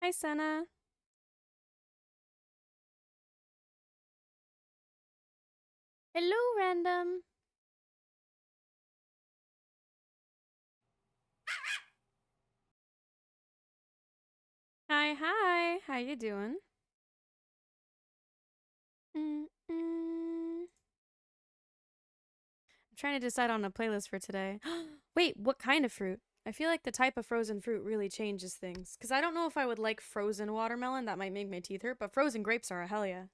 Hi, Senna. Hello, random. Hi, hi. How you doing? I'm trying to decide on a playlist for today. Wait, what kind of fruit? I feel like the type of frozen fruit really changes things. Because I don't know if I would like frozen watermelon. That might make my teeth hurt. But frozen grapes are a hell yeah.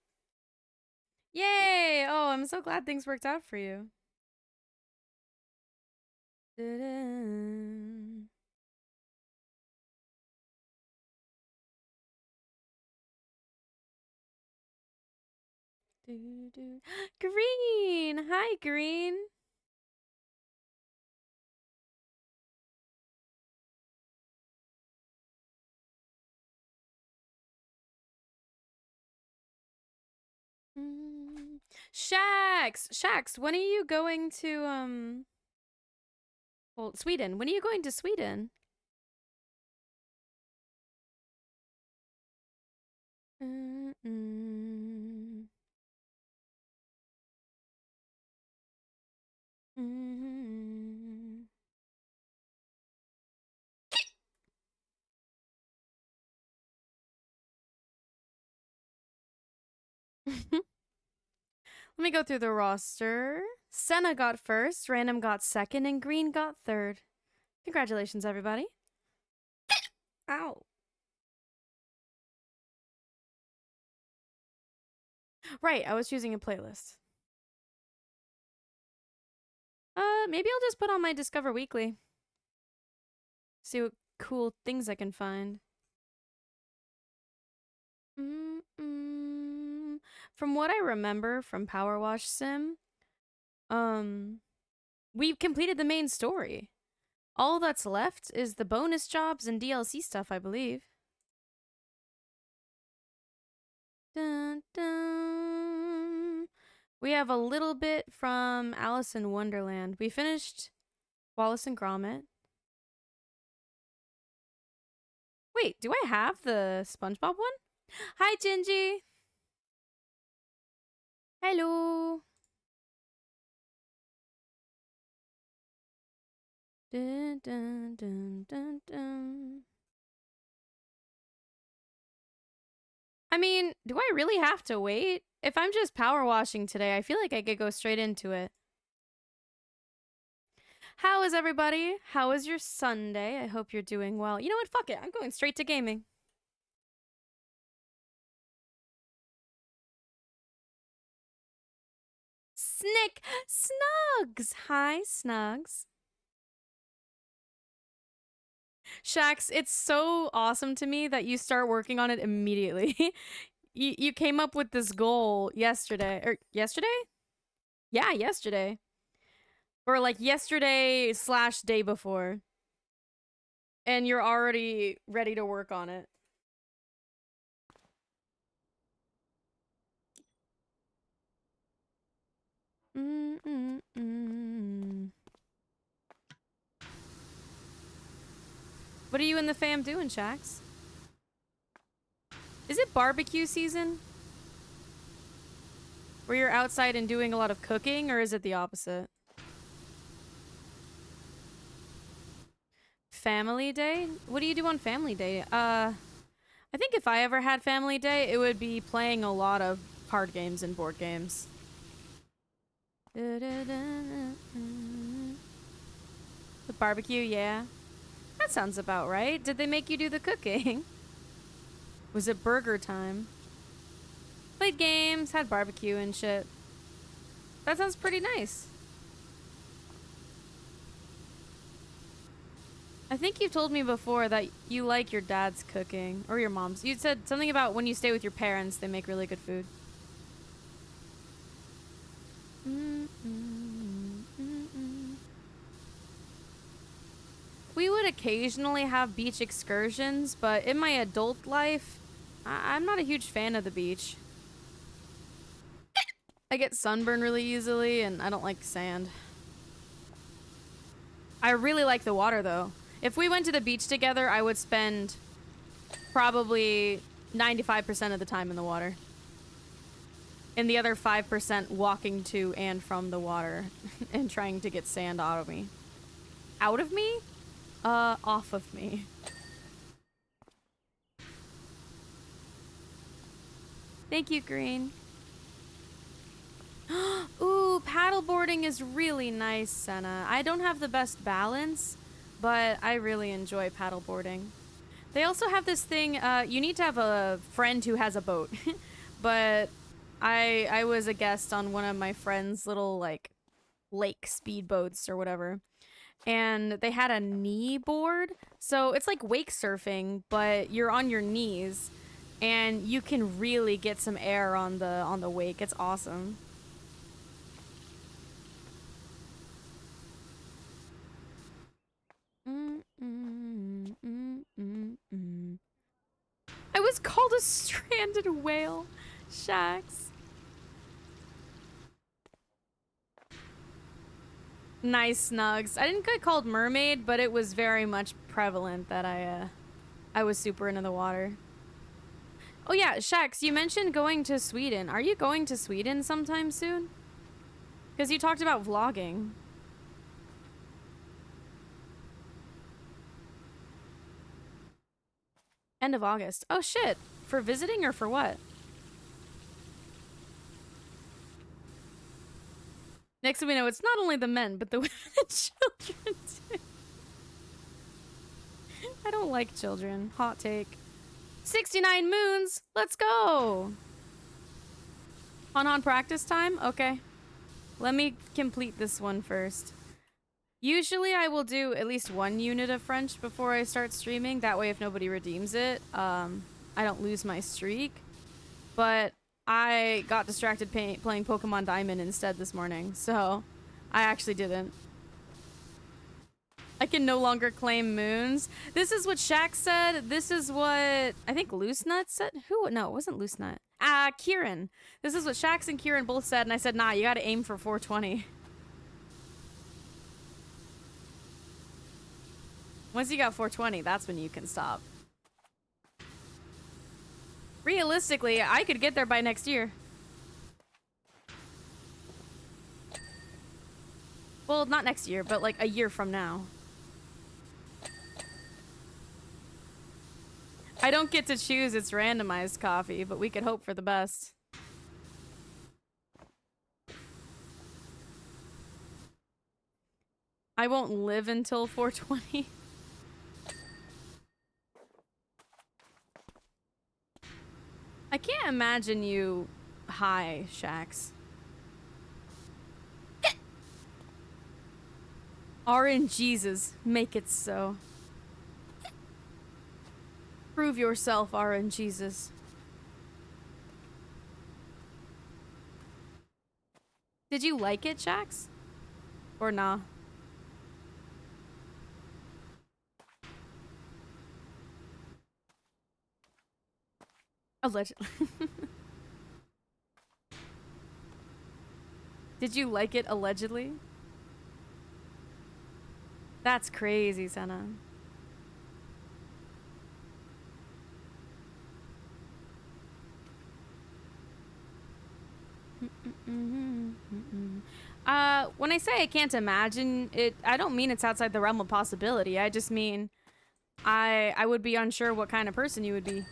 Yay! Oh, I'm so glad things worked out for you. Da-da. Do-do. Green! Hi, Green! Shax, when are you going to well, Sweden? When are you going to Sweden? Mm-mm. Mm-hmm. Let me go through the roster. Senna got first, Random got second, and Green got third. Congratulations, everybody. Ow. Right, I was choosing a playlist. Maybe I'll just put on my Discover Weekly. See what cool things I can find. Mm-mm. From what I remember from Powerwash Sim, um, we've completed the main story. All that's left is the bonus jobs and DLC stuff, I believe. Dun, dun. We have a little bit from Alice in Wonderland. We finished Wallace and Gromit. Wait, do I have the SpongeBob one? Hi, Gingy. Hello. Dun, dun, dun, dun, dun. I mean, do I really have to wait? If I'm just power washing today, I feel like I could go straight into it. How is everybody? How is your Sunday? I hope you're doing well. You know what? Fuck it. I'm going straight to gaming. Snick Snugs. Hi, Snugs. Shax, it's so awesome to me that you start working on it immediately. you came up with this goal yesterday. Or yesterday? Yeah, yesterday. Or like yesterday / day before. And you're already ready to work on it. Mm-mm-mm. What are you and the fam doing, Shax? Is it barbecue season? Where you're outside and doing a lot of cooking, or is it the opposite? Family day? What do you do on family day? I think if I ever had family day, it would be playing a lot of card games and board games. The barbecue, yeah. That sounds about right. Did they make you do the cooking? Was it burger time? Played games, had barbecue and shit. That sounds pretty nice. I think you told me before that you like your dad's cooking or your mom's. You said something about when you stay with your parents, they make really good food. We would occasionally have beach excursions, but in my adult life, I'm not a huge fan of the beach. I get sunburned really easily, and I don't like sand. I really like the water, though. If we went to the beach together, I would spend Probably 95% of the time in the water. And the other 5% walking to and from the water and trying to get sand out of me. Out of me? Off of me. Thank you, Green. Ooh, paddleboarding is really nice, Senna. I don't have the best balance, but I really enjoy paddleboarding. They also have this thing, you need to have a friend who has a boat. But I was a guest on one of my friend's little, like, lake speedboats or whatever. And they had a knee board. So it's like wake surfing, but you're on your knees. And you can really get some air on the wake. It's awesome. I was called a stranded whale. Shax. Nice Snugs. I didn't get called mermaid, but it was very much prevalent that I was super into the water. Oh yeah, Shax, you mentioned going to Sweden. Are you going to Sweden sometime soon? Because you talked about vlogging. End of August. Oh shit. For visiting or for what? Next thing we know, it's not only the men, but the women and children too. I don't like children. Hot take. 69 moons! Let's go! Han practice time? Okay. Let me complete this one first. Usually I will do at least one unit of French before I start streaming. That way if nobody redeems it, I don't lose my streak. But I got distracted playing Pokemon Diamond instead this morning, so I actually didn't. I can no longer claim moons. This is what Shaq said. This is what I think Loose Nut said. Who? No, it wasn't Loose Nut. Kieran. This is what Shax and Kieran both said, and I said, nah, you gotta aim for 420. Once you got 420, that's when you can stop. Realistically, I could get there by next year. Well, not next year, but like a year from now. I don't get to choose its randomized coffee, but we could hope for the best. I won't live until 420. I can't imagine you high, Shax. RNGesus, make it so. Prove yourself, RNGesus. Did you like it, Shax? Or nah? Allegedly. Did you like it allegedly? That's crazy, Senna. When I say I can't imagine it, I don't mean it's outside the realm of possibility. I just mean I would be unsure what kind of person you would be.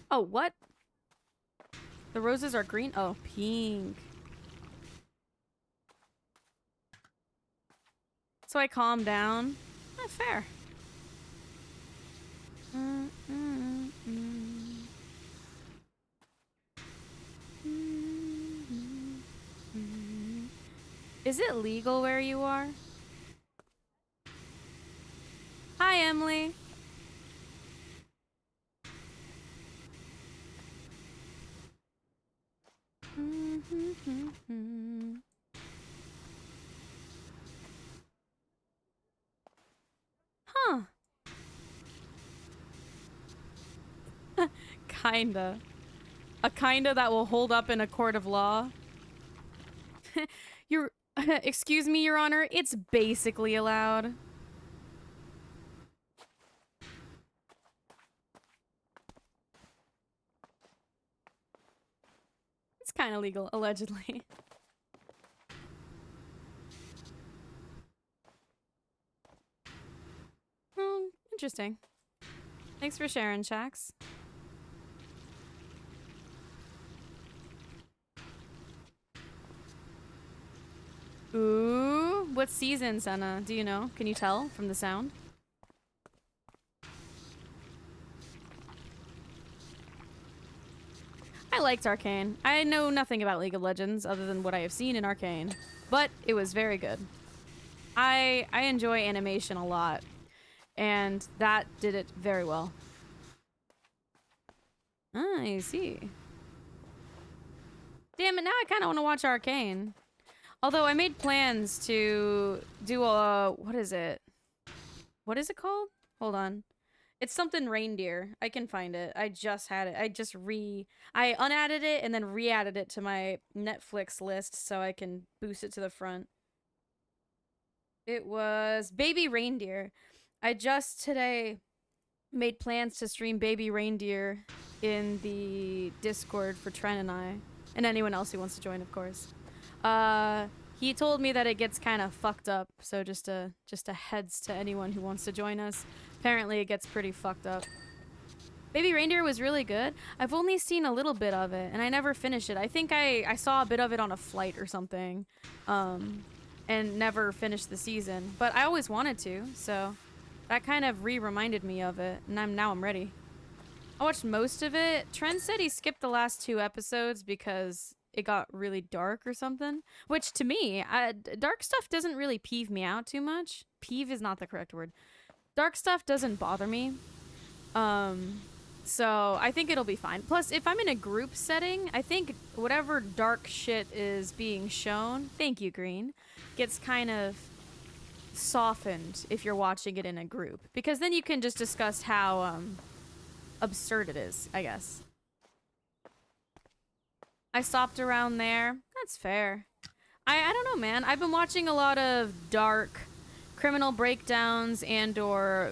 Oh, what? The roses are green? Oh, pink. So I calm down. Fair. Is it legal where you are? Hi, Emily. kinda. A kinda that will hold up in a court of law. You're... Excuse me, Your Honor. It's basically allowed. It's kind of legal, allegedly. Interesting. Thanks for sharing, Shax. Ooh, what season, Senna? Do you know? Can you tell from the sound? I liked Arcane. I know nothing about League of Legends other than what I have seen in Arcane, but it was very good. I enjoy animation a lot, and that did it very well. Ah, I see. Damn it, now I kind of want to watch Arcane. Although I made plans to do a... What is it? What is it called? Hold on. It's something reindeer. I can find it. I just had it. I unadded it and then re-added it to my Netflix list so I can boost it to the front. It was Baby Reindeer. I just today made plans to stream Baby Reindeer in the Discord for Tren and I. And anyone else who wants to join, of course. He told me that it gets kind of fucked up, so just a heads to anyone who wants to join us. Apparently it gets pretty fucked up. Baby Reindeer was really good. I've only seen a little bit of it, and I never finished it. I think I saw a bit of it on a flight or something, and never finished the season. But I always wanted to, so that kind of reminded me of it, and now I'm ready. I watched most of it. Trent said he skipped the last 2 episodes because it got really dark or something. Which, to me, dark stuff doesn't really peeve me out too much. Peeve is not the correct word. Dark stuff doesn't bother me. So I think it'll be fine. Plus, if I'm in a group setting, I think whatever dark shit is being shown, thank you, Green, gets kind of softened if you're watching it in a group. Because then you can just discuss how, absurd it is, I guess. I stopped around there. That's fair. I don't know, man. I've been watching a lot of dark criminal breakdowns and or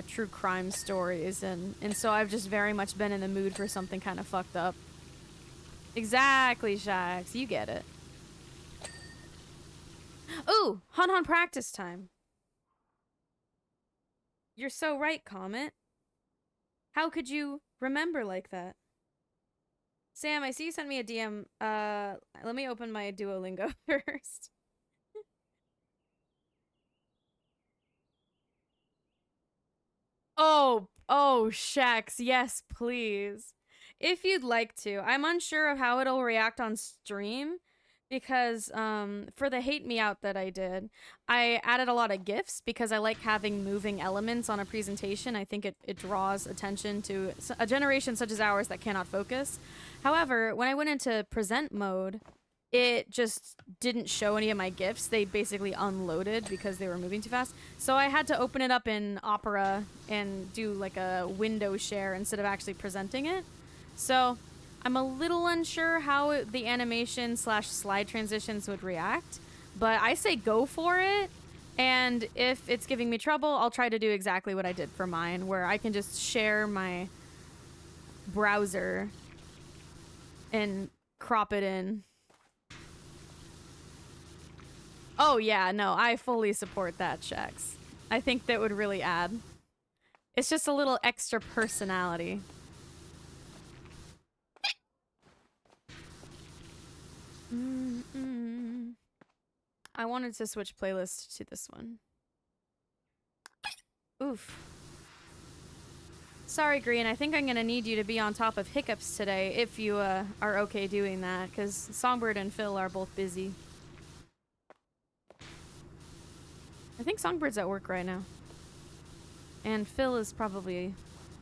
true crime stories, and so I've just very much been in the mood for something kind of fucked up. Exactly, Shax. You get it. Ooh, Han practice time. You're so right, Comet. How could you remember like that? Sam, I see you sent me a DM. Let me open my Duolingo first. Oh, Shax, yes, please. If you'd like to. I'm unsure of how it'll react on stream because for the Hate Me Out that I did, I added a lot of GIFs because I like having moving elements on a presentation. I think it draws attention to a generation such as ours that cannot focus. However, when I went into present mode, it just didn't show any of my GIFs. They basically unloaded because they were moving too fast. So I had to open it up in Opera and do like a window share instead of actually presenting it. So I'm a little unsure how the animation / slide transitions would react, but I say go for it. And if it's giving me trouble, I'll try to do exactly what I did for mine, where I can just share my browser and crop it in. Oh yeah, no, I fully support that, Shax. I think that would really add. It's just a little extra personality. I wanted to switch playlist to this one. Oof. Sorry, Green, I think I'm gonna need you to be on top of hiccups today if you are okay doing that, because Songbird and Phil are both busy. I think Songbird's at work right now. And Phil is probably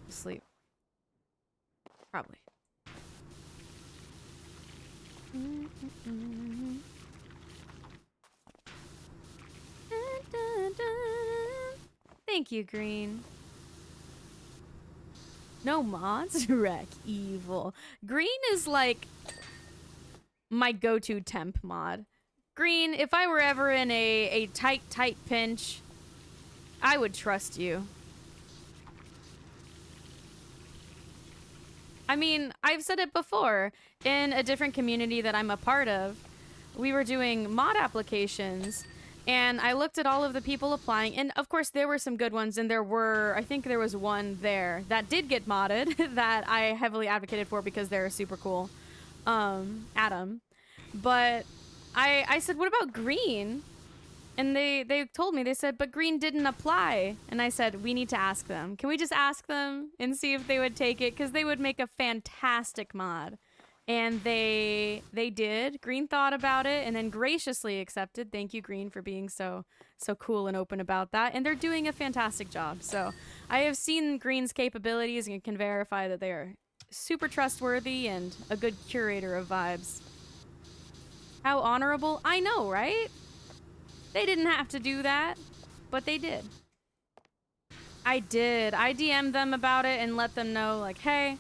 asleep. Probably. Thank you, Green. No mods? Wreck evil. Green is like my go-to temp mod. Green, if I were ever in a tight pinch, I would trust you. I mean, I've said it before. In a different community that I'm a part of, we were doing mod applications, and I looked at all of the people applying, and of course there were some good ones, and I think there was one there that did get modded that I heavily advocated for because they're super cool. Adam. But I said, what about green? And they told me, they said, but green didn't apply. And I said, we need to ask them. Can we just ask them and see if they would take it? Because they would make a fantastic mod. And they did. Green thought about it and then graciously accepted. Thank you, Green, for being so cool and open about that. And they're doing a fantastic job. So I have seen Green's capabilities and can verify that they are super trustworthy and a good curator of vibes. How honorable? I know, right? They didn't have to do that, but they did. I did. I DM'd them about it and let them know, like, hey,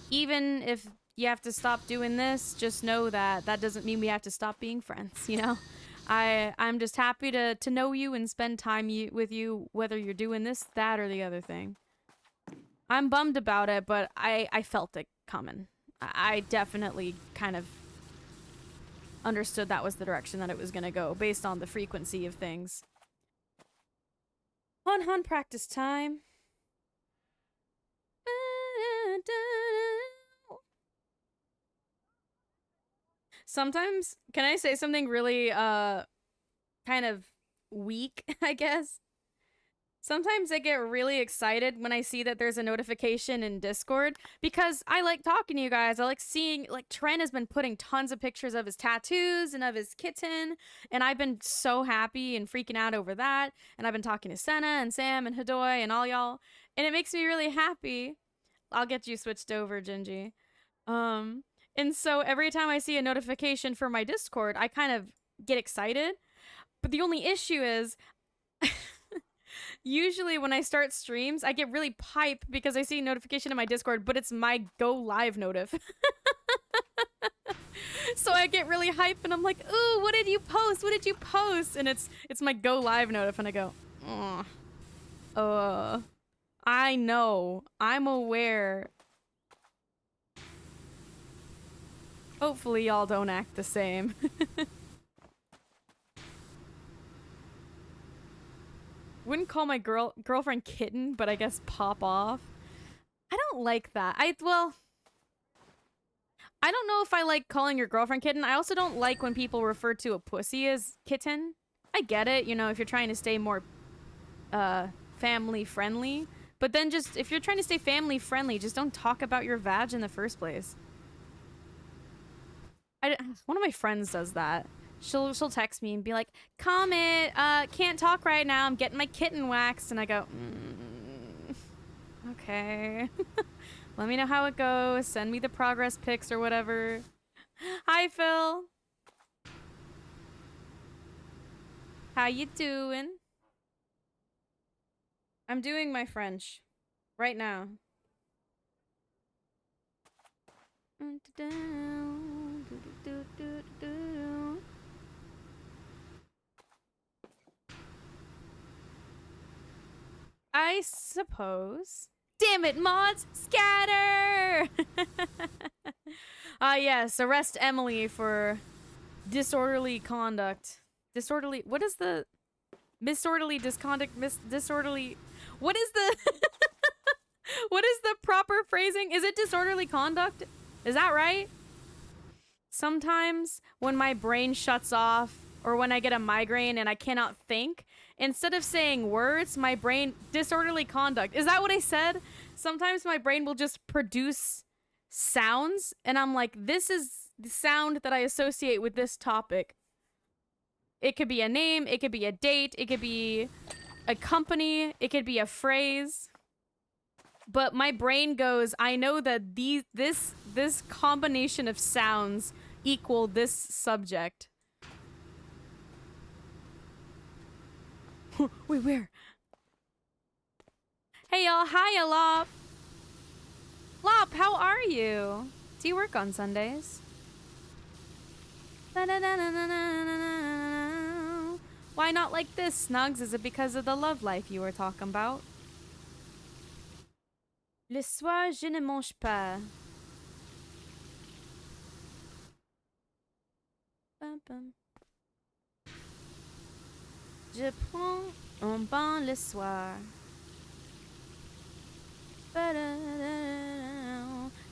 even if you have to stop doing this, just know that that doesn't mean we have to stop being friends, you know? I'm just happy to know you and spend time with you, whether you're doing this, that, or the other thing. I'm bummed about it, but I felt it coming. I definitely kind of understood that was the direction that it was gonna go based on the frequency of things. Hun practice time. Sometimes, can I say something really kind of weak, I guess? Sometimes I get really excited when I see that there's a notification in Discord because I like talking to you guys. I like seeing, like, Trent has been putting tons of pictures of his tattoos and of his kitten, and I've been so happy and freaking out over that. And I've been talking to Senna and Sam and Hadoy and all y'all, and it makes me really happy. I'll get you switched over, Gingy. And so every time I see a notification for my Discord, I kind of get excited. But the only issue is usually when I start streams, I get really hype because I see a notification in my Discord, but it's my go live notif. So I get really hype and I'm like, ooh, what did you post? What did you post? And it's my go live notif and I go, I know. I'm aware. Hopefully y'all don't act the same. Wouldn't call my girlfriend kitten, but I guess pop off. I don't like that. Well, I don't know if I like calling your girlfriend kitten. I also don't like when people refer to a pussy as kitten. I get it, you know, if you're trying to stay more family friendly. But then just, if you're trying to stay family friendly, just don't talk about your vag in the first place. One of my friends does that. She'll text me and be like, Comet, can't talk right now. I'm getting my kitten waxed. And I go, okay. Let me know how it goes. Send me the progress pics or whatever. Hi, Phil. How you doing? I'm doing my French right now. I suppose. Damn it, mods! Scatter! Yes, arrest Emily for disorderly conduct. Disorderly. What is the. Disorderly disconduct. Disorderly. What is the. What is the proper phrasing? Is it disorderly conduct? Is that right? Sometimes when my brain shuts off or when I get a migraine and I cannot think, instead of saying words, my brain disorderly conduct. Is that what I said? Sometimes my brain will just produce sounds and I'm like, this is the sound that I associate with this topic. It could be a name, it could be a date, it could be a company, it could be a phrase. But my brain goes, I know that this combination of sounds equal this subject. Wait, where? Hey y'all, hiya Lop. Lop, how are you? Do you work on Sundays? Why not like this, Snugs? Is it because of the love life you were talking about? Le soir, je ne mange pas. Bum, bum. Je prends un bain le soir.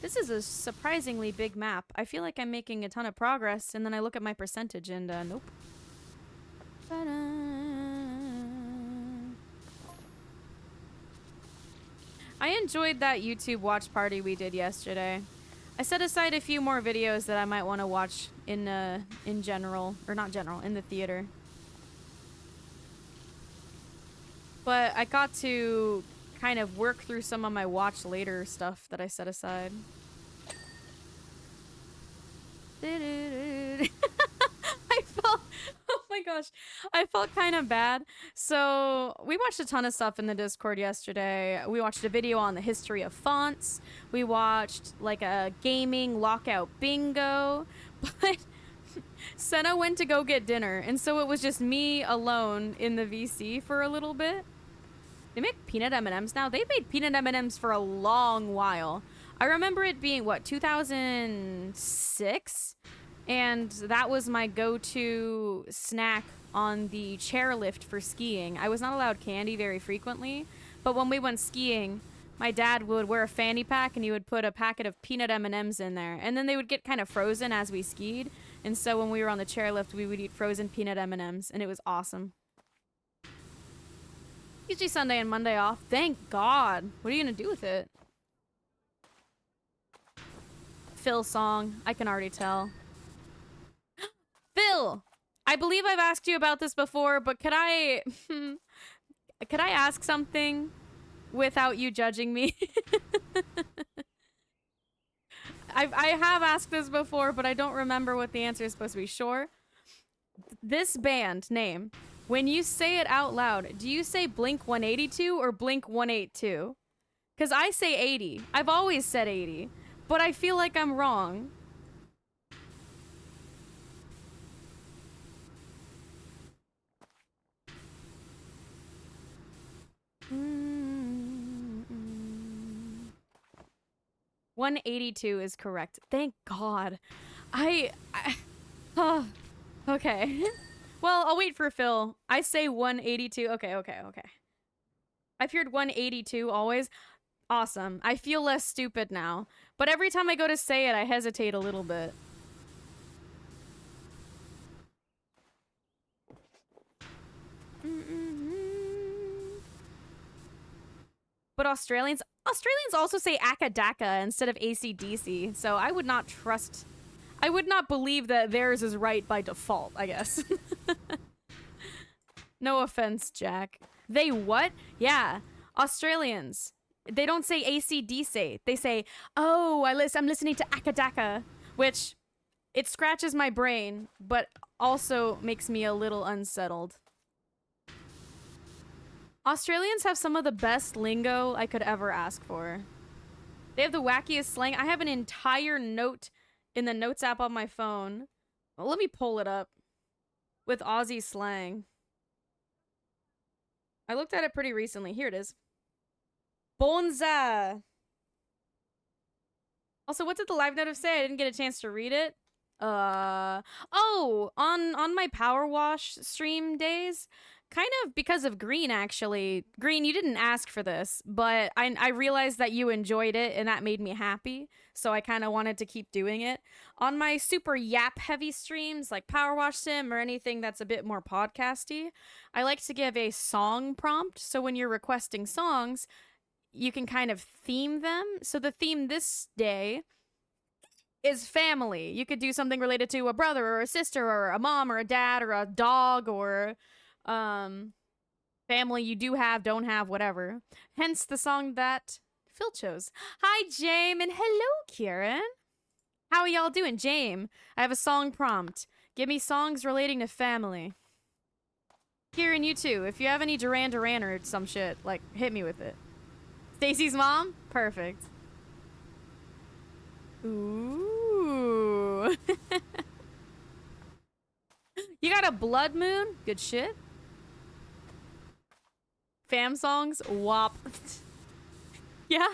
This is a surprisingly big map. I feel like I'm making a ton of progress, and then I look at my percentage and nope. I enjoyed that YouTube watch party we did yesterday. I set aside a few more videos that I might want to watch in general, or not general, in the theater. But I got to kind of work through some of my watch later stuff that I set aside. I felt, oh my gosh, I felt kind of bad. So we watched a ton of stuff in the Discord yesterday. We watched a video on the history of fonts. We watched like a gaming lockout bingo, but Senna went to go get dinner, and so it was just me alone in the VC for a little bit. They make peanut M&Ms now. They've made peanut M&Ms for a long while. I remember it being, what, 2006? And that was my go-to snack on the chairlift for skiing. I was not allowed candy very frequently, but when we went skiing, my dad would wear a fanny pack and he would put a packet of peanut M&Ms in there. And then they would get kind of frozen as we skied. And so when we were on the chairlift, we would eat frozen peanut M&Ms, and it was awesome. Usually Sunday and Monday off. Thank God. What are you gonna do with it? Phil song. I can already tell. Phil! I believe I've asked you about this before, but could I... could I ask something without you judging me? I have asked this before, but I don't remember what the answer is supposed to be. Sure. This band name, when you say it out loud, do you say Blink 182 or Blink 182? Because I say 80. I've always said 80, but I feel like I'm wrong. Mm-mm. 182 is correct. Thank God. Oh, okay. Well, I'll wait for Phil. I say 182. Okay. I've heard 182 always. Awesome. I feel less stupid now. But every time I go to say it, I hesitate a little bit. But Australians also say Akadaka instead of ACDC, so I would not believe that theirs is right by default, I guess. No offense, Jack. They what? Yeah, Australians. They don't say ACDC. They say, oh, I'm listening to Akadaka, which it scratches my brain, but also makes me a little unsettled. Australians have some of the best lingo I could ever ask for. They have the wackiest slang. I have an entire note in the notes app on my phone. Well, let me pull it up. With Aussie slang. I looked at it pretty recently. Here it is. Bonza. Also, what did the live note say? I didn't get a chance to read it. Oh, on my Powerwash stream days, kind of because of Green, actually. Green, you didn't ask for this, but I realized that you enjoyed it, and that made me happy, so I kind of wanted to keep doing it. On my super yap-heavy streams, like Powerwash Sim or anything that's a bit more podcasty, I like to give a song prompt, so when you're requesting songs, you can kind of theme them. So the theme this day is family. You could do something related to a brother or a sister or a mom or a dad or a dog or family you do have, don't have, whatever. Hence the song that Phil chose. Hi, Jame, and hello, Kieran. How are y'all doing? Jame, I have a song prompt. Give me songs relating to family. Kieran, you too. If you have any Duran Duran or some shit, like, hit me with it. Stacy's mom? Perfect. Ooh. You got a blood moon? Good shit. Fam songs? Wop. Yeah.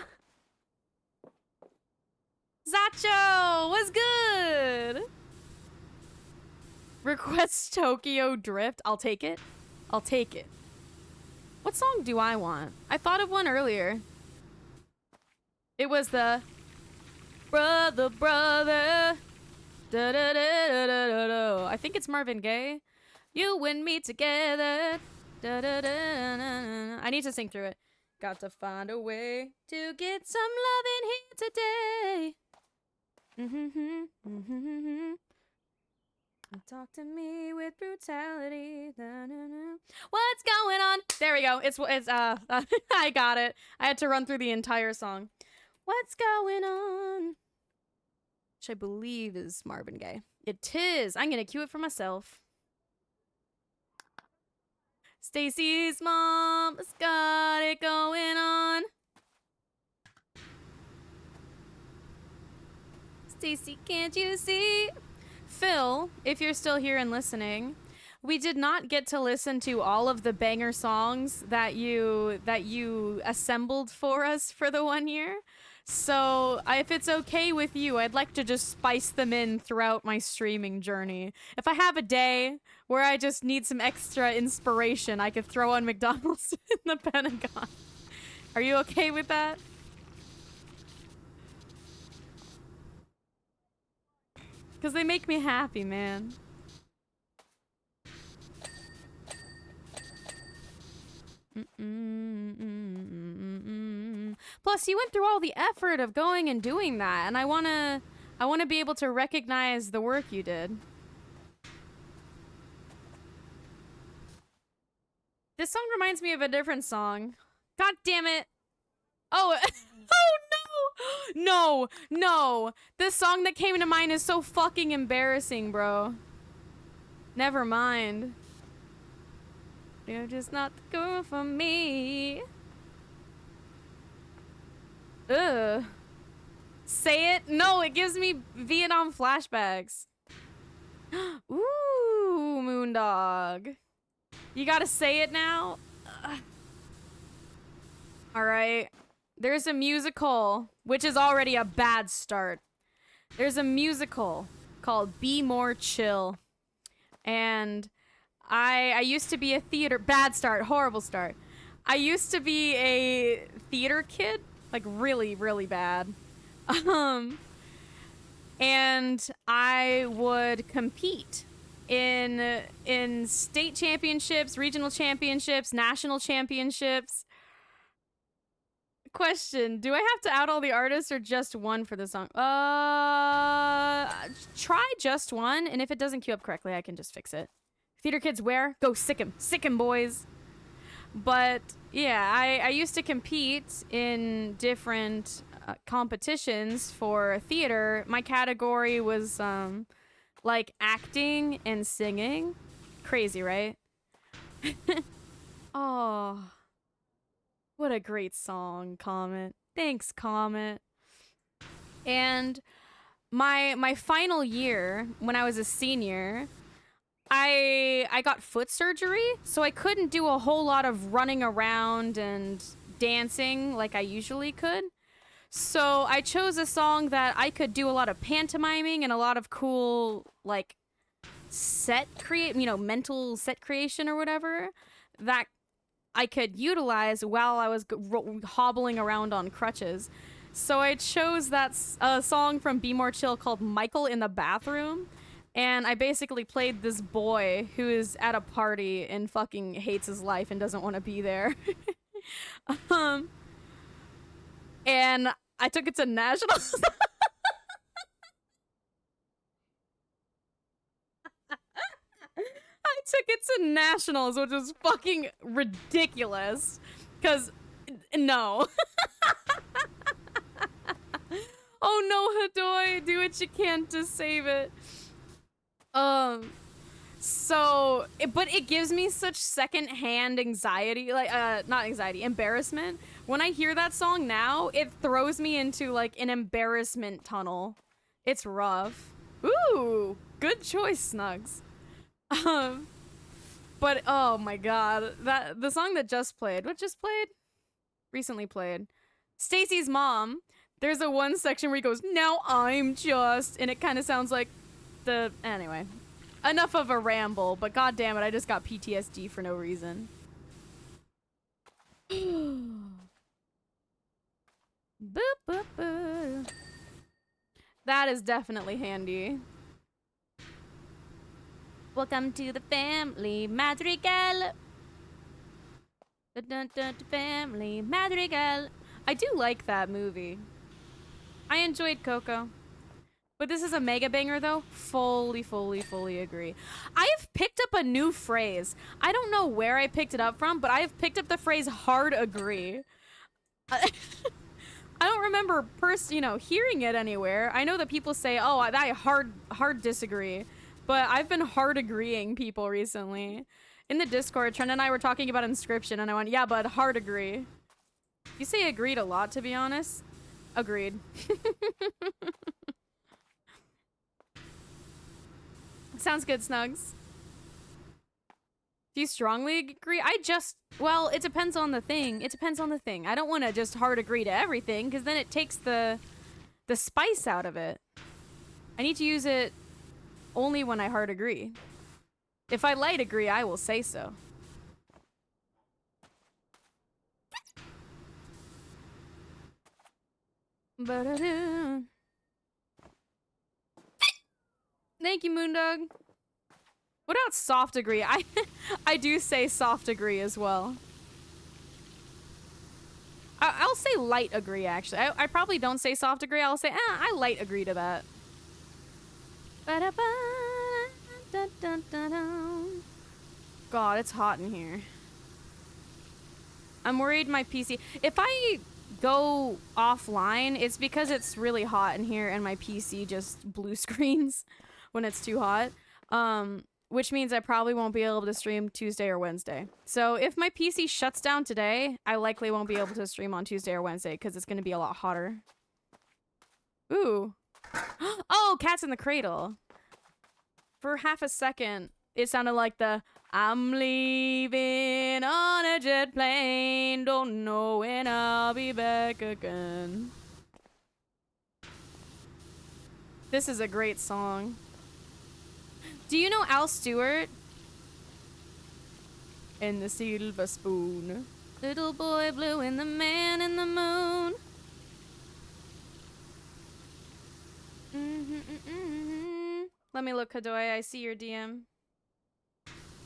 Zacho! What's good? Request Tokyo Drift. I'll take it. I'll take it. What song do I want? I thought of one earlier. It was the Brother, Brother. Da, da, da, da, da, da, da. I think it's Marvin Gaye. You and me together. Da, da, da, da, da. I need to sing through it. Got to find a way to get some love in here today. Talk to me with brutality. Da, da, da. What's going on? There we go. It's I got it. I had to run through the entire song. What's going on? Which I believe is Marvin Gaye. It is. I'm gonna cue it for myself. Stacy's mom has got it going on. Stacy, can't you see? Phil, if you're still here and listening, we did not get to listen to all of the banger songs that you assembled for us for the 1 year. So, if it's okay with you, I'd like to just spice them in throughout my streaming journey. If I have a day where I just need some extra inspiration, I could throw on McDonald's in the Pentagon. Are you okay with that? Because they make me happy, man. Plus, you went through all the effort of going and doing that, and I wanna be able to recognize the work you did. This song reminds me of a different song. God damn it! Oh, oh no! No, no! This song that came to mind is so fucking embarrassing, bro. Never mind. You're just not the girl for me. Ugh. Say it? No, it gives me Vietnam flashbacks. Ooh, Moondog. You gotta say it now? Alright. There's a musical, which is already a bad start. There's a musical called Be More Chill. And I used to be a theater... Bad start. Horrible start. I used to be a theater kid. Like, really, really bad. And I would compete in state championships, regional championships, national championships. Question, do I have to out all the artists or just one for the song? Try just one, and if it doesn't queue up correctly, I can just fix it. Theater kids where? Go sick 'em. Sick 'em, boys. But, yeah, I used to compete in different competitions for theater. My category was, like, acting and singing. Crazy, right? Oh, what a great song, Comet. Thanks, Comet. And my final year, when I was a senior, I got foot surgery, so I couldn't do a whole lot of running around and dancing like I usually could. So I chose a song that I could do a lot of pantomiming and a lot of cool, like, mental set creation or whatever that I could utilize while I was hobbling around on crutches. So I chose that song from Be More Chill called Michael in the Bathroom. And I basically played this boy who is at a party and fucking hates his life and doesn't want to be there. And I took it to nationals. I took it to nationals, which was fucking ridiculous. Because, no. Oh no, Hadoy, do what you can to save it. So, but it gives me such secondhand anxiety, like, not anxiety, embarrassment. When I hear that song now, it throws me into, like, an embarrassment tunnel. It's rough. Ooh, good choice, Snugs. Um, but, oh my god, the song that just played, what just played? Recently played. Stacy's Mom. There's a one section where he goes, "Now I'm just," and it kind of sounds like anyway. Enough of a ramble, but god damn it, I just got PTSD for no reason. Boop, boop, boop. That is definitely handy. Welcome to the family Madrigal. Family Madrigal. I do like that movie. I enjoyed Coco. But this is a mega banger, though. Fully agree. I have picked up a new phrase. I don't know where I picked it up from, but I have picked up the phrase hard agree. I don't remember hearing it anywhere. I know that people say, "Oh, I hard disagree," but I've been hard agreeing people recently. In the Discord, Trent and I were talking about Inscription, and I went, "Yeah, but hard agree." You say agreed a lot, to be honest. Agreed. Sounds good, Snugs. Do you strongly agree? Well, it depends on the thing. It depends on the thing. I don't want to just hard agree to everything, because then it takes the spice out of it. I need to use it only when I hard agree. If I light agree, I will say so. Thank you, Moondog. What about soft agree? I do say soft agree as well. I'll say light agree, actually. I probably don't say soft agree. I'll say, I light agree to that. God, it's hot in here. I'm worried my PC... If I go offline, it's because it's really hot in here and my PC just blue screens when it's too hot. Which means I probably won't be able to stream Tuesday or Wednesday. So if my PC shuts down today, I likely won't be able to stream on Tuesday or Wednesday because it's going to be a lot hotter. Ooh. Oh, Cat's in the Cradle. For half a second, it sounded like the "I'm leaving on a jet plane, don't know when I'll be back again." This is a great song. Do you know Al Stewart? In the silver spoon. Little boy blue and the man in the moon. Let me look, Kadoy. I see your DM.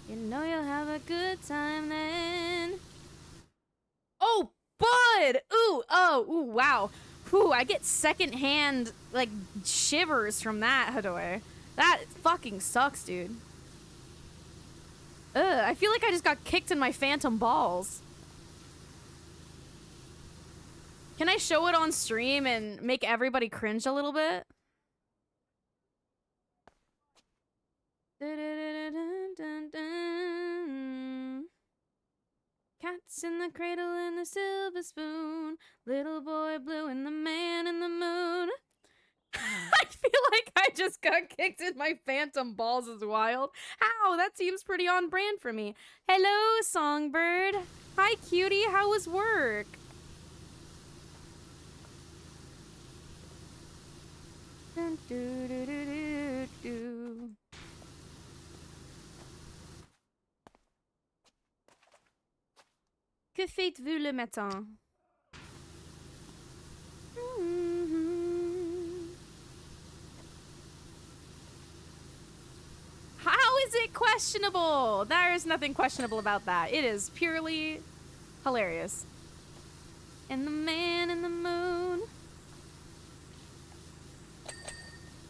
You know you'll have a good time then. Oh, bud! Ooh, oh, ooh, wow. Ooh, I get secondhand, like, shivers from that, Hadoy. That fucking sucks, dude. Ugh, I feel like I just got kicked in my phantom balls. Can I show it on stream and make everybody cringe a little bit? Cats in the cradle and the silver spoon. Little boy blue and the man in the moon. I feel like I just got kicked in my phantom balls is wild. How? That seems pretty on brand for me. Hello, Songbird. Hi, cutie. How was work? Dun, doo, doo, doo, doo, doo. Que faites-vous le matin? How is it questionable? There is nothing questionable about that. It is purely hilarious. And the man in the moon.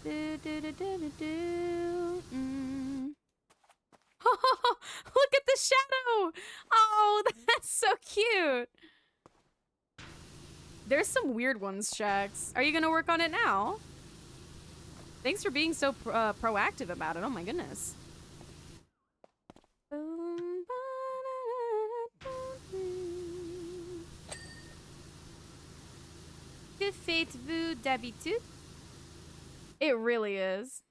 Do, do, do, do, do, do. Oh, look at the shadow! Oh, that's so cute. There's some weird ones, Shax. Are you gonna work on it now? Thanks for being so proactive about it. Oh my goodness. que faites-vous d'habitude? It really is.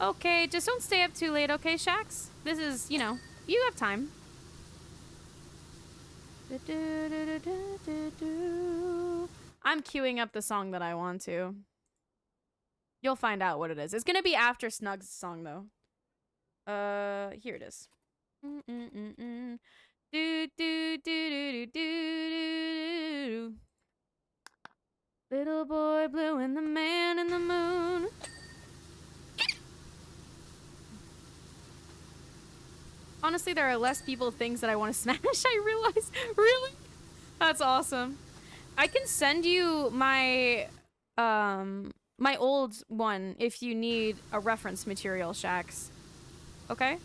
Okay, just don't stay up too late, okay, Shax? This is, you know, you have time. I'm queuing up the song that I want to. You'll find out what it is. It's gonna be after Snug's song, though. Here it is. Little boy blue and the man in the moon. Honestly, there are less people things that I want to smash, I realize. Really? That's awesome. I can send you my my old one if you need a reference material, Shax. Okay?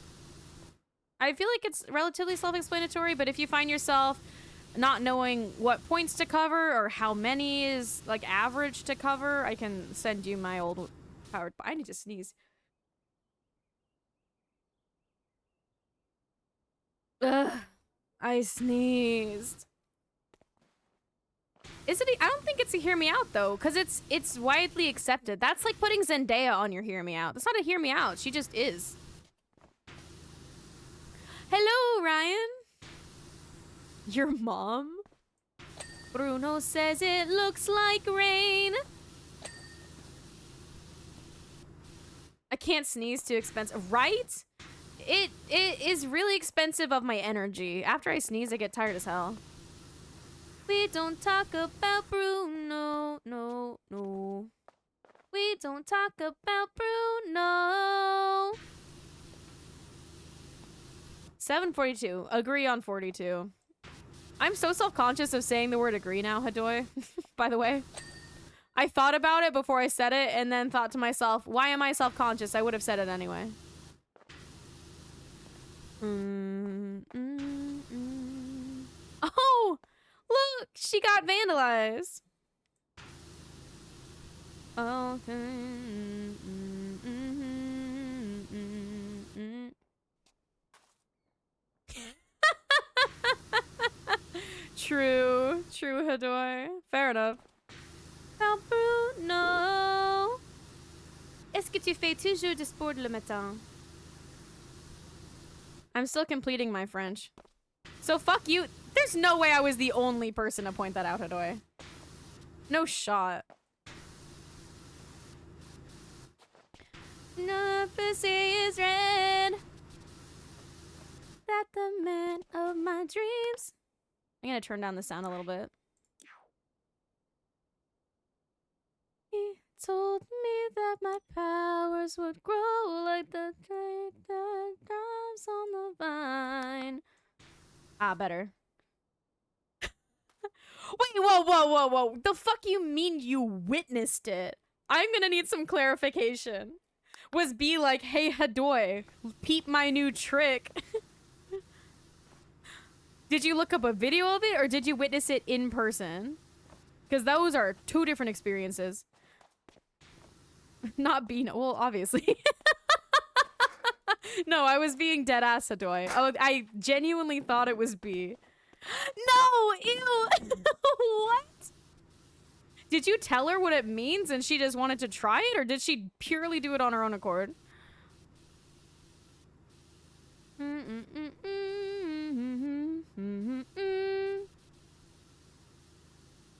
I feel like it's relatively self-explanatory, but if you find yourself not knowing what points to cover or how many is like average to cover, I can send you my old powered. I need to sneeze. Ugh, I sneezed. Is it? I don't think it's a hear me out though, because it's widely accepted. That's like putting Zendaya on your hear me out. That's not a hear me out. She just is. Hello, Ryan. Your mom? Bruno says it looks like rain. I can't sneeze, too expensive. Right? It is really expensive of my energy. After I sneeze, I get tired as hell. We don't talk about Bruno. No, no. We don't talk about Bruno. 742. Agree on 42. I'm so self-conscious of saying the word agree now, Hadoy. By the way. I thought about it before I said it and then thought to myself, why am I self-conscious? I would have said it anyway. Oh! Look! She got vandalized. Okay. True. True, Hadoy. Fair enough. Oh, Bruno. Est-ce que tu fais toujours du sport le matin? I'm still completing my French. So fuck you. There's no way I was the only person to point that out, Hadoy. No shot. No pussy is red. That the man of my dreams. I'm gonna turn down the sound a little bit. He told me that my powers would grow like the tree that dives on the vine. Ah, better. Wait, whoa. The fuck you mean you witnessed it? I'm gonna need some clarification. Was B like, hey, Hadoy, peep my new trick? Did you look up a video of it or did you witness it in person? Because those are two different experiences. Not B, no, well, obviously. No, I was being dead ass, Hadoy. I genuinely thought it was B. No, ew. What? Did you tell her what it means and she just wanted to try it, or did she purely do it on her own accord?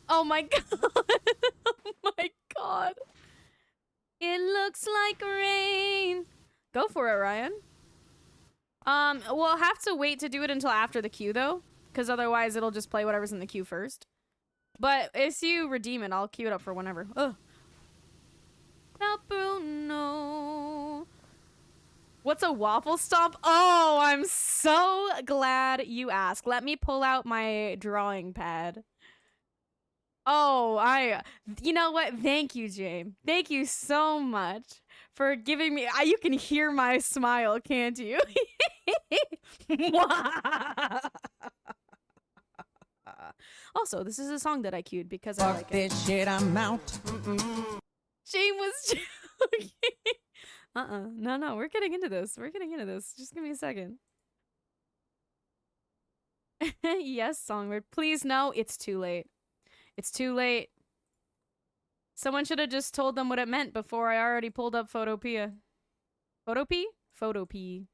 Oh my god. Oh my god. It looks like rain. Go for it, Ryan. We'll have to wait to do it until after the queue, though, because otherwise it'll just play whatever's in the queue first. But if you redeem it, I'll queue it up for whenever. Ugh. El Bruno. What's a waffle stomp? Oh, I'm so glad you asked. Let me pull out my drawing pad. Oh, you know what? Thank you, James. Thank you so much for giving me, you can hear my smile, can't you? Also, this is a song that I queued because I like it. This shit, I'm out. Shane was joking. No, we're getting into this. Just give me a second. Yes, Songbird. Please, no, it's too late. It's too late. Someone should have just told them what it meant before I already pulled up Photopea. Photopea? Photopea.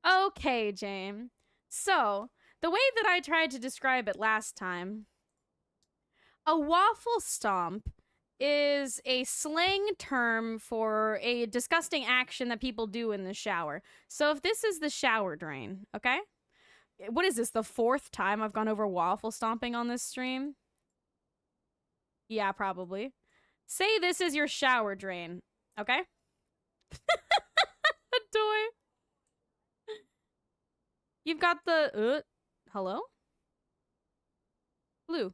Okay, James. So, the way that I tried to describe it last time, a waffle stomp is a slang term for a disgusting action that people do in the shower. So if this is the shower drain, okay? What is this, the fourth time I've gone over waffle stomping on this stream? Yeah, probably. Say this is your shower drain, okay? Adoy. You've got the hello? Blue.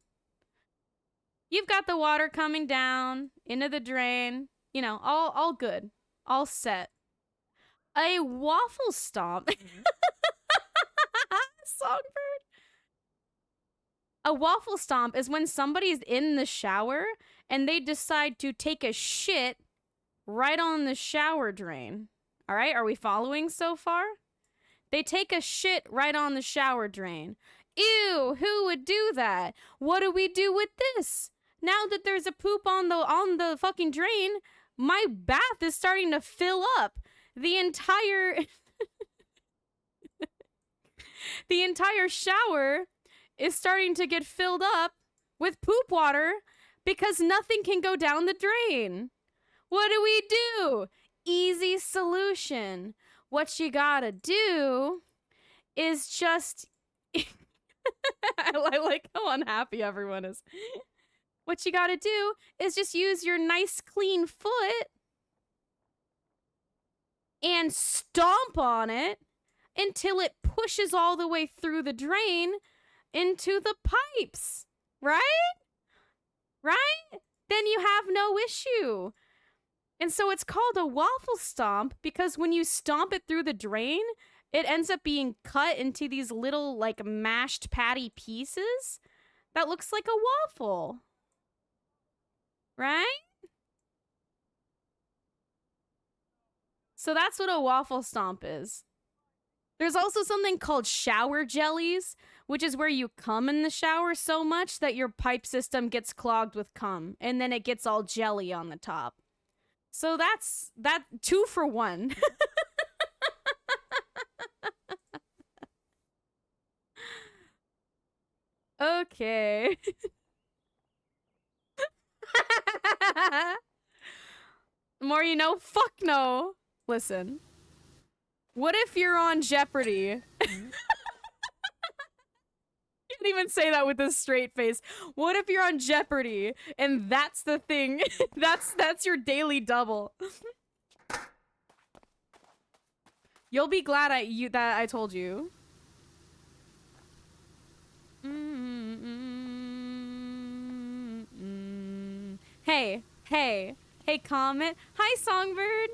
You've got the water coming down into the drain. You know, all good. All set. A waffle stomp. Songbird. A waffle stomp is when somebody's in the shower and they decide to take a shit right on the shower drain. All right, are we following so far? They take a shit right on the shower drain. Ew, who would do that? What do we do with this? Now that there's a poop on the fucking drain, my bath is starting to fill up. The entire the entire shower is starting to get filled up with poop water because nothing can go down the drain. What do we do? Easy solution. What you gotta do is just I like how unhappy everyone is. What you gotta do is just use your nice clean foot and stomp on it until it pushes all the way through the drain into the pipes. Right? Right? Then you have no issue. And so it's called a waffle stomp because when you stomp it through the drain, it ends up being cut into these little, like, mashed patty pieces that looks like a waffle. Right? So that's what a waffle stomp is. There's also something called shower jellies, which is where you cum in the shower so much that your pipe system gets clogged with cum, and then it gets all jelly on the top. So that's 2 for 1. Okay. More you know? Fuck no. Listen. What if you're on Jeopardy? Can't even say that with a straight face. What if you're on Jeopardy and that's the thing? that's your daily double. You'll be glad that I told you. Hey, Comet. Hi, Songbird.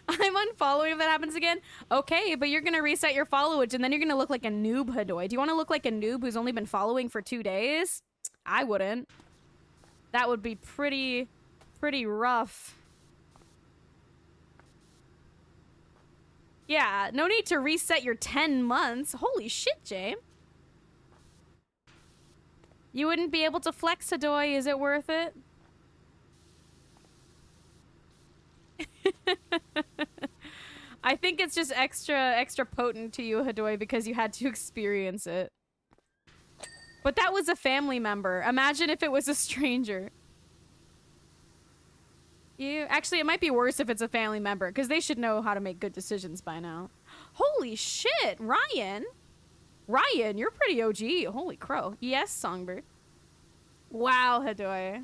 I'm unfollowing if that happens again. Okay, but you're gonna reset your followage and then you're gonna look like a noob, Hadoy. Do you want to look like a noob who's only been following for 2 days? I wouldn't. That would be pretty rough. Yeah, no need to reset your 10 months. Holy shit, James. You wouldn't be able to flex, Hadoy. Is it worth it? I think it's just extra potent to you, Hadoy, because you had to experience it. But that was a family member. Imagine if it was a stranger. Actually, it might be worse if it's a family member, because they should know how to make good decisions by now. Holy shit, Ryan! Ryan, you're pretty OG. Holy crow. Yes, Songbird. Wow, Hadoy.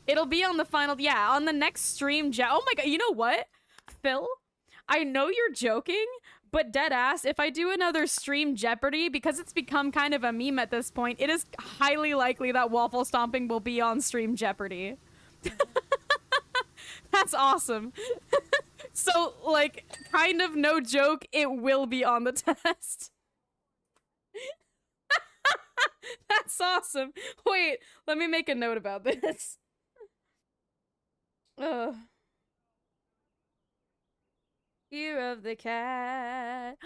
It'll be on the final, yeah, on the next stream. Oh my god, you know what? Phil, I know you're joking, but dead ass, if I do another stream Jeopardy, because it's become kind of a meme at this point, it is highly likely that waffle stomping will be on stream Jeopardy. That's awesome. So, like, kind of no joke, it will be on the test. That's awesome. Wait, let me make a note about this. Year of the cat.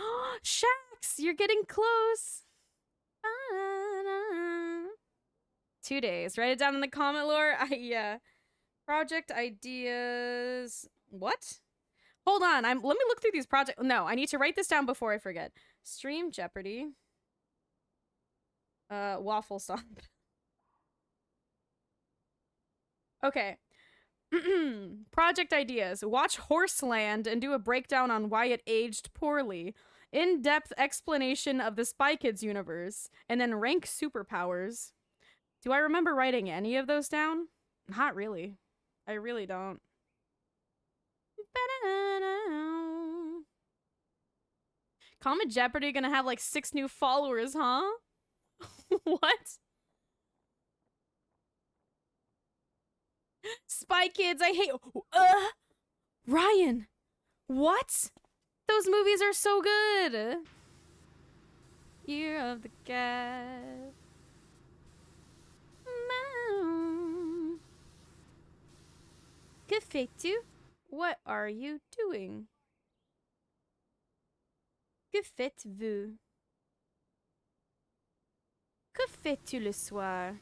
Shax, you're getting close. 2 days. Write it down in the comment, lore. Yeah. Project ideas. What? Hold on. Let me look through these projects. No, I need to write this down before I forget. Stream Jeopardy. Waffle Stomp. Okay. Project ideas. Watch Horseland and do a breakdown on why it aged poorly. In-depth explanation of the Spy Kids universe. And then rank superpowers. Do I remember writing any of those down? Not really. I really don't. Comet Jeopardy gonna have like 6 new followers, huh? What? Spy Kids, I hate. Ryan, what? Those movies are so good. Year of the Cat. Que fais-tu? What are you doing? Que faites-vous? Que fais-tu le soir?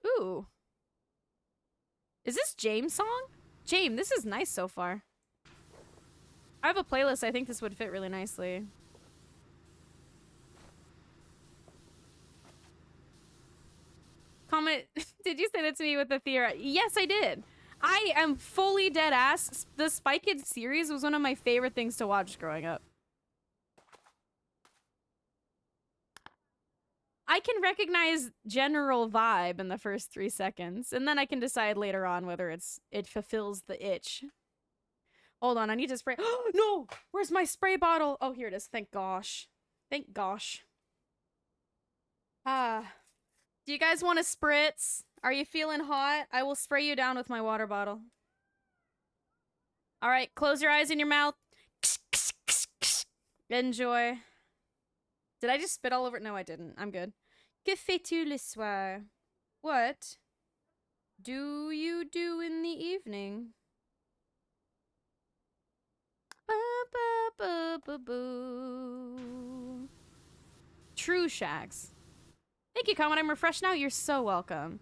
Ooh. Is this James' song? James, this is nice so far. I have a playlist I think this would fit really nicely. Comment, did you send it to me with the theory? Yes, I did. I am fully dead ass. The Spy Kids series was one of my favorite things to watch growing up. I can recognize general vibe in the first 3 seconds, and then I can decide later on whether it fulfills the itch. Hold on, I need to spray. Oh, no! Where's my spray bottle? Oh, here it is. Thank gosh. Thank gosh. Ah. Do you guys want a spritz? Are you feeling hot? I will spray you down with my water bottle. All right, close your eyes and your mouth. Enjoy. Did I just spit all over? No, I didn't. I'm good. Que fais-tu le soir? What do you do in the evening? Ba-ba-ba-ba-boo. True Shags. Thank you, Comment. I'm refreshed now. You're so welcome.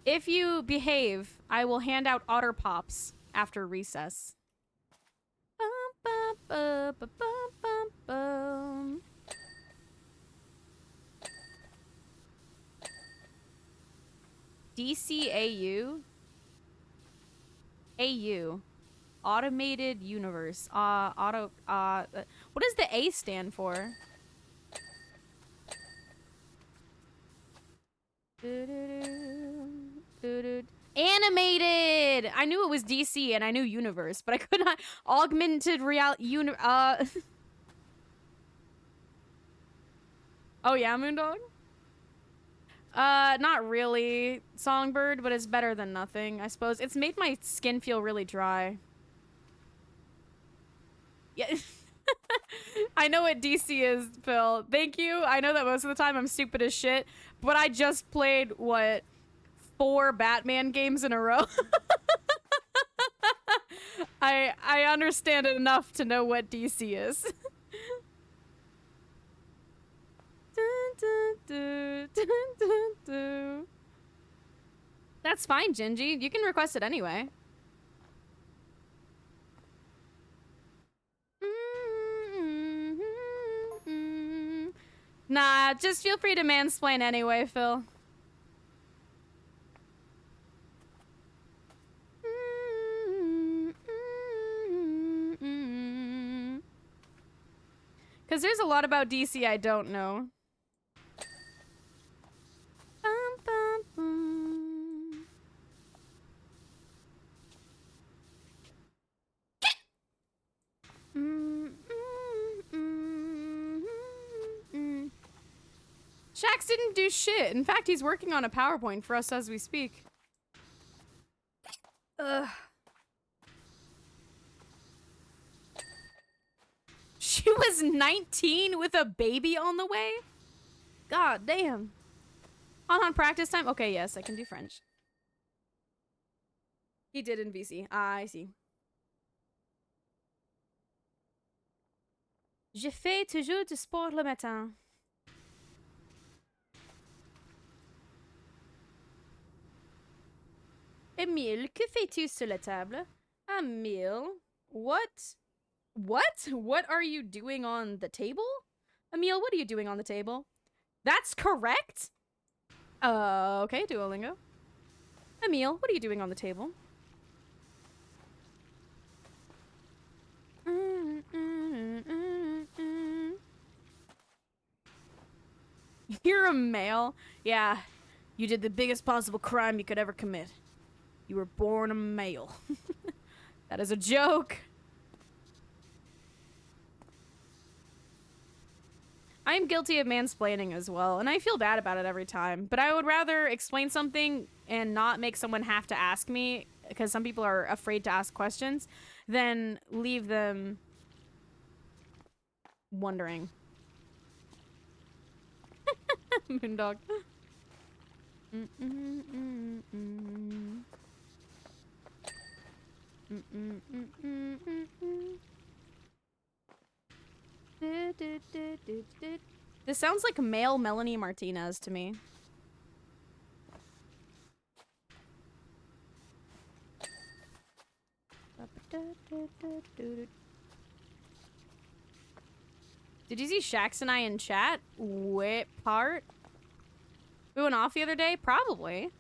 If you behave, I will hand out Otter Pops after recess. DCAU? AU. Automated Universe. What does the A stand for? Animated! I knew it was DC and I knew Universe, but I could not. Augmented reality. Oh yeah, Moondog? Not really Songbird, but it's better than nothing, I suppose. It's made my skin feel really dry. Yeah. I know what DC is, Phil. Thank you. I know that most of the time I'm stupid as shit, but I just played, what, 4 Batman games in a row? I understand it enough to know what DC is. That's fine, Gingy. You can request it anyway. Nah, just feel free to mansplain anyway, Phil. Because there's a lot about DC I don't know. Shax didn't do shit. In fact, he's working on a PowerPoint for us as we speak. Ugh. She was 19 with a baby on the way? God damn. On practice time? Okay, yes, I can do French. He did in VC. Ah, I see. Je fais toujours du sport le matin. Emile, que fais-tu sur la table? Emile, what? What? What are you doing on the table? Emile, what are you doing on the table? That's correct? Okay, Duolingo. Emile, what are you doing on the table? You're a male? Yeah. You did the biggest possible crime you could ever commit. You were born a male. That is a joke. I am guilty of mansplaining as well, and I feel bad about it every time. But I would rather explain something and not make someone have to ask me, because some people are afraid to ask questions, than leave them wondering. Moondog. This sounds like male Melanie Martinez to me. Did you see Shax and I in chat? What part? We went off the other day? Probably.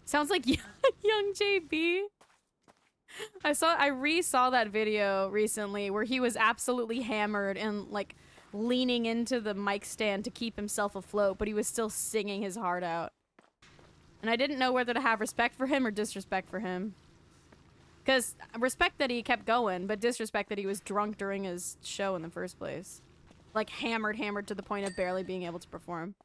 Sounds like young JB. I re-saw that video recently where he was absolutely hammered and like leaning into the mic stand to keep himself afloat, but he was still singing his heart out. And I didn't know whether to have respect for him or disrespect for him. Because respect that he kept going, but disrespect that he was drunk during his show in the first place. Like hammered to the point of barely being able to perform.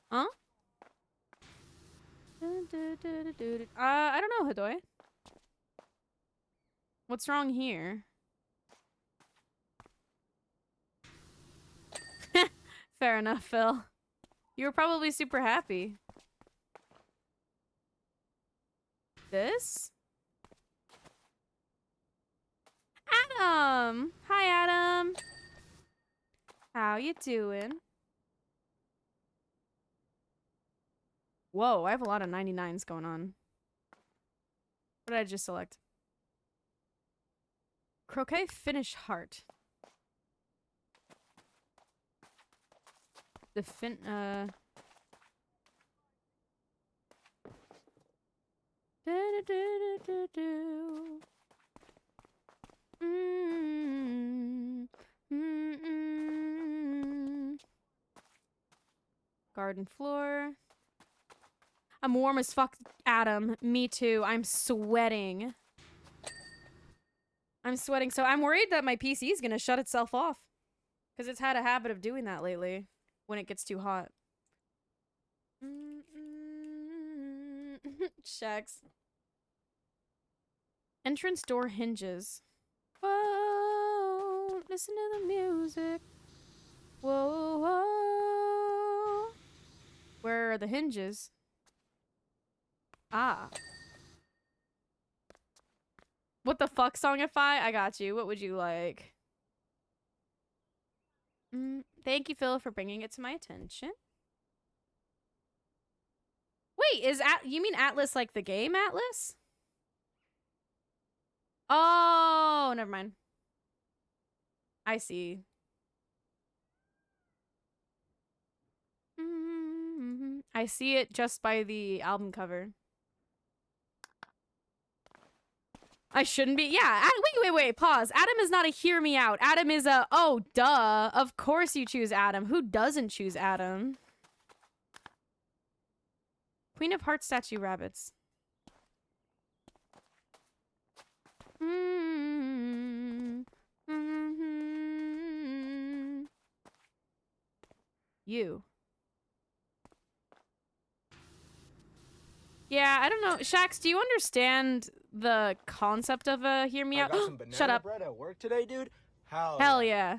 Huh? I don't know, Hadoy. What's wrong here? Fair enough, Phil. You were probably super happy. This? Adam! Hi, Adam! How you doing? Whoa, I have a lot of 99s going on. What did I just select? Croquet Finish Heart. The Garden floor. I'm warm as fuck, Adam. Me too. I'm sweating. So I'm worried that my PC is gonna shut itself off. Because it's had a habit of doing that lately. When it gets too hot. Shax. Entrance door hinges. Whoa, listen to the music. Whoa, whoa. Where are the hinges? Ah. What the fuck, Songify? I got you. What would you like? Thank you, Phil, for bringing it to my attention. Wait, you mean Atlas like the game Atlas? Oh, never mind. I see. I see it just by the album cover. I shouldn't be. Yeah, wait. Pause. Adam is not a hear me out. Adam is a, oh, duh. Of course you choose Adam. Who doesn't choose Adam? Queen of Hearts statue rabbits. You. Yeah, I don't know. Shax, do you understand the concept of a hear me out? I got some banana Shut up. bread at work today, dude. Hell yeah.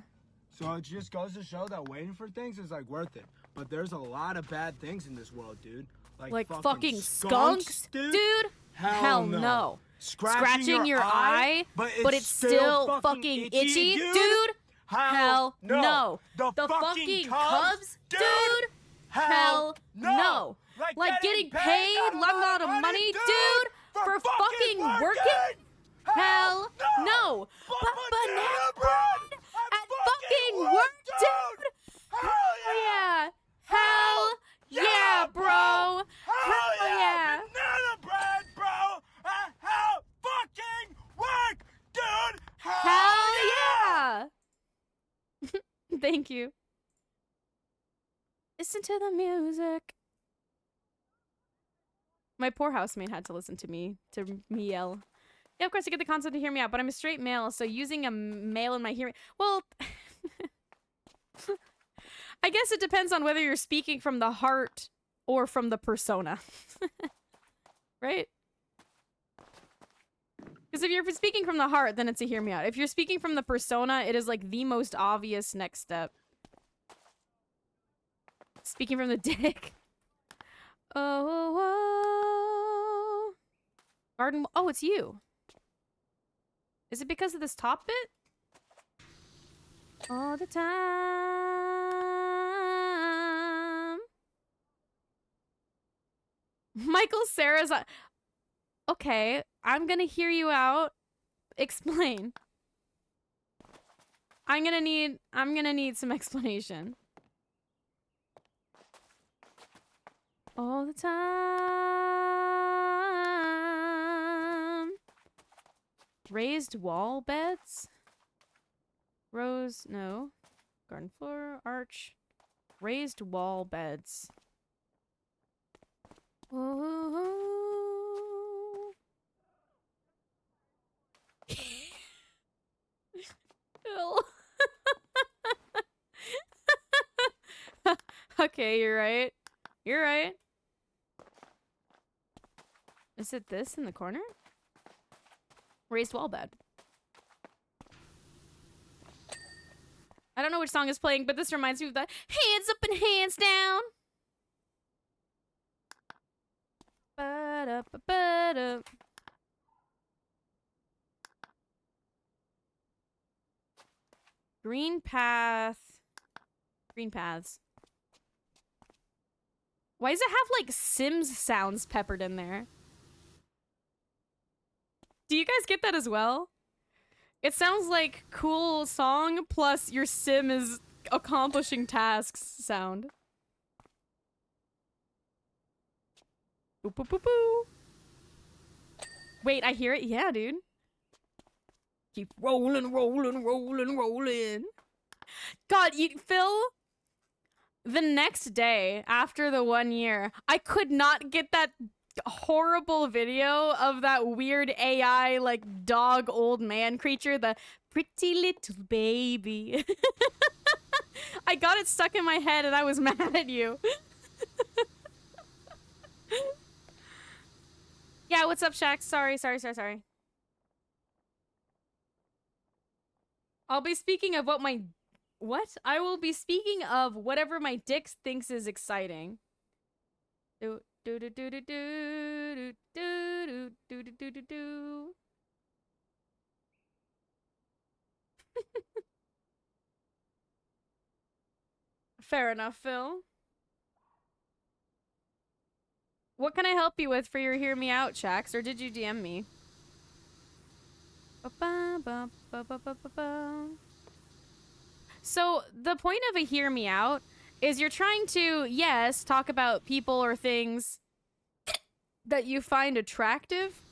So it just goes to show that waiting for things is like worth it. But there's a lot of bad things in this world, dude. Like fucking skunks, dude? Hell no. Scratching your eye, but it's still fucking itchy, dude? Hell no. The fucking Cubs, dude? Hell no. Like getting paid a lot of money, dude, for fucking working? Hell no. But banana bread at fucking work, dude? Hell yeah. Hell yeah, bro. Hell yeah. Banana bread, bro. Hell fucking work, dude. Hell yeah. Thank you. Listen to the music. My poor housemate had to listen to me yell. Yeah, of course I get the concept to hear me out, but I'm a straight male, so using a male in my hearing... Well... I guess it depends on whether you're speaking from the heart or from the persona. Right? Because if you're speaking from the heart, then it's a hear me out. If you're speaking from the persona, it is like the most obvious next step. Speaking from the dick. Oh. Garden. Oh, it's you. Is it because of this top bit? All the time. Michael Sarah's. Okay, I'm gonna hear you out. Explain. I'm gonna need some explanation. All the time. Raised wall beds? Rose, no. Garden floor, arch. Raised wall beds. Oh. Okay, you're right. You're right. Is it this in the corner? Raised wall bed. I don't know which song is playing, but this reminds me of the hands up and hands down. Ba-da-ba-ba-da. Green path. Green paths. Why does it have like Sims sounds peppered in there? Do you guys get that as well? It sounds like cool song plus your sim is accomplishing tasks sound. Boop, boop, boop, boop. Wait, I hear it? Yeah, dude. Keep rolling, rolling, rolling, rolling. God, Phil, the next day after the 1 year, I could not get that horrible video of that weird AI like dog old man creature, the pretty little baby. I got it stuck in my head and I was mad at you. Yeah, what's up, Shaq? Sorry. I'll be speaking of I will be speaking of whatever my dick thinks is exciting. Do do do do do do do do do do do do. Fair enough, Phil. What can I help you with for your hear me out, Shax, or did you DM me? So the point of a hear me out is you're trying to, yes, talk about people or things that you find attractive,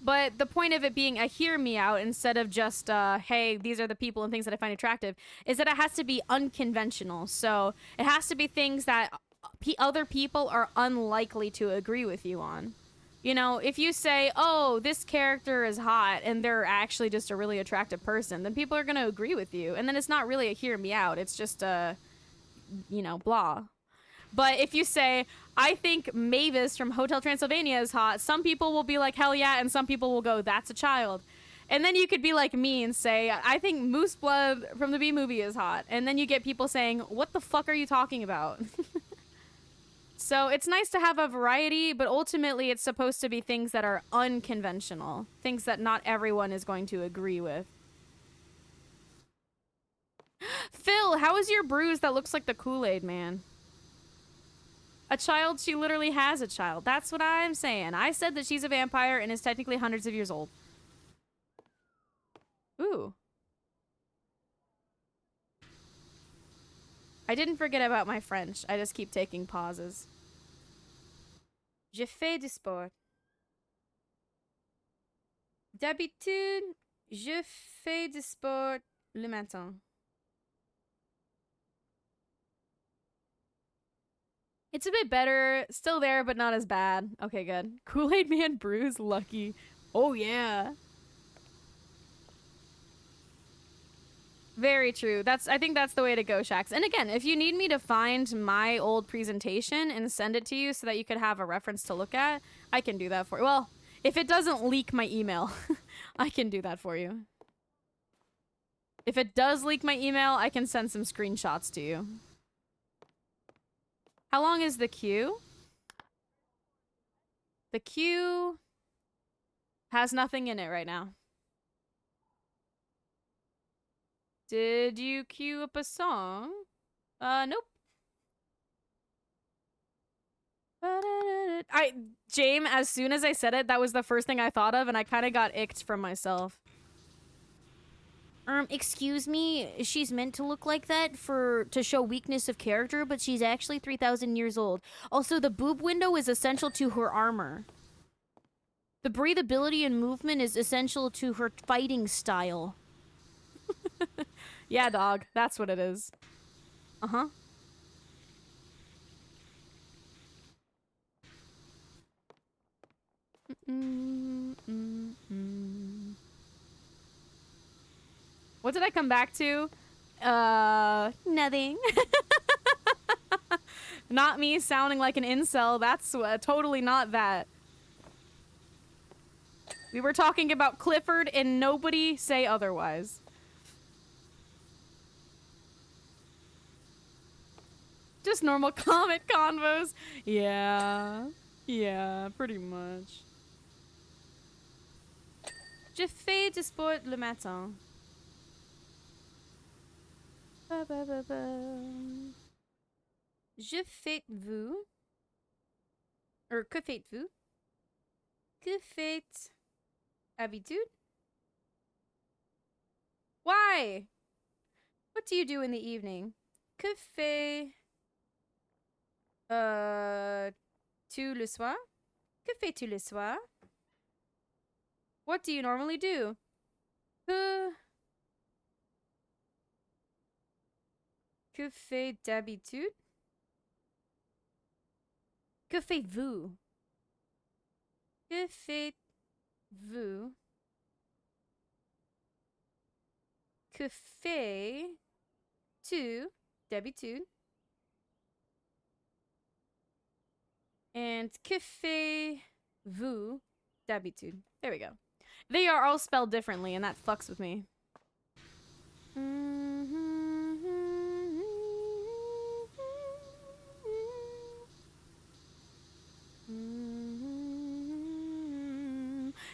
but the point of it being a hear me out instead of just, hey, these are the people and things that I find attractive, is that it has to be unconventional. So it has to be things that other people are unlikely to agree with you on. You know, if you say, oh, this character is hot and they're actually just a really attractive person, then people are going to agree with you. And then it's not really a hear me out. It's just a, you know, blah. But if you say, I think Mavis from Hotel Transylvania is hot, some people will be like, hell yeah, and some people will go, that's a child. And then you could be like me and say, I think Moose Blood from the Bee Movie is hot. And then you get people saying, what the fuck are you talking about? So it's nice to have a variety, but ultimately it's supposed to be things that are unconventional. Things that not everyone is going to agree with. Phil, how is your bruise that looks like the Kool-Aid man? A child, she literally has a child. That's what I'm saying. I said that she's a vampire and is technically hundreds of years old. Ooh. I didn't forget about my French. I just keep taking pauses. Je fais du sport. D'habitude, je fais du sport le matin. It's a bit better. Still there, but not as bad. Okay, good. Kool-Aid Man bruise lucky. Oh, yeah. Very true. I think that's the way to go, Shax. And again, if you need me to find my old presentation and send it to you so that you could have a reference to look at, I can do that for you. Well, if it doesn't leak my email, I can do that for you. If it does leak my email, I can send some screenshots to you. How long is the queue? The queue has nothing in it right now. Did you queue up a song? Nope. James, as soon as I said it, that was the first thing I thought of, and I kind of got icked from myself. Excuse me, she's meant to look like that to show weakness of character, but she's actually 3,000 years old. Also, the boob window is essential to her armor. The breathability and movement is essential to her fighting style. Yeah, dog. That's what it is. Uh-huh. What did I come back to? Nothing. Not me sounding like an incel. That's totally not that. We were talking about Clifford and nobody say otherwise. Just normal comic convos. Yeah. Yeah, pretty much. Je fais du sport le matin. Ba, ba, ba, ba. Je faites-vous? Or que faites-vous? Que faites habitude? Why? What do you do in the evening? Que fais tu le soir? Que fais-tu le soir? What do you normally do? Que fait d'habitude? Que faites-vous? Que faites-vous? Que fais-tu d'habitude? And que faites-vous d'habitude? There we go. They are all spelled differently, and that fucks with me.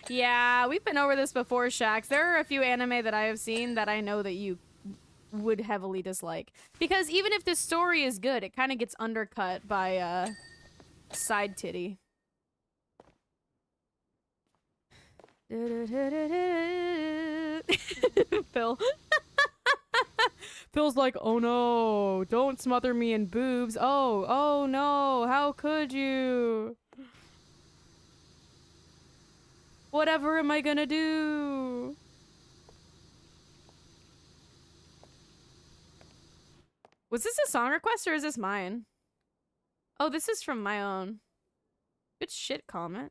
Yeah, we've been over this before, Shax. There are a few anime that I have seen that I know that you would heavily dislike. Because even if the story is good, it kind of gets undercut by, side titty. Phil. Phil's like, oh no, don't smother me in boobs. Oh no, how could you? Whatever am I gonna do? Was this a song request or is this mine? Oh, this is from my own. Good shit, comment.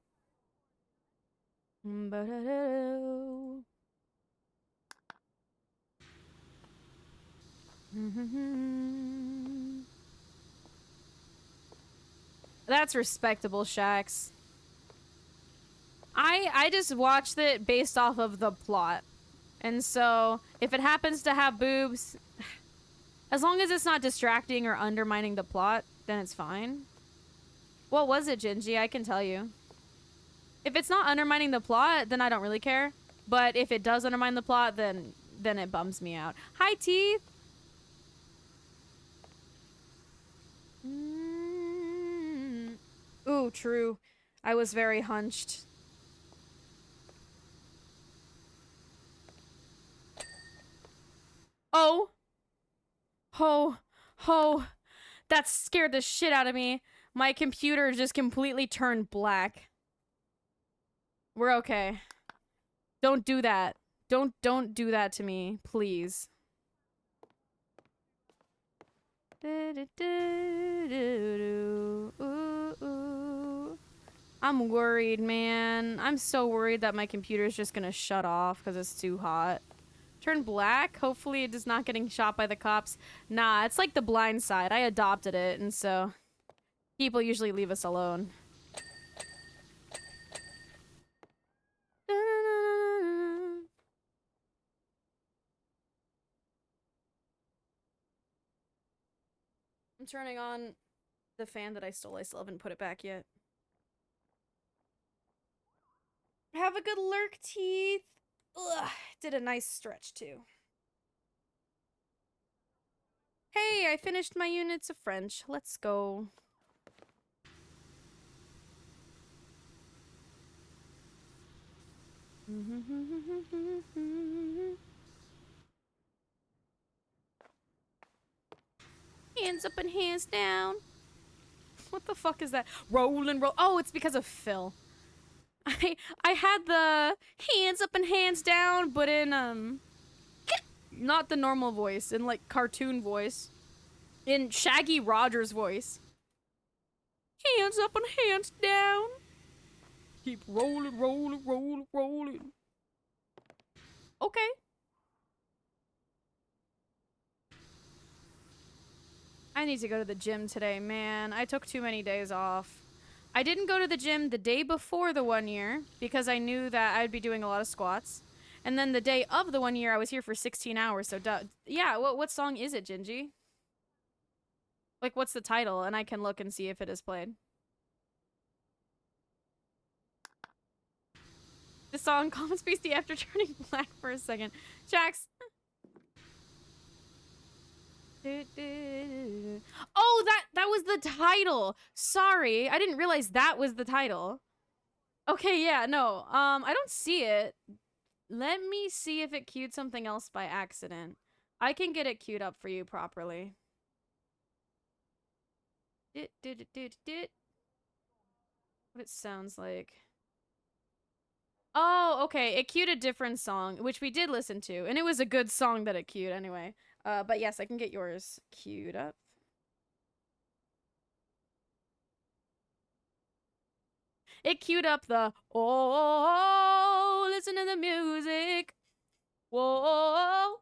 That's respectable, Shax. I just watched it based off of the plot. And so, if it happens to have boobs, as long as it's not distracting or undermining the plot, then it's fine. What was it, Gingy? I can tell you. If it's not undermining the plot, then I don't really care. But if it does undermine the plot, then it bums me out. Hi, Teeth! Ooh, true. I was very hunched. Oh! Ho! Ho! That scared the shit out of me. My computer just completely turned black. We're okay. Don't do that. Don't do that to me, please. I'm worried, man. I'm so worried that my computer's just gonna shut off because it's too hot. Turn black? Hopefully it is not getting shot by the cops. Nah, it's like The Blind Side. I adopted it, and so people usually leave us alone. I'm turning on the fan that I stole. I still haven't put it back yet. Have a good lurk, Teeth. Ugh, did a nice stretch too. Hey, I finished my units of French. Let's go. Hands up and hands down. What the fuck is that? Roll and roll. Oh, it's because of Phil. I had the hands up and hands down, but in not the normal voice, in like cartoon voice. In Shaggy Rogers voice. Hands up and hands down. Keep rolling, rolling, rolling, rolling. Okay. I need to go to the gym today, man. I took too many days off. I didn't go to the gym the day before the 1 year because I knew that I'd be doing a lot of squats. And then the day of the 1 year, I was here for 16 hours. So, yeah, what song is it, Gingy? Like, what's the title? And I can look and see if it is played. The song Calm Spacey after turning black for a second. Jax. Oh, that was the title. Sorry, I didn't realize that was the title. Okay, yeah, no. I don't see it. Let me see if it queued something else by accident. I can get it queued up for you properly. What it sounds like. Oh, okay. It queued a different song, which we did listen to, and it was a good song that it queued anyway. But yes, I can get yours queued up. It queued up the oh, listen to the music. Whoa.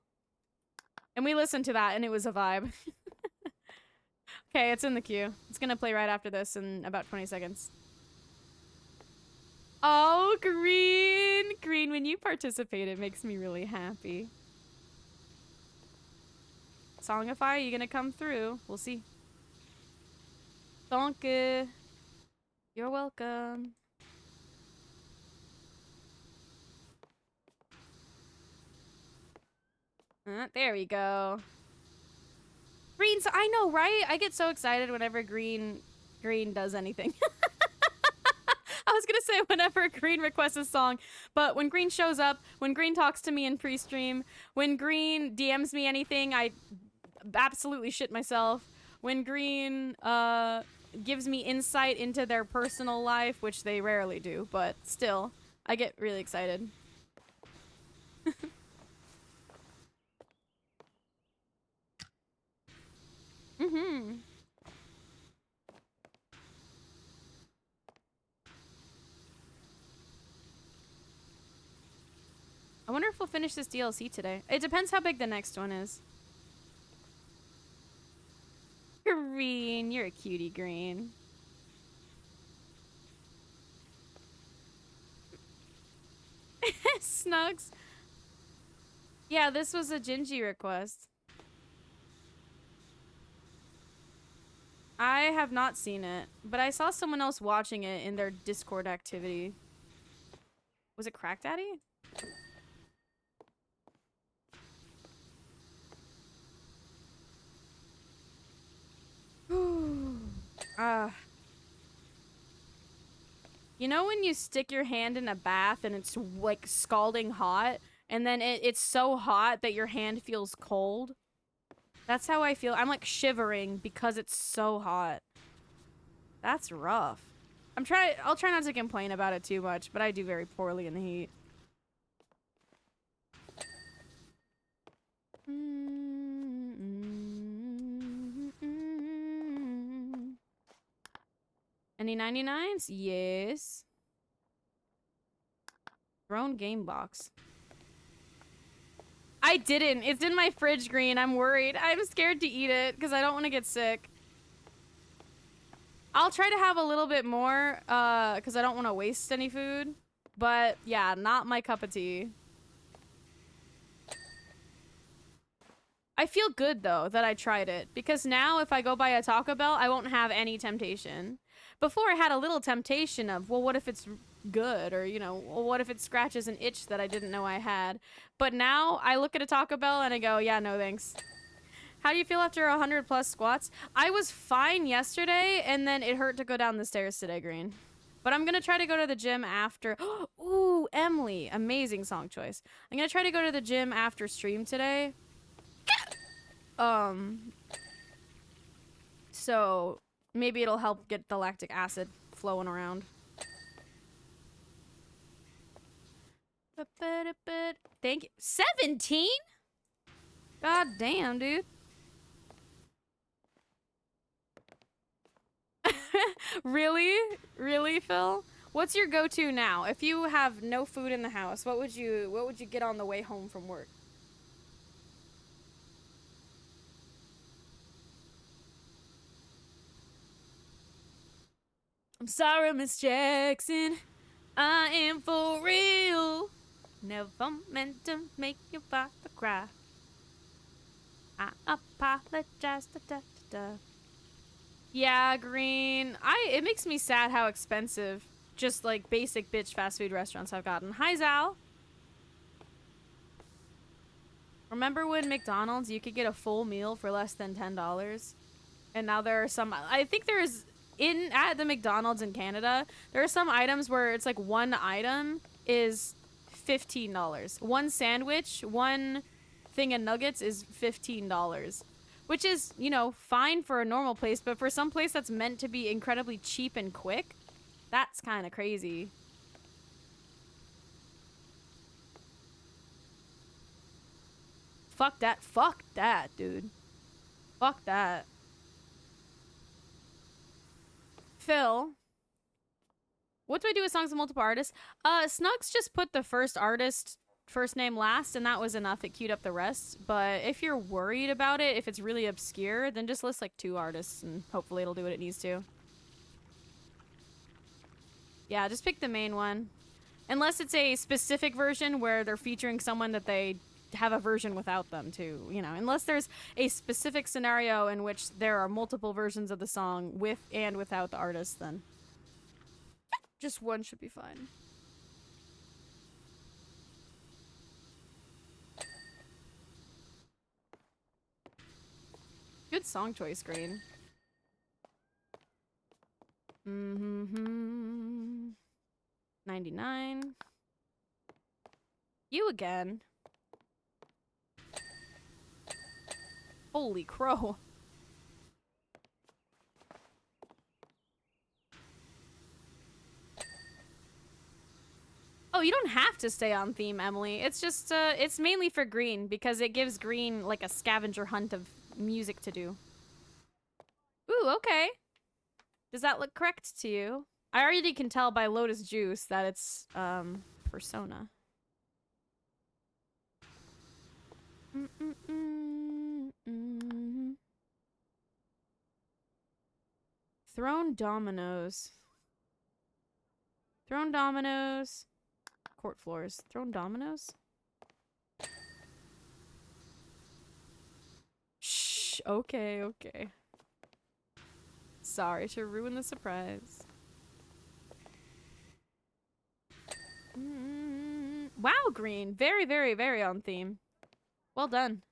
And we listened to that and it was a vibe. Okay, it's in the queue. It's gonna play right after this in about 20 seconds. Oh, Green! Green, when you participate, it makes me really happy. Songify, you gonna come through? We'll see. Danke. You're welcome. There we go. Green, so I know, right? I get so excited whenever Green does anything. I was gonna say whenever Green requests a song, but when Green shows up, when Green talks to me in pre-stream, when Green DMs me anything, I absolutely shit myself. When Green gives me insight into their personal life, which they rarely do, but still, I get really excited. Mm-hmm. I wonder if we'll finish this DLC today. It depends how big the next one is. Green, you're a cutie, Green. Snugs. Yeah, this was a Gingy request. I have not seen it, but I saw someone else watching it in their Discord activity. Was it Crack Daddy? You know when you stick your hand in a bath and it's like scalding hot, and then it's so hot that your hand feels cold? That's how I feel. I'm like shivering because it's so hot. That's rough. I'll try not to complain about it too much, but I do very poorly in the heat. Any 99s? Yes. Thrown game box. I didn't. It's in my fridge, Green. I'm worried. I'm scared to eat it because I don't want to get sick. I'll try to have a little bit more because I don't want to waste any food. But yeah, not my cup of tea. I feel good though that I tried it because now if I go buy a Taco Bell, I won't have any temptation. Before I had a little temptation of, well, what if it's good? Or, you know, well, what if it scratches an itch that I didn't know I had? But now I look at a Taco Bell and I go, yeah, no thanks. How do you feel after 100+ squats? I was fine yesterday and then it hurt to go down the stairs today, Green. But I'm gonna try to go to the gym after. Ooh, Emily. Amazing song choice. I'm gonna try to go to the gym after stream today. So maybe it'll help get the lactic acid flowing around. Thank you. 17? God damn, dude. Really? Really, Phil? What's your go-to now? If you have no food in the house, what would you get on the way home from work? I'm sorry, Miss Jackson. I am for real. Never meant to make your father cry. I apologize. Da, da, da, da. Yeah, Green. It makes me sad how expensive just like basic bitch fast food restaurants have gotten. Hi, Zal. Remember when McDonald's you could get a full meal for less than $10? And now there are some. I think there's at the McDonald's in Canada, there are some items where it's like one item is $15. One sandwich, one thing of nuggets is $15. Which is, you know, fine for a normal place, but for some place that's meant to be incredibly cheap and quick, that's kind of crazy. Fuck that. Fuck that, dude. Fuck that. Phil, what do I do with songs with multiple artists? Snugs just put the first artist first name last, and that was enough. It queued up the rest. But if you're worried about it, if it's really obscure, then just list like 2 artists, and hopefully it'll do what it needs to. Yeah, just pick the main one. Unless it's a specific version where they're featuring someone that they have a version without them too, you know. Unless there's a specific scenario in which there are multiple versions of the song with and without the artist, then just one should be fine. Good song choice, Green. 99. You again. Holy crow. Oh, you don't have to stay on theme, Emily. It's just, it's mainly for Green, because it gives Green, like, a scavenger hunt of music to do. Ooh, okay. Does that look correct to you? I already can tell by Lotus Juice that it's, Persona. Thrown dominoes. Thrown dominoes. court floors. Throwing dominoes? Shh. Okay, okay. Sorry to ruin the surprise. Wow, Green. Very, very, very on theme. Well done.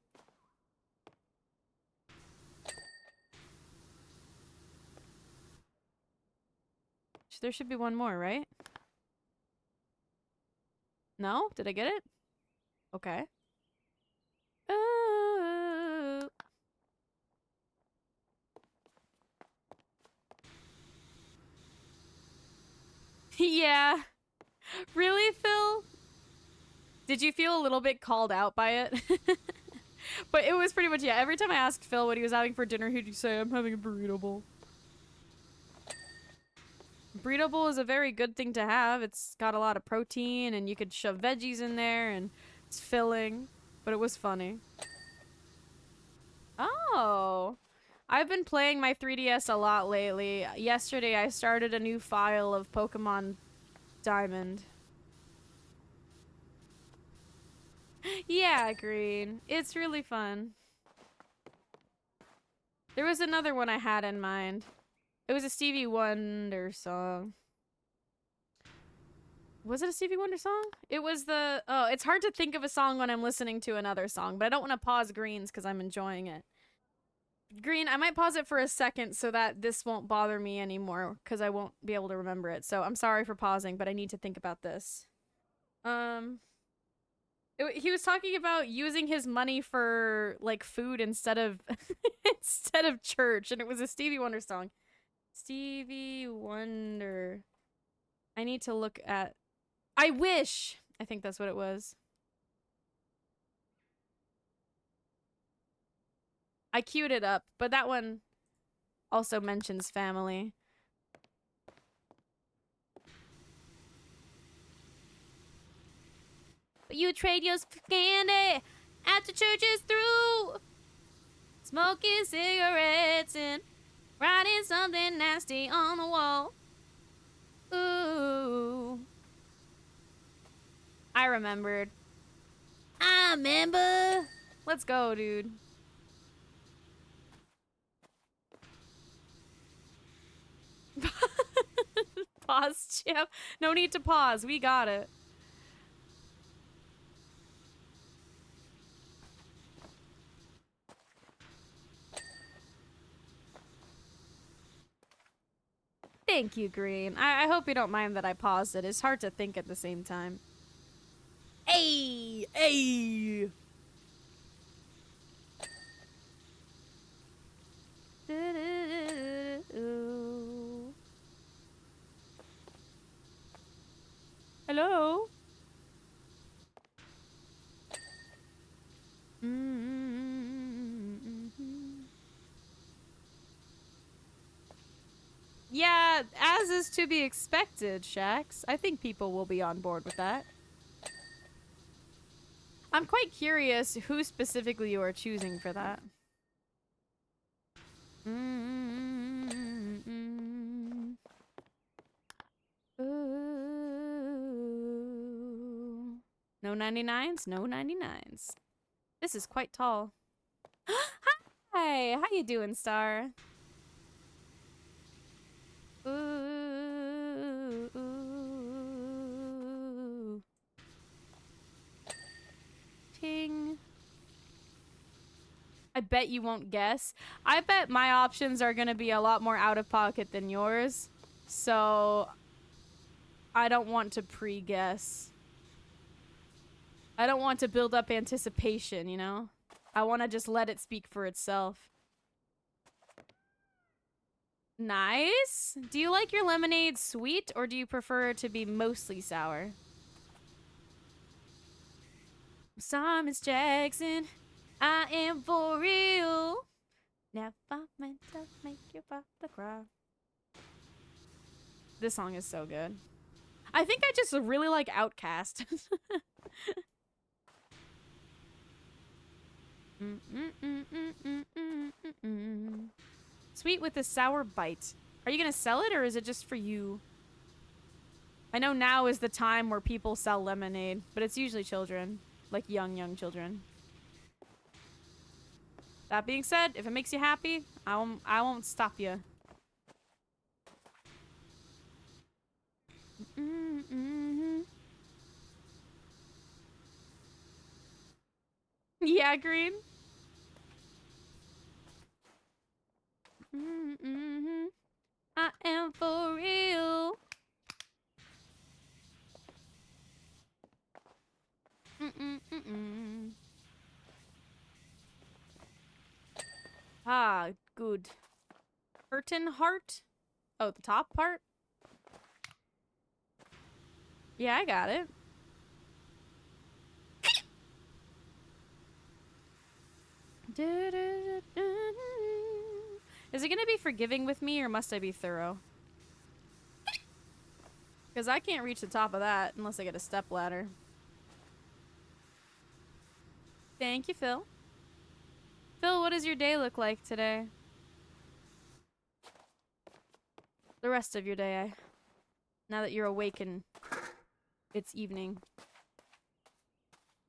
There should be one more, right? No? Did I get it? Okay. Oh. Yeah. Really, Phil? Did you feel a little bit called out by it? But it was pretty much, yeah, every time I asked Phil what he was having for dinner, he'd say, I'm having a burrito bowl. Burrito bowl is a very good thing to have. It's got a lot of protein, and you could shove veggies in there, and it's filling. But it was funny. Oh. I've been playing my 3DS a lot lately. Yesterday, I started a new file of Pokemon Diamond. Yeah, Green. It's really fun. There was another one I had in mind. It was a Stevie Wonder song. Was it a Stevie Wonder song? It was the... Oh, it's hard to think of a song when I'm listening to another song, but I don't want to pause Green's because I'm enjoying it. Green, I might pause it for a second so that this won't bother me anymore because I won't be able to remember it. So I'm sorry for pausing, but I need to think about this. He was talking about using his money for like food instead of instead of church, and it was a Stevie Wonder song. Stevie Wonder. I need to look at... I wish! I think that's what it was. I queued it up, but that one also mentions family. But you trade your candy after church is through, smoking cigarettes and writing something nasty on the wall. Ooh. I remembered. I remember. Let's go, dude. Pause, Chip. No need to pause. We got it. Thank you, Green. I hope you don't mind that I paused it. It's hard to think at the same time. Hey! Hey! Hello? Yeah, as is to be expected, Shax. I think people will be on board with that. I'm quite curious who specifically you are choosing for that. Ooh. No 99s? No 99s. This is quite tall. Hi, how you doing, Star? Ooh, ooh. Ting. I bet you won't guess. I bet my options are gonna be a lot more out of pocket than yours. So I don't want to pre-guess. I don't want to build up anticipation, you know? I want to just let it speak for itself. Nice. Do you like your lemonade sweet, or do you prefer it to be mostly sour? Sorry, Miss Jackson. I am for real. Never meant to make your father cry. This song is so good. I think I just really like Outkast. Sweet with a sour bite. Are you gonna sell it, or is it just for you? I know now is the time where people sell lemonade, but it's usually children. Like young children. That being said, if it makes you happy, I won't stop you. Yeah, Green. I am for real. Ah, good. Curtain heart? Oh, the top part? Yeah, I got it. Is it gonna be forgiving with me, or must I be thorough? Because I can't reach the top of that unless I get a step ladder. Thank you, Phil. Phil, what does your day look like today? The rest of your day, now that you're awake and it's evening.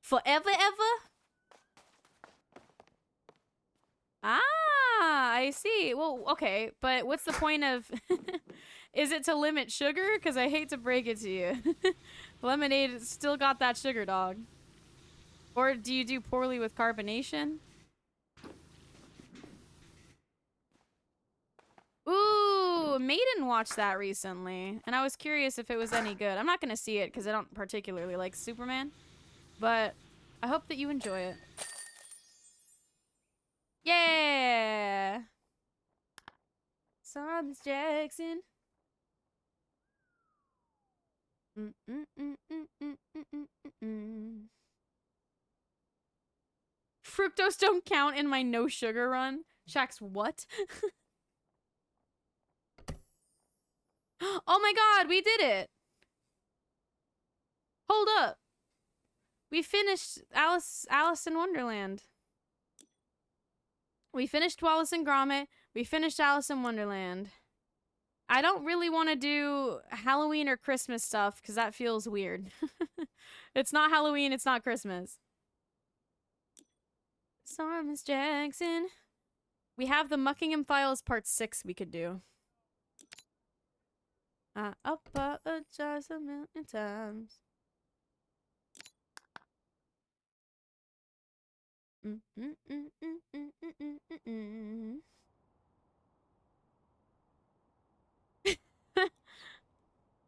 Forever ever? Ah, I see. Well, okay, but what's the point of... Is it to limit sugar? Because I hate to break it to you. Lemonade still got that sugar, dog. Or do you do poorly with carbonation? Ooh, Maiden watched that recently, and I was curious if it was any good. I'm not gonna see it because I don't particularly like Superman, but I hope that you enjoy it. Yeah! Thomas Jackson. Fructose don't count in my no sugar run. Shax, what? Oh my god, we did it! Hold up. We finished Alice in Wonderland. We finished Wallace and Gromit. We finished Alice in Wonderland. I don't really want to do Halloween or Christmas stuff because that feels weird. It's not Halloween, it's not Christmas. Sorry, Miss Jackson. We have the Muckingham Files Part 6 we could do. I apologize a million times.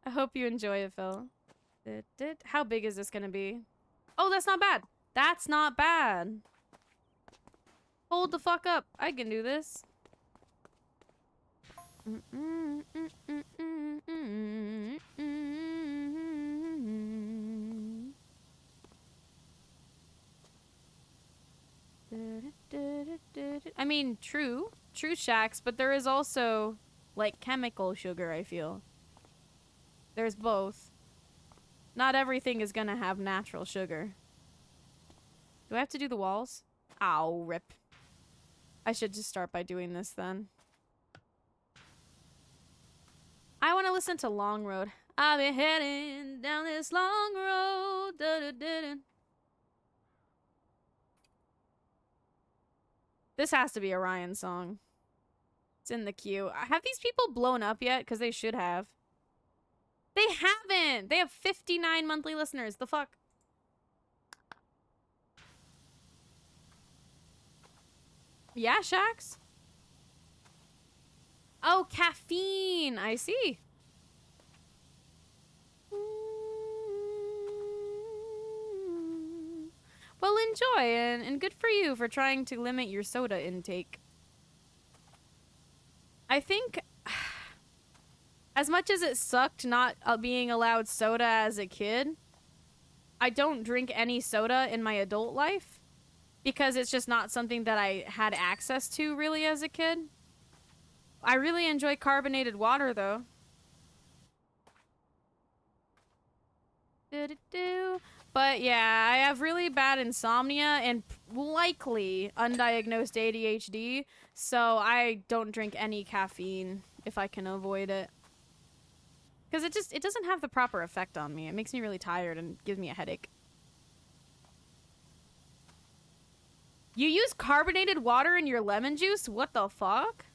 I hope you enjoy it, Phil. How big is this gonna be? Oh, that's not bad. That's not bad. Hold the fuck up. I can do this. I mean, true Shacks, but there is also, like, chemical sugar, I feel. There's both. Not everything is gonna have natural sugar. Do I have to do the walls? Ow, rip. I should just start by doing this then. I want to listen to Long Road. I'll be heading down this long road. This has to be a Ryan song. It's in the queue. Have these people blown up yet? Because they should have. They haven't! They have 59 monthly listeners. The fuck? Yeah, Shax? Oh, caffeine! I see. Well, enjoy, and good for you for trying to limit your soda intake. I think, as much as it sucked not being allowed soda as a kid, I don't drink any soda in my adult life because it's just not something that I had access to really as a kid. I really enjoy carbonated water, though. But yeah, I have really bad insomnia and likely undiagnosed ADHD, so I don't drink any caffeine if I can avoid it. Because it doesn't have the proper effect on me. It makes me really tired and gives me a headache. You use carbonated water in your lemon juice? What the fuck?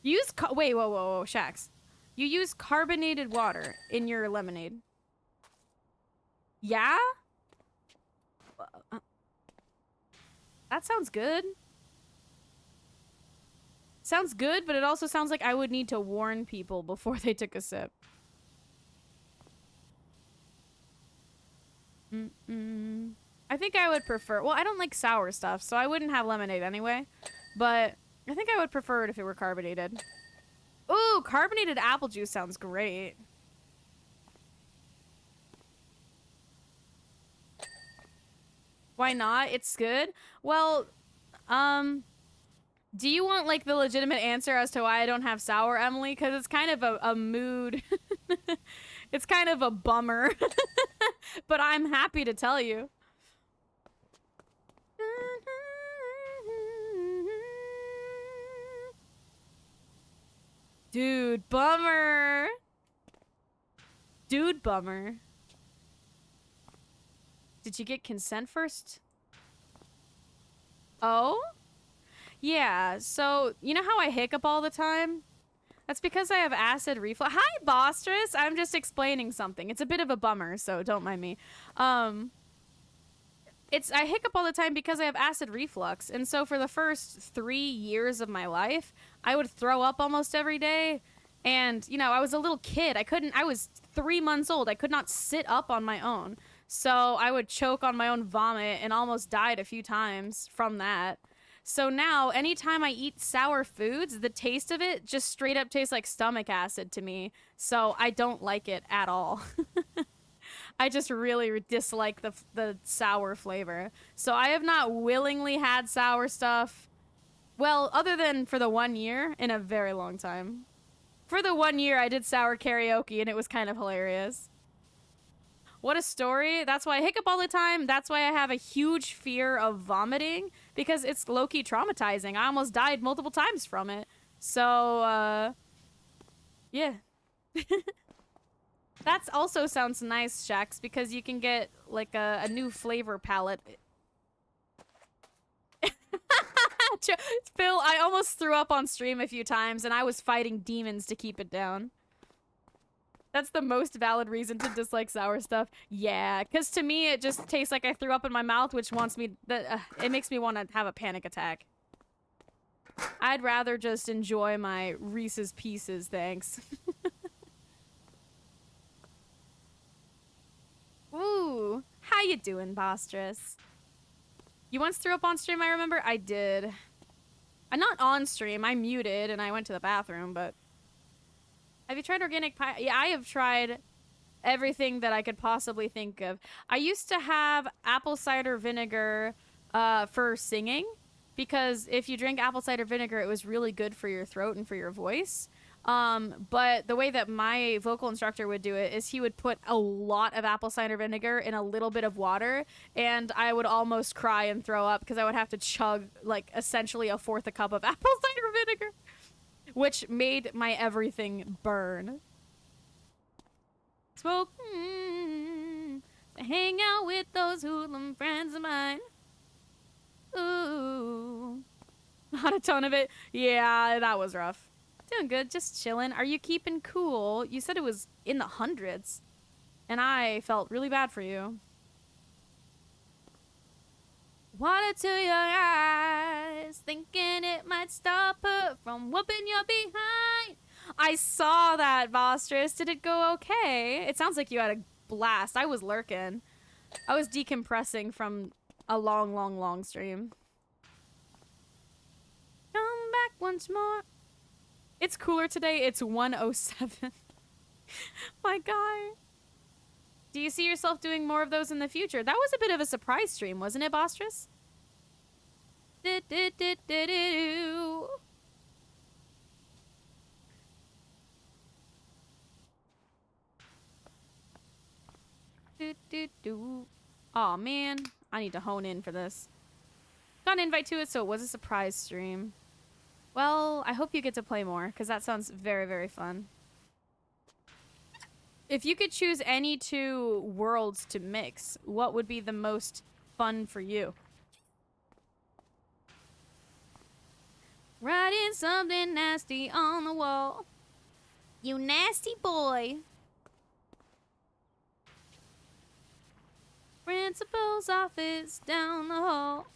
You use wait, whoa, Shax. You use carbonated water in your lemonade. Yeah? That sounds good. Sounds good, but it also sounds like I would need to warn people before they took a sip. I think I would prefer... Well, I don't like sour stuff, so I wouldn't have lemonade anyway. But I think I would prefer it if it were carbonated. Ooh, carbonated apple juice sounds great. Why not? It's good. Well, do you want, like, the legitimate answer as to why I don't have sour, Emily? Because it's kind of a mood. It's kind of a bummer. But I'm happy to tell you. Dude, bummer. Dude, bummer. Did you get consent first? Oh? Yeah, so, you know how I hiccup all the time? That's because I have acid reflux. Hi, Bostress! I'm just explaining something. It's a bit of a bummer, so don't mind me. I hiccup all the time because I have acid reflux. And so for the first 3 years of my life, I would throw up almost every day. And, you know, I was a little kid. I was 3 months old. I could not sit up on my own. So I would choke on my own vomit and almost died a few times from that. So now, anytime I eat sour foods, the taste of it just straight up tastes like stomach acid to me. So I don't like it at all. I just really dislike the sour flavor. So I have not willingly had sour stuff. Well, other than for the 1 year in a very long time. For the 1 year, I did sour karaoke and it was kind of hilarious. What a story. That's why I hiccup all the time. That's why I have a huge fear of vomiting, because it's low-key traumatizing. I almost died multiple times from it. So, yeah. That also sounds nice, Shax, because you can get, like, a new flavor palette. Phil, I almost threw up on stream a few times, and I was fighting demons to keep it down. That's the most valid reason to dislike sour stuff. Yeah, because to me, it just tastes like I threw up in my mouth, which wants me... it makes me want to have a panic attack. I'd rather just enjoy my Reese's Pieces, thanks. Ooh, how you doing, Bostress? You once threw up on stream, I remember? I did. I'm not on stream, I muted and I went to the bathroom, but... Have you tried organic pie? Yeah, I have tried everything that I could possibly think of. I used to have apple cider vinegar for singing, because if you drink apple cider vinegar, it was really good for your throat and for your voice. But the way that my vocal instructor would do it is he would put a lot of apple cider vinegar in a little bit of water, and I would almost cry and throw up because I would have to chug, like, essentially a fourth a cup of apple cider vinegar. Which made my everything burn. Smoke, to hang out with those hoodlum friends of mine. Ooh. Not a ton of it. Yeah, that was rough. Doing good, just chilling. Are you keeping cool? You said it was in the hundreds. And I felt really bad for you. Water to your eyes, thinking it might stop her from whooping your behind. I saw that, Bostress. Did it go okay? It sounds like you had a blast. I was lurking. I was decompressing from a long stream. Come back once more. It's cooler today. It's 1:07. My God. Do you see yourself doing more of those in the future? That was a bit of a surprise stream, wasn't it, Bostress? Aw, man. I need to hone in for this. Got an invite to it, so it was a surprise stream. Well, I hope you get to play more, because that sounds very, very fun. If you could choose any two worlds to mix, what would be the most fun for you? Writing something nasty on the wall. You nasty boy. Principal's office down the hall.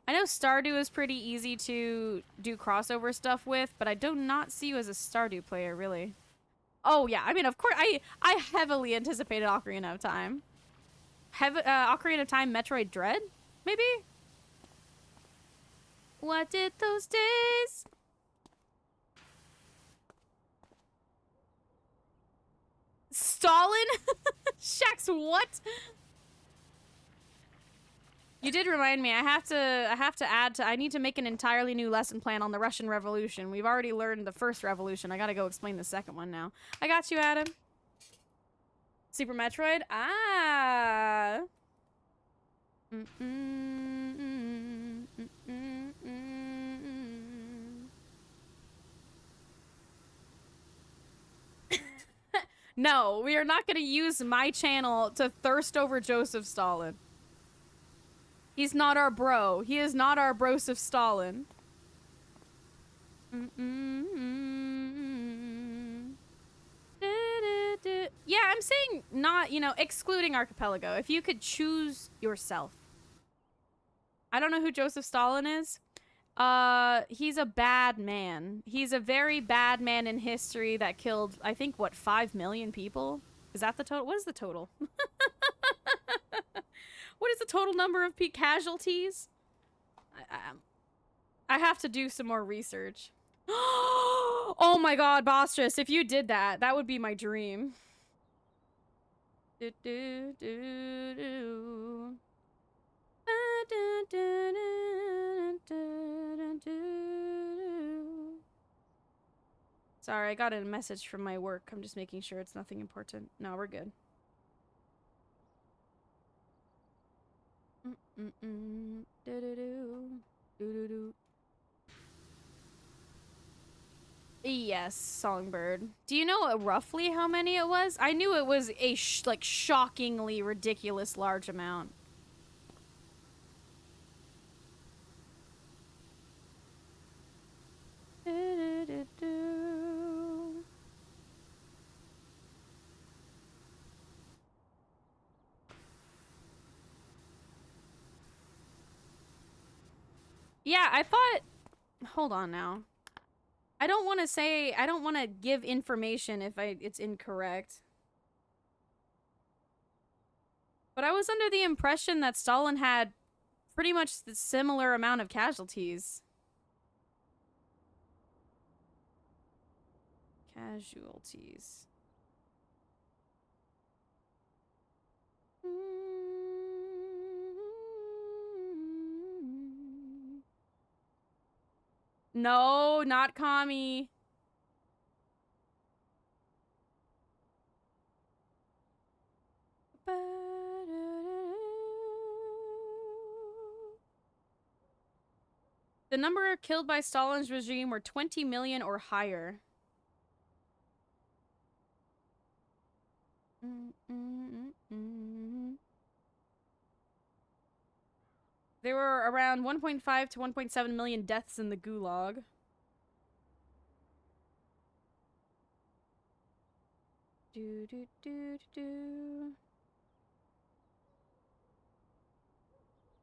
I know Stardew is pretty easy to do crossover stuff with, but I do not see you as a Stardew player, really. Oh, yeah. I mean, of course, I heavily anticipated Ocarina of Time. Ocarina of Time Metroid Dread? Maybe? What did those days? Stalin? Shax, what? You did remind me. I have to add to. I need to make an entirely new lesson plan on the Russian Revolution. We've already learned the first revolution. I gotta go explain the second one now. I got you, Adam. Super Metroid. Ah. No, we are not gonna use my channel to thirst over Joseph Stalin. He's not our bro. He is not our broseph Stalin. Yeah, I'm saying not, you know, excluding Archipelago. If you could choose yourself. I don't know who Joseph Stalin is. He's a bad man. He's a very bad man in history that killed, I think, what, 5 million people? Is that the total? What is the total? What is the total number of casualties? I have to do some more research. Oh my god, Bostress, if you did that, that would be my dream. Sorry, I got a message from my work. I'm just making sure it's nothing important. No, we're good. Yes, Songbird. Do you know roughly how many it was? I knew it was a like shockingly ridiculous large amount. Yeah, I thought... Hold on now. I don't want to say... I don't want to give information if it's incorrect. But I was under the impression that Stalin had pretty much the similar amount of casualties. Casualties. No, not Kami. The number killed by Stalin's regime were 20 million or higher. There were around 1.5 to 1.7 million deaths in the Gulag.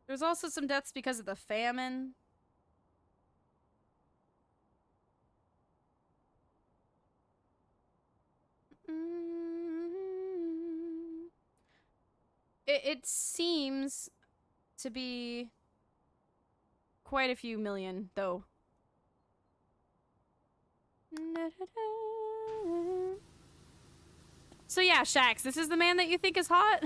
There's also some deaths because of the famine. It seems to be quite a few million, though. So yeah, Shax, this is the man that you think is hot?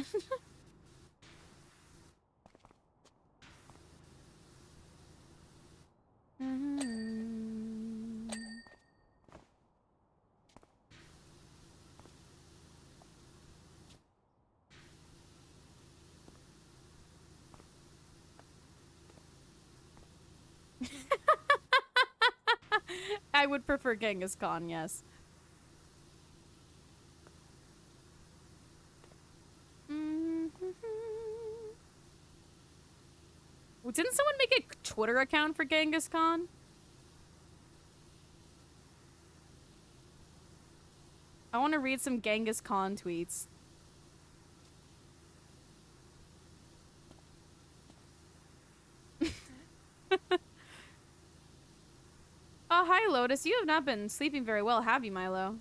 I would prefer Genghis Khan, yes. Didn't someone make a Twitter account for Genghis Khan? I want to read some Genghis Khan tweets. Oh, hi, Lotus. You have not been sleeping very well, have you, Milo?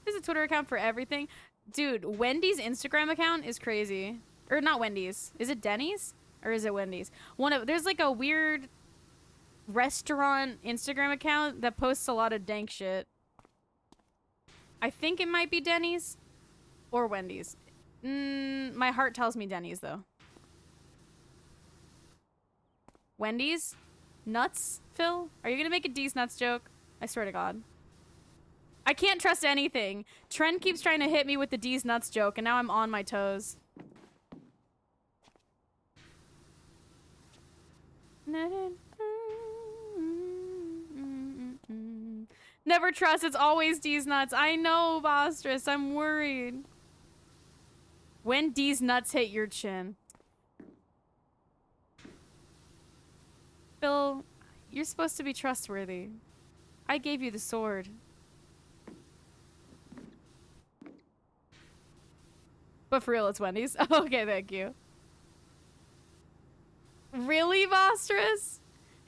There's a Twitter account for everything. Dude, Wendy's Instagram account is crazy. Or not Wendy's. Is it Denny's? Or is it Wendy's? There's like a weird restaurant Instagram account that posts a lot of dank shit. I think it might be Denny's or Wendy's. My heart tells me Denny's, though. Wendy's? Nuts, Phil? Are you gonna make a D's nuts joke? I swear to God. I can't trust anything. Trent keeps trying to hit me with the D's nuts joke, and now I'm on my toes. Never trust, it's always D's nuts. I know, Bostress, I'm worried. When D's nuts hit your chin. Phil, you're supposed to be trustworthy. I gave you the sword. But for real, it's Wendy's. Okay, thank you. Really, Vostress?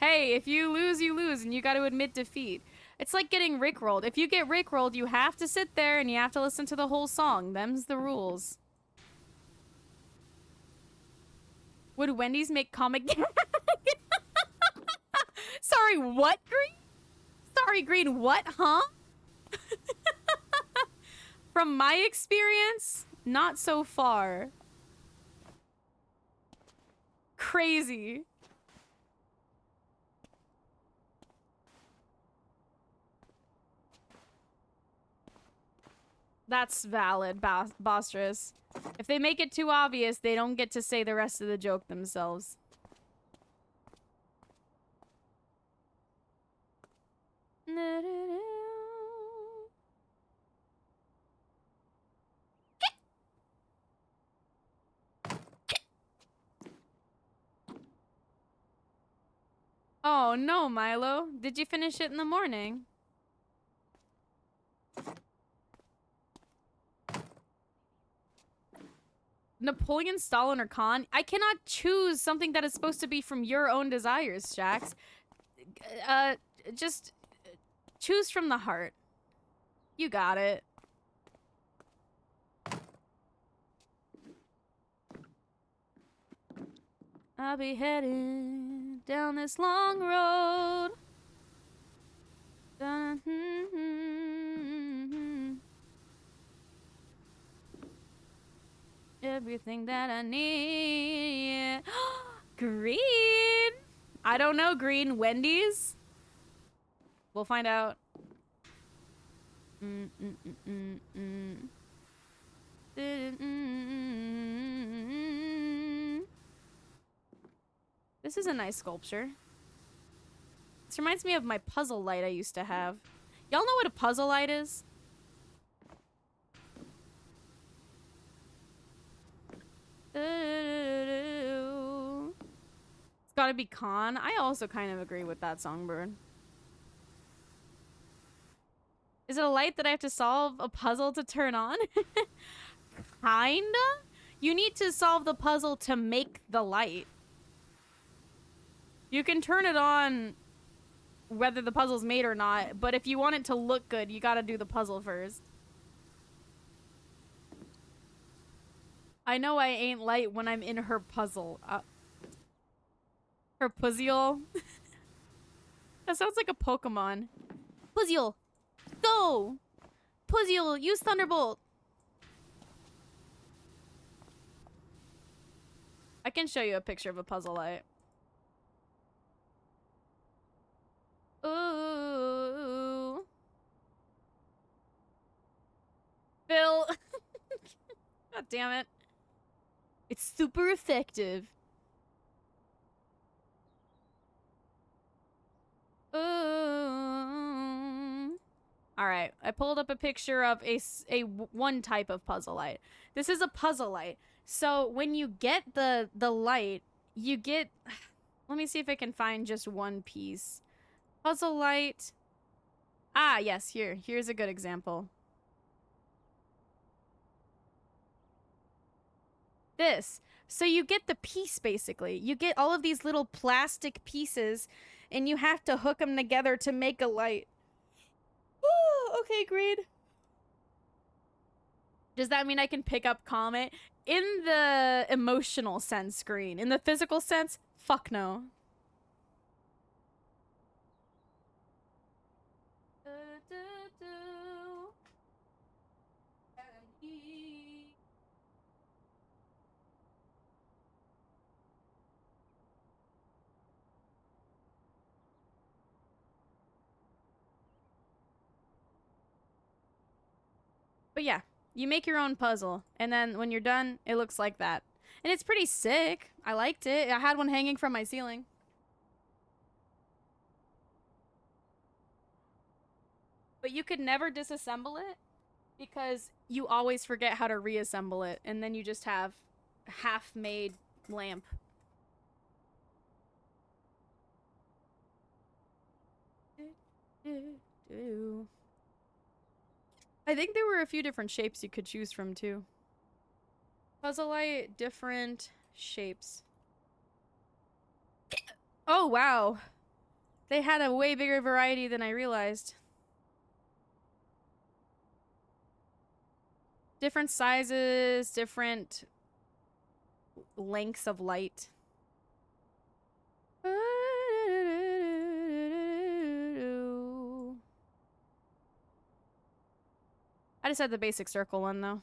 Hey, if you lose, and you gotta admit defeat. It's like getting rickrolled. If you get rickrolled, you have to sit there and you have to listen to the whole song. Them's the rules. Would Wendy's make comic... Sorry, what, Green? Sorry, Green, what, huh? From my experience, not so far. Crazy. That's valid, Bostress. If they make it too obvious, they don't get to say the rest of the joke themselves. Oh no, Milo. Did you finish it in the morning? Napoleon, Stalin, or Khan? I cannot choose something that is supposed to be from your own desires, Shax. Just choose from the heart. You got it. I'll be heading down this long road. Everything that I need. Green. I don't know, Green. Wendy's? We'll find out. This is a nice sculpture. This reminds me of my puzzle light I used to have. Y'all know what a puzzle light is? It's gotta be Khan. I also kind of agree with that, Songbird. Is it a light that I have to solve a puzzle to turn on? Kinda? You need to solve the puzzle to make the light. You can turn it on whether the puzzle's made or not, but if you want it to look good, you gotta do the puzzle first. I know I ain't light when I'm in her puzzle. Her puzzle? That sounds like a Pokemon. Puzzle! Go! Puzzle, use Thunderbolt! I can show you a picture of a puzzle light. Ooh. Phil. God damn it. It's super effective. Ooh. Alright. right, I pulled up a picture of one type of puzzle light. This is a puzzle light. So when you get the light, you get... Let me see if I can find just one piece. Puzzle light. Ah, yes, here's a good example. This. So you get the piece, basically. You get all of these little plastic pieces, and you have to hook them together to make a light. Okay, agreed. Does that mean I can pick up Comet? In the emotional sense, Green. In the physical sense, fuck no. But yeah, you make your own puzzle, and then when you're done, it looks like that. And it's pretty sick. I liked it. I had one hanging from my ceiling. But you could never disassemble it because you always forget how to reassemble it, and then you just have a half-made lamp. I think there were a few different shapes you could choose from, too. Puzzle light, different shapes. Oh, wow. They had a way bigger variety than I realized. Different sizes, different lengths of light. I just had the basic circle one, though.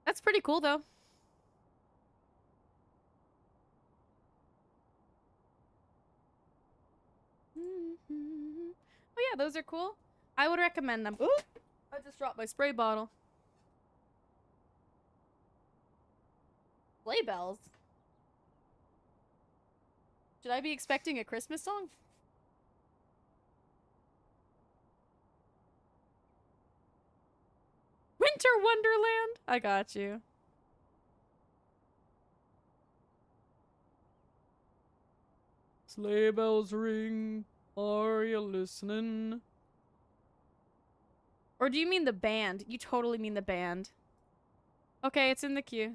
That's pretty cool, though. Oh, yeah, those are cool. I would recommend them. Ooh, I just dropped my spray bottle. Sleigh bells? Should I be expecting a Christmas song? Winter Wonderland? I got you. Sleigh bells ring. Are you listening? Or do you mean the band? You totally mean the band. Okay, it's in the queue.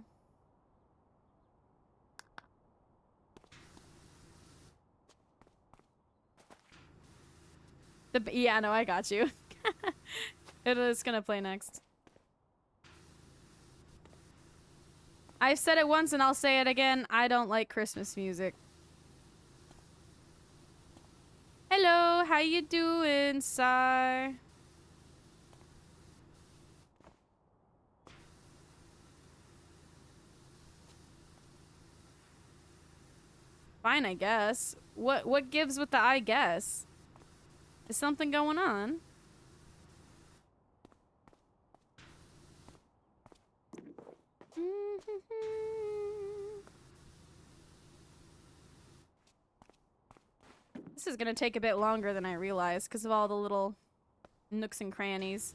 Yeah, no, I got you. It is gonna play next. I've said it once and I'll say it again. I don't like Christmas music. Hello, how you doing, sir? Fine, I guess. What gives with the I guess? Is something going on? This is gonna take a bit longer than I realized because of all the little nooks and crannies.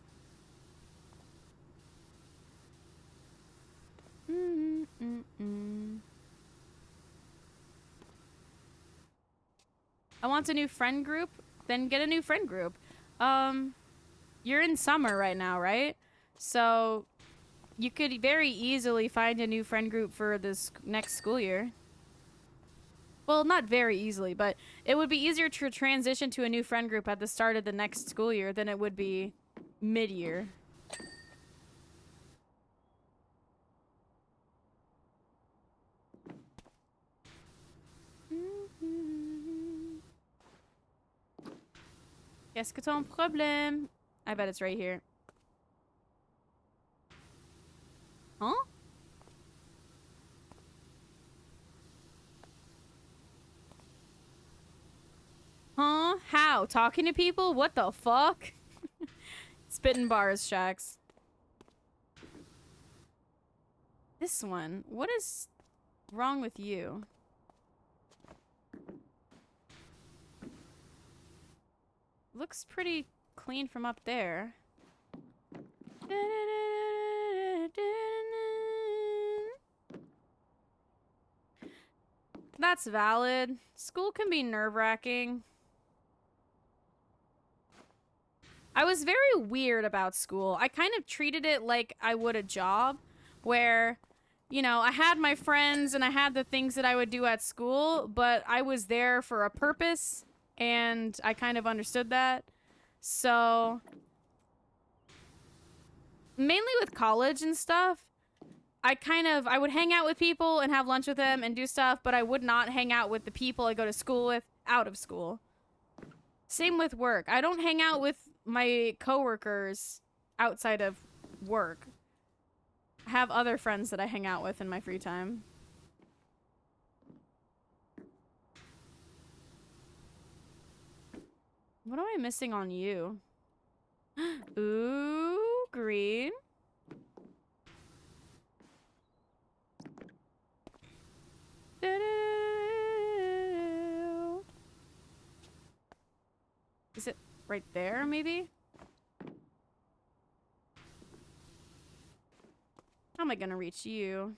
I want a new friend group? Then get a new friend group. You're in summer right now, right? So you could very easily find a new friend group for this next school year. Well, not very easily, but it would be easier to transition to a new friend group at the start of the next school year than it would be mid-year. Qu'est-ce que ton problème? I bet it's right here. Huh? Huh? How? Talking to people? What the fuck? Spitting bars, Shax. This one. What is wrong with you? Looks pretty clean from up there. That's valid. School can be nerve-wracking. I was very weird about school. I kind of treated it like I would a job, where, you know, I had my friends and I had the things that I would do at school, but I was there for a purpose, and I kind of understood that. So, mainly with college and stuff, I would hang out with people and have lunch with them and do stuff, but I would not hang out with the people I go to school with out of school. Same with work. I don't hang out with my coworkers outside of work. I have other friends that I hang out with in my free time. What am I missing on you? Ooh, green. Is it right there, maybe? How am I gonna reach you?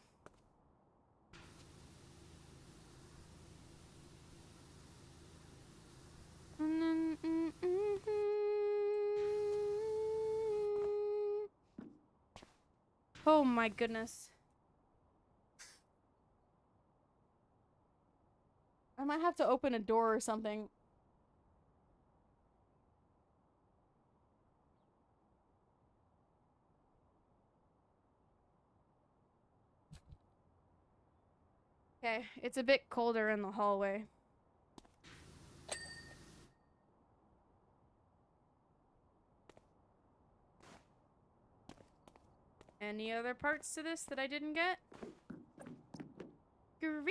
Oh my goodness. I might have to open a door or something. Okay, it's a bit colder in the hallway. Any other parts to this that I didn't get? Green!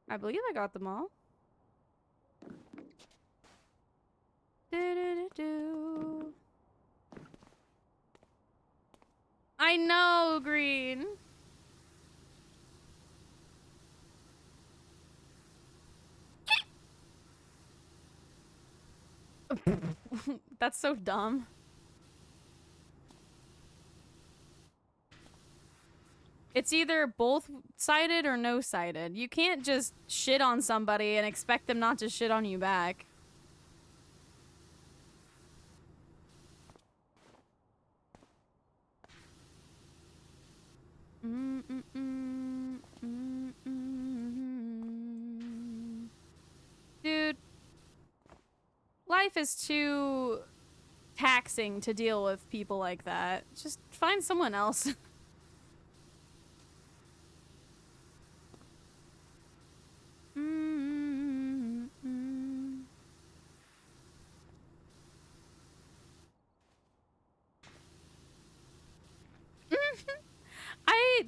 I believe I got them all. Do-do-do-do. I know, green. That's so dumb. It's either both-sided or no-sided. You can't just shit on somebody and expect them not to shit on you back. Dude, life is too taxing to deal with people like that. Just find someone else.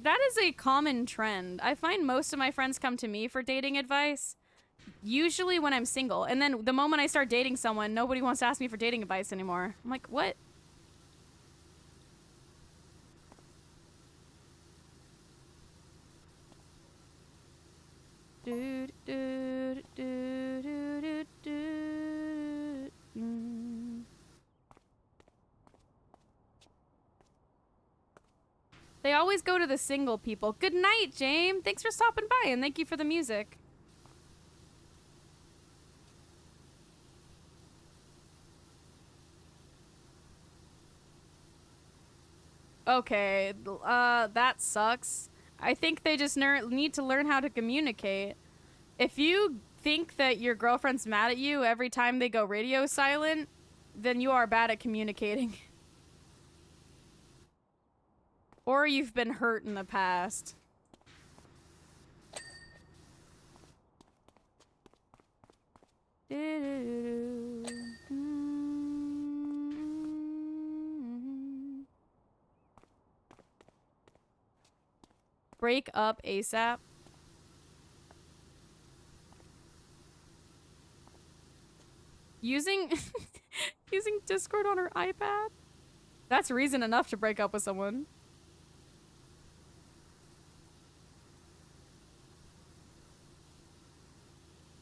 That is a common trend. I find most of my friends come to me for dating advice, usually when I'm single. And then the moment I start dating someone, nobody wants to ask me for dating advice anymore. I'm like, what? Dude, dude, dude, dude, dude, dude. They always go to the single people. Good night, James. Thanks for stopping by, and thank you for the music. Okay, that sucks. I think they just need to learn how to communicate. If you think that your girlfriend's mad at you every time they go radio silent, then you are bad at communicating. Or you've been hurt in the past. Break up ASAP. Using using Discord on her iPad? That's reason enough to break up with someone.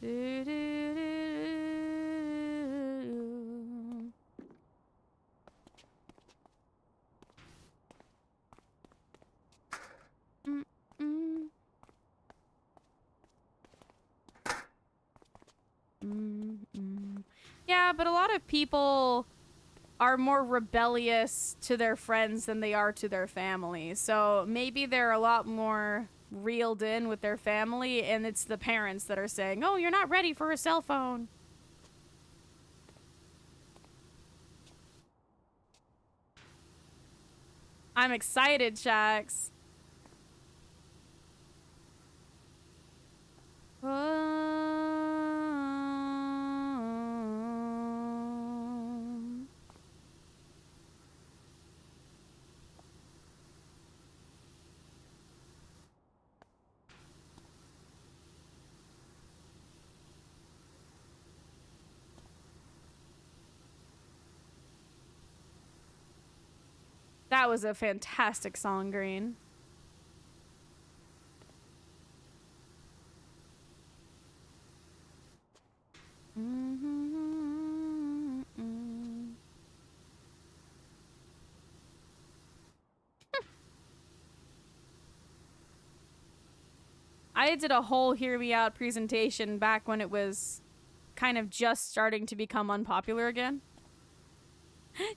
Do, do, Yeah, but a lot of people are more rebellious to their friends than they are to their family. So maybe they're a lot more reeled in with their family, and it's the parents that are saying, "Oh, you're not ready for a cell phone." I'm excited, Shax. That was a fantastic song, Green. I did a whole Hear Me Out presentation back when it was kind of just starting to become unpopular again.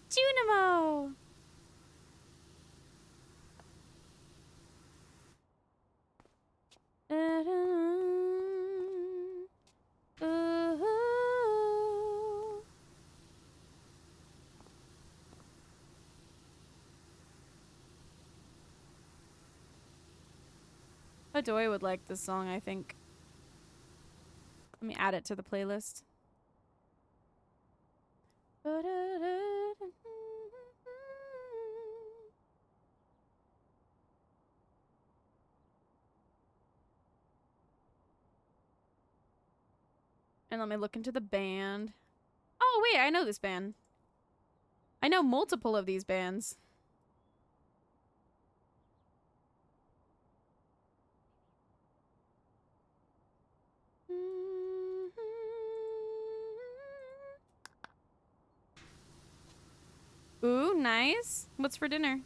Junimo! Adoy would like this song, I think. Let me add it to the playlist. And let me look into the band. Oh, wait, I know this band. I know multiple of these bands. Ooh, nice. What's for dinner?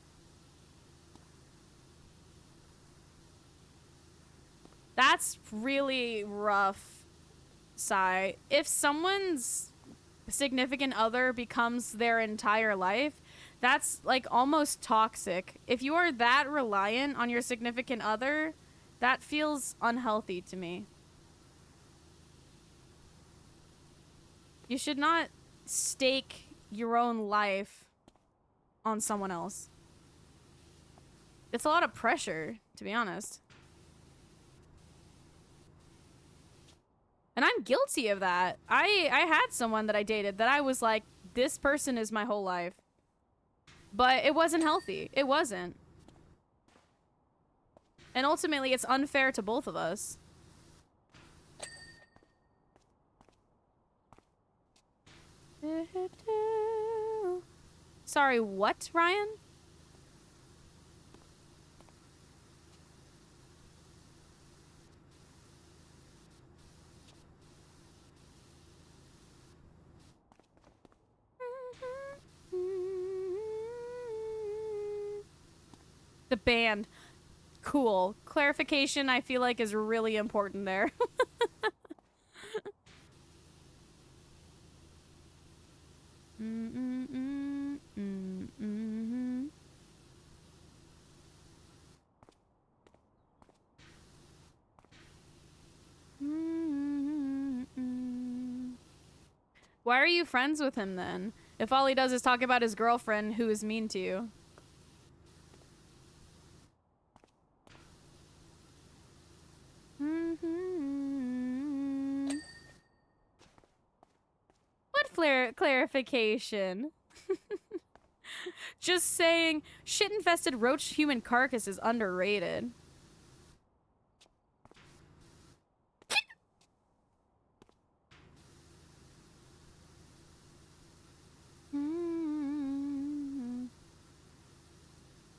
That's really rough, Sai. If someone's significant other becomes their entire life, that's like almost toxic. If you are that reliant on your significant other, that feels unhealthy to me. You should not stake your own life on someone else. It's a lot of pressure, to be honest. And I'm guilty of that. I had someone that I dated that I was like, this person is my whole life. But it wasn't healthy. It wasn't. And ultimately, it's unfair to both of us. Sorry, what, Ryan? The band. Cool. Clarification, I feel like, is really important there. Why are you friends with him then? If all he does is talk about his girlfriend who is mean to you. What clarification? Just saying shit-infested roach human carcass is underrated.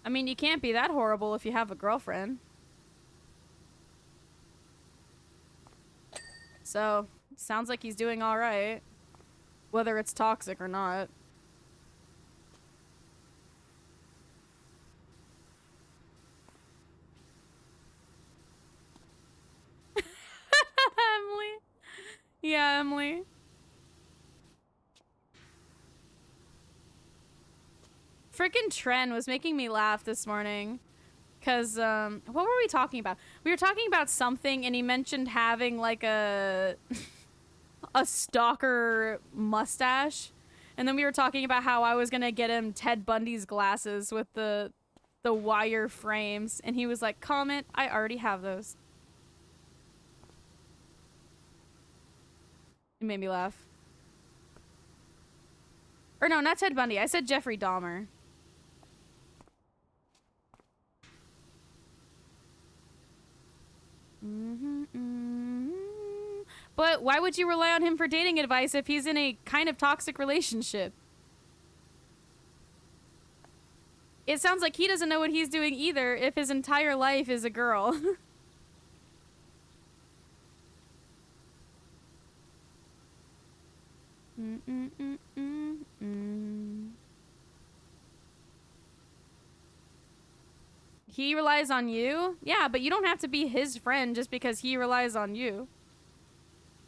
I mean, you can't be that horrible if you have a girlfriend. So, sounds like he's doing alright. Whether it's toxic or not. Emily. Yeah, Emily. Frickin' Tren was making me laugh this morning. Cause, what were we talking about? We were talking about something and he mentioned having like a stalker mustache. And then we were talking about how I was gonna get him Ted Bundy's glasses with the wire frames. And he was like, comment, I already have those. It made me laugh. Or no, not Ted Bundy. I said Jeffrey Dahmer. But why would you rely on him for dating advice if he's in a kind of toxic relationship? It sounds like he doesn't know what he's doing either if his entire life is a girl. He relies on you? Yeah, but you don't have to be his friend just because he relies on you.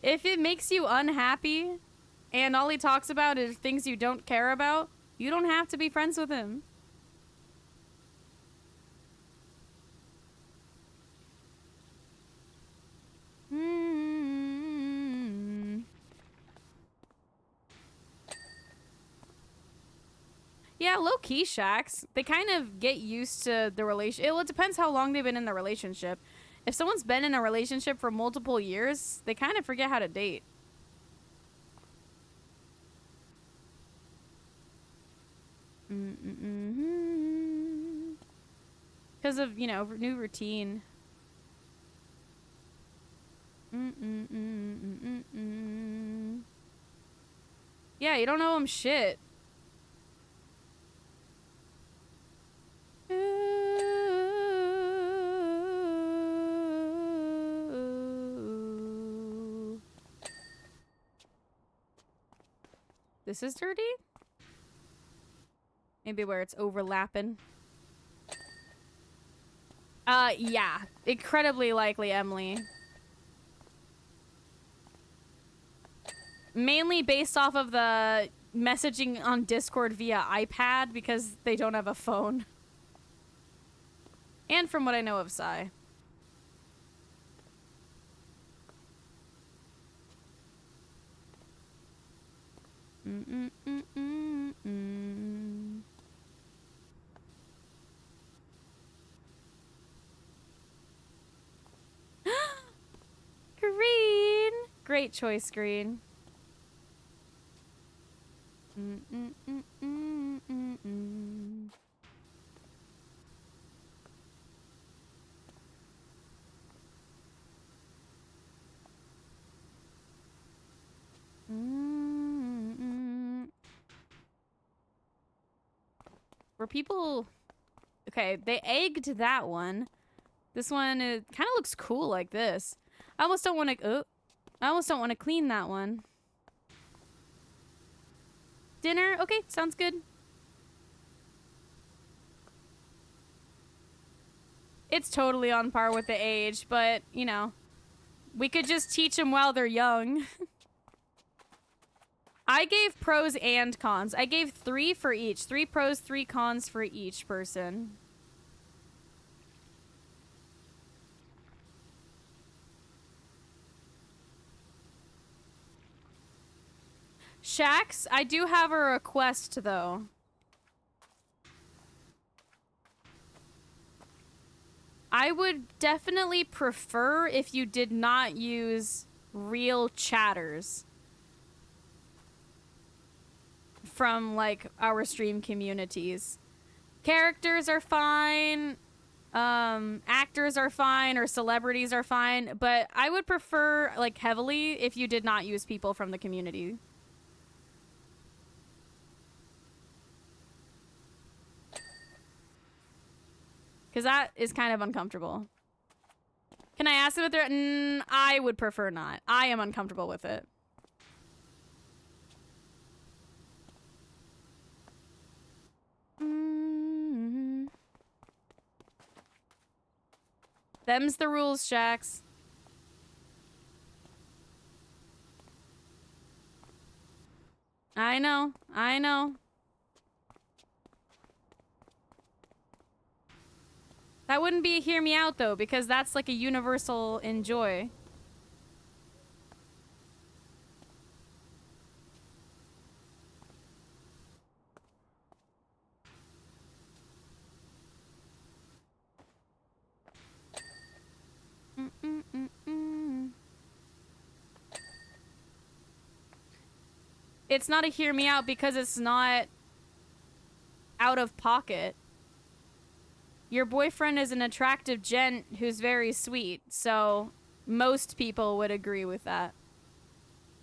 If it makes you unhappy and all he talks about is things you don't care about, you don't have to be friends with him. Yeah, low-key shacks. They kind of get used to the relation. It depends how long they've been in the relationship. If someone's been in a relationship for multiple years, they kind of forget how to date. Because of, you know, new routine. Yeah, you don't know him shit. This is dirty? Maybe where it's overlapping. Yeah. Incredibly likely, Emily. Mainly based off of the messaging on Discord via iPad because they don't have a phone. And from what I know of Psy. Green! Great choice, Green. Were people... Okay, they egged that one. This one, it kind of looks cool like this. I almost don't want to... I almost don't want to clean that one. Dinner? Okay, sounds good. It's totally on par with the age, but, you know, we could just teach them while they're young. I gave pros and cons. I gave 3 for each. 3 pros, 3 cons for each person. Shax, I do have a request, though. I would definitely prefer if you did not use real chatters from, like, our stream communities. Characters are fine, actors are fine, or celebrities are fine, but I would prefer, like, heavily if you did not use people from the community. Because that is kind of uncomfortable. Can I ask them if they're... I would prefer not. I am uncomfortable with it. Them's the rules, Shax. I know. I know. That wouldn't be a hear me out, though, because that's like a universal enjoy. It's not a hear me out because it's not out of pocket. Your boyfriend is an attractive gent who's very sweet, so most people would agree with that.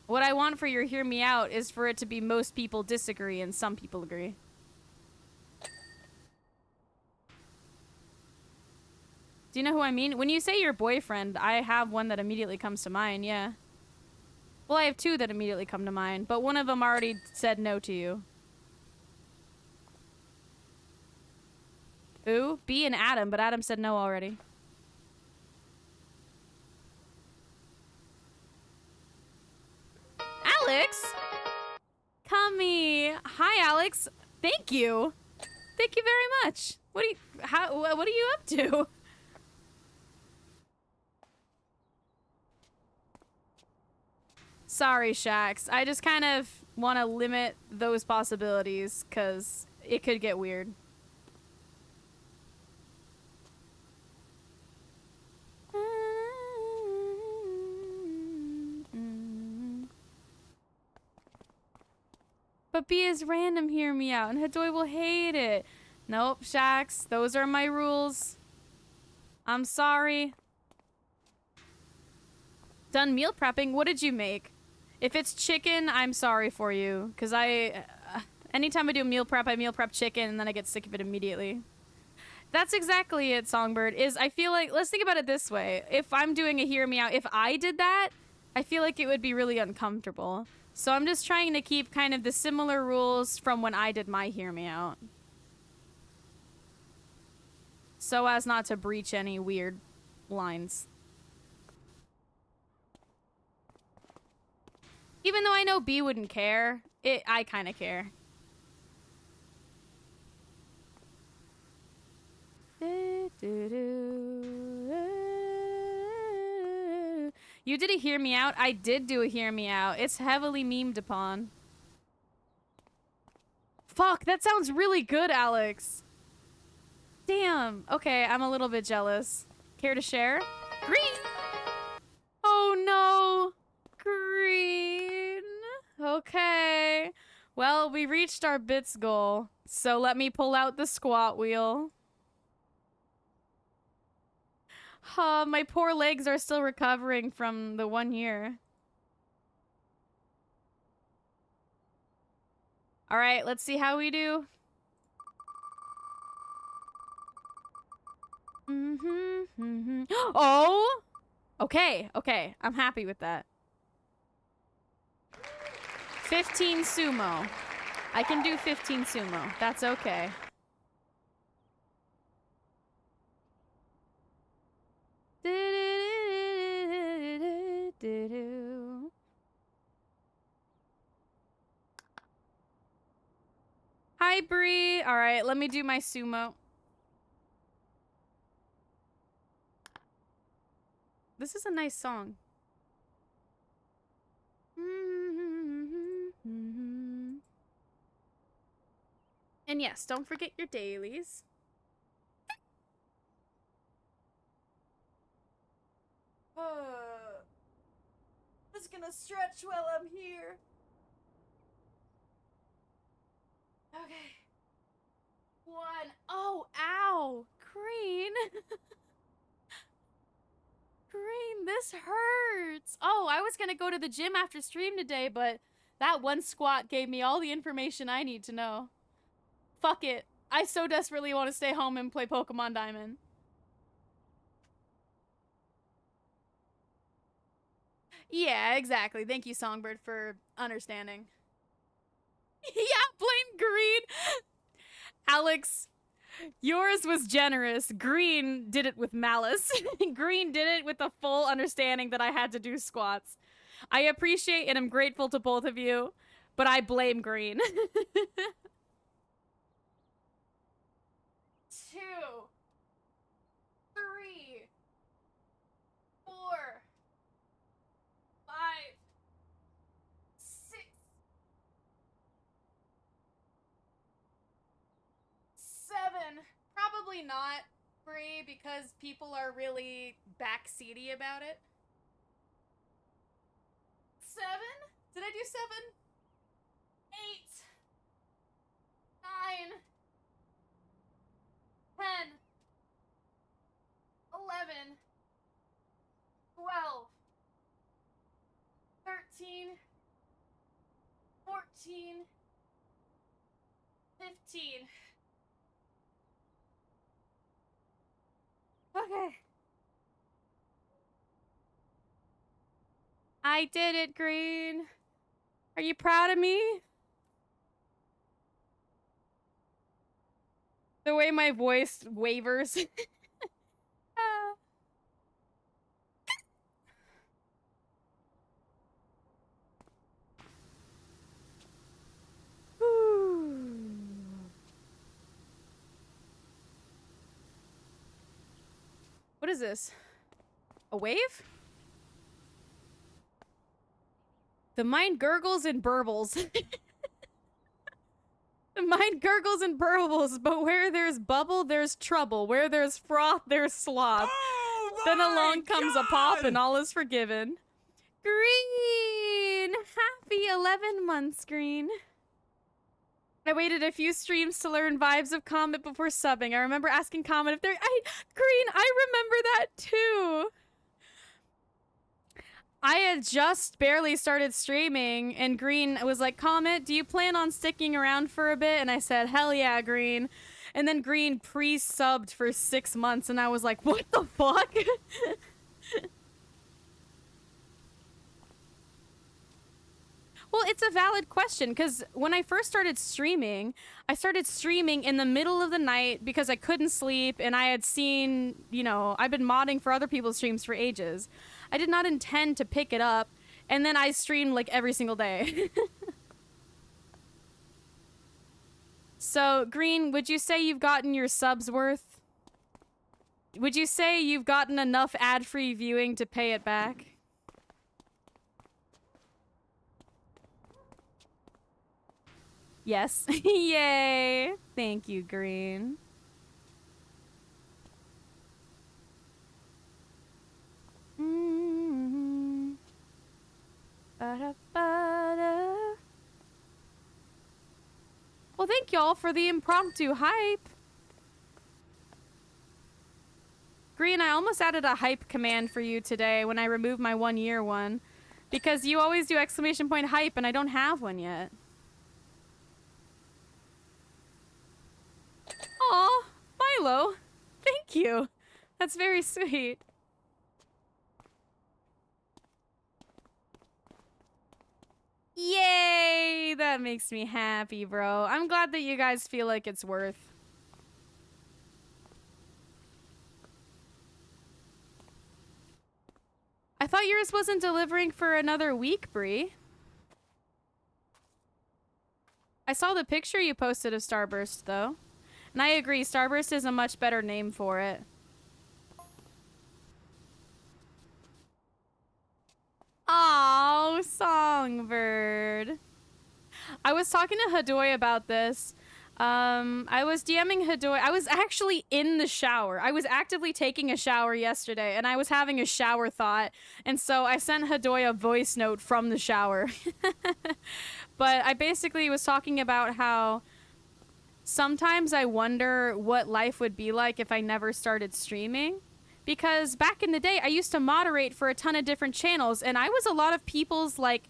What I want for your hear me out is for it to be most people disagree and some people agree. Do you know who I mean? When you say your boyfriend, I have one that immediately comes to mind, yeah. Well, I have two that immediately come to mind, but one of them already said no to you. Who? B and Adam, but Adam said no already. Alex? Cummy. Hi, Alex. Thank you. Thank you very much. What are you up to? Sorry, Shax. I just kind of want to limit those possibilities because it could get weird. But B is random, hear me out, and Hadoy will hate it. Nope, Shax, those are my rules. I'm sorry. Done meal prepping? What did you make? If it's chicken, I'm sorry for you. Because anytime I do meal prep, I meal prep chicken, and then I get sick of it immediately. That's exactly it, Songbird, I feel like, let's think about it this way. If I'm doing a hear me out, if I did that, I feel like it would be really uncomfortable. So I'm just trying to keep kind of the similar rules from when I did my hear me out. So as not to breach any weird lines. Even though I know B wouldn't care, I kind of care. You did a hear me out? I did do a hear me out. It's heavily memed upon. Fuck, that sounds really good, Alex. Damn. Okay, I'm a little bit jealous. Care to share? Green! Oh no! Green. Okay. Well, we reached our bits goal. So let me pull out the squat wheel. My poor legs are still recovering from the 1 year. All right, let's see how we do. Oh! Okay, okay. I'm happy with that. 15 sumo. I can do 15 sumo. That's okay. Hi, Bree. All right, let me do my sumo. This is a nice song. And yes, don't forget your dailies. Just gonna stretch while I'm here. Okay. 1. Oh, ow! Green! Green, this hurts! Oh, I was gonna go to the gym after stream today, but that one squat gave me all the information I need to know. Fuck it. I so desperately want to stay home and play Pokemon Diamond. Yeah, exactly. Thank you, Songbird, for understanding. Yeah, blame Green! Alex, yours was generous. Green did it with malice. Green did it with the full understanding that I had to do squats. I appreciate and am grateful to both of you, but I blame green. 2, 3, 4, 5, 6, 7. Probably not free because people are really backseaty about it. 7? Did I do 7? 8, 9, 10, 11, 12, 13, 14, 15. Okay. I did it, Green. Are you proud of me? The way my voice wavers. Ah. What is this? A wave? The mind gurgles and burbles. The mind gurgles and burbles, but where there's bubble, there's trouble. Where there's froth, there's sloth. Oh Then my along comes a pop God! and all is forgiven. Green! Happy 11 months, Green. I waited a few streams to learn vibes of Comet before subbing. I remember asking Comet if they're... Green, I remember that too! I had just barely started streaming, and Green was like, Comet, do you plan on sticking around for a bit? And I said, hell yeah, Green. And then Green pre-subbed for 6 months, and I was like, what the fuck? Well, it's a valid question, because when I first started streaming, I started streaming in the middle of the night because I couldn't sleep, and I had seen, you know, I've been modding for other people's streams for ages. I did not intend to pick it up, and then I streamed like every single day. So, Green, would you say you've gotten your subs worth? Would you say you've gotten enough ad-free viewing to pay it back? Yes. Yay! Thank you, Green. Ba-da-ba-da. Well, thank y'all for the impromptu hype. Green, I almost added a hype command for you today when I removed my 1-year one. Because you always do exclamation point hype and I don't have one yet. Aw, Milo. Thank you. That's very sweet. Yay! That makes me happy, bro. I'm glad that you guys feel like it's worth. I thought yours wasn't delivering for another week, Bree. I saw the picture you posted of Starburst, though. And I agree, Starburst is a much better name for it. Oh, Songbird. I was talking to Hadoy about this. I was DMing Hadoy. I was actually in the shower. I was actively taking a shower yesterday, and I was having a shower thought. And so I sent Hadoy a voice note from the shower. But I basically was talking about how sometimes I wonder what life would be like if I never started streaming. Because back in the day, I used to moderate for a ton of different channels, and I was a lot of people's, like,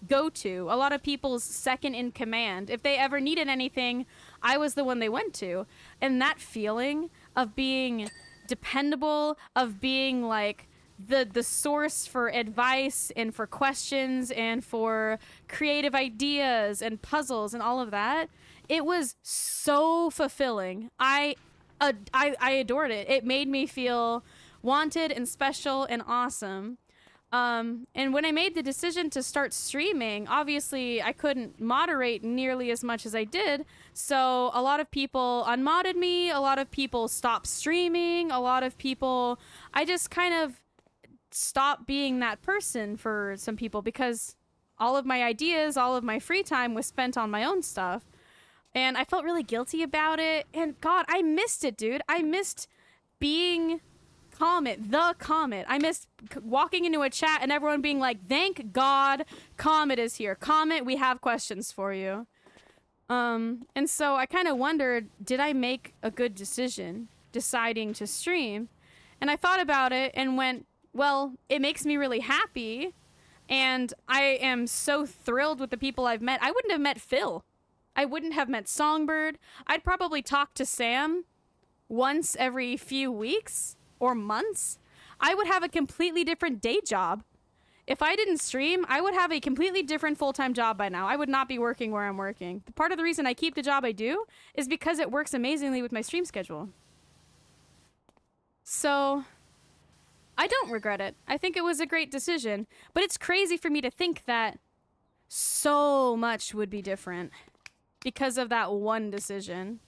go-to, a lot of people's second in command. If they ever needed anything, I was the one they went to. And that feeling of being dependable, of being, like, the source for advice and for questions and for creative ideas and puzzles and all of that, it was so fulfilling. I adored it. It made me feel wanted and special and awesome. And when I made the decision to start streaming, obviously I couldn't moderate nearly as much as I did. So a lot of people unmodded me, a lot of people stopped streaming, a lot of people, I just kind of stopped being that person for some people because all of my ideas, all of my free time was spent on my own stuff. And I felt really guilty about it. And God, I missed it, dude. I missed being the Comet. I missed walking into a chat and everyone being like, thank God Comet is here. Comet, we have questions for you. And so I kind of wondered, did I make a good decision deciding to stream? And I thought about it and went, well, it makes me really happy. And I am so thrilled with the people I've met. I wouldn't have met Phil. I wouldn't have met Songbird. I'd probably talk to Sam once every few weeks or months. I would have a completely different day job. If I didn't stream, I would have a completely different full-time job by now. I would not be working where I'm working. Part of the reason I keep the job I do is because it works amazingly with my stream schedule. So I don't regret it. I think it was a great decision, but it's crazy for me to think that so much would be different because of that one decision.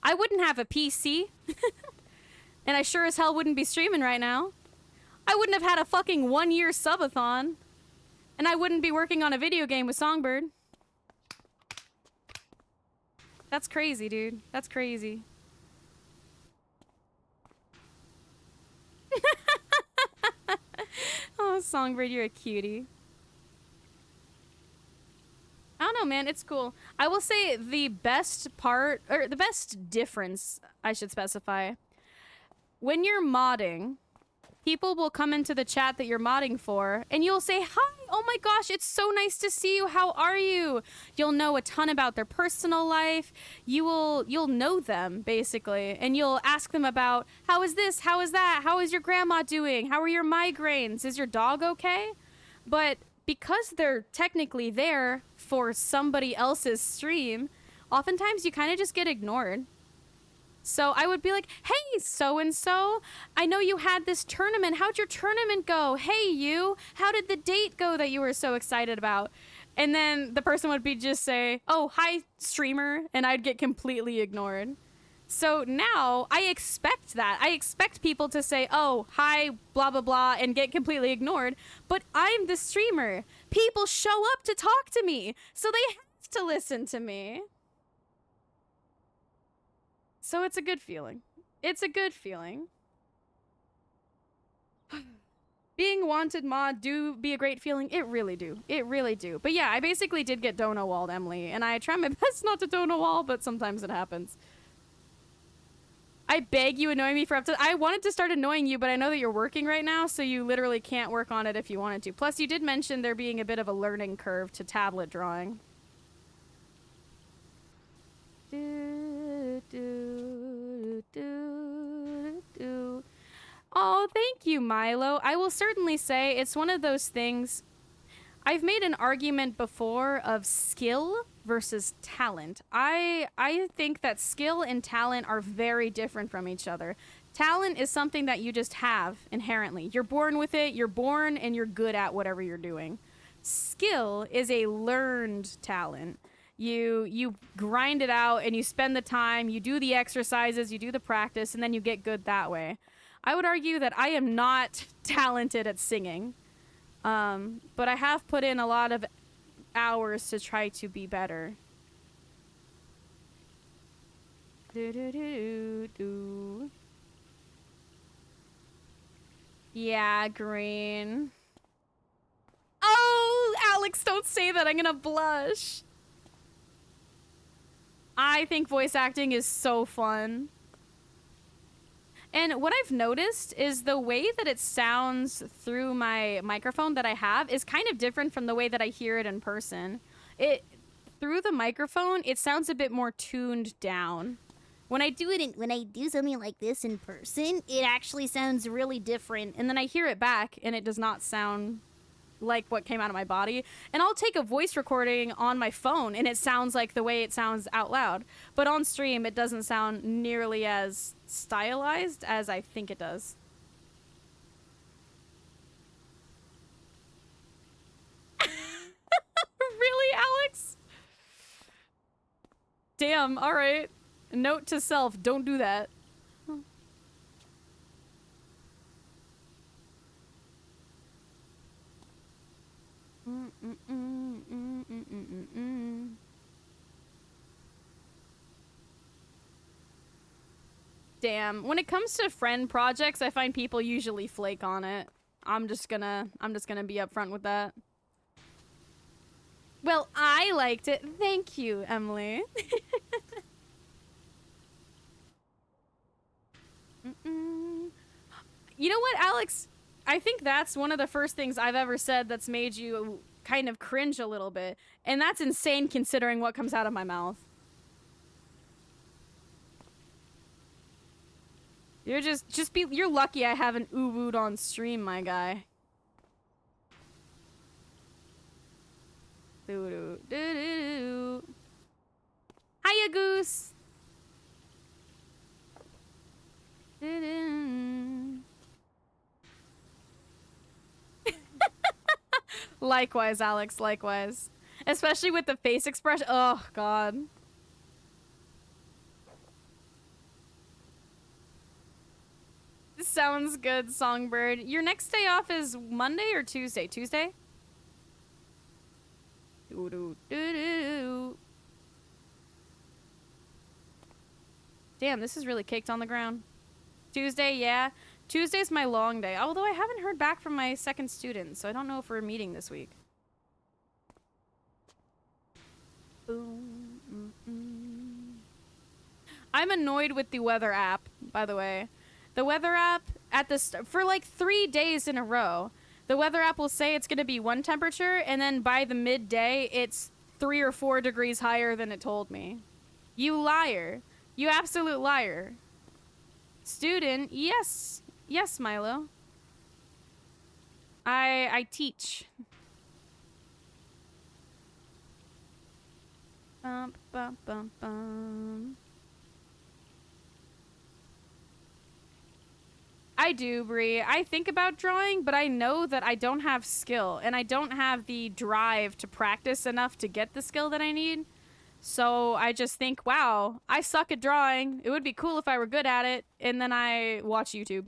I wouldn't have a PC. And I sure as hell wouldn't be streaming right now. I wouldn't have had a fucking 1-year subathon. And I wouldn't be working on a video game with Songbird. That's crazy, dude. That's crazy. Oh, Songbird, you're a cutie. I don't know, man. It's cool. I will say the best part, or the best difference, I should specify. When you're modding, people will come into the chat that you're modding for, and you'll say, hi, oh my gosh, it's so nice to see you, how are you? You'll know a ton about their personal life. You'll know them, basically, and you'll ask them about, how is this, how is that, how is your grandma doing, how are your migraines, is your dog okay? But because they're technically there for somebody else's stream, oftentimes you kind of just get ignored. So I would be like, hey, so-and-so, I know you had this tournament. How'd your tournament go? Hey, you, how did the date go that you were so excited about? And then the person would be just say, oh, hi, streamer, and I'd get completely ignored. So now I expect that. I expect people to say, oh, hi, blah, blah, blah, and get completely ignored. But I'm the streamer. People show up to talk to me, so they have to listen to me. So it's a good feeling. It's a good feeling. Being wanted mod do be a great feeling. It really do. It really do. But yeah, I basically did get dono walled, Emily, and I try my best not to dono wall, but sometimes it happens. I beg you annoy me for up to... I wanted to start annoying you, but I know that you're working right now, so you literally can't work on it if you wanted to. Plus, you did mention there being a bit of a learning curve to tablet drawing. Oh, thank you, Milo. I will certainly say it's one of those things. I've made an argument before of skill versus talent. I think that skill and talent are very different from each other. Talent is something that you just have inherently. You're born with it, you're born, and you're good at whatever you're doing. Skill is a learned talent. You grind it out and you spend the time, you do the exercises, you do the practice, and then you get good that way. I would argue that I am not talented at singing, but I have put in a lot of hours to try to be better. Yeah, green. Oh, Alex, don't say that. I'm gonna blush. I think voice acting is so fun. And what I've noticed is the way that it sounds through my microphone that I have is kind of different from the way that I hear it in person. Through the microphone, it sounds a bit more tuned down. When I do something like this in person, it actually sounds really different. And then I hear it back and it does not sound like what came out of my body. And I'll take a voice recording on my phone and it sounds like the way it sounds out loud. But on stream, it doesn't sound nearly as stylized as I think it does. Damn, alright. Note to self, don't do that. Damn, when it comes to friend projects, I find people usually flake on it. I'm just gonna be upfront with that. Well, I liked it. Thank you, Emily. You know what, Alex? I think that's one of the first things I've ever said that's made you kind of cringe a little bit. And that's insane considering what comes out of my mouth. You're lucky I haven't ooh-wooed on stream, my guy. Doo-doo-doo-doo. Hiya, Goose! Doo-doo. Likewise, Alex, likewise. Especially with the face expression. Oh, God. Sounds good, Songbird. Your next day off is Monday or Tuesday? Tuesday? Doo-doo-doo-doo. Damn, this is really caked on the ground. Tuesday, yeah. Tuesday's my long day. Although I haven't heard back from my second student, so I don't know if we're meeting this week. Boom. I'm annoyed with the weather app, by the way. The weather app for like 3 days in a row, the weather app will say it's going to be one temperature, and then by the midday, it's 3 or 4 degrees higher than it told me. You liar. You absolute liar. Student, yes. Yes, Milo. I teach. Bum, bum, bum, bum. I do, Bree. I think about drawing, but I know that I don't have skill, and I don't have the drive to practice enough to get the skill that I need. So I just think, wow, I suck at drawing. It would be cool if I were good at it, and then I watch YouTube.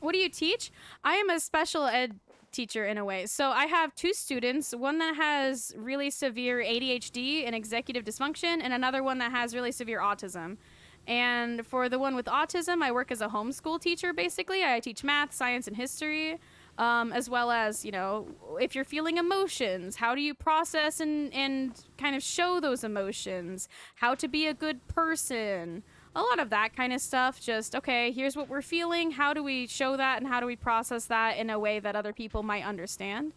What do you teach? I am a special ed teacher in a way. So I have 2 students, one that has really severe ADHD and executive dysfunction, and another one that has really severe autism. And for the one with autism, I work as a homeschool teacher, basically. I teach math, science, and history, as well as, you know, if you're feeling emotions, how do you process and kind of show those emotions? How to be a good person? A lot of that kind of stuff. Just, okay, here's what we're feeling. How do we show that, and how do we process that in a way that other people might understand?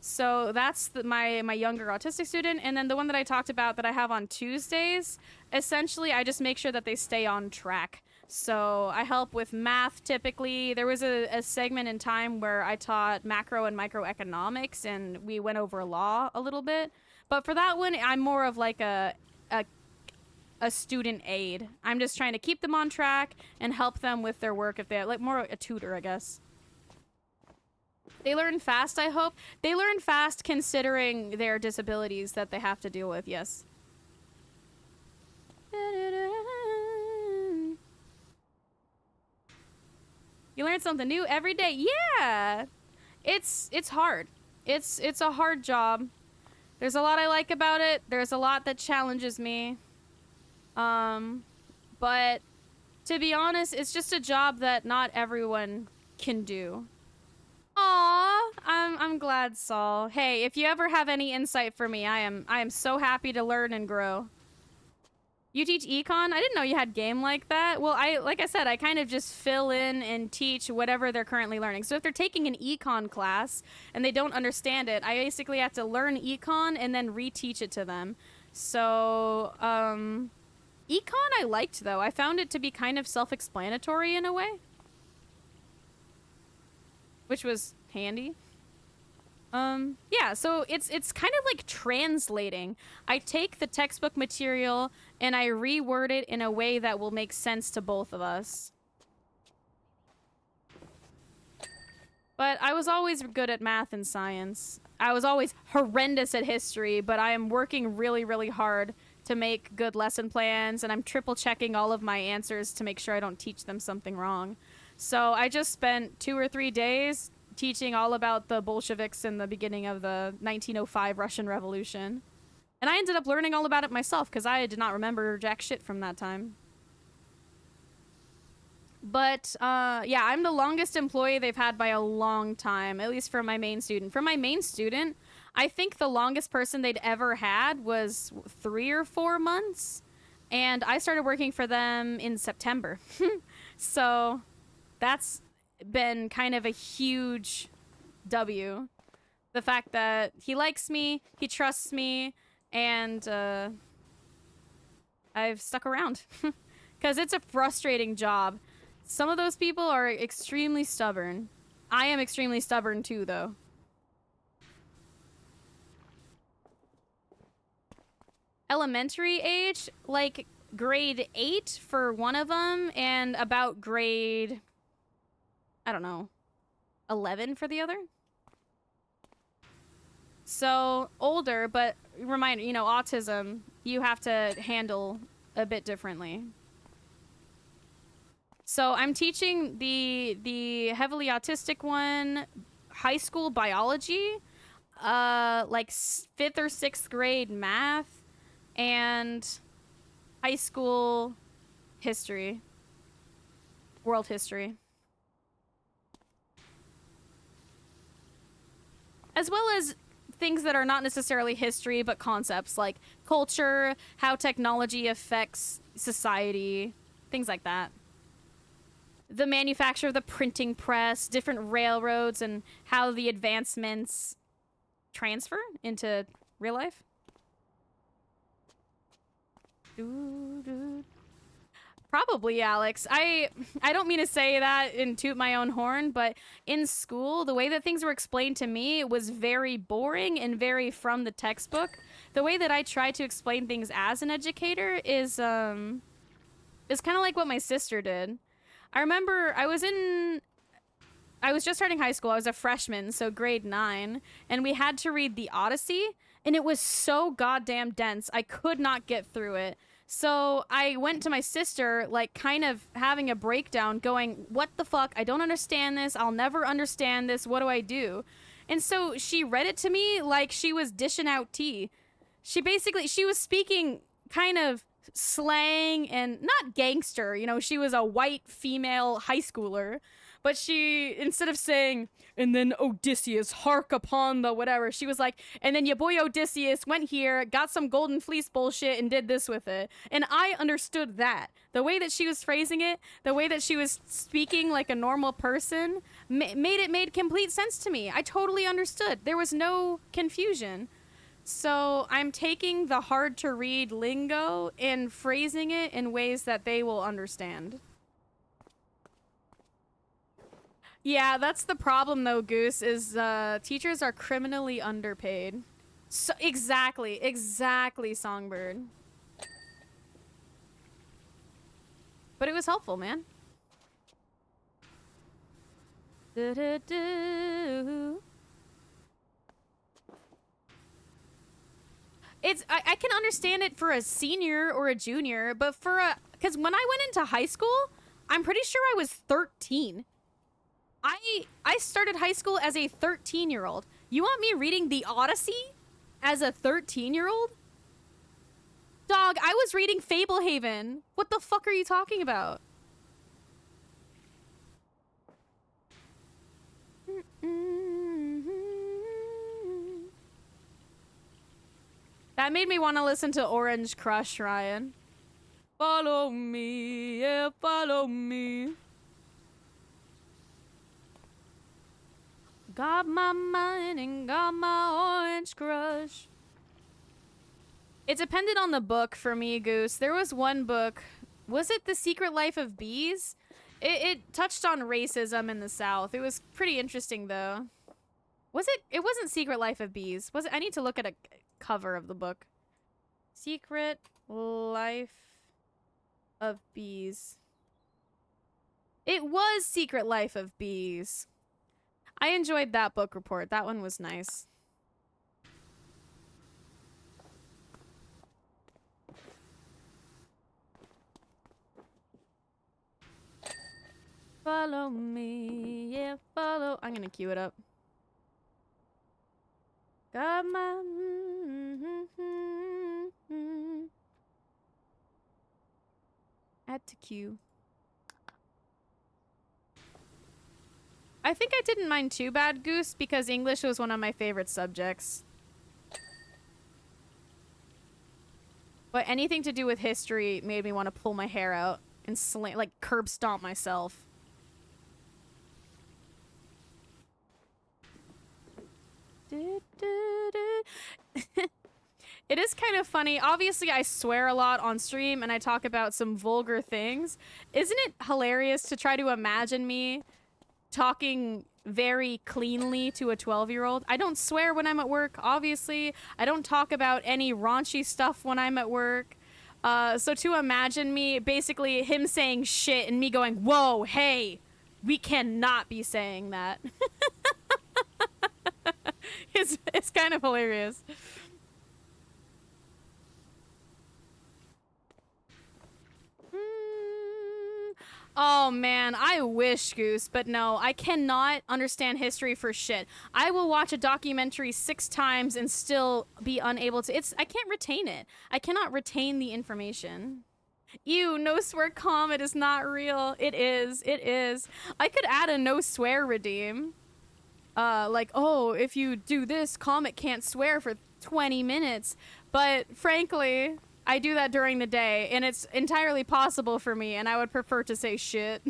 So that's my younger autistic student. And then the one that I talked about that I have on Tuesdays, essentially I just make sure that they stay on track. So I help with math typically. There was a segment in time where I taught macro and microeconomics, and we went over law a little bit. But for that one, I'm more of like a student aid. I'm just trying to keep them on track and help them with their work if they like more a tutor, I guess. They learn fast, I hope. They learn fast considering their disabilities that they have to deal with, yes. You learn something new every day. Yeah! It's hard. It's a hard job. There's a lot I like about it. There's a lot that challenges me. But to be honest, it's just a job that not everyone can do. Aw, I'm glad, Saul. Hey, if you ever have any insight for me, I am so happy to learn and grow. You teach econ? I didn't know you had game like that. Well, like I said, I kind of just fill in and teach whatever they're currently learning. So if they're taking an econ class and they don't understand it, I basically have to learn econ and then reteach it to them. So, econ I liked, though. I found it to be kind of self-explanatory in a way, which was handy. Yeah, so it's kind of like translating. I take the textbook material and I reword it in a way that will make sense to both of us. But I was always good at math and science. I was always horrendous at history, but I am working really, really hard to make good lesson plans, and I'm triple checking all of my answers to make sure I don't teach them something wrong. So I just spent 2 or 3 days teaching all about the Bolsheviks in the beginning of the 1905 Russian Revolution. And I ended up learning all about it myself because I did not remember jack shit from that time. But, yeah, I'm the longest employee they've had by a long time, at least for my main student. For my main student, I think the longest person they'd ever had was 3 or 4 months. And I started working for them in September. So that's been kind of a huge W. The fact that he likes me, he trusts me, and I've stuck around. Because it's a frustrating job. Some of those people are extremely stubborn. I am extremely stubborn too, though. Elementary age, like grade 8 for one of them, and about grade, I don't know, 11 for the other. So older, but reminder, you know, autism, you have to handle a bit differently. So I'm teaching the heavily autistic one high school biology, like 5th or 6th grade math, and high school history, world history. As well as things that are not necessarily history, but concepts like culture, how technology affects society, things like that. The manufacture of the printing press, different railroads, and how the advancements transfer into real life. Probably, Alex. I don't mean to say that and toot my own horn, but in school, the way that things were explained to me was very boring and very from the textbook. The way that I try to explain things as an educator is kind of like what my sister did. I remember I was just starting high school. I was a freshman, so grade 9, and we had to read The Odyssey, and it was so goddamn dense. I could not get through it. So I went to my sister, like, kind of having a breakdown, going, what the fuck? I don't understand this. I'll never understand this. What do I do? And so she read it to me like she was dishing out tea. She was speaking kind of slang and not gangster, you know, she was a white female high schooler, but she, instead of saying, and then Odysseus, hark upon the whatever, she was like, and then your boy Odysseus went here, got some golden fleece bullshit, and did this with it. And I understood that. The way that she was phrasing it, the way that she was speaking like a normal person, made complete sense to me. I totally understood. There was no confusion. So I'm taking the hard-to-read lingo and phrasing it in ways that they will understand. Yeah, that's the problem, though, Goose, is teachers are criminally underpaid. So exactly, Songbird. But it was helpful, man. Do-do-do. I can understand it for a senior or a junior, but because when I went into high school, I'm pretty sure I was 13. I started high school as a 13-year-old. You want me reading The Odyssey as a 13-year-old? Dog, I was reading Fablehaven. What the fuck are you talking about? That made me want to listen to Orange Crush, Ryan. Follow me, yeah, follow me. Got my mind and got my orange crush. It depended on the book for me, Goose. There was one book. Was it The Secret Life of Bees? It touched on racism in the South. It was pretty interesting, though. Was it? It wasn't Secret Life of Bees. Was it? I need to look at a cover of the book. Secret Life of Bees. It was Secret Life of Bees. I enjoyed that book report. That one was nice. Follow me, yeah, follow. I'm gonna cue it up. Got my. Add to queue. I think I didn't mind too bad, Goose, because English was one of my favorite subjects. But anything to do with history made me want to pull my hair out and like curb stomp myself. It is kind of funny. Obviously, I swear a lot on stream and I talk about some vulgar things. Isn't it hilarious to try to imagine me talking very cleanly to a 12-year-old? I don't swear when I'm at work, obviously. I don't talk about any raunchy stuff when I'm at work. So to imagine me, basically him saying shit and me going, whoa, hey, we cannot be saying that. It's kind of hilarious. Oh man, I wish, Goose, but no, I cannot understand history for shit. I will watch a documentary 6 times and still be unable to. I can't retain it. I cannot retain the information. Ew, no swear comment is not real. It is. It is. I could add a no swear redeem. Like, oh, if you do this, Comet can't swear for 20 minutes. But frankly, I do that during the day, and it's entirely possible for me, and I would prefer to say shit.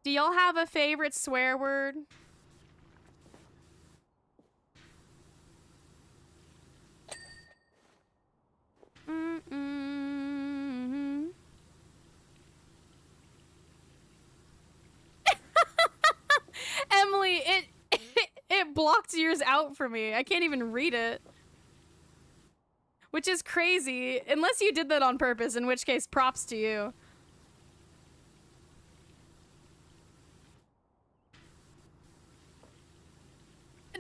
Do y'all have a favorite swear word? Emily, it blocked yours out for me. I can't even read it. Which is crazy, unless you did that on purpose, in which case, props to you.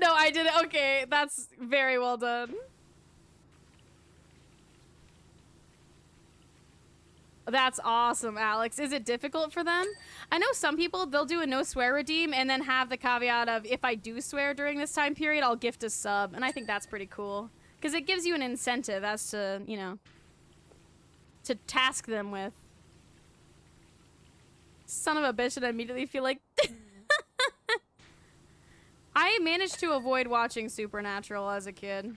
No, I did it. Okay, that's very well done. That's awesome, Alex. Is it difficult for them? I know some people, they'll do a no swear redeem and then have the caveat of, if I do swear during this time period, I'll gift a sub. And I think that's pretty cool. Because it gives you an incentive as to, you know, to task them with. Son of a bitch, and I immediately feel like... I managed to avoid watching Supernatural as a kid.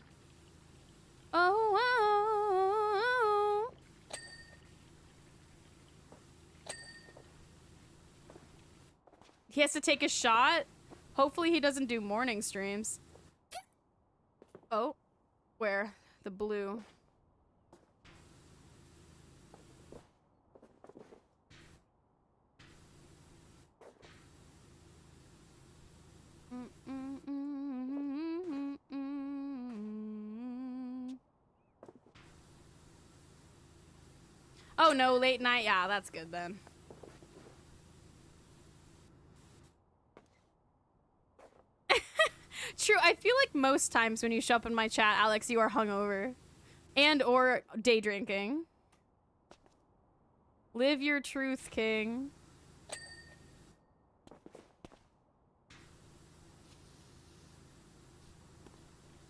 Oh, oh, oh. He has to take a shot? Hopefully he doesn't do morning streams. Oh. Where? The blue. Oh no, late night. Yeah, that's good then. True, I feel like most times when you show up in my chat, Alex, you are hungover. And or day drinking. Live your truth, King.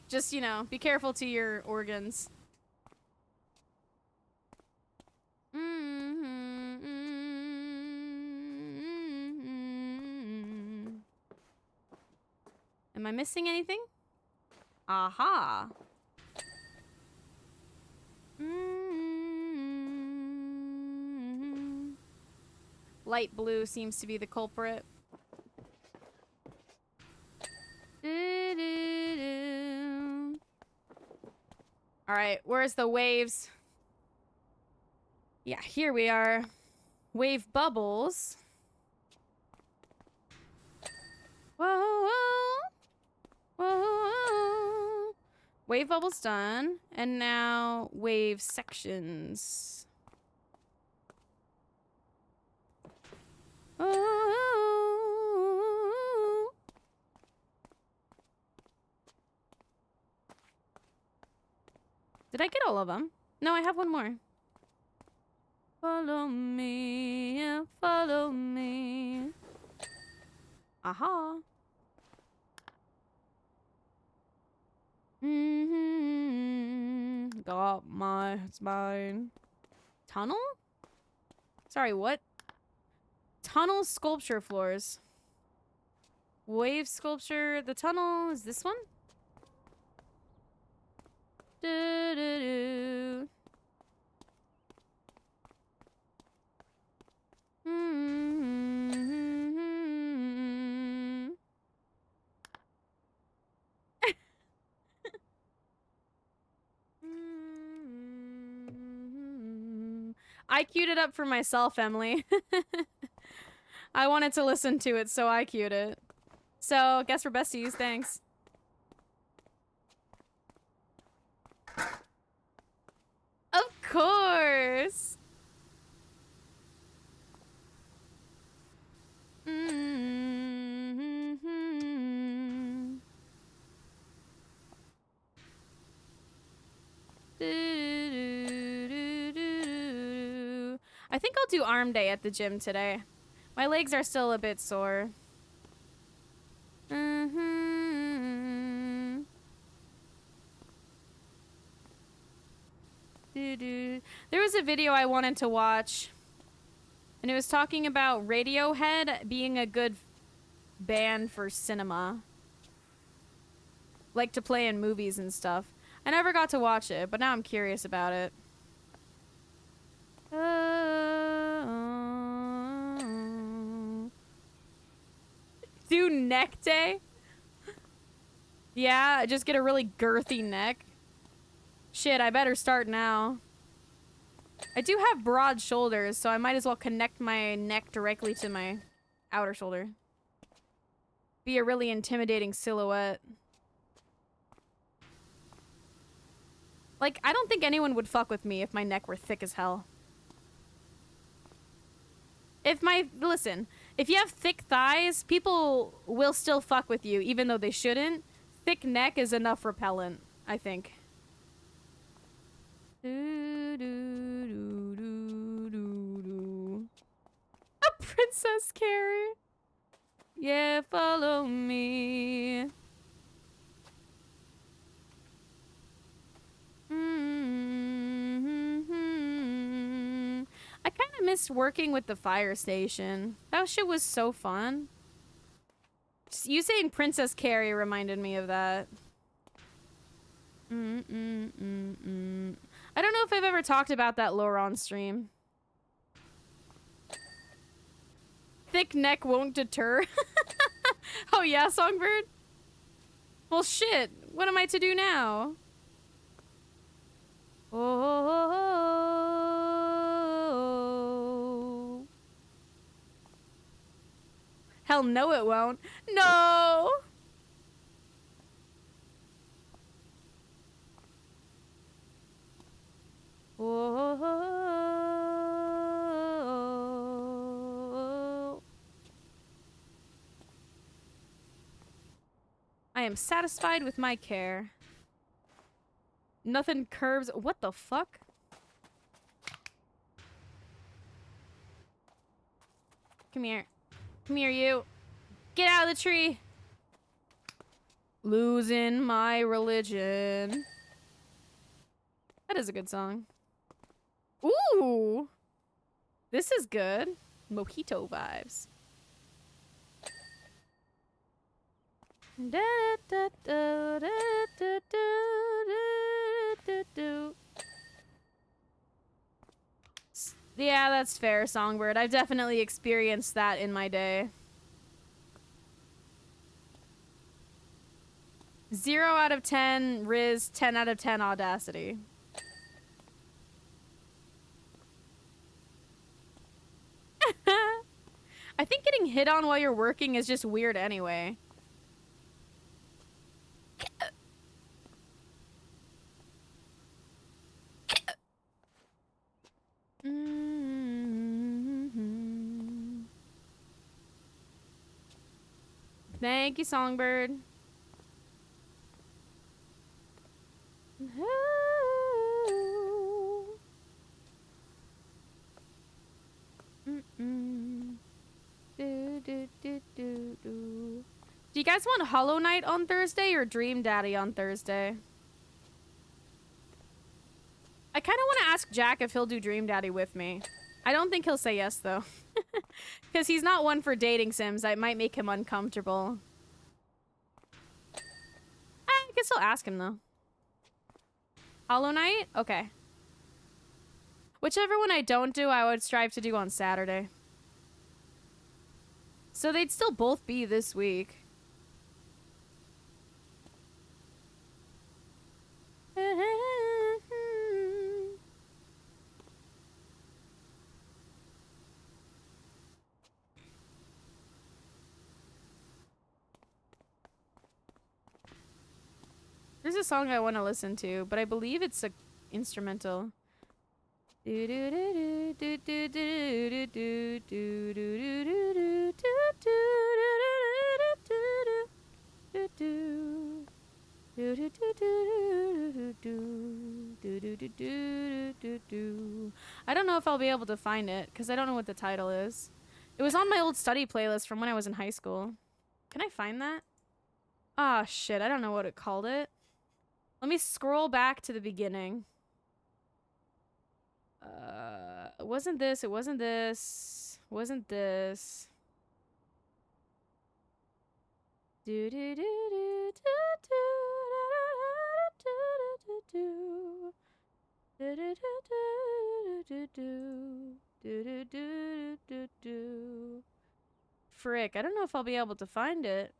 Just, you know, be careful to your organs. Am I missing anything? Aha. Light blue seems to be the culprit. All right, where's the waves? Yeah, here we are. Wave bubbles. Whoa, whoa, whoa. Wave bubbles done. And now wave sections. Oh. Did I get all of them? No, I have one more. Follow me, yeah, follow me. Aha. Got my, it's mine. Tunnel? Sorry, what? Tunnel sculpture floors. Wave sculpture. The tunnel is this one? Do-do-do. I queued it up for myself, Emily. I wanted to listen to it, so I queued it. So, guess we're besties, thanks. Of course! I think I'll do arm day at the gym today. My legs are still a bit sore. There was a video I wanted to watch, and it was talking about Radiohead being a good band for cinema. Like to play in movies and stuff. I never got to watch it, but now I'm curious about it. Do neck day? Yeah, just get a really girthy neck. Shit, I better start now. I do have broad shoulders, so I might as well connect my neck directly to my outer shoulder. Be a really intimidating silhouette. Like, I don't think anyone would fuck with me if my neck were thick as hell. Listen, if you have thick thighs, people will still fuck with you, even though they shouldn't. Thick neck is enough repellent, I think. A Princess Carrie. Yeah, follow me. I kind of missed working with the fire station. That shit was so fun. You saying Princess Carrie reminded me of that. I don't know if I've ever talked about that lore on stream. Thick neck won't deter. Oh yeah, Songbird? Well shit, what am I to do now? Oh. Hell no it won't. No! Oh. I am satisfied with my care. Nothing curves. What the fuck? Come here. Come here, you. Get out of the tree. Losing my religion. That is a good song. Ooh. This is good. Mojito vibes. Yeah, that's fair, Songbird. I've definitely experienced that in my day. 0 out of 10 Riz, 10 out of 10 Audacity. I think getting hit on while you're working is just weird anyway. Thank you, Songbird. Do you guys want Hollow Knight on Thursday or Dream Daddy on Thursday? I kind of want to ask Jack if he'll do Dream Daddy with me. I don't think he'll say yes, though. Because he's not one for dating sims. I might make him uncomfortable. I guess I'll ask him, though. Hollow Knight? Okay. Whichever one I don't do, I would strive to do on Saturday. So they'd still both be this week. There's a song I want to listen to, but I believe it's a instrumental. I don't know if I'll be able to find it because I don't know what the title is. It was on my old study playlist from when I was in high school. Can I find that? Ah, shit, I don't know what it called it. Let me scroll back to the beginning. It wasn't this, it wasn't this, wasn't this. Frick, I don't know if I'll be able to find it.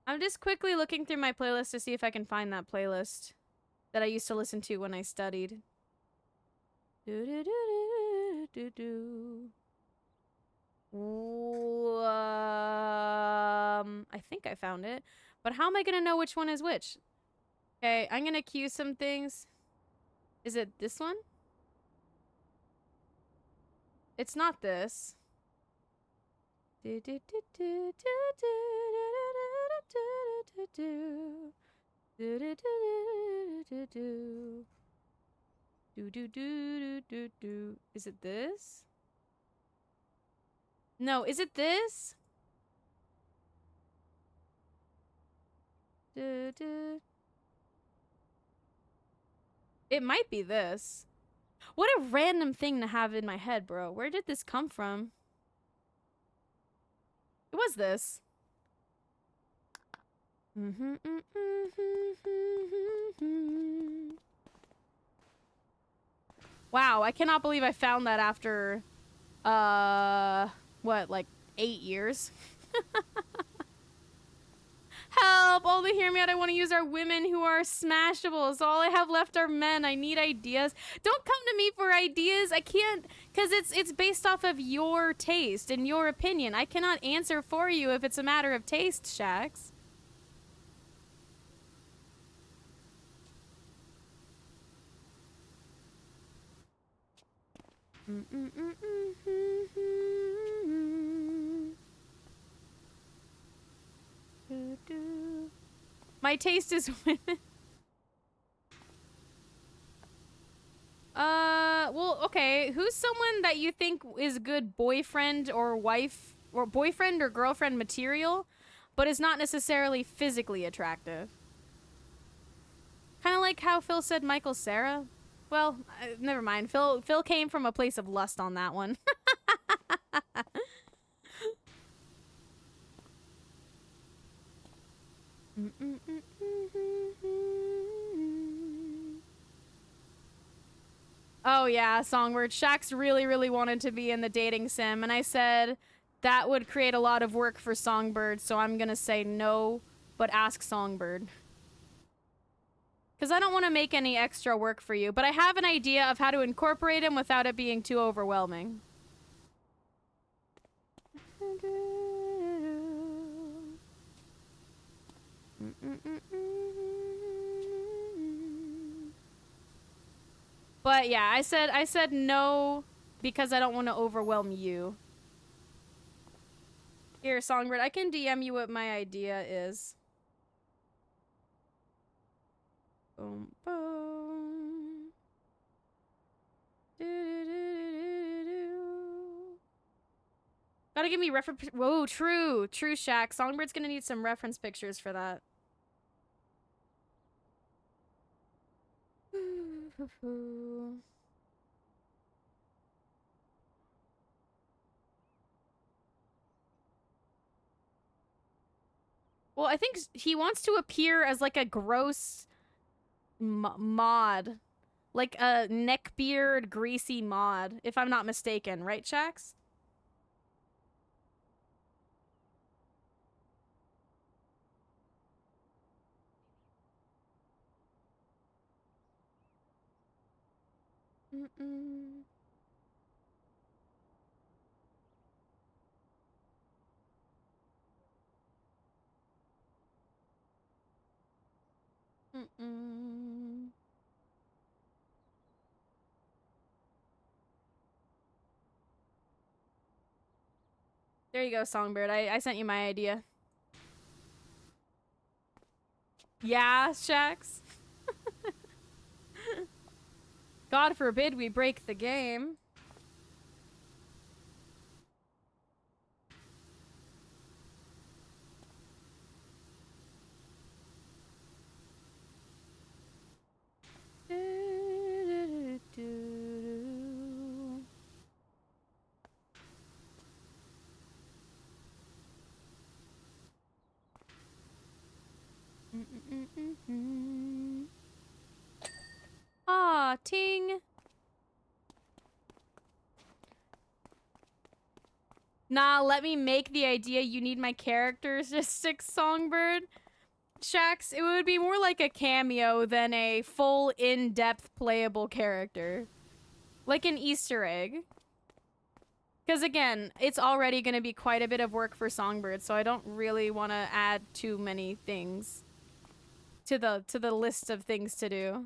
I'm just quickly looking through my playlist to see if I can find that playlist that I used to listen to when I studied. I think I found it. But how am I gonna know which one is which? Okay, I'm gonna cue some things. Is it this one? It's not this. Is it this? No, is it this? It might be this. What a random thing to have in my head, bro. Where did this come from? It was this. Wow, I cannot believe I found that after, what, like 8 years? Help! Only hear me out. I want to use our women who are smashable. So all I have left are men. I need ideas. Don't come to me for ideas. I can't, because it's based off of your taste and your opinion. I cannot answer for you if it's a matter of taste, Shax. My taste is women. Well, okay. Who's someone that you think is good boyfriend or wife or boyfriend or girlfriend material, but is not necessarily physically attractive? Kind of like how Phil said Michael Cera. Well, never mind. Phil came from a place of lust on that one. Oh yeah, Songbird. Shax really wanted to be in the dating sim, and I said that would create a lot of work for Songbird, so I'm gonna say no, but ask Songbird. Because I don't want to make any extra work for you, but I have an idea of how to incorporate him without it being too overwhelming. But yeah, I said no because I don't want to overwhelm you. Here, Songbird, I can DM you what my idea is. Boom, boom. Do-do-do-do-do-do. Gotta give me reference. Whoa, true. True, Shaq. Songbird's gonna need some reference pictures for that. Well, I think he wants to appear as like a gross mod. Like a neckbeard, greasy mod, if I'm not mistaken. Right, Shax? Mm-mm. Mm-mm. There you go, Songbird. I sent you my idea. Yeah, Shax? God forbid we break the game. Ah, ting. Nah, let me make the idea you need my characteristic, Songbird. Shax, it would be more like a cameo than a full in-depth playable character. Like an Easter egg. Because again, it's already going to be quite a bit of work for Songbird, so I don't really want to add too many things to the list of things to do.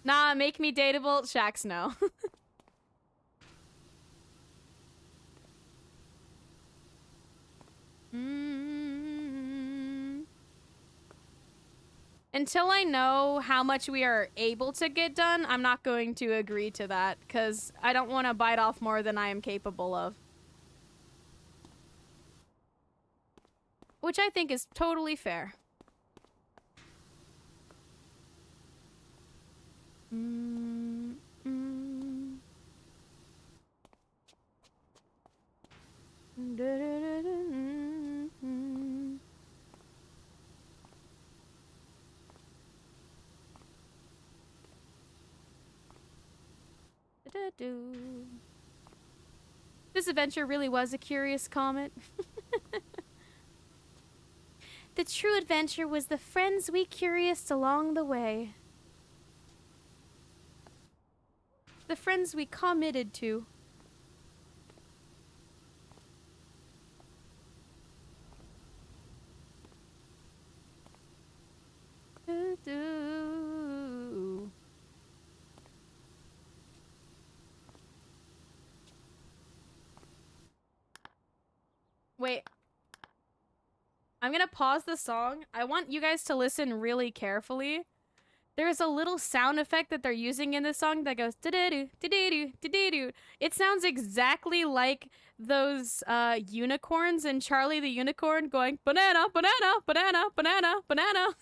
Nah, make me dateable. Shax, no. Until I know how much we are able to get done, I'm not going to agree to that, because I don't want to bite off more than I am capable of. Which I think is totally fair. This adventure really was a curious comet. The true adventure was the friends we curioused along the way. The friends we committed to. Wait. I'm gonna pause the song. I want you guys to listen really carefully. There's a little sound effect that they're using in this song that goes da-da-doo, da-da-doo, da-da-doo. It sounds exactly like those unicorns in Charlie the Unicorn going banana, banana, banana, banana, banana.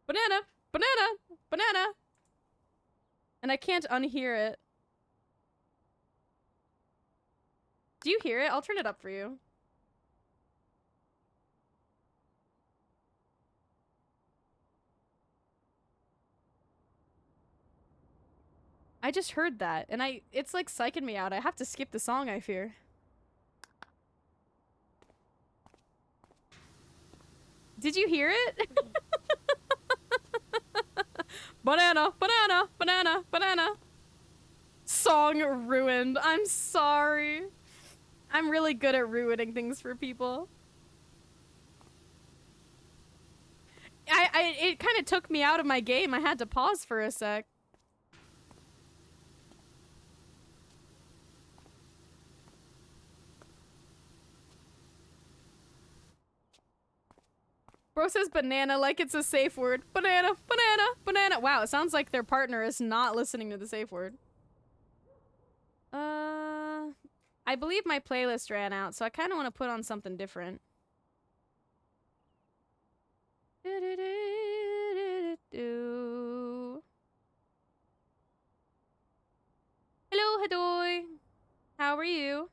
Banana, banana, banana. And I can't unhear it. Do you hear it? I'll turn it up for you. I just heard that, and it's like psyching me out. I have to skip the song, I fear. Did you hear it? Banana, banana, banana, banana. Song ruined. I'm sorry. I'm really good at ruining things for people. It kind of took me out of my game. I had to pause for a sec. Bro says banana like it's a safe word. Banana, banana, banana. Wow, it sounds like their partner is not listening to the safe word. I believe my playlist ran out, so I kind of want to put on something different. Hello, Hadoy. How are you?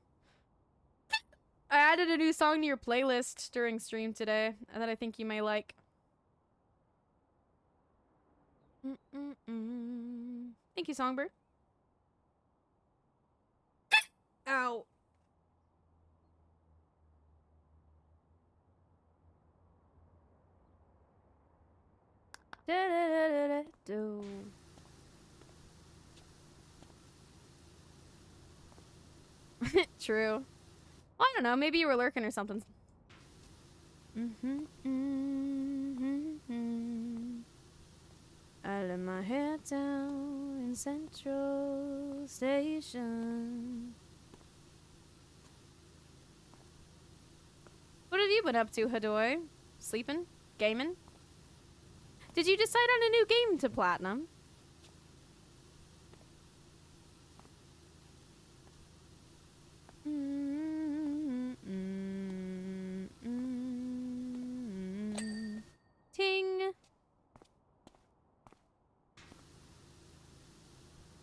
I added a new song to your playlist during stream today that I think you may like. Thank you, Songbird. Ow. Da-da-da-da-da-do. True. Well, I don't know. Maybe you were lurking or something. I let my hair down in Central Station. What have you been up to, Hadoy? Sleeping? Gaming? Did you decide on a new game to platinum? Ting!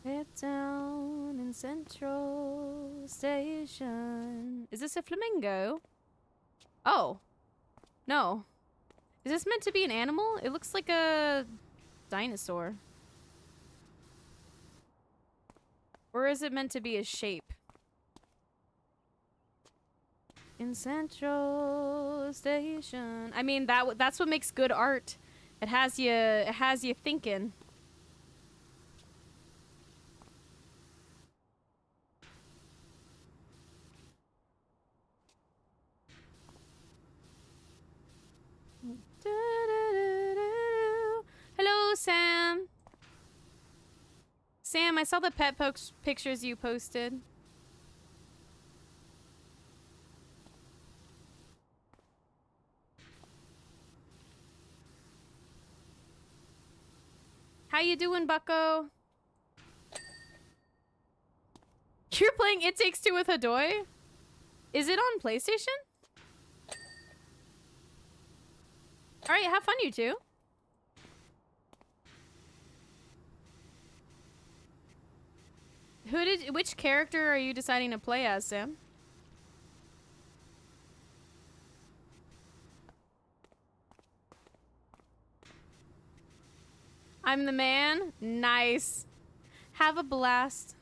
Head down in Central Station. Is this a flamingo? Oh. No. Is this meant to be an animal? It looks like a dinosaur. Or is it meant to be a shape? In Central Station. I mean, that's what makes good art. It has you thinking. Hello, Sam. Sam, I saw the pet pictures you posted. How you doing, Bucko? You're playing It Takes Two with Hadoy? Is it on PlayStation? Alright, have fun, you two. Which character are you deciding to play as, Sam? I'm the man? Nice. Have a blast.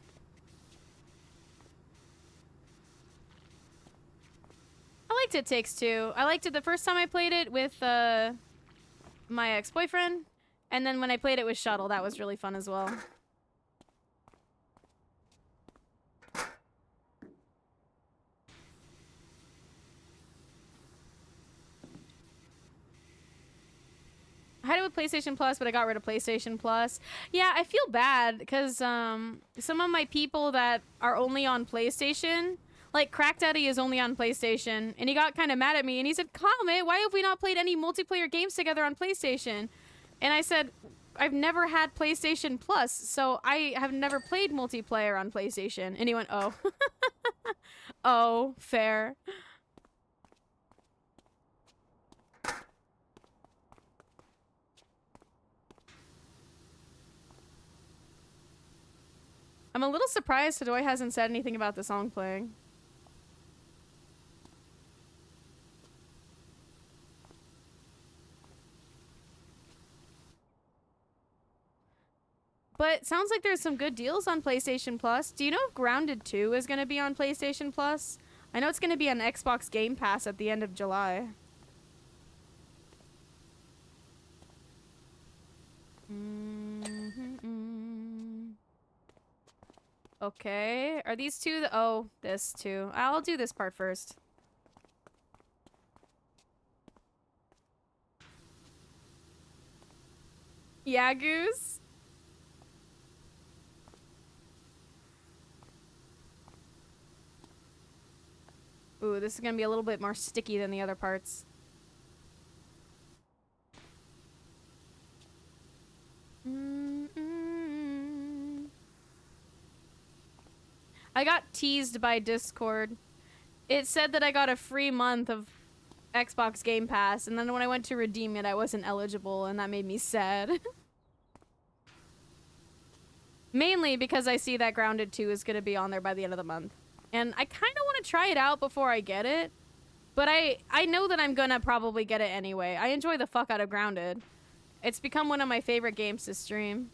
I liked It Takes Two. I liked it the first time I played it with my ex-boyfriend. And then when I played it with Shuttle, that was really fun as well. I had it with PlayStation Plus, but I got rid of PlayStation Plus. Yeah, I feel bad because some of my people that are only on PlayStation, like Crack Daddy is only on PlayStation, and he got kind of mad at me, and he said, "Kame, why have we not played any multiplayer games together on PlayStation?" And I said, "I've never had PlayStation Plus, so I have never played multiplayer on PlayStation." And he went, "Oh." Oh, fair. I'm a little surprised Hadoy hasn't said anything about the song playing. But sounds like there's some good deals on PlayStation Plus. Do you know if Grounded 2 is going to be on PlayStation Plus? I know it's going to be on Xbox Game Pass at the end of July. Okay, are these two oh, this too. I'll do this part first. Yeah, Goose? Ooh, this is gonna be a little bit more sticky than the other parts. teased by Discord. It said that I got a free month of Xbox Game Pass, and then when I went to redeem it, I wasn't eligible, and that made me sad. Mainly because I see that Grounded 2 is going to be on there by the end of the month. And I kind of want to try it out before I get it. But I know that I'm going to probably get it anyway. I enjoy the fuck out of Grounded. It's become one of my favorite games to stream.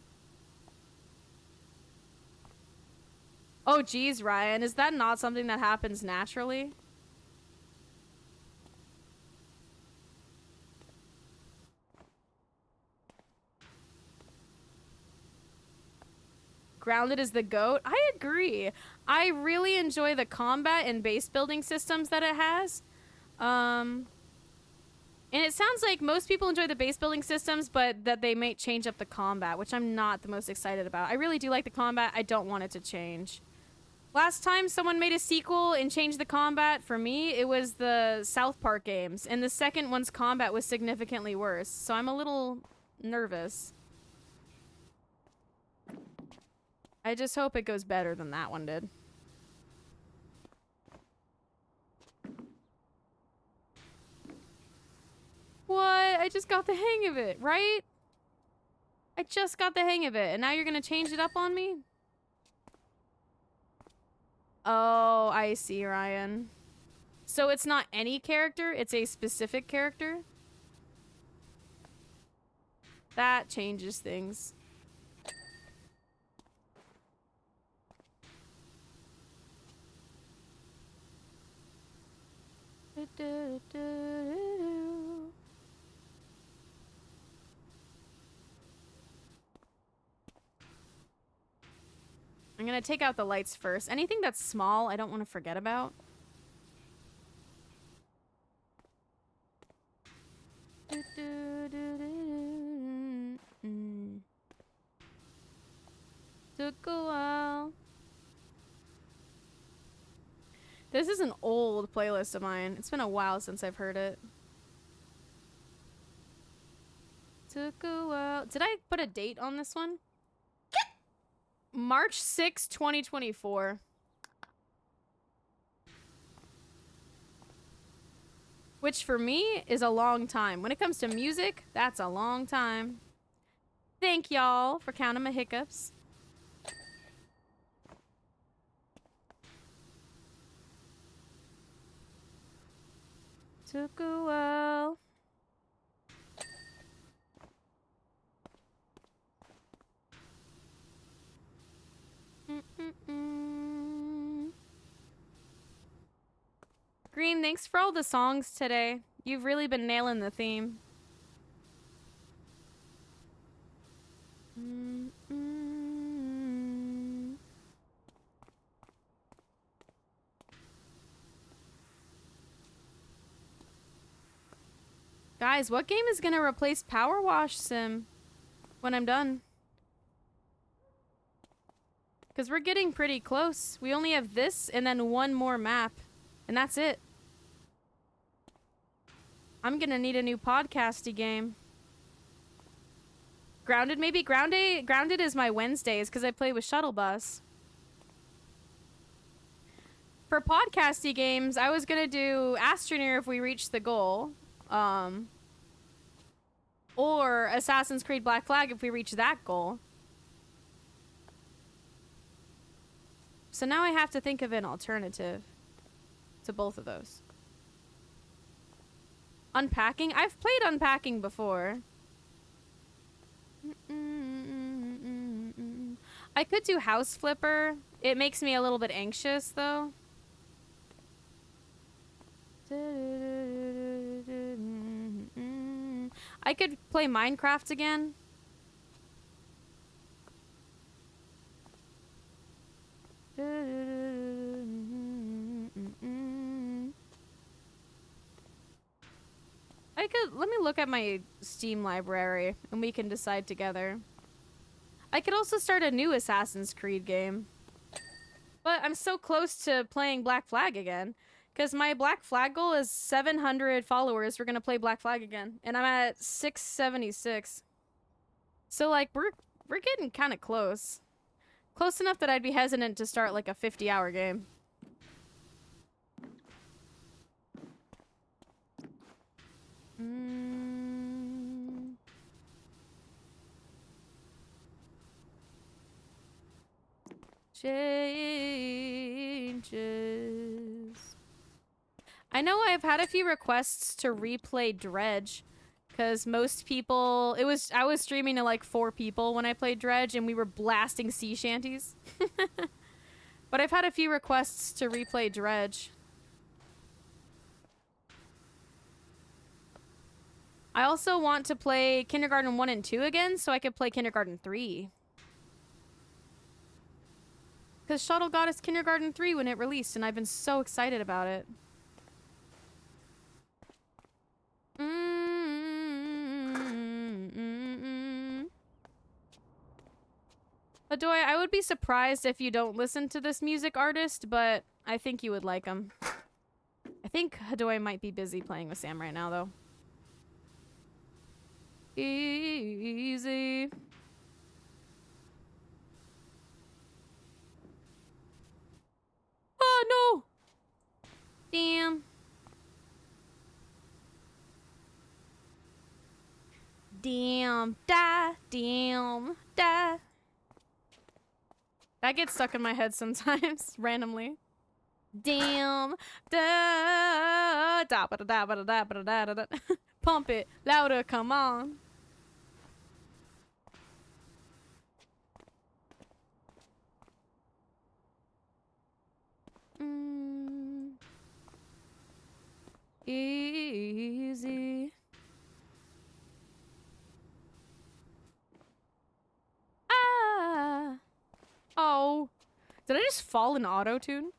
Oh, geez, Ryan. Is that not something that happens naturally? Grounded is the GOAT. I agree. I really enjoy the combat and base building systems that it has. And it sounds like most people enjoy the base building systems, but that they may change up the combat, which I'm not the most excited about. I really do like the combat. I don't want it to change. Last time someone made a sequel and changed the combat, for me, it was the South Park games. And the second one's combat was significantly worse. So I'm a little nervous. I just hope it goes better than that one did. What? I just got the hang of it, right? I just got the hang of it, and now you're gonna change it up on me? Oh, I see, Ryan. So it's not any character, it's a specific character? That changes things. I'm gonna take out the lights first. Anything that's small, I don't want to forget about. Took a while. This is an old playlist of mine. It's been a while since I've heard it. Took a while. Did I put a date on this one? March 6, 2024. Which for me is a long time. When it comes to music, that's a long time. Thank y'all for counting my hiccups. Took a while. Green, thanks for all the songs today. You've really been nailing the theme. Guys, what game is gonna replace Powerwash Sim when I'm done? Because we're getting pretty close. We only have this and then one more map. And that's it. I'm gonna need a new podcasty game. Grounded, maybe? Grounded is my Wednesdays because I play with Shuttle Bus. For podcasty games, I was gonna do Astroneer if we reach the goal. Or Assassin's Creed Black Flag if we reach that goal. So now I have to think of an alternative to both of those. Unpacking? I've played Unpacking before. I could do House Flipper. It makes me a little bit anxious, though. I could play Minecraft again. Let me look at my Steam library and we can decide together. I could also start a new Assassin's Creed game. But I'm so close to playing Black Flag again. Because my Black Flag goal is 700 followers. We're going to play Black Flag again. And I'm at 676. So, like, we're getting kind of close. Close enough that I'd be hesitant to start like a 50-hour game. Changes. I know I've had a few requests to replay Dredge, because most people, I was streaming to like 4 people when I played Dredge, and we were blasting sea shanties. But I've had a few requests to replay Dredge. I also want to play Kindergarten 1 and 2 again, so I could play Kindergarten 3. Because Shuttle got us Kindergarten 3 when it released, and I've been so excited about it. Adoy, I would be surprised if you don't listen to this music artist, but I think you would like him. I think Hadoy might be busy playing with Sam right now, though. Easy. Oh, no! Damn. Damn. Die. Damn. Die. That gets stuck in my head sometimes, randomly. Damn. Da. Da ba da da ba da da ba da da da. Pump it louder, come on. Easy. Ah. Oh. Did I just fall in auto-tune?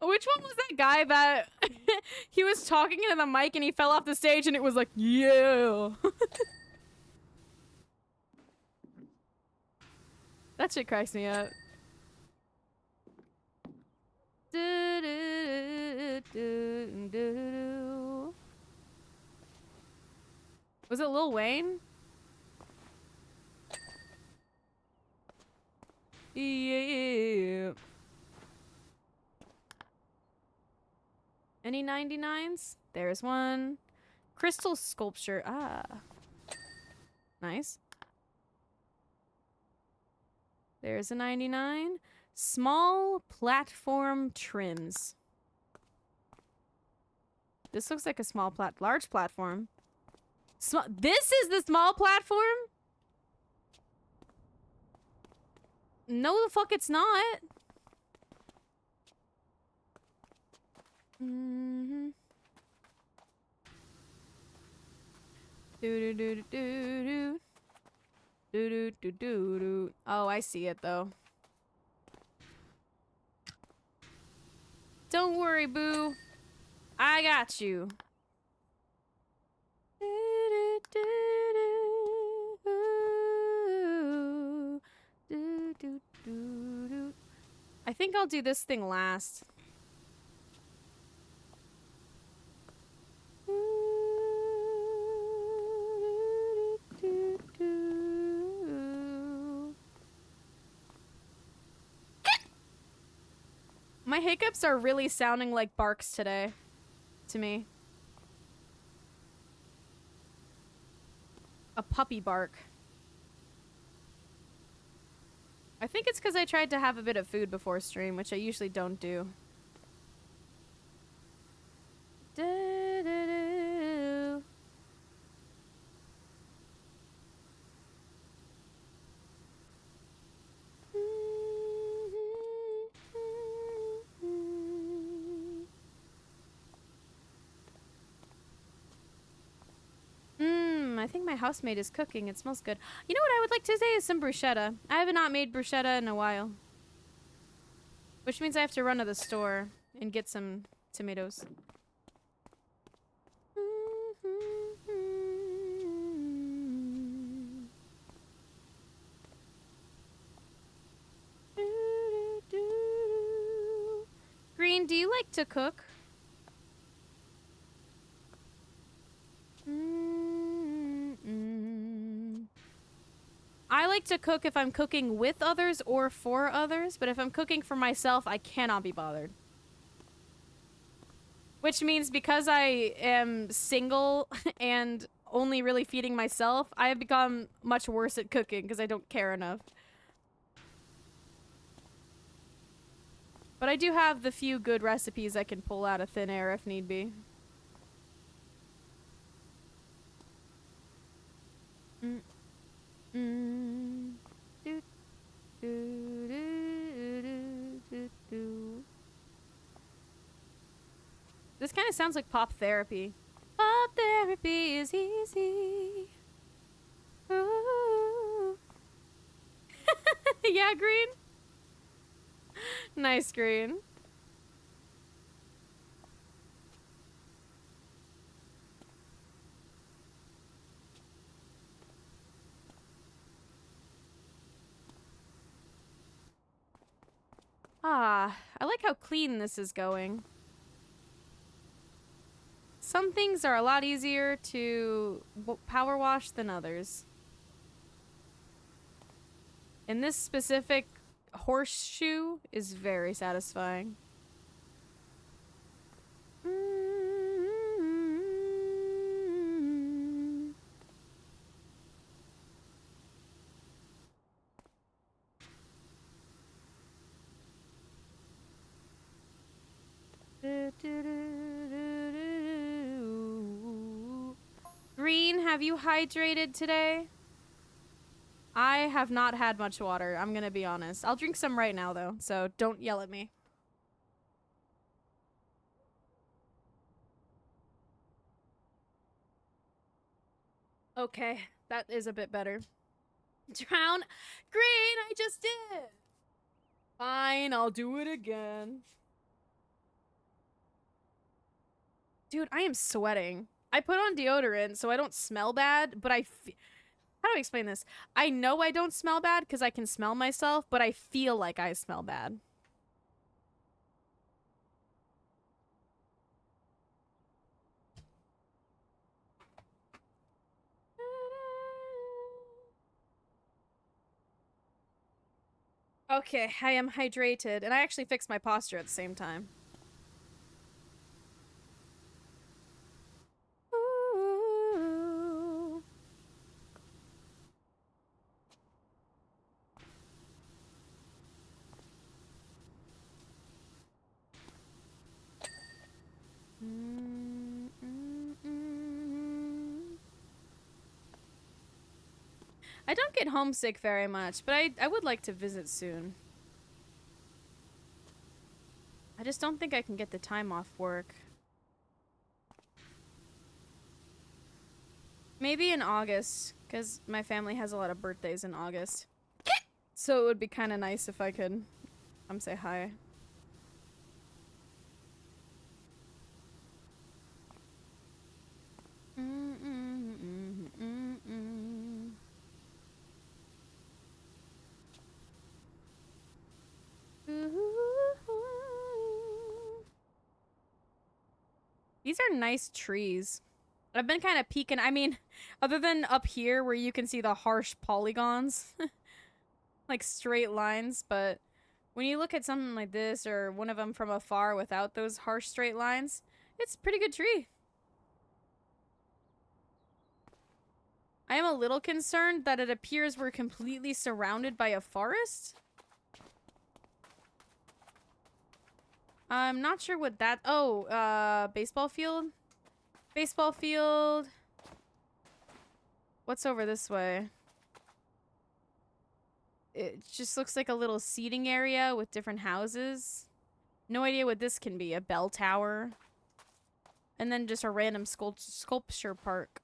Which one was that guy that he was talking into the mic and he fell off the stage and it was like, yeah. That shit cracks me up. Was it Lil Wayne? Yeah. Any 99s? There's one. Crystal sculpture. Ah. Nice. There's a 99. Small platform trims. This looks like a large platform. This is the small platform? No, the fuck it's not. Oh, I see it though. Don't worry, boo. I got you. I think I'll do this thing last. My hiccups are really sounding like barks today, to me. A puppy bark. I think it's because I tried to have a bit of food before stream, which I usually don't do. I think my housemate is cooking. It smells good. You know what I would like to say is some bruschetta. I have not made bruschetta in a while. Which means I have to run to the store and get some tomatoes. Green, do you like to cook? like to cook if I'm cooking with others or for others, but if I'm cooking for myself, I cannot be bothered. Which means because I am single and only really feeding myself, I have become much worse at cooking because I don't care enough. But I do have the few good recipes I can pull out of thin air if need be. Mm. Mm. Do, do, do, do, do, do. This kind of sounds like pop therapy. Pop therapy is easy. Ooh. Yeah, Green. Nice, Green. Ah, I like how clean this is going. Some things are a lot easier to power wash than others. And this specific horseshoe is very satisfying. Green, have you hydrated today? I have not had much water, I'm gonna be honest. I'll drink some right now, though, so don't yell at me. Okay, that is a bit better. Drown. Green, I just did. Fine, I'll do it again. Dude, I am sweating. I put on deodorant so I don't smell bad, but how do I explain this? I know I don't smell bad because I can smell myself, but I feel like I smell bad. Okay, I am hydrated, and I actually fixed my posture at the same time. Ooh. Mm, mm, mm. I don't get homesick very much, but I would like to visit soon. I just don't think I can get the time off work. Maybe in August, because my family has a lot of birthdays in August. So it would be kind of nice if I could come say hi. These are nice trees. I've been kind of peeking. I mean, other than up here where you can see the harsh polygons, like straight lines, but when you look at something like this or one of them from afar without those harsh straight lines, it's a pretty good tree. I am a little concerned that it appears we're completely surrounded by a forest. I'm not sure what that... Oh, baseball field? Baseball field. What's over this way? It just looks like a little seating area with different houses. No idea what this can be. A bell tower. And then just a random sculpture park.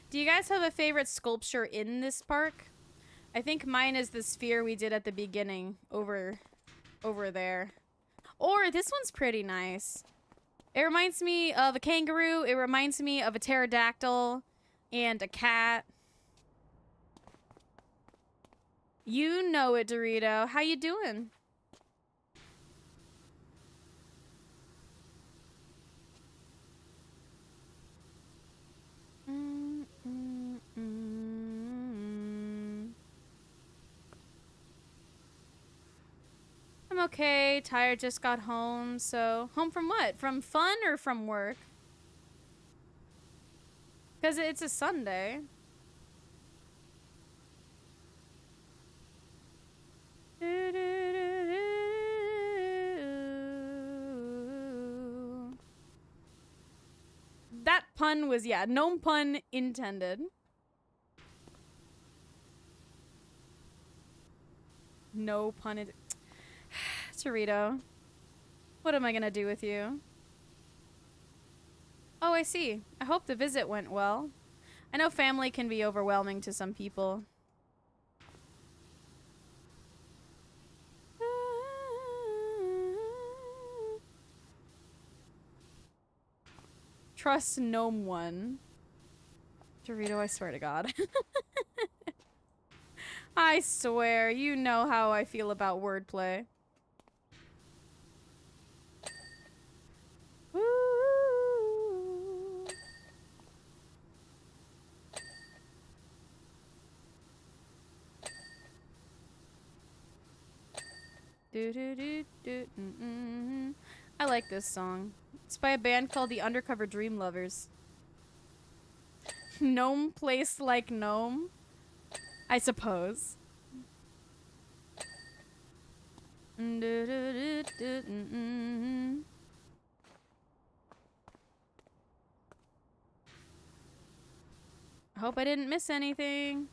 Do you guys have a favorite sculpture in this park? I think mine is the sphere we did at the beginning over there. Or this one's pretty nice. It reminds me of a kangaroo. It reminds me of a pterodactyl and a cat. You know it, Dorito. How you doing? I'm okay. Tired, just got home. So, home from what? From fun or from work? Because it's a Sunday. That pun was, yeah, no pun intended. No pun intended. Torito, what am I gonna do with you? Oh, I see. I hope the visit went well. I know family can be overwhelming to some people. Trust Gnome 1. Dorito, I swear to God. I swear, you know how I feel about wordplay. Ooh. I like this song. It's by a band called the Undercover Dream Lovers. Gnome place like gnome? I suppose. I hope I didn't miss anything.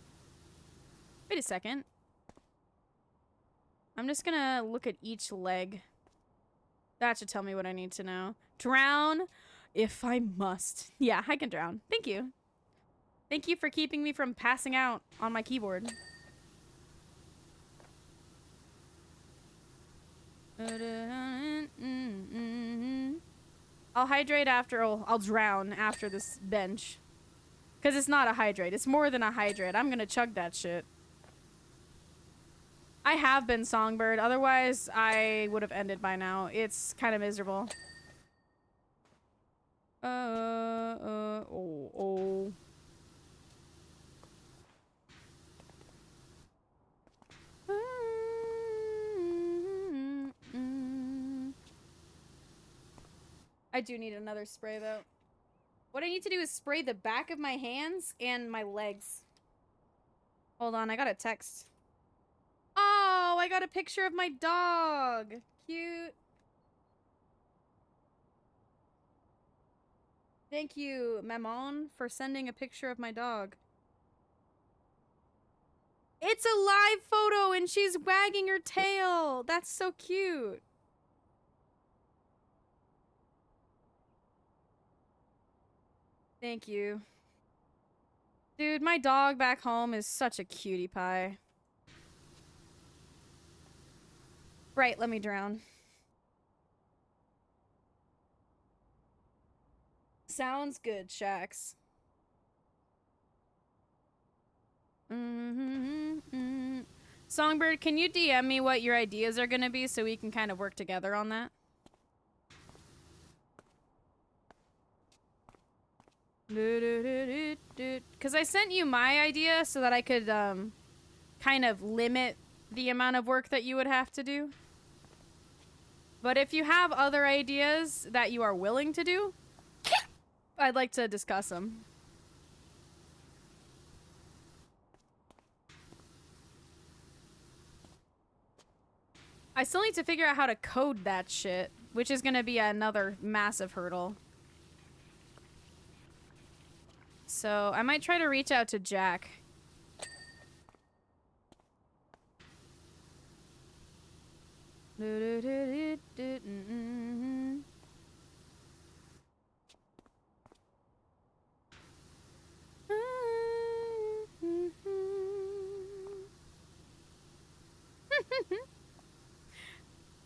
Wait a second. I'm just gonna look at each leg. That should tell me what I need to know. Drown if I must. Yeah, I can drown. Thank you. Thank you for keeping me from passing out on my keyboard. I'll hydrate after, I'll drown after this bench. Because it's not a hydrate. It's more than a hydrate. I'm gonna chug that shit. I have been Songbird. Otherwise, I would have ended by now. It's kind of miserable. Oh. I do need another spray, though. What I need to do is spray the back of my hands and my legs. Hold on, I got a text. Oh, I got a picture of my dog. Cute. Thank you, Maman, for sending a picture of my dog. It's a live photo and she's wagging her tail. That's so cute. Thank you. Dude, my dog back home is such a cutie pie. Right, let me drown. Sounds good, Shax. Songbird, can you DM me what your ideas are gonna be so we can kind of work together on that? Because I sent you my idea so that I could kind of limit the amount of work that you would have to do. But if you have other ideas that you are willing to do, I'd like to discuss them. I still need to figure out how to code that shit, which is gonna be another massive hurdle. So I might try to reach out to Jack.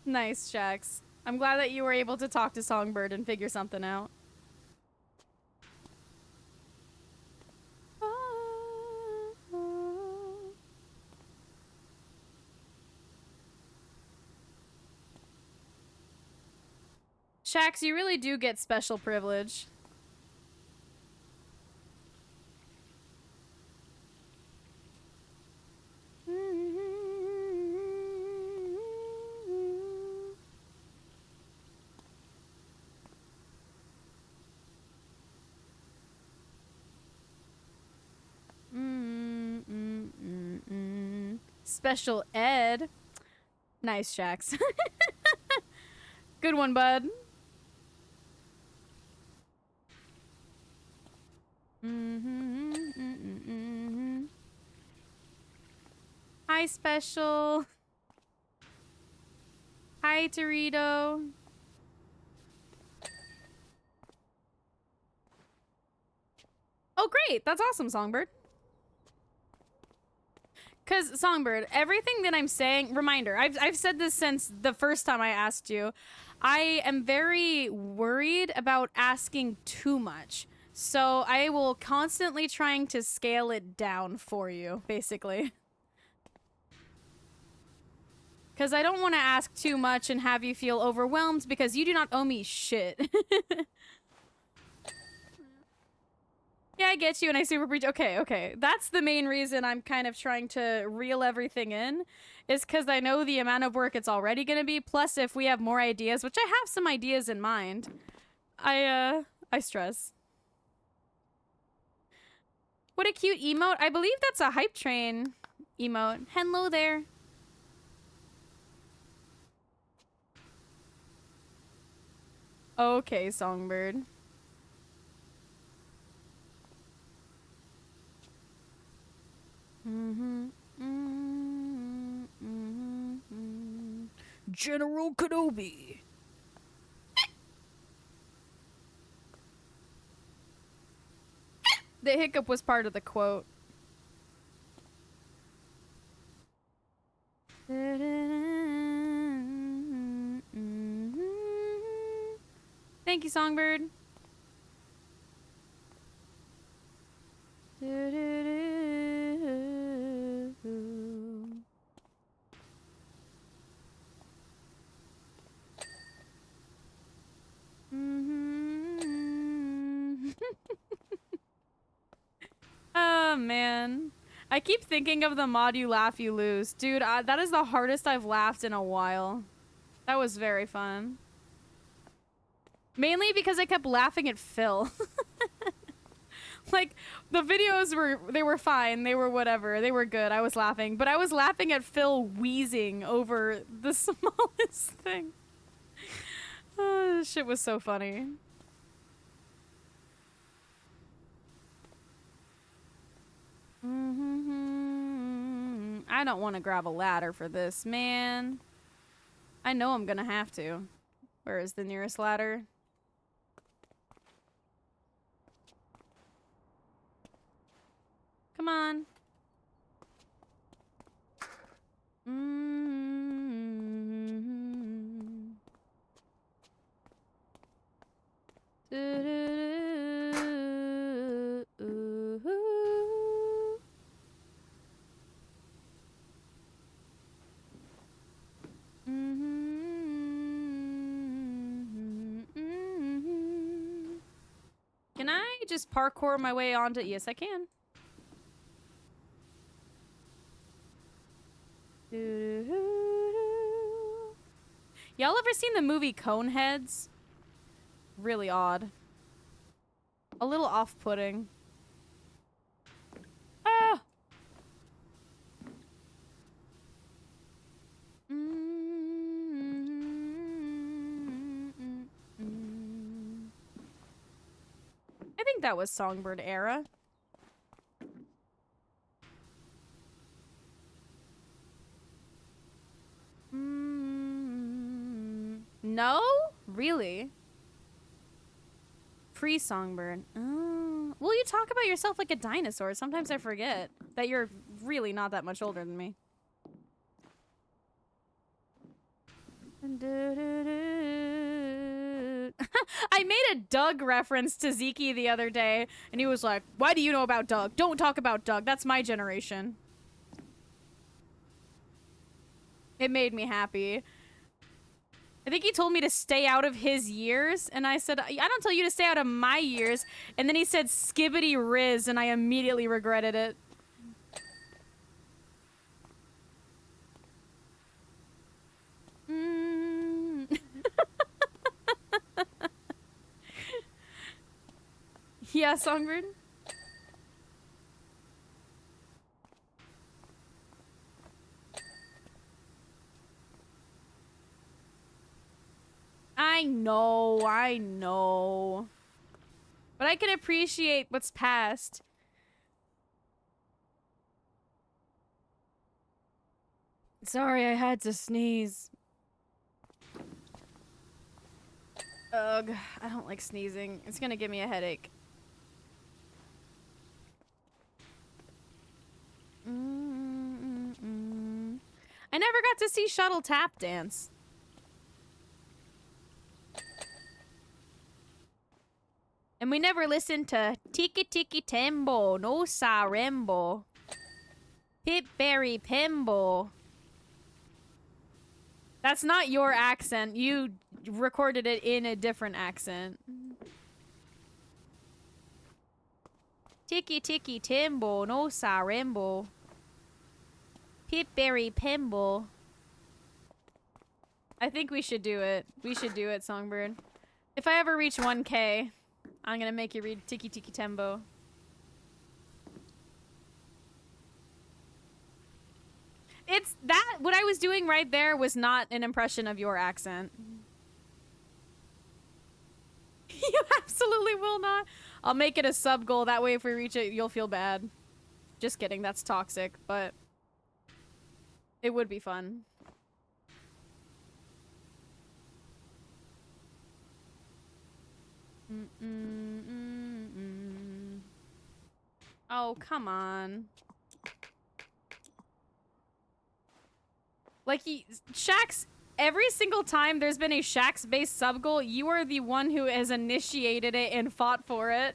Nice, Shax. I'm glad that you were able to talk to Songbird and figure something out. Shax, you really do get special privilege. Special ed. Nice, Shax. Good one, bud. Hi, Special. Hi, Torito. Oh, great. That's awesome, Songbird. Because, Songbird, everything that I'm saying... Reminder, I've said this since the first time I asked you. I am very worried about asking too much. So I will constantly trying to scale it down for you, basically. Because I don't want to ask too much and have you feel overwhelmed because you do not owe me shit. Yeah, I get you, and I super preach. Okay. That's the main reason I'm kind of trying to reel everything in, is because I know the amount of work it's already going to be. Plus, if we have more ideas, which I have some ideas in mind, I stress. What a cute emote. I believe that's a hype train emote. Hello there. Okay, Songbird. General Kenobi. The hiccup was part of the quote. Thank you, Songbird. Oh, man. I keep thinking of the mod You Laugh, You Lose. Dude, that is the hardest I've laughed in a while. That was very fun. Mainly because I kept laughing at Phil. Like, the videos were fine. They were whatever. They were good. I was laughing. But I was laughing at Phil wheezing over the smallest thing. Oh, this shit was so funny. I don't want to grab a ladder for this, man. I know I'm gonna have to. Where is the nearest ladder? Come on. Can I just parkour my way onto... Yes, I can. Y'all ever seen the movie Coneheads? Really odd. A little off-putting. Ah! I think that was Songbird era. No? Really? Pre-Songbird. Oh. Well, you talk about yourself like a dinosaur. Sometimes I forget that you're really not that much older than me. I made a Doug reference to Zeke the other day, and he was like, "Why do you know about Doug? Don't talk about Doug. That's my generation." It made me happy. I think he told me to stay out of his years, and I said, I don't tell you to stay out of my years. And then he said skibbity riz, and I immediately regretted it. Yeah, Songbird? I know. But I can appreciate what's past. Sorry, I had to sneeze. Ugh, I don't like sneezing. It's gonna give me a headache. I never got to see Shuttle Tap Dance. And we never listened to Tiki Tiki Tembo, no Sa Rembo. Pip Berry Pembo. That's not your accent. You recorded it in a different accent. Tiki Tiki Tembo, no Sa Rembo. Pip Berry Pembo. I think we should do it. We should do it, Songbird. If I ever reach 1K, I'm gonna make you read Tiki Tiki Tembo. It's that, what I was doing right there was not an impression of your accent. You absolutely will not. I'll make it a sub goal. That way if we reach it, you'll feel bad. Just kidding, that's toxic, but it would be fun. Oh, come on. Like, Shaxx, every single time there's been a Shaxx-based sub-goal, you are the one who has initiated it and fought for it.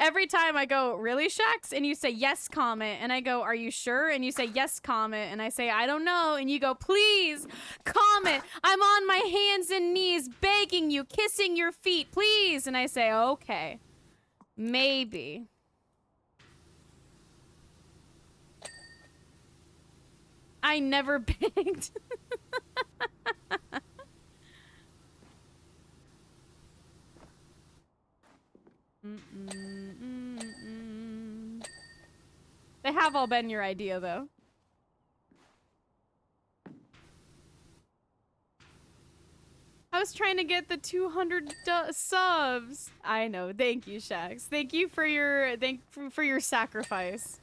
Every time I go, really, Shaxx? And you say, yes, comment. And I go, are you sure? And you say, yes, comment. And I say, I don't know. And you go, please, comment. I'm on my hands and knees begging you, kissing your feet, please. And I say, okay, maybe. I never begged. They have all been your idea, though. I was trying to get the 200 subs. I know. Thank you, Shaxx. Thank you for your for your sacrifice.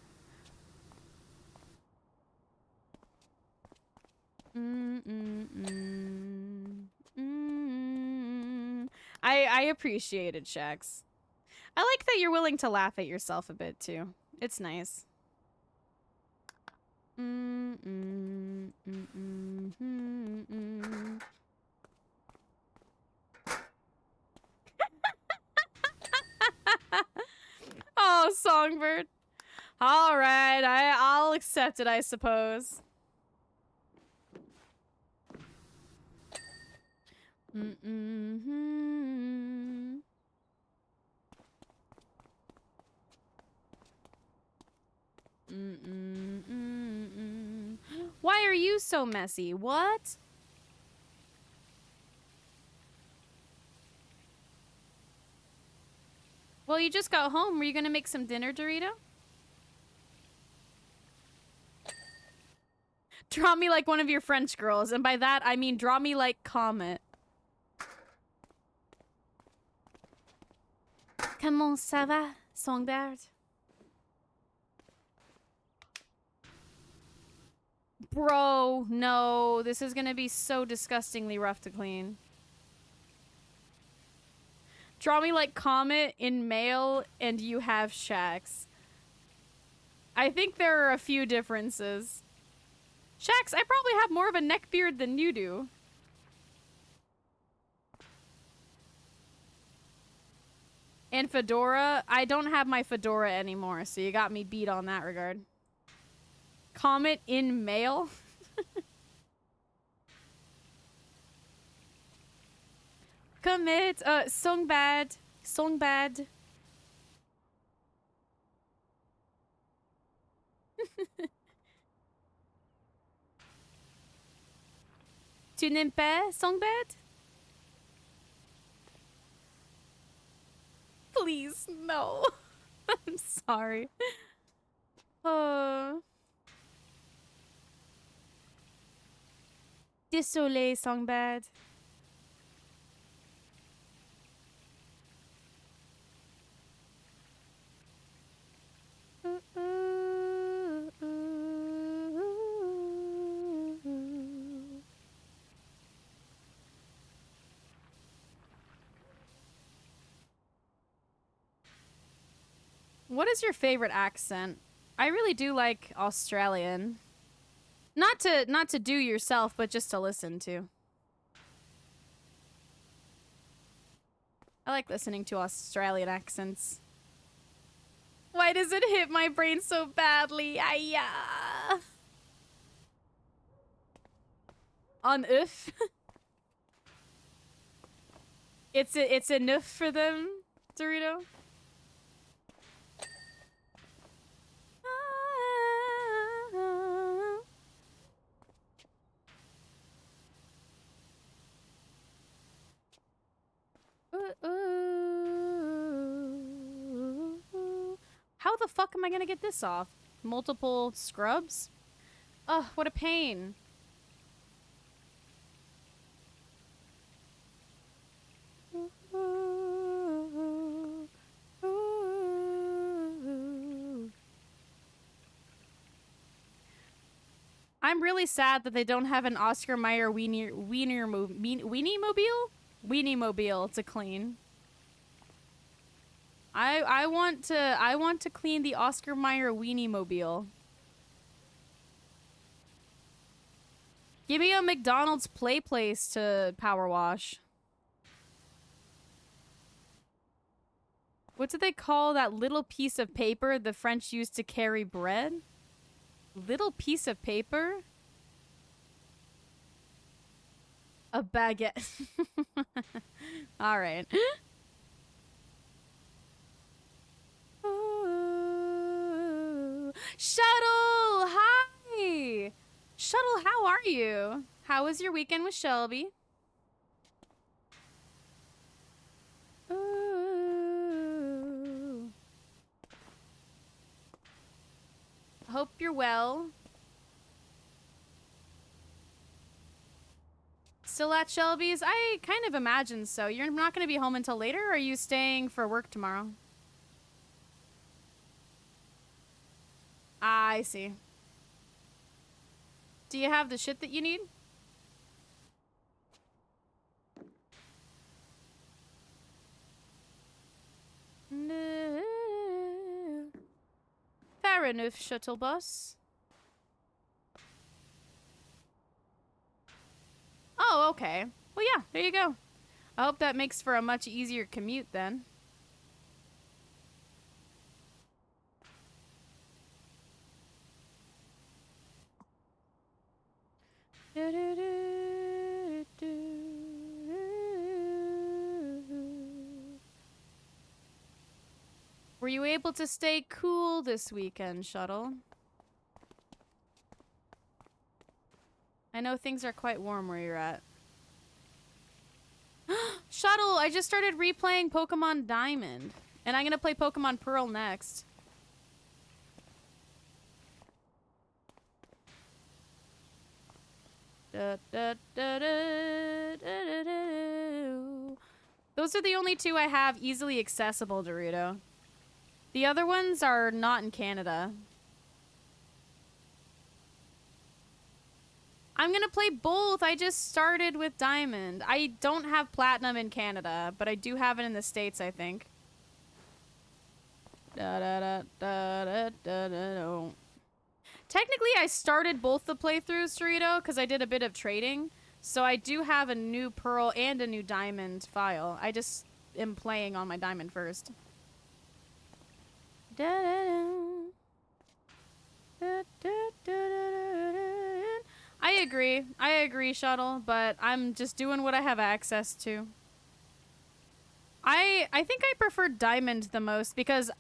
I appreciate it, Shaxx. I like that you're willing to laugh at yourself a bit too. It's nice. Oh, Songbird. All right, I'll accept it, I suppose. Why are you so messy? What? Well, you just got home. Were you gonna make some dinner, Dorito? Draw me like one of your French girls, and by that I mean draw me like Comet. Comment ça va, Songbird? Bro, no. This is gonna be so disgustingly rough to clean. Draw me like Comet in male, and you have Shaxx. I think there are a few differences. Shax, I probably have more of a neck beard than you do. And fedora, I don't have my fedora anymore, so you got me beat on that regard. Comment in mail? Commit, Songbad. Songbad. Tu n'aimes pas Songbad? Please, no. I'm sorry. Désolé, Songbad. What is your favorite accent? I really do like Australian. Not to do yourself, but just to listen to. I like listening to Australian accents. Why does it hit my brain so badly? Ayya. On if. it's enough for them, Dorito. How the fuck am I gonna get this off? Multiple scrubs? Ugh, what a pain. I'm really sad that they don't have an Oscar Mayer Weenie Mobile to clean. I want to clean the Oscar Mayer Weenie Mobile. Give me a McDonald's play place to power wash. What do they call that little piece of paper the French used to carry bread? Little piece of paper? A baguette. All right. Shuttle, hi. Shuttle, how are you? How was your weekend with Shelby? Hope you're well. Still at Shelby's? I kind of imagine so. You're not going to be home until later, or are you staying for work tomorrow? I see. Do you have the shit that you need? No. Fair enough, shuttle bus. Oh, okay. Well, yeah, there you go. I hope that makes for a much easier commute then. Were you able to stay cool this weekend, Shuttle? I know things are quite warm where you're at. Shuttle, I just started replaying Pokemon Diamond. And I'm gonna play Pokemon Pearl next. Those are the only two I have easily accessible, Dorito. The other ones are not in Canada. I'm gonna play both. I just started with Diamond. I don't have Platinum in Canada, but I do have it in the States, I think. Da-da-da-da-da-da-da-da. Technically, I started both the playthroughs, Dorito, because I did a bit of trading. So I do have a new pearl and a new diamond file. I just am playing on my diamond first. I agree, Shuttle, but I'm just doing what I have access to. I think I preferred Diamond the most because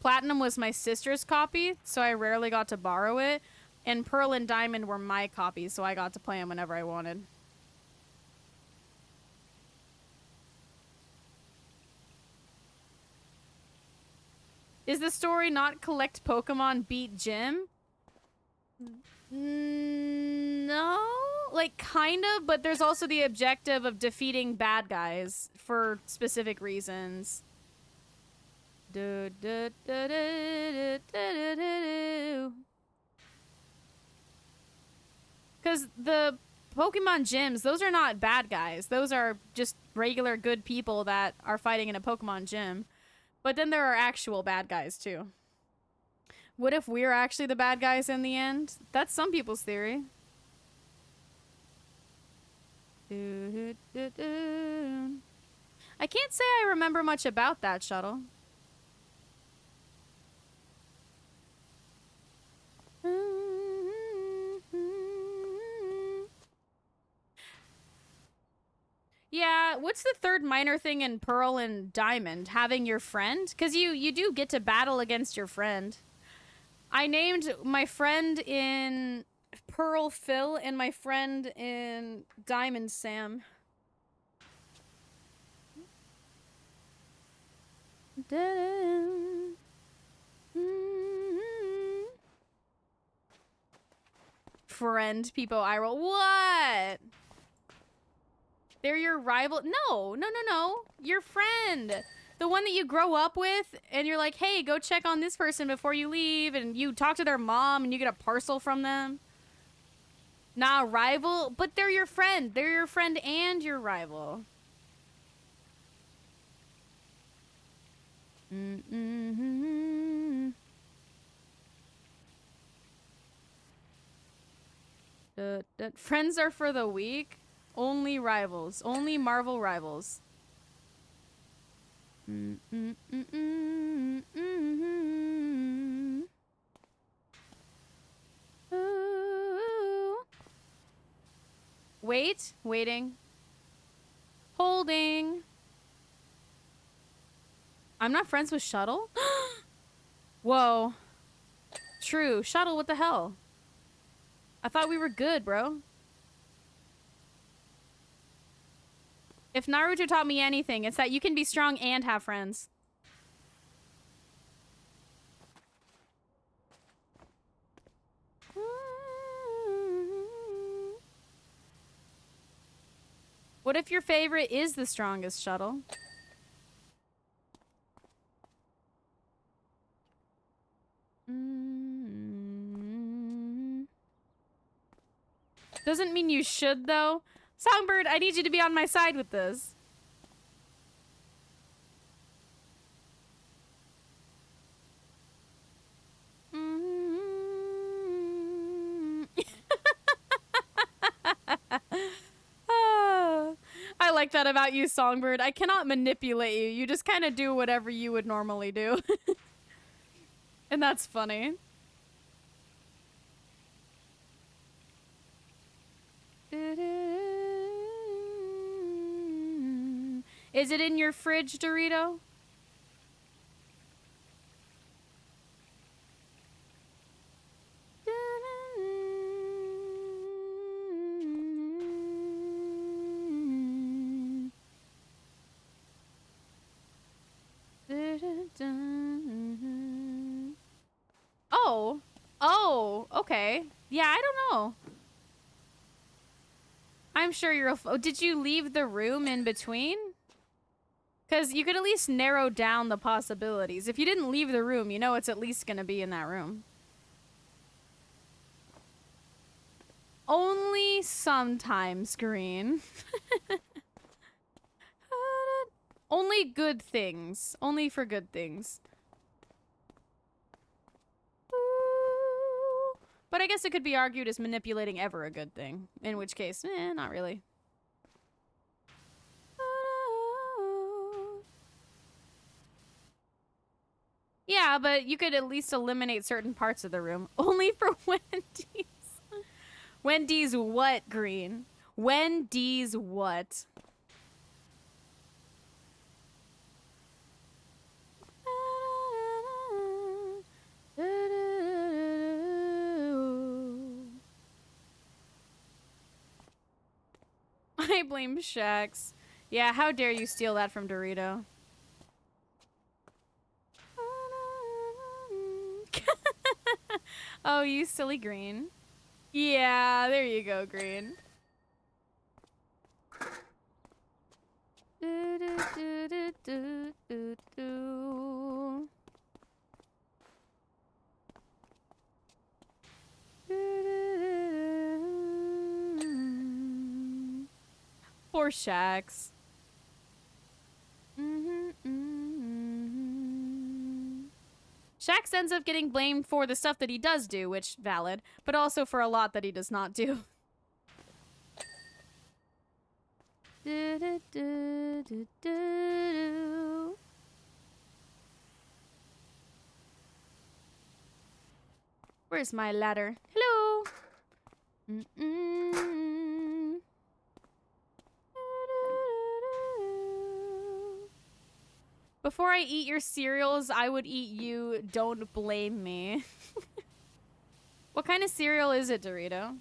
Platinum was my sister's copy, so I rarely got to borrow it, and Pearl and Diamond were my copies, so I got to play them whenever I wanted. Is the story not collect Pokemon, beat Gym? No, like kind of, but there's also the objective of defeating bad guys for specific reasons. Because the Pokemon gyms, those are not bad guys. Those are just regular good people that are fighting in a Pokemon gym. But then there are actual bad guys too. What if we're actually the bad guys in the end? That's some people's theory. I can't say I remember much about that, Shuttle. Yeah, what's the third minor thing in Pearl and Diamond? Having your friend? Because you do get to battle against your friend. I named my friend in Pearl Phil and my friend in Diamond Sam. Friend, Peepo eye roll. What? They're your rival? No. Your friend. The one that you grow up with, and you're like, hey, go check on this person before you leave, and you talk to their mom, and you get a parcel from them. Nah, rival? But they're your friend. They're your friend and your rival. Friends are for the weak. Only rivals. Only Marvel rivals. Waiting. Holding. I'm not friends with Shuttle? Whoa. True. Shuttle, what the hell? I thought we were good, bro. If Naruto taught me anything, it's that you can be strong and have friends. What if your favorite is the strongest, Shuttle? Doesn't mean you should, though. Songbird, I need you to be on my side with this. I like that about you, Songbird. I cannot manipulate you. You just kind of do whatever you would normally do. And that's funny. Is it in your fridge, Dorito? Oh, okay. Yeah, I don't know. I'm sure you're did you leave the room in between? Because you could at least narrow down the possibilities. If you didn't leave the room, you know it's at least going to be in that room. Only sometimes, Green. Only good things. Only for good things. But I guess it could be argued as manipulating ever a good thing. In which case, not really. Yeah, but you could at least eliminate certain parts of the room. Only for Wendy's. Wendy's what, Green? Wendy's what? I blame Shax. Yeah, how dare you steal that from Dorito? Oh, you silly Green. Yeah, there you go, Green. Poor Shax. Shax ends up getting blamed for the stuff that he does do, which valid, but also for a lot that he does not do. Where's my ladder? Hello. Before I eat your cereals, I would eat you. Don't blame me. What kind of cereal is it, Dorito?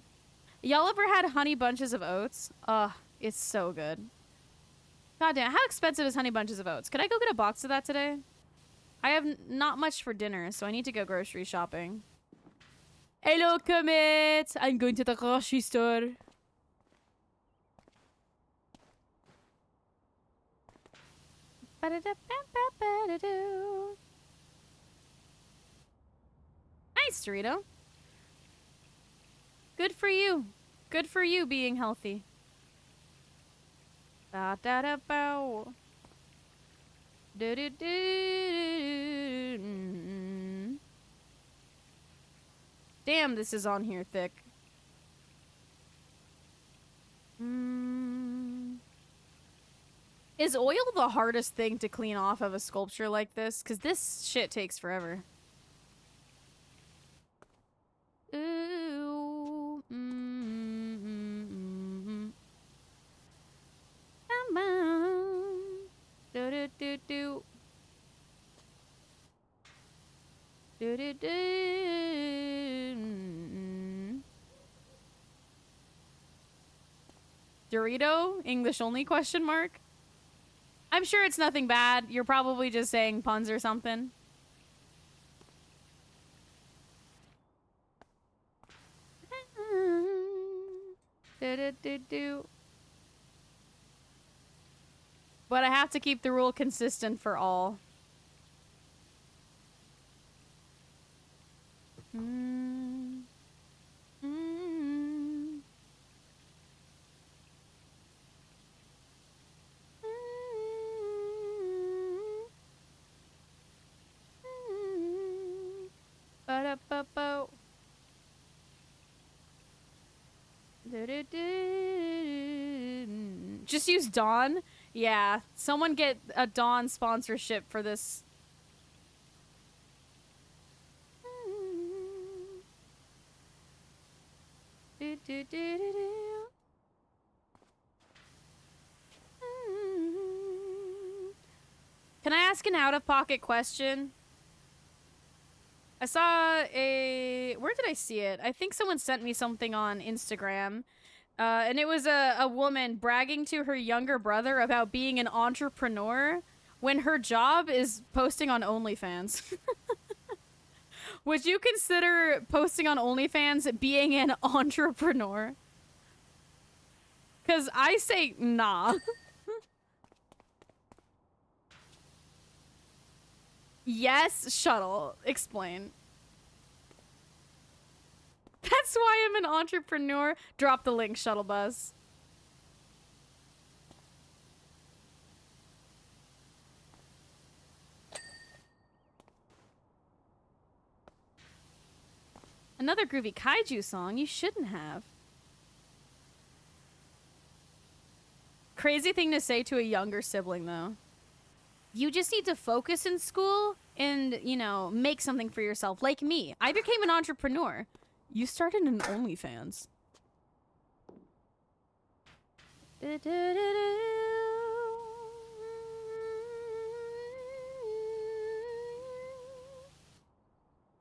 Y'all ever had Honey Bunches of Oats? Ugh, it's so good. God damn, how expensive is Honey Bunches of Oats? Could I go get a box of that today? I have not much for dinner, so I need to go grocery shopping. Hello, Comet! I'm going to the grocery store. Nice, Dorito. Good for you. Good for you being healthy. Da da da bow. Do do do. Damn, this is on here thick. Is oil the hardest thing to clean off of a sculpture like this? Because this shit takes forever. Ooh. Do do do do. Do do do. Dorito? English only question mark? I'm sure it's nothing bad. You're probably just saying puns or something. But I have to keep the rule consistent for all. Just use Dawn? Yeah, someone get a Dawn sponsorship for this. Can I ask an out-of-pocket question? I saw a... Where did I see it? I think someone sent me something on Instagram. And it was a woman bragging to her younger brother about being an entrepreneur when her job is posting on OnlyFans. Would you consider posting on OnlyFans being an entrepreneur? Because I say nah. Yes, Shuttle. Explain. That's why I'm an entrepreneur. Drop the link, Shuttle Buzz. Another groovy kaiju song? You shouldn't have. Crazy thing to say to a younger sibling, though. You just need to focus in school and, you know, make something for yourself. Like me. I became an entrepreneur. You started an OnlyFans.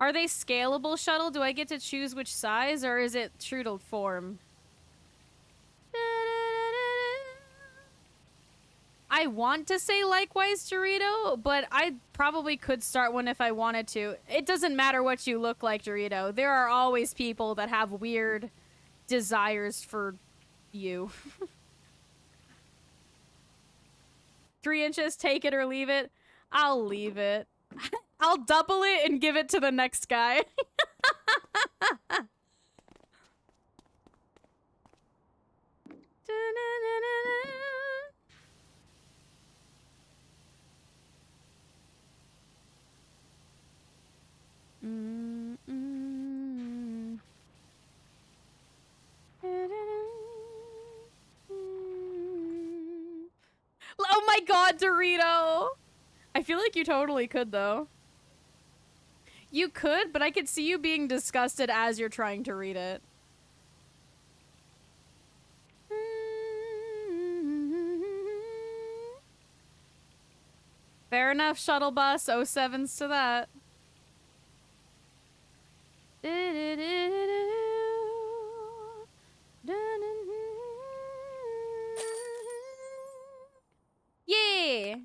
Are they scalable, Shuttle? Do I get to choose which size, or is it true to form? I want to say likewise, Dorito, but I probably could start one if I wanted to. It doesn't matter what you look like, Dorito. There are always people that have weird desires for you. 3 inches, take it or leave it. I'll leave it. I'll double it and give it to the next guy. Oh my god, Dorito! I feel like you totally could, though. You could, but I could see you being disgusted as you're trying to read it. Fair enough, shuttle bus. 07s to that. Yeah!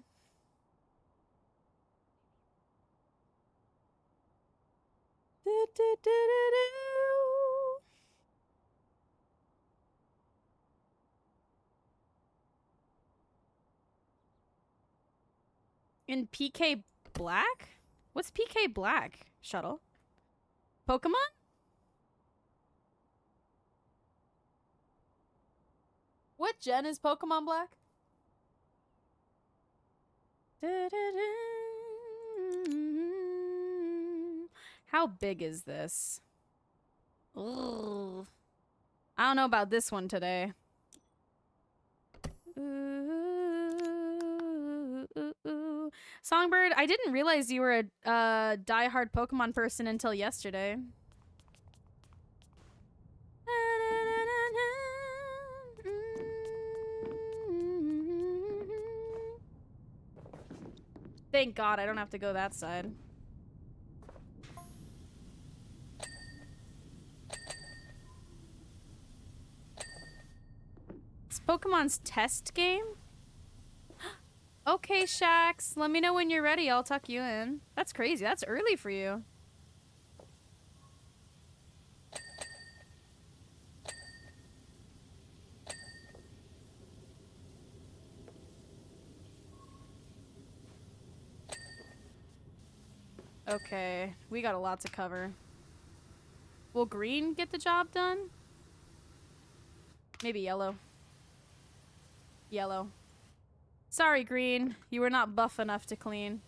In PK Black? What's PK Black, Shuttle? Pokemon? What gen is Pokemon Black? How big is this? Ugh. I don't know about this one today. Songbird, I didn't realize you were a die-hard Pokemon person until yesterday. Thank God I don't have to go that side. It's Pokemon's test game? Okay, Shax. Let me know when you're ready. I'll tuck you in. That's crazy. That's early for you. Okay, we got a lot to cover. Will green get the job done? Maybe yellow. Yellow. Sorry, green. You were not buff enough to clean.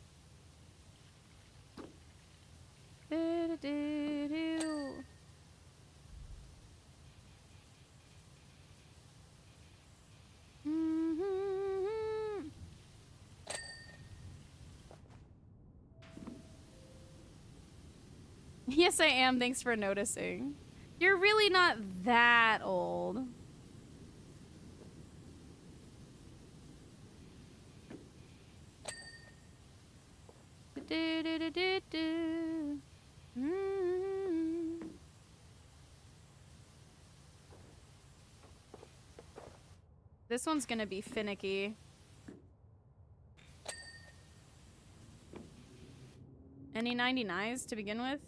Yes, I am. Thanks for noticing. You're really not that old. This one's gonna be finicky. Any 99s to begin with?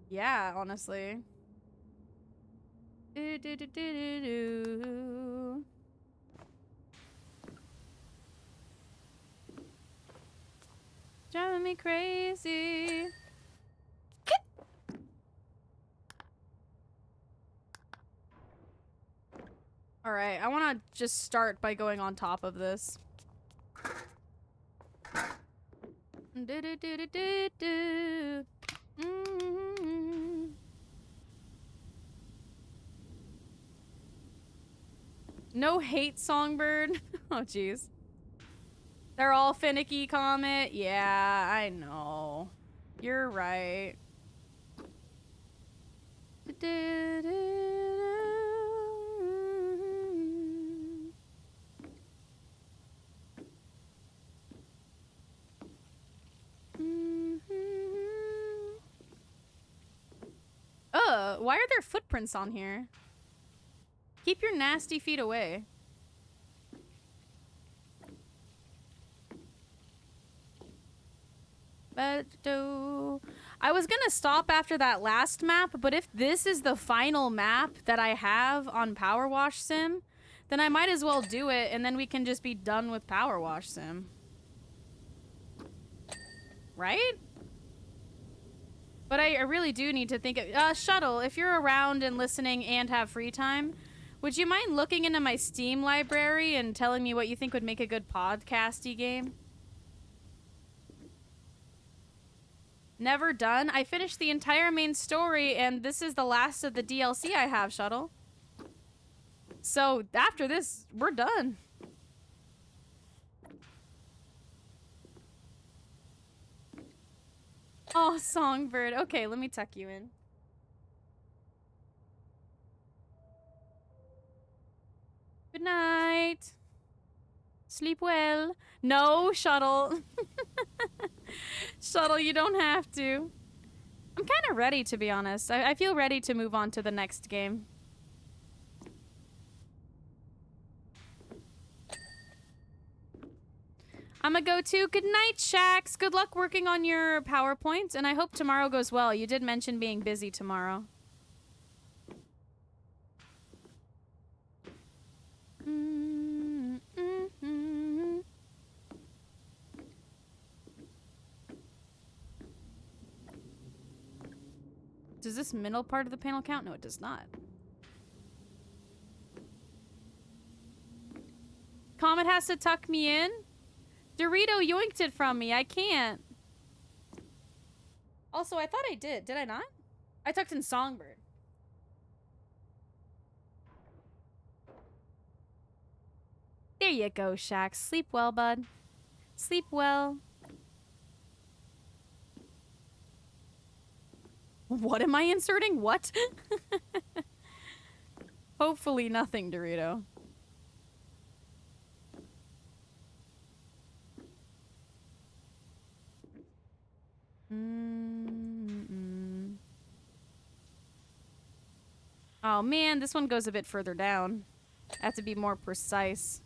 Yeah, honestly. Driving me crazy. All right, I want to just start by going on top of this. No hate, Songbird. Oh, jeez. They're all finicky, Comet. Yeah, I know. You're right. Why are there footprints on here? Keep your nasty feet away. I was gonna stop after that last map, but if this is the final map that I have on Powerwash Sim, then I might as well do it, and then we can just be done with Powerwash Sim. Right? But I really do need to think of... Shuttle, if you're around and listening and have free time, would you mind looking into my Steam library and telling me what you think would make a good podcasty game? Never done? I finished the entire main story, and this is the last of the DLC I have, Shuttle. So, after this, we're done. Oh, Songbird. Okay, let me tuck you in. Good night. Sleep well. No, Shuttle. Shuttle, you don't have to. I'm kind of ready, to be honest. I feel ready to move on to the next game. I'm gonna go too. Good night, Shax. Good luck working on your PowerPoint, and I hope tomorrow goes well. You did mention being busy tomorrow. Does this middle part of the panel count? No, it does not. Comet has to tuck me in? Dorito yoinked it from me. I can't. Also, I thought I did. Did I not? I tucked in Songbird. There you go, Shax. Sleep well, bud. Sleep well. What am I inserting? What? Hopefully nothing, Dorito. Oh man, this one goes a bit further down. I have to be more precise.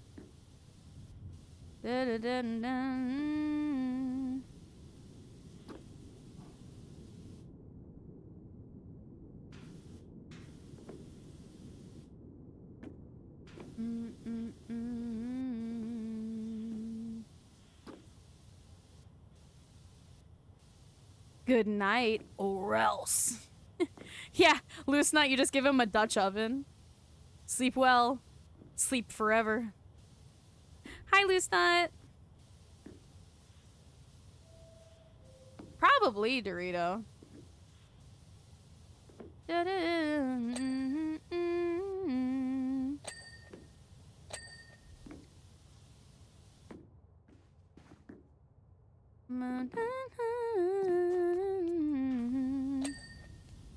Good night, or else. Yeah, Loose Nut, you just give him a Dutch oven. Sleep well. Sleep forever. Hi, Loose Nut. Probably, Dorito.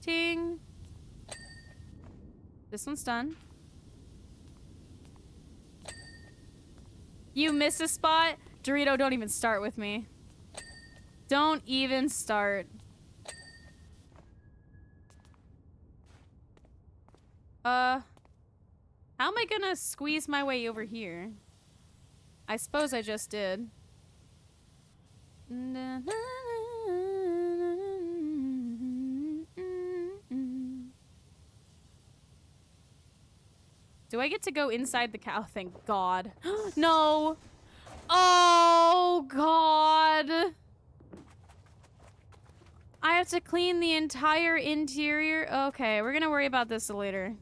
Ting. This one's done. You miss a spot? Dorito, don't even start with me. Don't even start. How am I gonna squeeze my way over here? I suppose I just did. Do I get to go inside the cow? Thank God. No! Oh, God! I have to clean the entire interior? Okay, we're gonna worry about this later.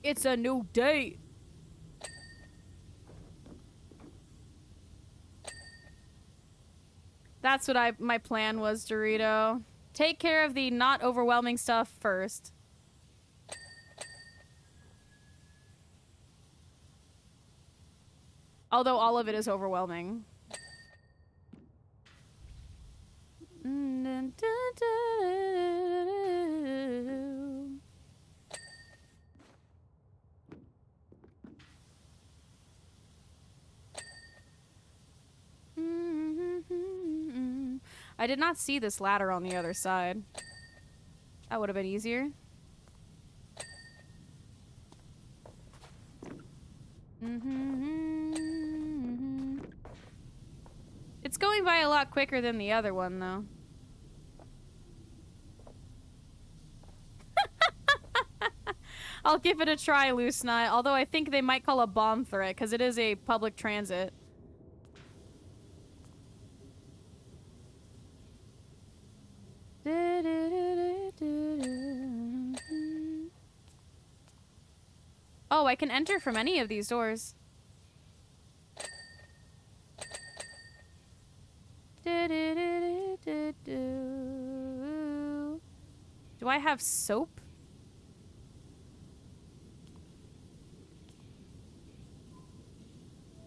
It's a new day. That's what my plan was, Dorito. Take care of the not overwhelming stuff first. Although all of it is overwhelming. I did not see this ladder on the other side. That would have been easier. It's going by a lot quicker than the other one, though. I'll give it a try, Loose Nut, although I think they might call a bomb threat, because it is a public transit. Oh, I can enter from any of these doors. Do I have soap?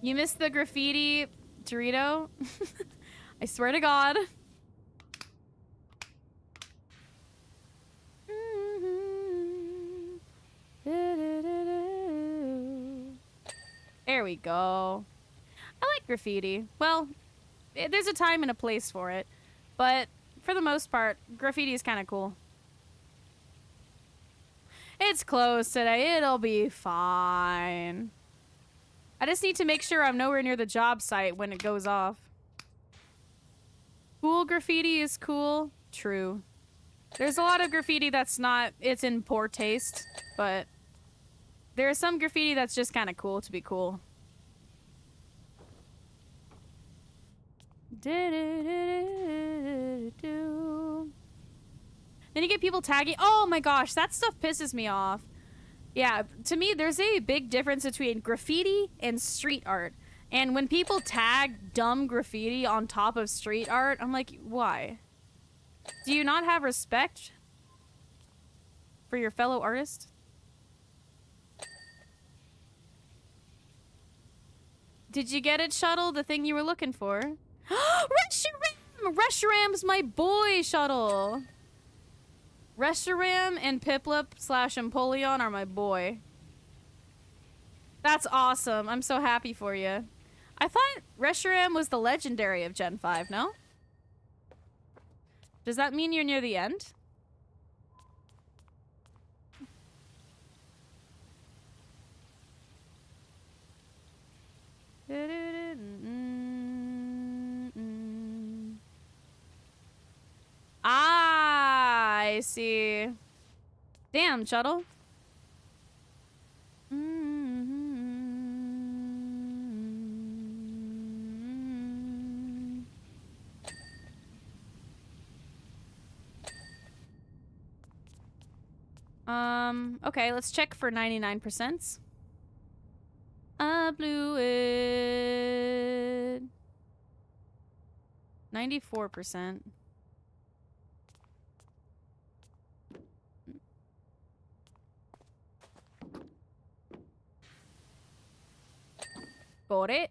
You missed the graffiti, Dorito? I swear to God. There we go. I like graffiti. Well, there's a time and a place for it. But for the most part, graffiti is kind of cool. It's closed today. It'll be fine. I just need to make sure I'm nowhere near the job site when it goes off. Cool graffiti is cool. True. There's a lot of graffiti that's not, it's in poor taste, but there's some graffiti that's just kind of cool to be cool. Then you get people tagging. Oh my gosh, that stuff pisses me off. Yeah, to me, there's a big difference between graffiti and street art. And when people tag dumb graffiti on top of street art, I'm like, why? Do you not have respect for your fellow artist? Did you get it, Shuttle? The thing you were looking for? Reshiram! Reshiram's my boy, Shuttle. Reshiram and Piplup / Empoleon are my boy. That's awesome. I'm so happy for you. I thought Reshiram was the legendary of Gen 5, no? Does that mean you're near the end? Ah, I see. Damn, Shuttle. Okay, let's check for 99%. I blew it. 94%. Got it.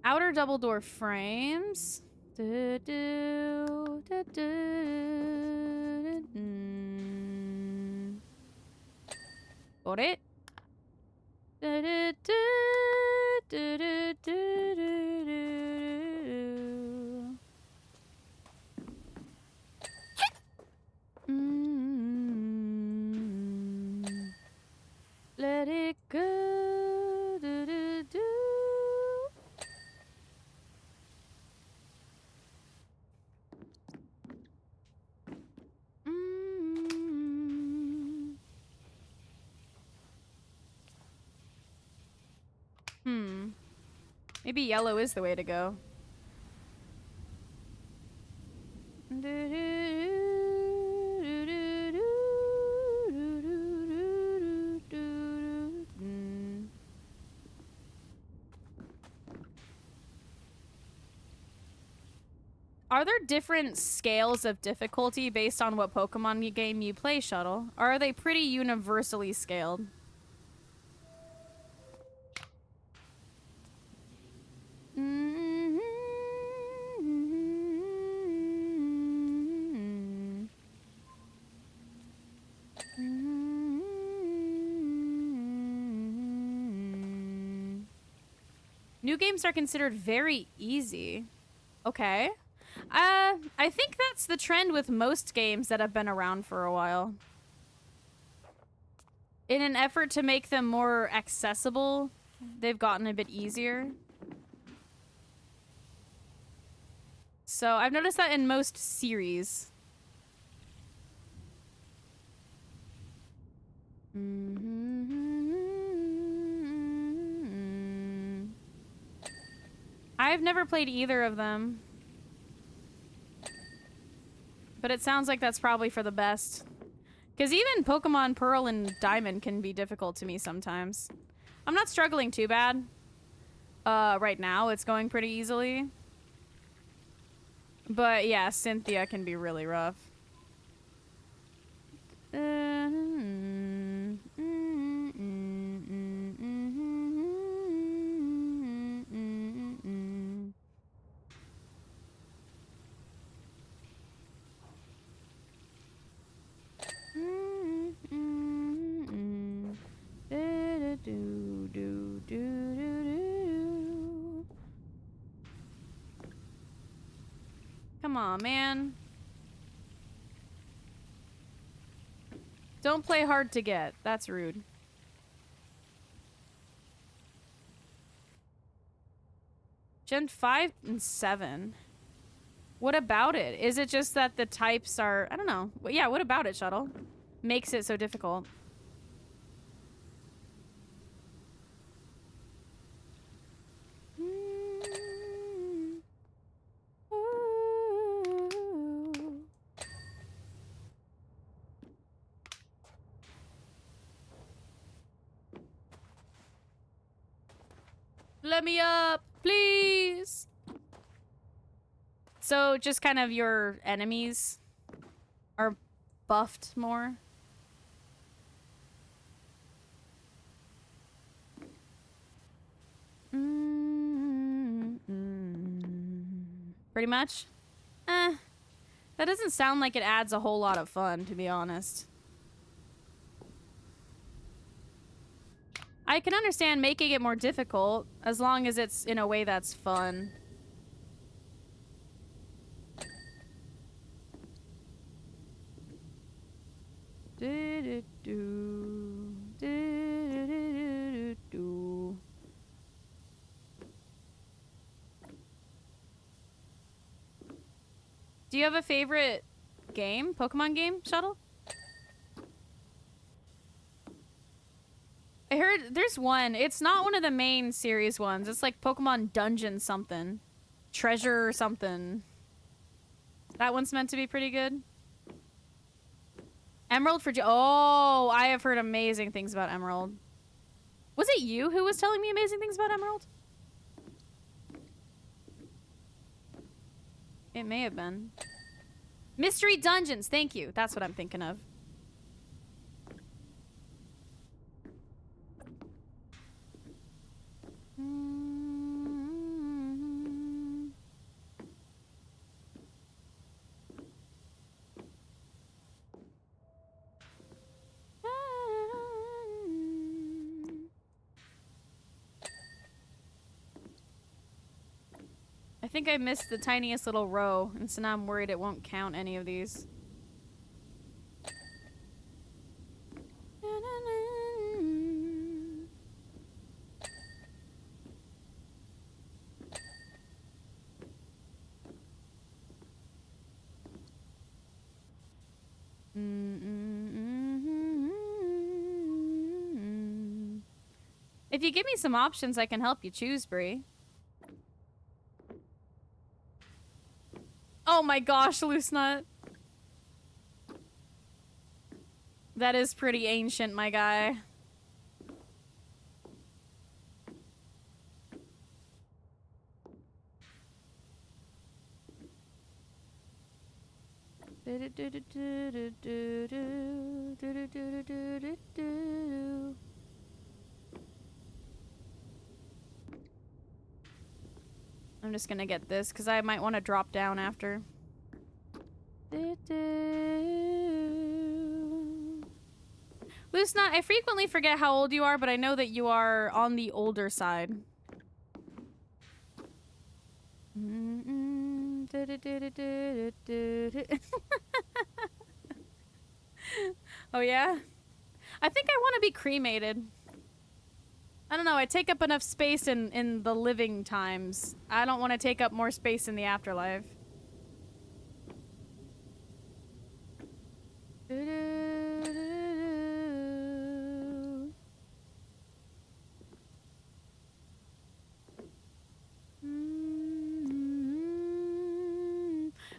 Outer double door frames. Got it. Let it go. Maybe yellow is the way to go. Are there different scales of difficulty based on what Pokemon game you play, Shuttle? Or are they pretty universally scaled? New games are considered very easy. Okay. I think that's the trend with most games that have been around for a while. In an effort to make them more accessible, they've gotten a bit easier. So I've noticed that in most series. I've never played either of them. But it sounds like that's probably for the best. Because even Pokemon Pearl and Diamond can be difficult to me sometimes. I'm not struggling too bad. Right now, it's going pretty easily. But yeah, Cynthia can be really rough. Come on, man. Don't play hard to get. That's rude. Gen 5 and 7. What about it? Is it just that the types are... I don't know. Yeah, what about it, Shuttle? Makes it so difficult. Let me up, please. So just kind of your enemies are buffed more. Pretty much. That doesn't sound like it adds a whole lot of fun, to be honest. I can understand making it more difficult, as long as it's in a way that's fun. Do you have a favorite game? Pokemon game, Shuttle? I heard there's one. It's not one of the main series ones. It's like Pokemon Dungeon something. Treasure or something. That one's meant to be pretty good. Emerald for... Oh, I have heard amazing things about Emerald. Was it you who was telling me amazing things about Emerald? It may have been. Mystery Dungeons. Thank you. That's what I'm thinking of. I think I missed the tiniest little row, and so now I'm worried it won't count any of these. If you give me some options, I can help you choose, Bree. Oh my gosh, Loose Nut. That is pretty ancient, my guy. I'm just gonna get this because I might want to drop down after. Lucina, I frequently forget how old you are, but I know that you are on the older side. Oh yeah? I think I want to be cremated. I don't know, I take up enough space in the living times. I don't want to take up more space in the afterlife. Mm,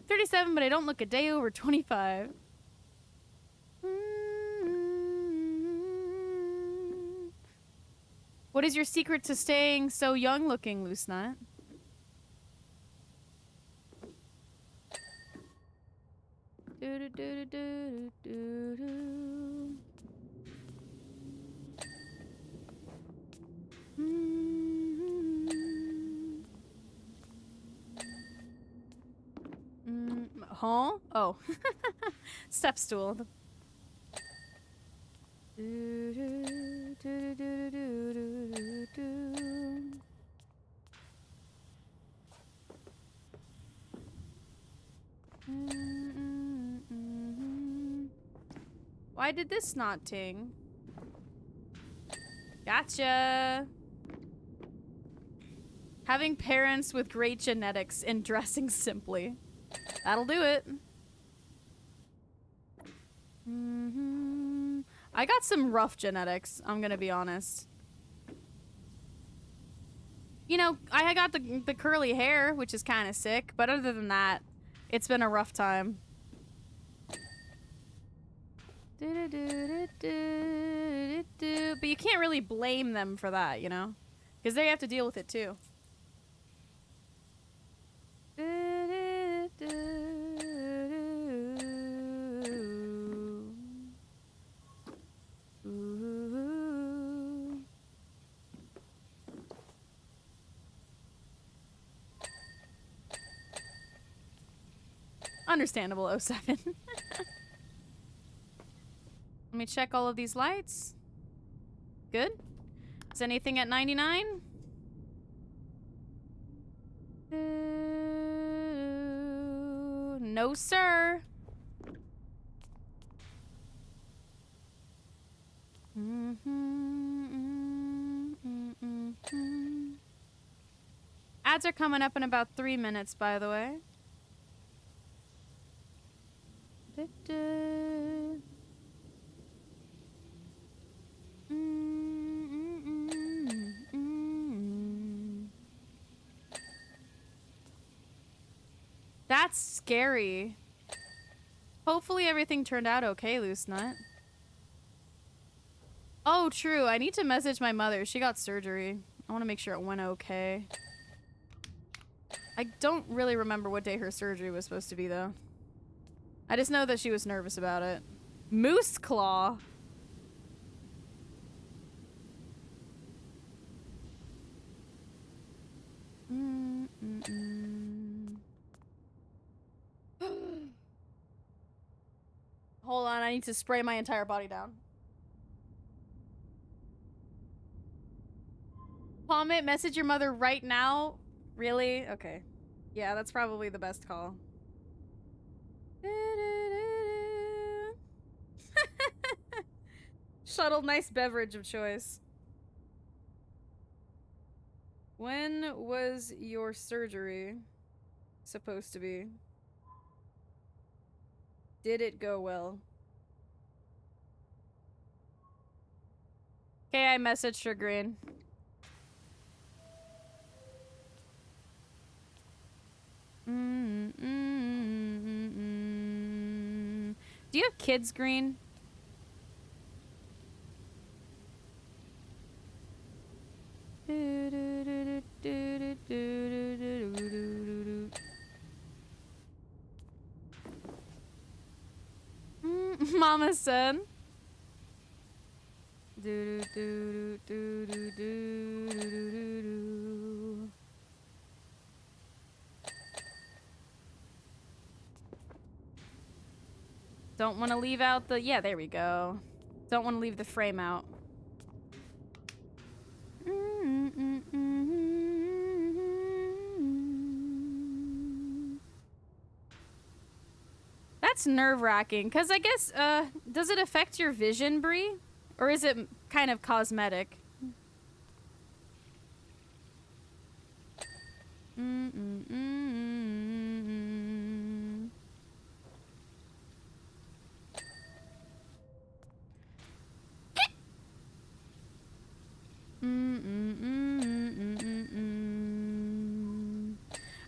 37, but I don't look a day over 25. What is your secret to staying so young looking, Loose Nut? Huh? Oh. Step stool. Why did this not ting? Gotcha. Having parents with great genetics and dressing simply. That'll do it. I got some rough genetics, I'm gonna be honest. You know, I got the curly hair, which is kind of sick, but other than that, it's been a rough time. But you can't really blame them for that, you know? Because they have to deal with it too. Understandable, 07. Let me check all of these lights. Good. Is anything at 99? No, sir. Ads are coming up in about 3 minutes, by the way. That's scary. Hopefully everything turned out okay, Loose Nut. Oh, true. I need to message my mother. She got surgery. I want to make sure it went okay. I don't really remember what day her surgery was supposed to be, though. I just know that she was nervous about it. Moose Claw. Hold on, I need to spray my entire body down. Comment, message your mother right now? Really? Okay. Yeah, that's probably the best call. Shuttle, nice beverage of choice. When was your surgery supposed to be? Did it go well? Okay, I messaged her, Green. Do you have kids, Green? Mama said. Do do do do do do do do do. Don't want to leave out the... Yeah, there we go. Don't want to leave the frame out. That's nerve-wracking, because I guess, does it affect your vision, Brie? Or is it kind of cosmetic?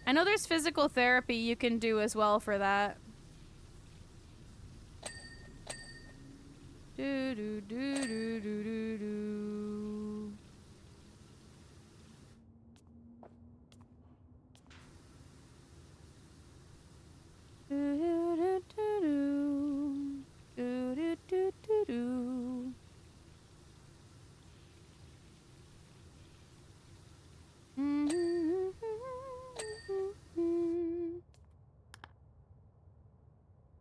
I know there's physical therapy you can do as well for that. Do do do do do do do. Do do do do do do do do do.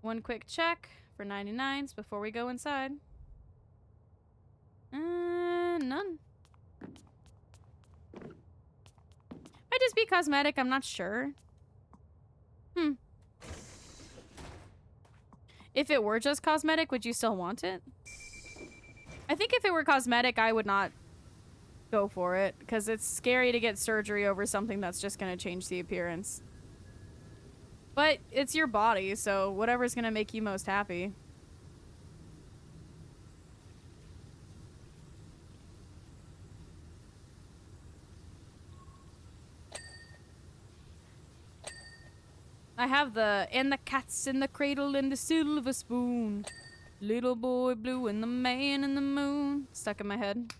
One quick check for 99s before we go inside. None. Might just be cosmetic, I'm not sure. If it were just cosmetic, would you still want it? I think if it were cosmetic, I would not go for it, because it's scary to get surgery over something that's just going to change the appearance. But it's your body, so whatever's going to make you most happy. I have the "and the cat's in the cradle and the silver spoon, little boy blue and the man in the moon" stuck in my head.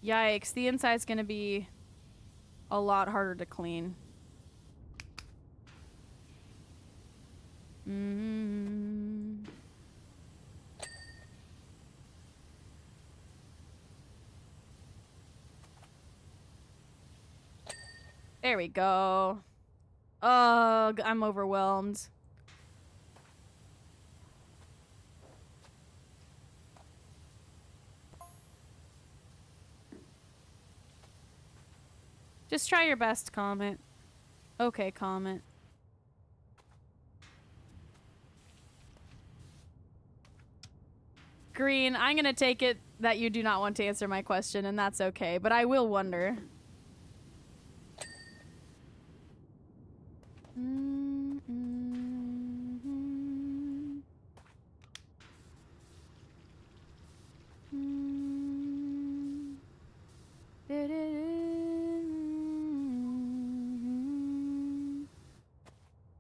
Yikes, the inside's gonna be a lot harder to clean. There we go. Ugh, I'm overwhelmed. Just try your best, Comet. Okay, Comet. Green, I'm gonna take it that you do not want to answer my question, and that's okay, but I will wonder.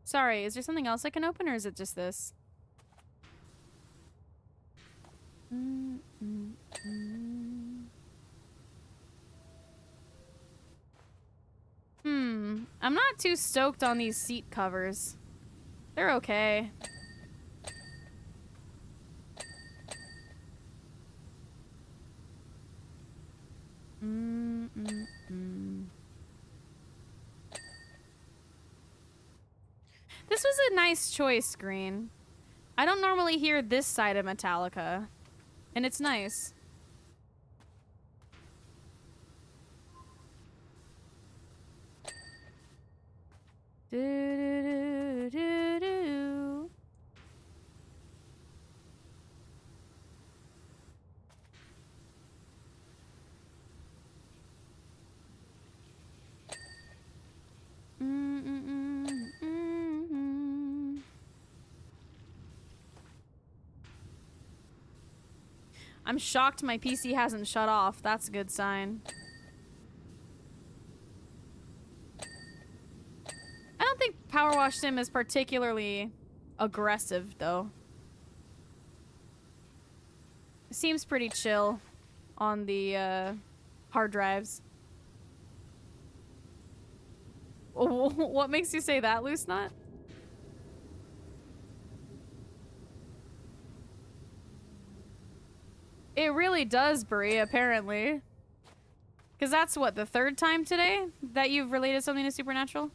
Sorry, is there something else I can open, or is it just this? I'm not too stoked on these seat covers. They're okay. This was a nice choice, Green. I don't normally hear this side of Metallica, and it's nice. Do, do, do, do, do. I'm shocked my PC hasn't shut off. That's a good sign. I don't think Powerwash sim is particularly aggressive, though. It seems pretty chill on the hard drives. What makes you say that, Loose Nut? It really does, Brie, apparently. Because that's what, the third time today that you've related something to Supernatural?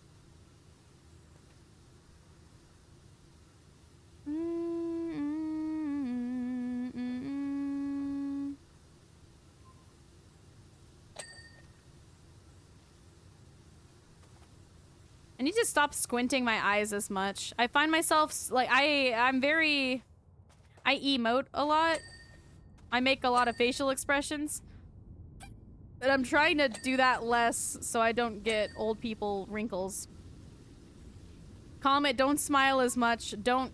I need to stop squinting my eyes as much. I find myself, like, I'm very... I emote a lot. I make a lot of facial expressions. But I'm trying to do that less so I don't get old people wrinkles. Comment, don't smile as much. Don't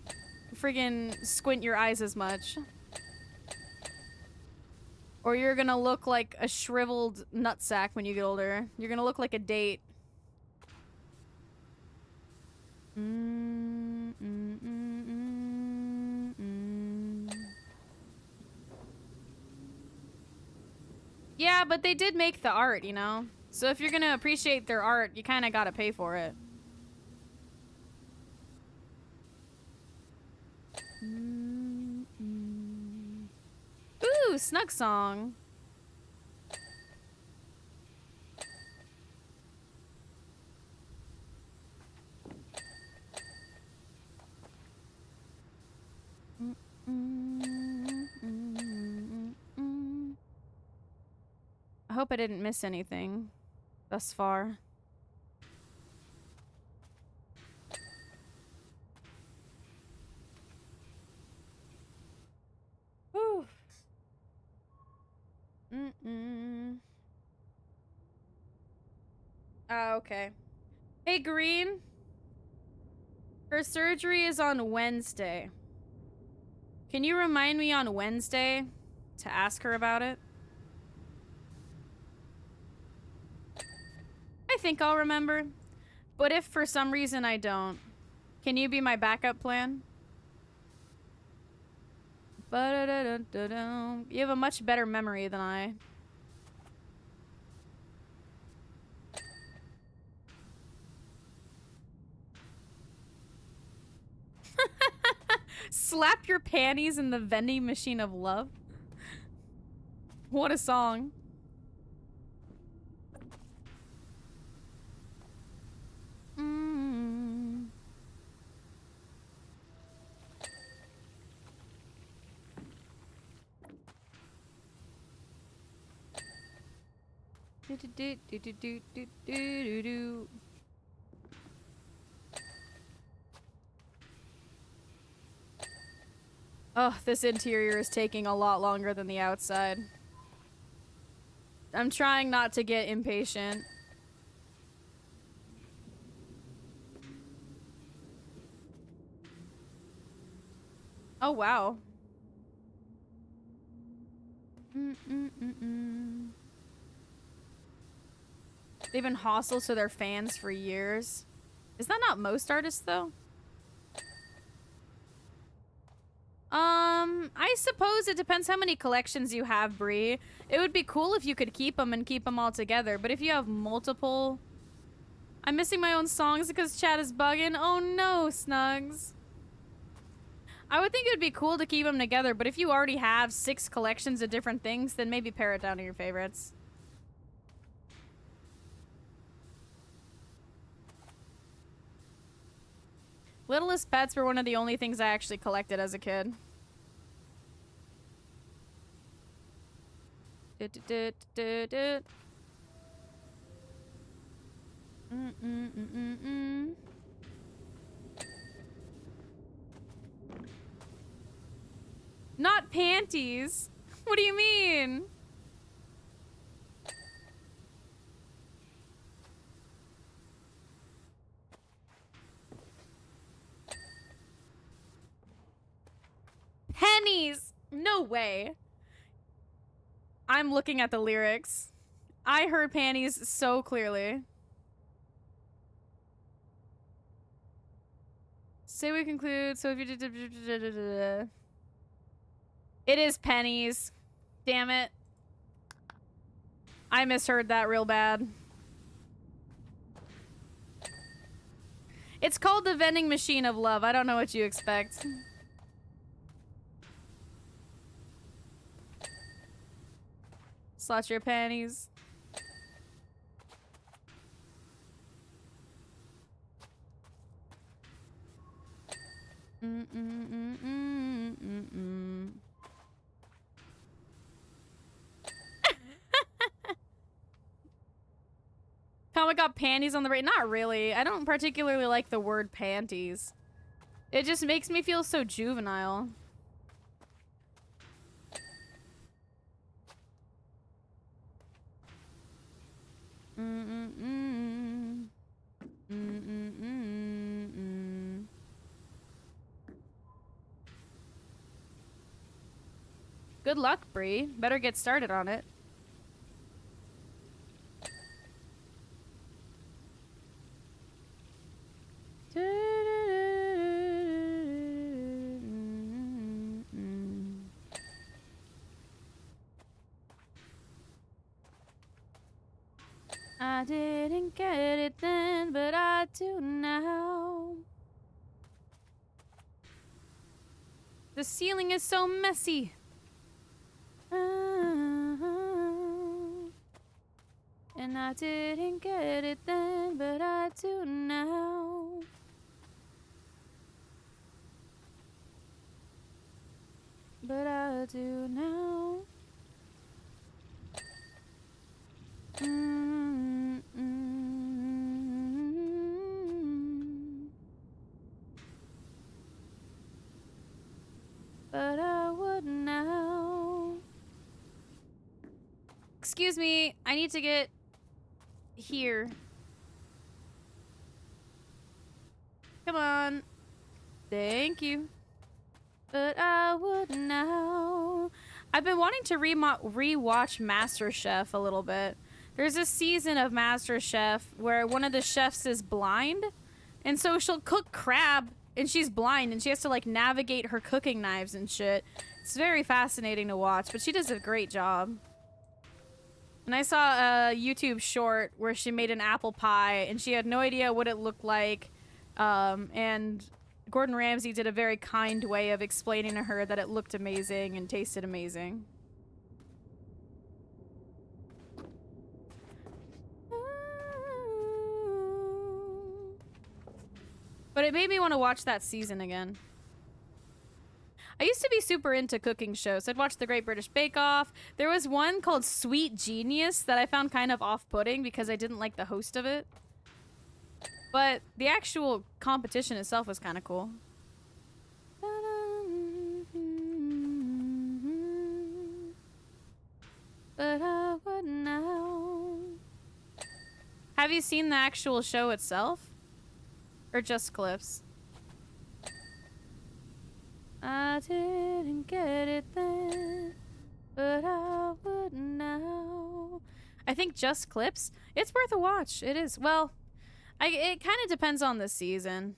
friggin' squint your eyes as much. Or you're gonna look like a shriveled nutsack when you get older. You're gonna look like a date. Yeah, but they did make the art, you know? So if you're gonna appreciate their art, you kinda gotta pay for it. Ooh, Snug Song. I hope I didn't miss anything thus far. Whew. Okay. Hey, Green. Her surgery is on Wednesday. Can you remind me on Wednesday to ask her about it? I think I'll remember. But if for some reason I don't, can you be my backup plan? You have a much better memory than I. Slap your panties in the vending machine of love. What a song. Oh, this interior is taking a lot longer than the outside. I'm trying not to get impatient. Oh, wow. They've been hostile to their fans for years. Is that not most artists, though? I suppose it depends how many collections you have, Bree. It would be cool if you could keep them and keep them all together, but if you have multiple... I'm missing my own songs because chat is bugging. Oh no, Snugs. I would think it would be cool to keep them together, but if you already have 6 collections of different things, then maybe pare it down to your favorites. Littlest Pets were one of the only things I actually collected as a kid. Not panties. What do you mean? Pennies! No way. I'm looking at the lyrics. I heard panties so clearly. Say we conclude. So if you did, it is pennies. Damn it. I misheard that real bad. It's called the vending machine of love. I don't know what you expect. Slot your panties. Comic got panties on the brain. Not really. I don't particularly like the word panties. It just makes me feel so juvenile. Good luck, Bree. Better get started on it. I didn't get it then, but I do now. The ceiling is so messy. And I didn't get it then, but I do now. But I do now. But I would now. Excuse me, I need to get here. Come on. Thank you. But I would now. I've been wanting to rewatch MasterChef a little bit. There's a season of MasterChef where one of the chefs is blind, and so she'll cook crab, and she's blind, and she has to like navigate her cooking knives and shit. It's very fascinating to watch, but she does a great job. And I saw a YouTube short where she made an apple pie, and she had no idea what it looked like, and Gordon Ramsay did a very kind way of explaining to her that it looked amazing and tasted amazing. But it made me want to watch that season again. I used to be super into cooking shows. I'd watch The Great British Bake Off. There was one called Sweet Genius that I found kind of off-putting because I didn't like the host of it. But the actual competition itself was kind of cool. But I would know. Have you seen the actual show itself? Or just clips? I didn't get it then, but I would now. I think just clips. It's worth a watch. It is. Well, it kind of depends on the season.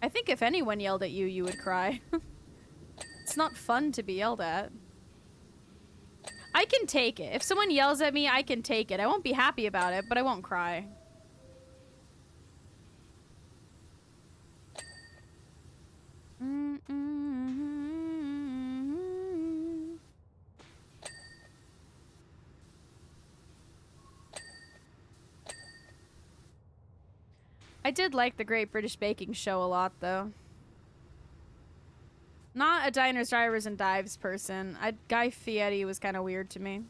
I think if anyone yelled at you, you would cry. It's not fun to be yelled at. I can take it. If someone yells at me, I can take it. I won't be happy about it, but I won't cry. I did like the Great British Baking Show a lot, though. Not a Diners, Drivers, and Dives person. Guy Fieri was kind of weird to me.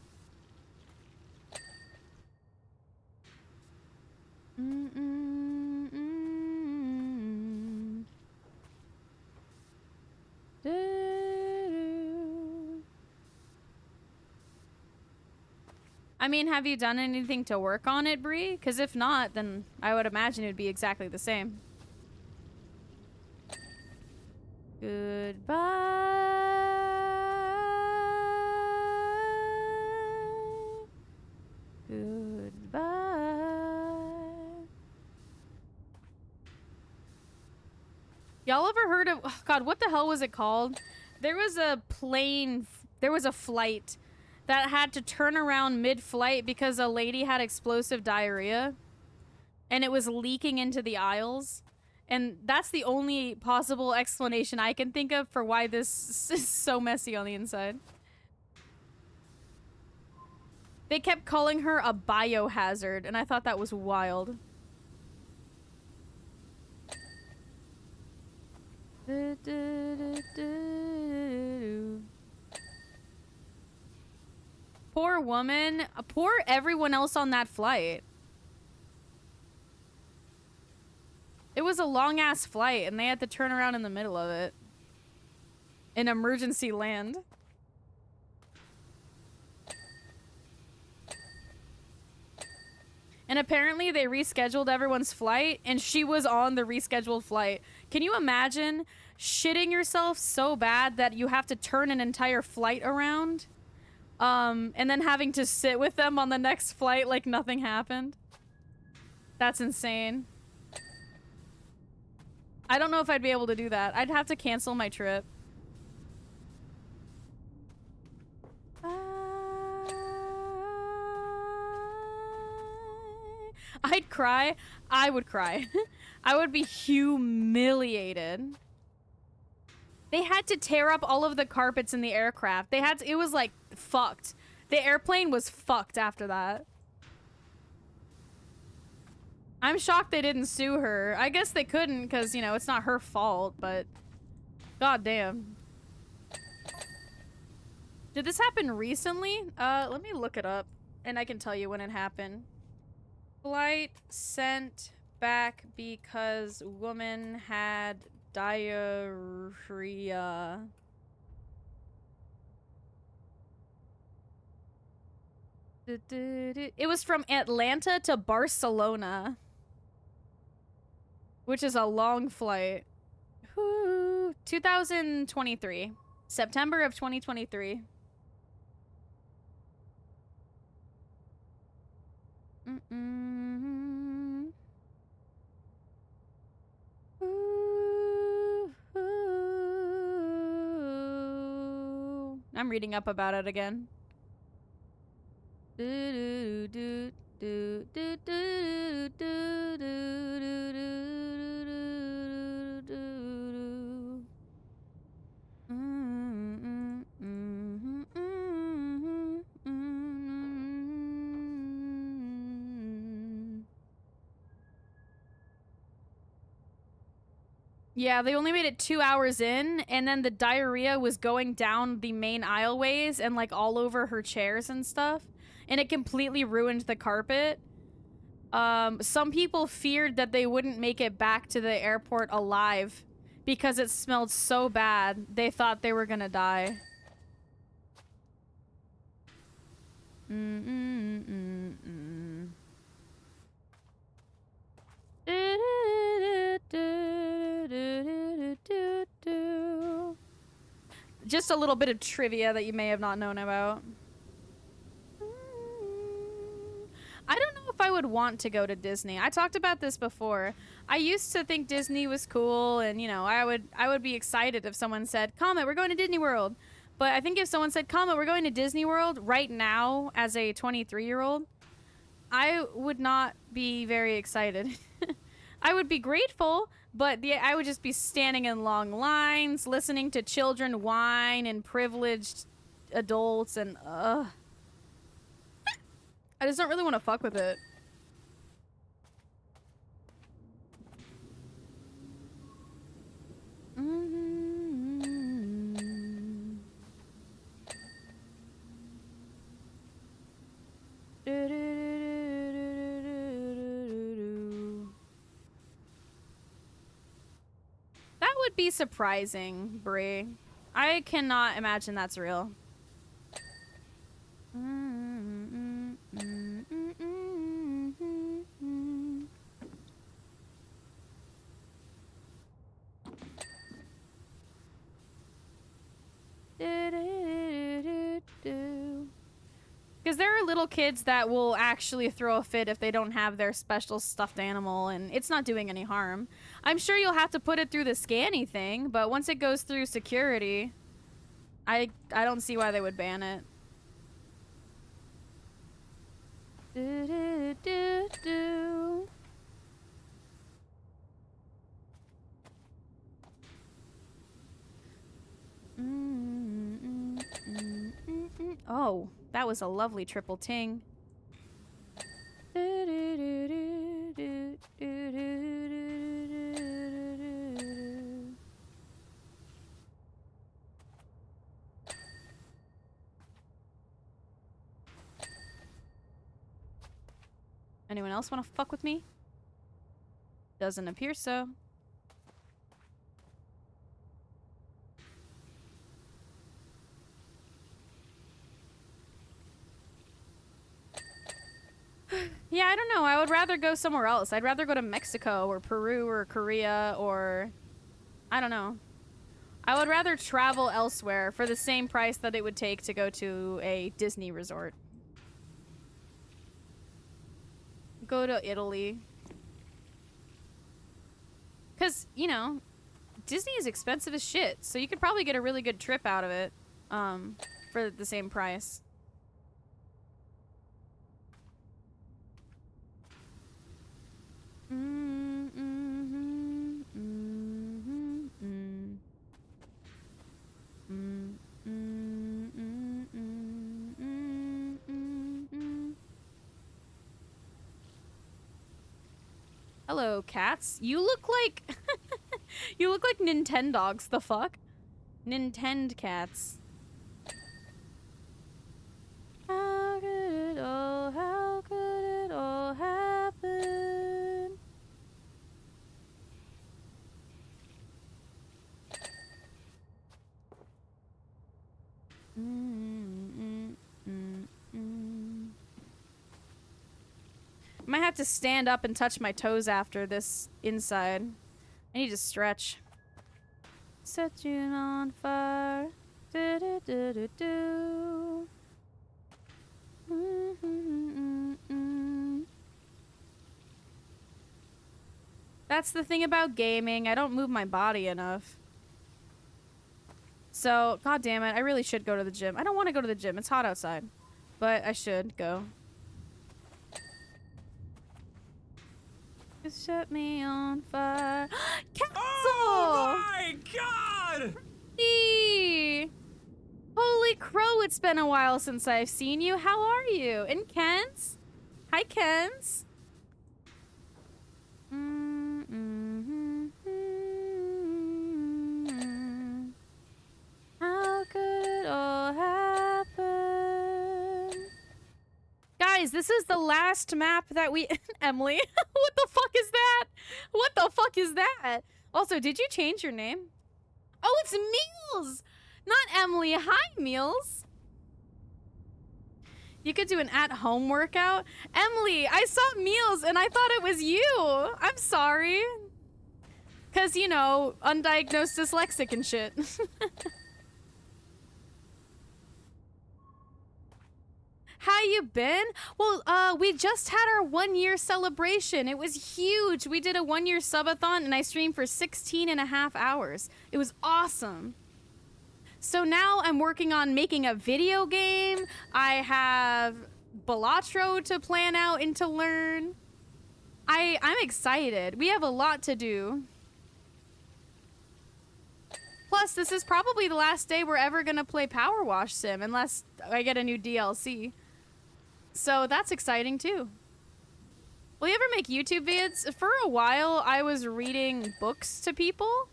I mean, have you done anything to work on it, Bree? Because if not, then I would imagine it would be exactly the same. Goodbye. Y'all ever heard of, oh God, what the hell was it called? There was a flight that had to turn around mid-flight because a lady had explosive diarrhea and it was leaking into the aisles. And that's the only possible explanation I can think of for why this is so messy on the inside. They kept calling her a biohazard, and I thought that was wild. Poor woman. Poor everyone else on that flight. It was a long-ass flight, and they had to turn around in the middle of it. In emergency land. And apparently they rescheduled everyone's flight, and she was on the rescheduled flight. Can you imagine shitting yourself so bad that you have to turn an entire flight around? And then having to sit with them on the next flight like nothing happened? That's insane. I don't know if I'd be able to do that. I'd have to cancel my trip. I'd cry. I would cry. I would be humiliated. They had to tear up all of the carpets in the aircraft. They had to, it was like fucked. The airplane was fucked after that. I'm shocked they didn't sue her. I guess they couldn't because, you know, it's not her fault, but goddamn. Did this happen recently? Let me look it up and I can tell you when it happened. Flight sent back because woman had diarrhea. It was from Atlanta to Barcelona, which is a long flight. 2023. September of 2023. I'm reading up about it again. Yeah, they only made it 2 hours in, and then the diarrhea was going down the main aisleways and like all over her chairs and stuff, and it completely ruined the carpet. Some people feared that they wouldn't make it back to the airport alive because it smelled so bad. They thought they were gonna die. Just a little bit of trivia that you may have not known about. I don't know if I would want to go to Disney. I talked about this before. I used to think Disney was cool, and you know, I would be excited if someone said, "Comet, we're going to Disney World." But I think if someone said, "Comet, we're going to Disney World," right now as a 23-year-old, I would not be very excited. I would be grateful, but I would just be standing in long lines, listening to children whine and privileged adults, and I just don't really want to fuck with it. That would be surprising, Brie. I cannot imagine that's real. Because there are little kids that will actually throw a fit if they don't have their special stuffed animal, and it's not doing any harm. I'm sure you'll have to put it through the scanny thing, but once it goes through security, I don't see why they would ban it. Do, do, do, do. Oh, that was a lovely triple ting. Anyone else want to fuck with me? Doesn't appear so. Yeah, I don't know. I would rather go somewhere else. I'd rather go to Mexico or Peru or Korea or... I don't know. I would rather travel elsewhere for the same price that it would take to go to a Disney resort. Go to Italy. Because, you know, Disney is expensive as shit, so you could probably get a really good trip out of it for the same price. Hello, cats. You look like you look like Nintendogs. The fuck? Nintend cats. How could it all happen? I might have to stand up and touch my toes after this inside. I need to stretch. Set you on fire. Do, do, do, do, do. That's the thing about gaming. I don't move my body enough. So, god damn it, I really should go to the gym. I don't want to go to the gym. It's hot outside. But I should go. You set me on fire. Cancel! Oh my god! Eee. Holy crow, it's been a while since I've seen you. How are you? And Kens? Hi, Kens. How could it all happen? Guys, this is the last map that we... Emily, what the fuck is that? What the fuck is that? Also, did you change your name? Oh, it's Meals! Not Emily. Hi, Meals. You could do an at-home workout. Emily, I saw Meals and I thought it was you. I'm sorry. Because, you know, undiagnosed dyslexic and shit. How you been? Well, we just had our 1-year celebration. It was huge. We did a 1-year subathon and I streamed for 16.5 hours. It was awesome. So now I'm working on making a video game. I have Balatro to plan out and to learn. I'm excited. We have a lot to do. Plus, this is probably the last day we're ever gonna play Powerwash Sim unless I get a new DLC. So that's exciting too. Will you ever make YouTube vids? For a while, I was reading books to people.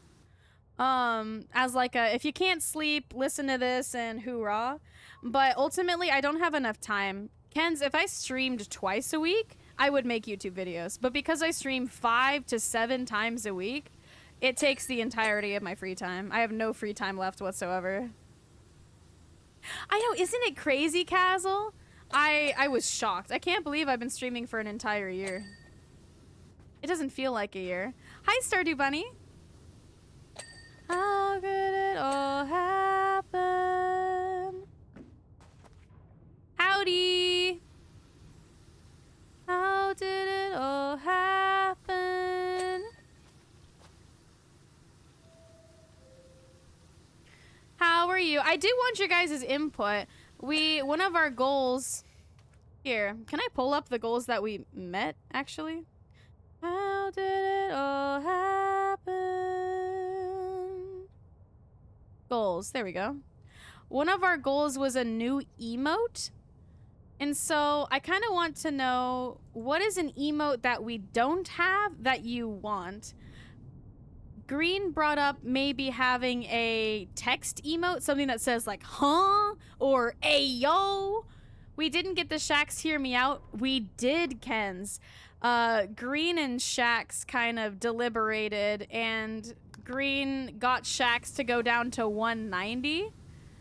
As like a, if you can't sleep, listen to this and hoorah. But ultimately, I don't have enough time. Kens, if I streamed twice a week, I would make YouTube videos. But because I stream 5 to 7 times a week, it takes the entirety of my free time. I have no free time left whatsoever. I know, isn't it crazy, Kazel? I was shocked. I can't believe I've been streaming for an entire year. It doesn't feel like a year. Hi, Stardew Bunny. How could it all happen? Howdy! I do want your guys' input. One of our goals here. Can I pull up the goals that we met actually? How did it all happen? Goals. There we go. One of our goals was a new emote. And so I kind of want to know, what is an emote that we don't have that you want? Green brought up maybe having a text emote, something that says like, huh? Or ayo. We didn't get the Shax hear me out. We did Ken's. Green and Shax kind of deliberated, and Green got Shax to go down to 190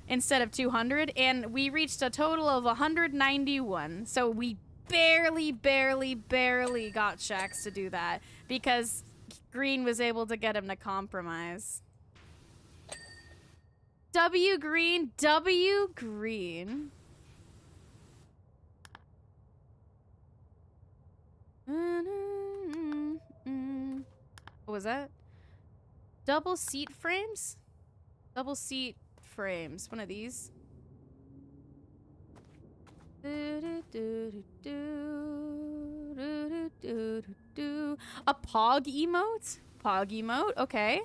instead of 200, and we reached a total of 191. So we barely got Shax to do that because Green was able to get him to compromise. W Green. What was that? Double seat frames? Double seat frames. One of these. A pog emote? Pog emote, okay.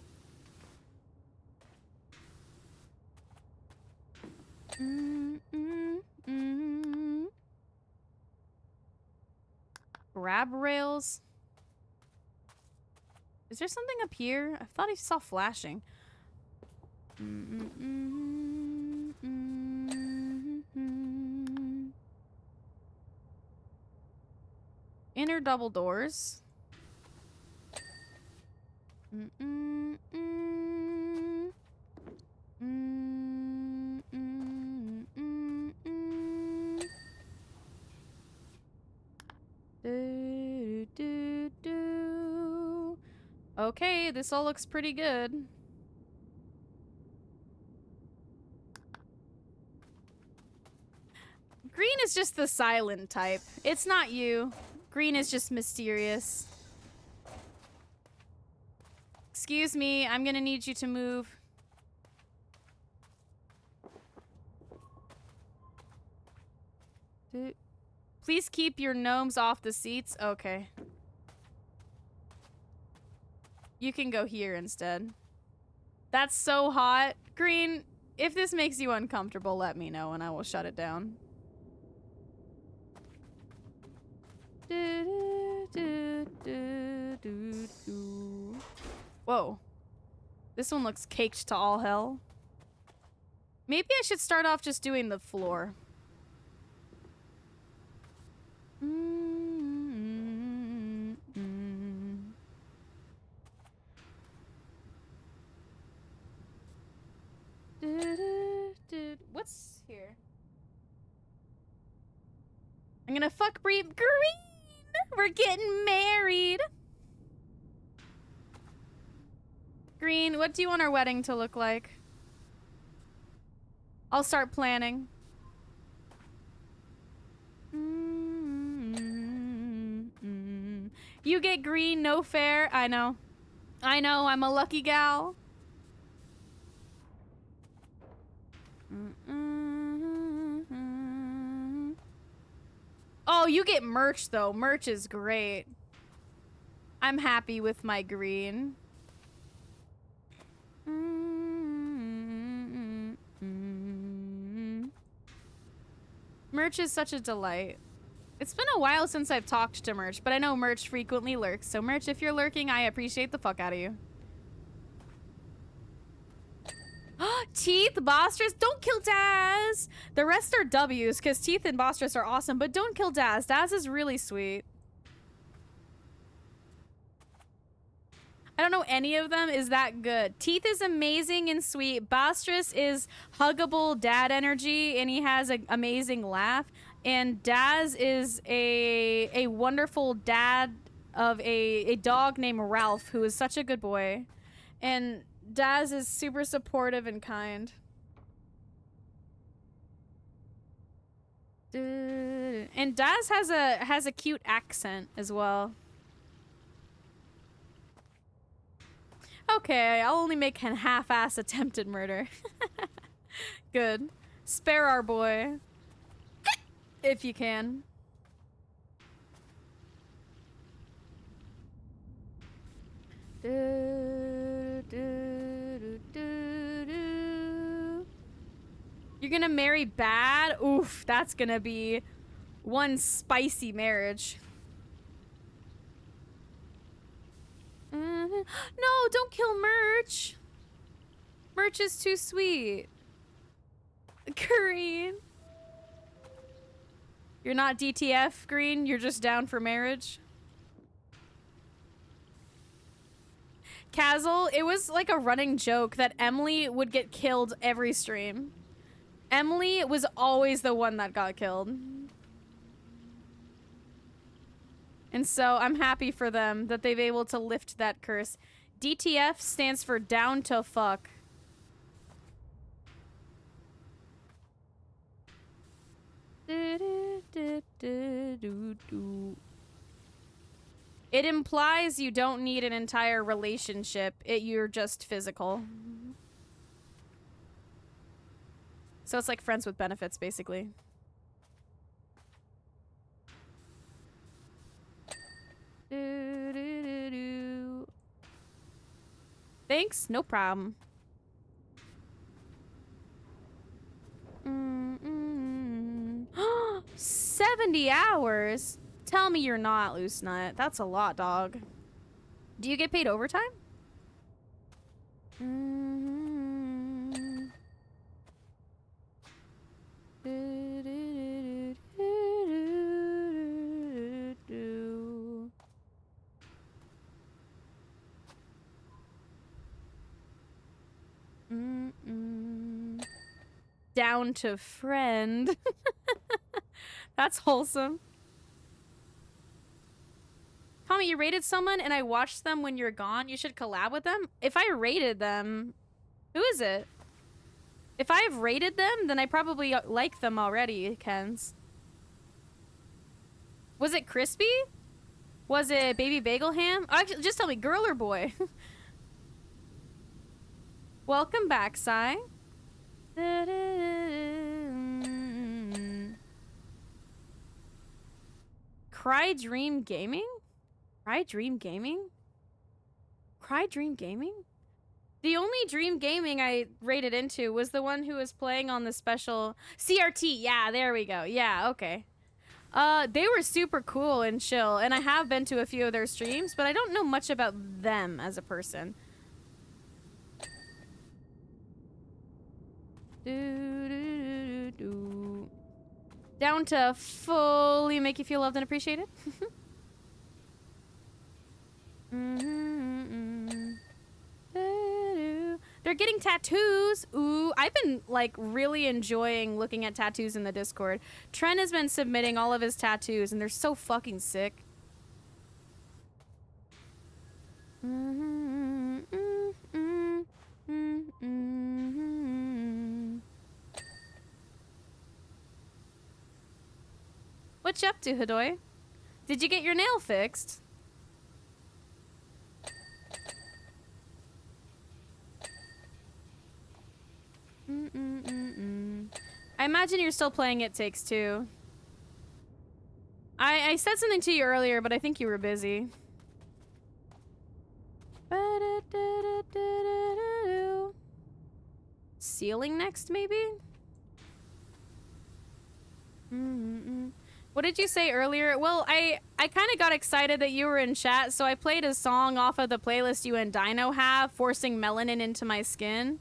Grab rails. Is there something up here? I thought I saw flashing. Inner double doors. Okay, this all looks pretty good. Green is just the silent type. It's not you. Green is just mysterious. Excuse me, I'm gonna need you to move. Please keep your gnomes off the seats. Okay. You can go here instead. That's so hot. Green, if this makes you uncomfortable, let me know and I will shut it down. Whoa. This one looks caked to all hell. Maybe I should start off just doing the floor. What's here? I'm gonna fuck Green. We're getting married. Green, what do you want our wedding to look like? I'll start planning. You get green, no fair. I know. I'm a lucky gal. Oh, you get merch though. Merch is great. I'm happy with my green. Merch is such a delight. It's been a while since I've talked to Merch, but I know Merch frequently lurks. So Merch, if you're lurking, I appreciate the fuck out of you. Teeth, Bostress, don't kill Daz. The rest are W's because Teeth and Bostress are awesome, but don't kill Daz. Daz is really sweet. I don't know any of them is that good. Teeth is amazing and sweet. Bostress is huggable dad energy and he has an amazing laugh. And Daz is a wonderful dad of a dog named Ralph who is such a good boy. And Daz is super supportive and kind. And Daz has a cute accent as well. Okay, I'll only make an half-ass attempted murder. Good. Spare our boy. If you can. You're gonna marry bad? Oof, that's gonna be one spicy marriage. No, don't kill Merch. Merch is too sweet. Green. You're not DTF, Green? You're just down for marriage? Kazzle, it was like a running joke that Emily would get killed every stream. Emily was always the one that got killed. And so I'm happy for them that they've able to lift that curse. DTF stands for down to fuck. It implies you don't need an entire relationship. You're just physical. So it's like friends with benefits, basically. Thanks, no problem. 70 hours? Tell me you're not, Loose Nut. That's a lot, dog. Do you get paid overtime? Down to friend. That's wholesome. Tommy, you rated someone and I watched them when you're gone. You should collab with them. If I rated them, who is it? If I've rated them, then I probably like them already, Kens. Was it Crispy? Was it Baby Bagel Ham? Oh, actually, just tell me, girl or boy? Welcome back, Sai. Cry Dream Gaming? Cry Dream Gaming? Cry Dream Gaming? The only Dream Gaming I rated into was the one who was playing on the special CRT. Yeah, there we go. Yeah, okay. They were super cool and chill, and I have been to a few of their streams, but I don't know much about them as a person. Down to fully make you feel loved and appreciated. They're getting tattoos. Ooh, I've been like really enjoying looking at tattoos in the Discord. Trent has been submitting all of his tattoos and they're so fucking sick. What you up to, Hadoy? Did you get your nail fixed? I imagine you're still playing It Takes Two. I said something to you earlier, but I think you were busy. Ceiling next, maybe? What did you say earlier? Well, I kind of got excited that you were in chat, so I played a song off of the playlist you and Dino have, Forcing Melanin Into My Skin.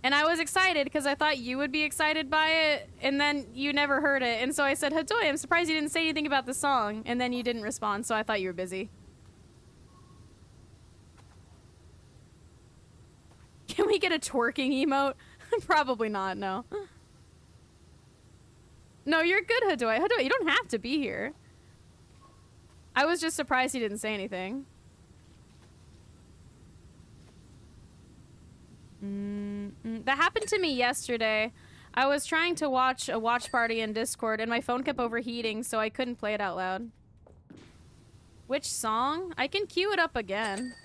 And I was excited because I thought you would be excited by it, and then you never heard it. And so I said, Hadoy, I'm surprised you didn't say anything about the song. And then you didn't respond, so I thought you were busy. Can we get a twerking emote? Probably not, no. No, you're good, Hadoy. Hadoy, you don't have to be here. I was just surprised you didn't say anything. That happened to me yesterday. I was trying to watch a watch party in Discord and my phone kept overheating, so I couldn't play it out loud. Which song? I can cue it up again.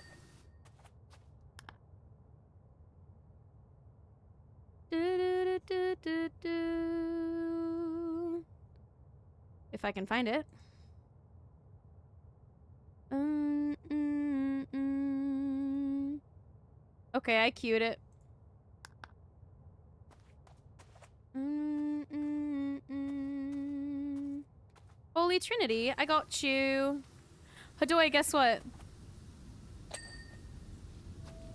If I can find it. Okay, I queued it. Holy Trinity, I got you. Hadoy, guess what?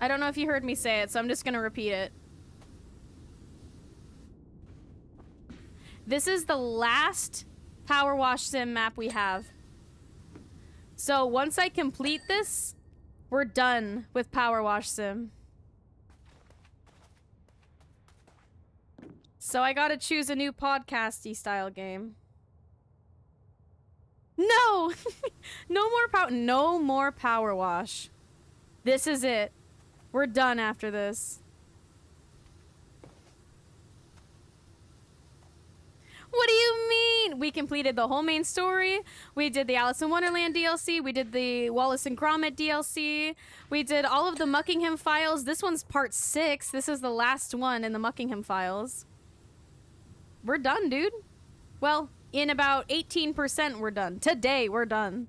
I don't know if you heard me say it, so I'm just gonna repeat it. This is the last Powerwash sim map we have. So once I complete this, we're done with Powerwash sim. So I gotta choose a new podcasty style game. No! No more Powerwash. This is it. We're done after this. What do you mean? We completed the whole main story. We did the Alice in Wonderland DLC. We did the Wallace and Gromit DLC. We did all of the Muckingham Files. This one's part 6. This is the last one in the Muckingham Files. We're done, dude. Well, in about 18% we're done. Today, we're done.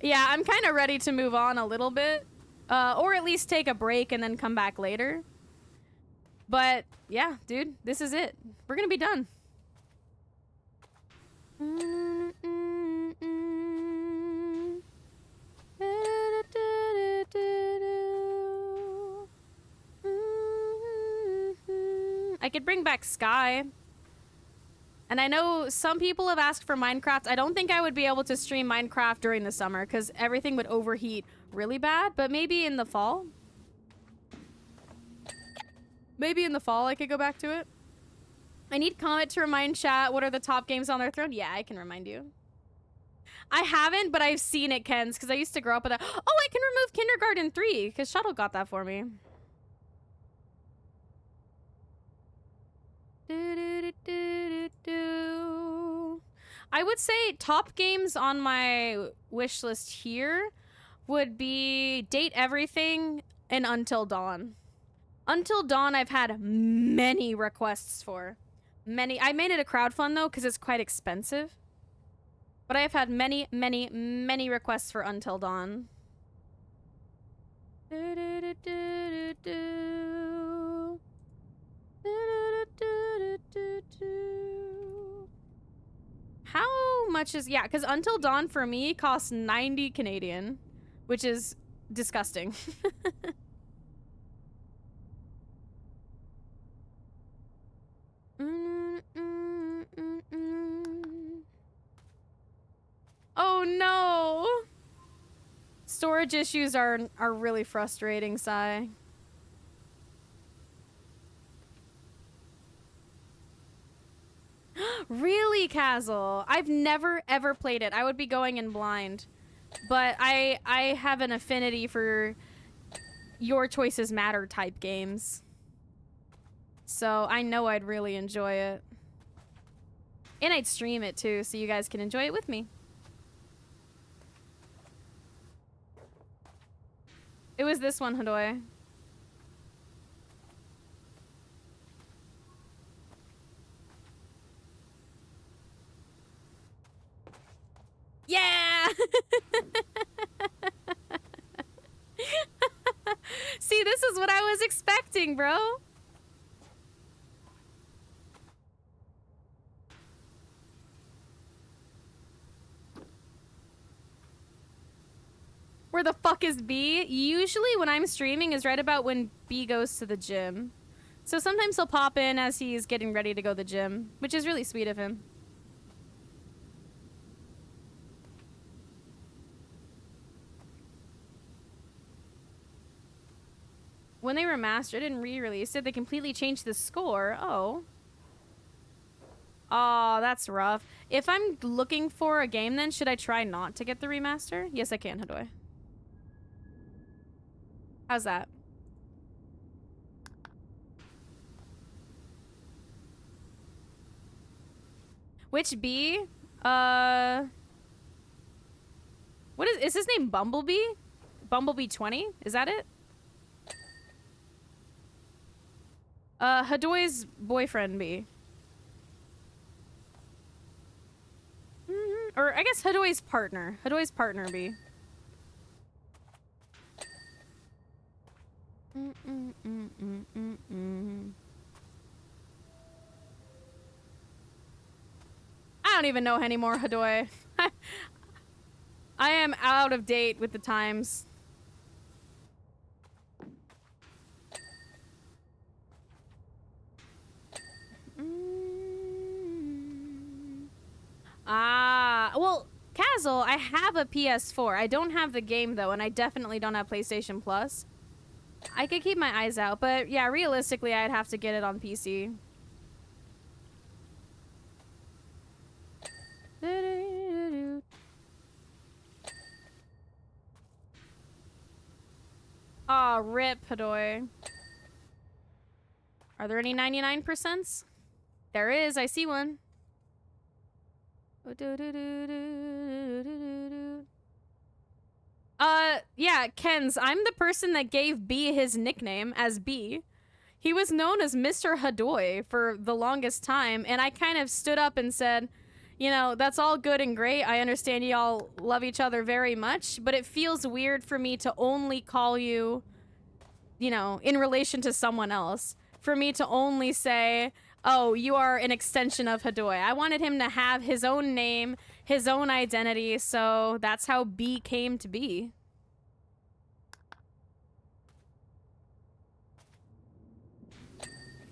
Yeah, I'm kind of ready to move on a little bit. Or at least take a break and then come back later. But, yeah, dude, this is it. We're gonna be done. I could bring back Sky. And I know some people have asked for Minecraft. I don't think I would be able to stream Minecraft during the summer because everything would overheat really bad, but maybe in the fall. Maybe in the fall I could go back to it. I need Comet to remind chat what are the top games on their throne. Yeah, I can remind you. I haven't, but I've seen it, Ken's, because I used to grow up with that. Oh, I can remove Kindergarten 3, because Shuttle got that for me. I would say top games on my wish list here would be Date Everything and Until Dawn. Until Dawn I've had many requests for. Many. I made it a crowdfund though because it's quite expensive. But I have had many, many, many requests for Until Dawn. How much is... Yeah, because Until Dawn for me costs 90 Canadian, which is disgusting. Oh no! Storage issues are really frustrating, Sai. Really, Kazel? I've never ever played it. I would be going in blind. But I have an affinity for your choices matter type games. So I know I'd really enjoy it. And I'd stream it too, so you guys can enjoy it with me. It was this one, Hadoy. Yeah! See, this is what I was expecting, bro. Where the fuck is B? Usually when I'm streaming is right about when B goes to the gym. So sometimes he'll pop in as he's getting ready to go to the gym, which is really sweet of him. When they remastered and re-released it, they completely changed the score. Oh. Oh, that's rough. If I'm looking for a game then, should I try not to get the remaster? Yes, I can, Hadoy. How's that? Which B? What is his name? Bumblebee? Bumblebee 20? Is that it? Hadoi's boyfriend bee. Or I guess Hadoi's partner. Hadoi's partner bee. I don't even know anymore, Hadoi. I am out of date with the times. Well, Kazel, I have a PS4. I don't have the game, though, and I definitely don't have PlayStation Plus. I could keep my eyes out, but yeah, realistically, I'd have to get it on PC. Aw, rip, Hadoi. Are there any 99%? There is, I see one. Yeah, Ken's, I'm the person that gave B his nickname as B. He was known as Mr. Hadoi for the longest time, and I kind of stood up and said, you know, that's all good and great. I understand y'all love each other very much, but it feels weird for me to only call you, you know, in relation to someone else. For me to only say, oh, you are an extension of Hadoi. I wanted him to have his own name, his own identity, so that's how B came to be.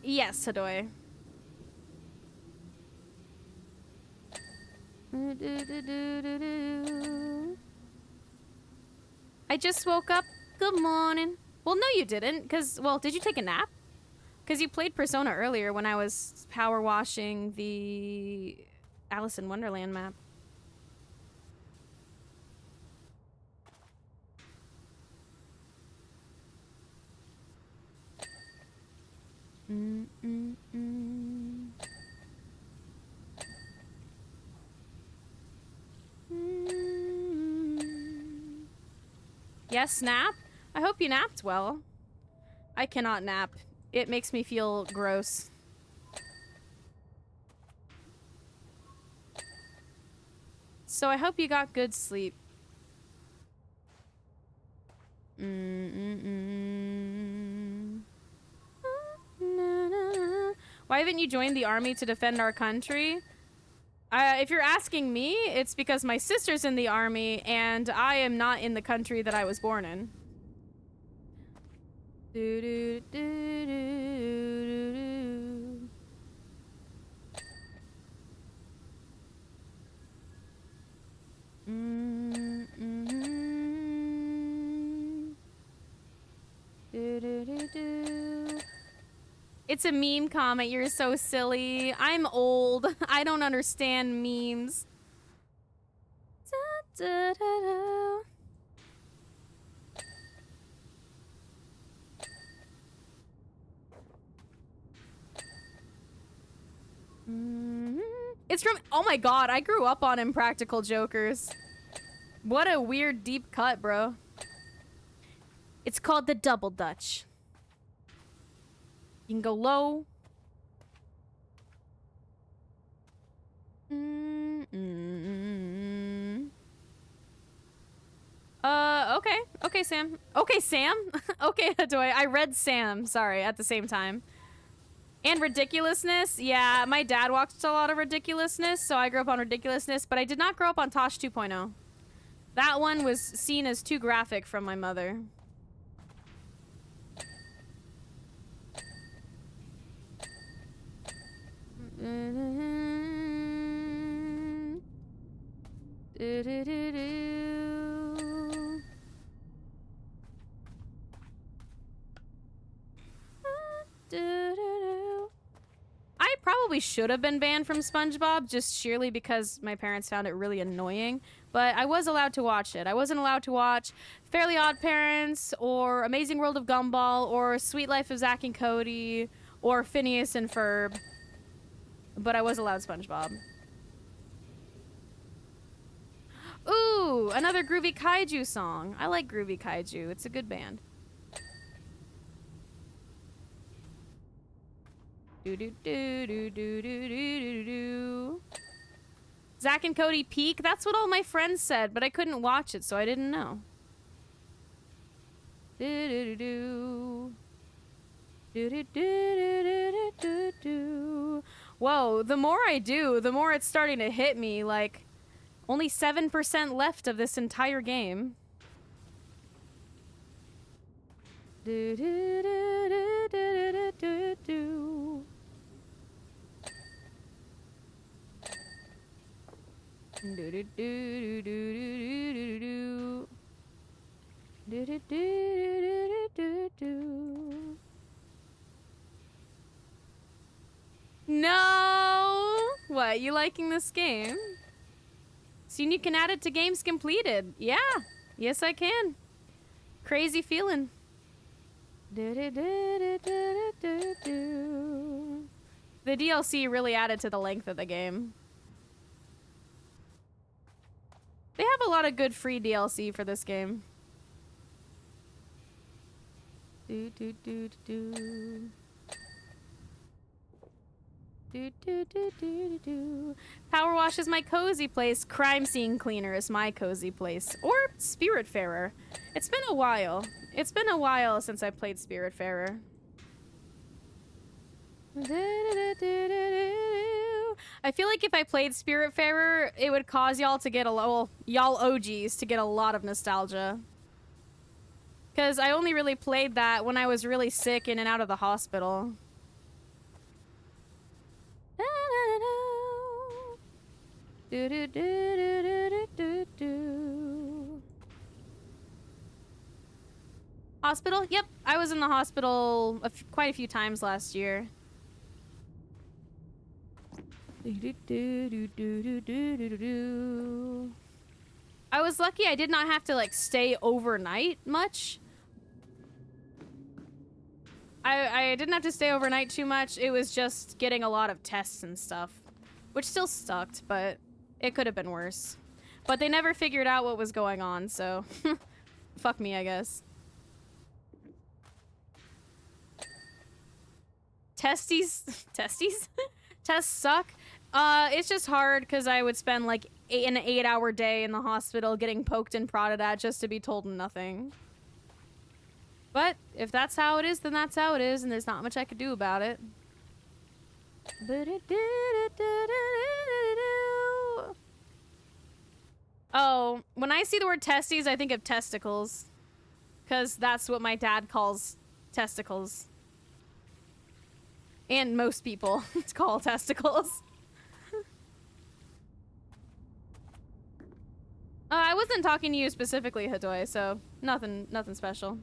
Yes, Hadoi. I just woke up. Good morning. Well, no, you didn't, because, well, did you take a nap? Because you played Persona earlier when I was power washing the Alice in Wonderland map. Yes, nap? I hope you napped well. I cannot nap. It makes me feel gross. So I hope you got good sleep. Why haven't you joined the army to defend our country? If you're asking me, it's because my sister's in the army and I am not in the country that I was born in. It's a meme comment. You're so silly. I'm old. I don't understand memes. It's from, oh my god, I grew up on Impractical Jokers. What a weird deep cut, bro. It's called the Double Dutch. You can go low. Okay. Okay, Sam. Okay, Sam? Okay, Hadoi. I read Sam, sorry, at the same time. And Ridiculousness. Yeah, my dad watched a lot of Ridiculousness, so I grew up on Ridiculousness, but I did not grow up on Tosh 2.0. That one was seen as too graphic from my mother. I probably should have been banned from SpongeBob just sheerly because my parents found it really annoying, but I was allowed to watch it. I wasn't allowed to watch Fairly Odd Parents or Amazing World of Gumball or Sweet Life of Zack and Cody or Phineas and Ferb, but I was allowed SpongeBob. Ooh, another Groovy Kaiju song. I like Groovy Kaiju. It's a good band. Do do do do do do do do. Zach and Cody peak. That's what all my friends said, but I couldn't watch it, so I didn't know. Do do do do do do do do do. Whoa! The more I do, the more it's starting to hit me. Like, only 7% left of this entire game. Do do do do do do do. Do do do do do do do. Do do do do do do. No! What, you liking this game? Soon you can add it to games completed. Yeah. Yes, I can. Crazy feeling. Do do do do do do. The DLC really added to the length of the game. They have a lot of good free DLC for this game. Do do do do do do do do do. Powerwash is my cozy place. Crime scene cleaner is my cozy place. Or Spiritfarer. It's been a while. It's been a while since I played Spiritfarer. I feel like if I played Spiritfarer, it would cause y'all to get y'all OGs to get a lot of nostalgia. Because I only really played that when I was really sick in and out of the hospital. Hospital? Yep, I was in the hospital quite a few times last year. I was lucky I did not have to, like, stay overnight much. I didn't have to stay overnight too much. It was just getting a lot of tests and stuff. Which still sucked, but it could have been worse. But they never figured out what was going on, so... fuck me, I guess. Testes? Testes? Tests suck. It's just hard because I would spend like an 8-hour day in the hospital getting poked and prodded at just to be told nothing. But if that's how it is, then that's how it is, and there's not much I could do about it. Oh, when I see the word testes, I think of testicles. Because that's what my dad calls testicles. And most people call testicles. I wasn't talking to you specifically, Hadoy, so nothing special.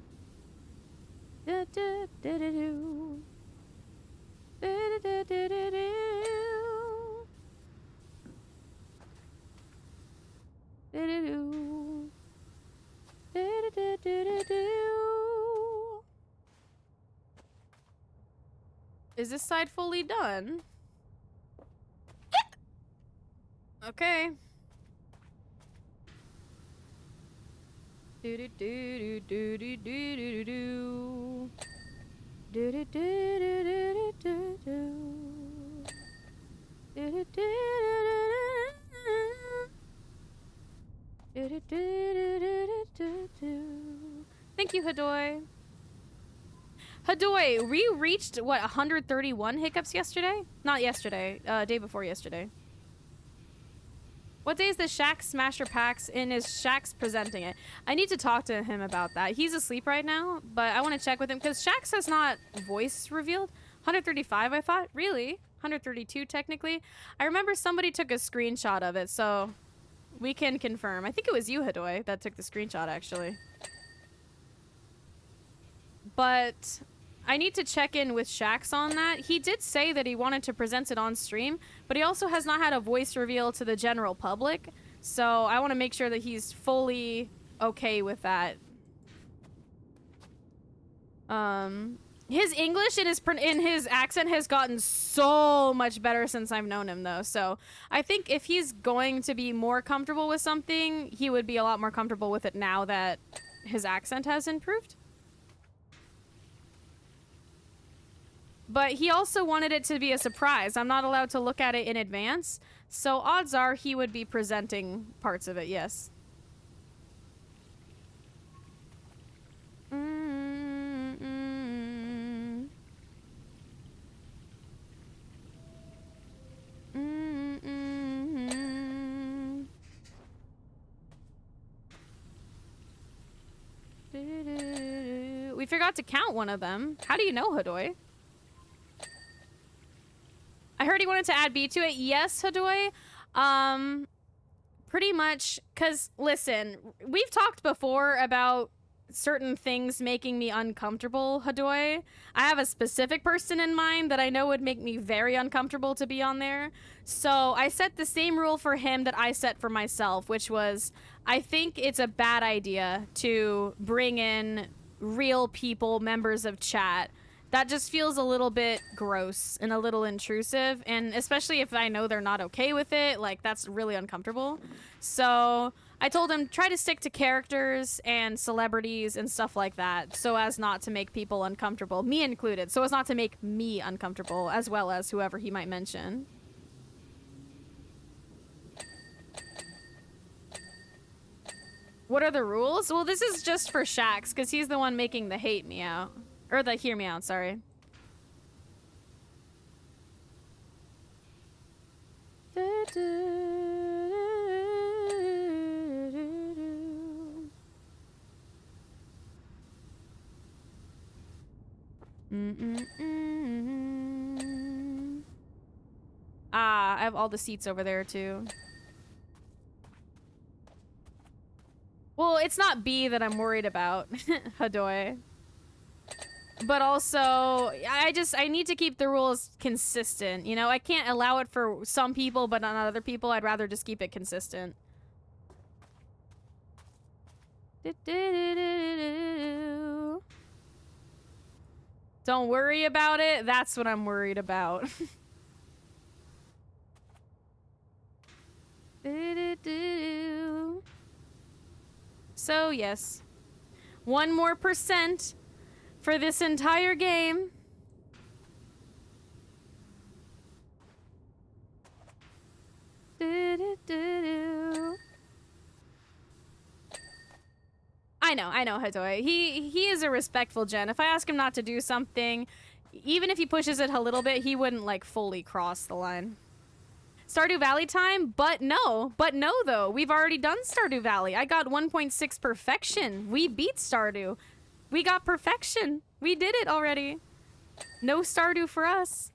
Is this side fully done? Okay. Do do do do do do do do do. Do do do do do do do. Do do do do do do do. Thank you, Hadoy. Hadoy, we reached what 131 hiccups yesterday? Not yesterday, day before yesterday. What day is the Shax Smasher Packs and is Shax presenting it? I need to talk to him about that. He's asleep right now, but I want to check with him because Shax has not voice revealed. 135, I thought? Really? 132 technically? I remember somebody took a screenshot of it, so we can confirm. I think it was you, Hadoy, that took the screenshot actually. But I need to check in with Shax on that. He did say that he wanted to present it on stream, but he also has not had a voice reveal to the general public. So I want to make sure that he's fully okay with that. His English in his accent has gotten so much better since I've known him, though. So I think if he's going to be more comfortable with something, he would be a lot more comfortable with it now that his accent has improved. But he also wanted it to be a surprise. I'm not allowed to look at it in advance, so odds are he would be presenting parts of it, yes. We forgot to count one of them. How do you know, Hadoy? I heard he wanted to add B to it. Yes, Hadoy. Pretty much, because, listen, we've talked before about certain things making me uncomfortable, Hadoy. I have a specific person in mind that I know would make me very uncomfortable to be on there. So I set the same rule for him that I set for myself, which was, I think it's a bad idea to bring in real people, members of chat. That just feels a little bit gross and a little intrusive, and especially if I know they're not okay with it, like, that's really uncomfortable. So I told him, try to stick to characters and celebrities and stuff like that, so as not to make people uncomfortable, me included, so as not to make me uncomfortable, as well as whoever he might mention. What are the rules? Well, this is just for Shax, because he's the one making the hate me out. Or the hear me out, sorry. Ah, I have all the seats over there too. Well, it's not B that I'm worried about, Hadoy. But also, I need to keep the rules consistent. You know, I can't allow it for some people, but not other people. I'd rather just keep it consistent. Don't worry about it. That's what I'm worried about. So, yes. 1% more for this entire game. I know, Hadoy. He is a respectful gen. If I ask him not to do something, even if he pushes it a little bit, he wouldn't, like, fully cross the line. Stardew Valley time? But no, though. We've already done Stardew Valley. I got 1.6 perfection. We beat Stardew. We got perfection. We did it already. No Stardew for us.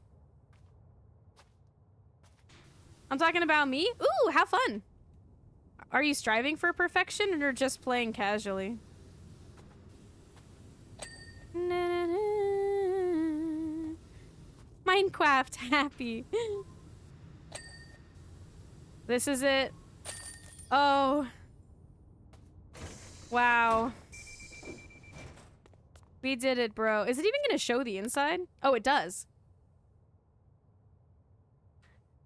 I'm talking about me? Ooh, have fun. Are you striving for perfection or just playing casually? Minecraft happy. This is it. Oh. Wow. We did it, bro. Is it even gonna show the inside? Oh, it does.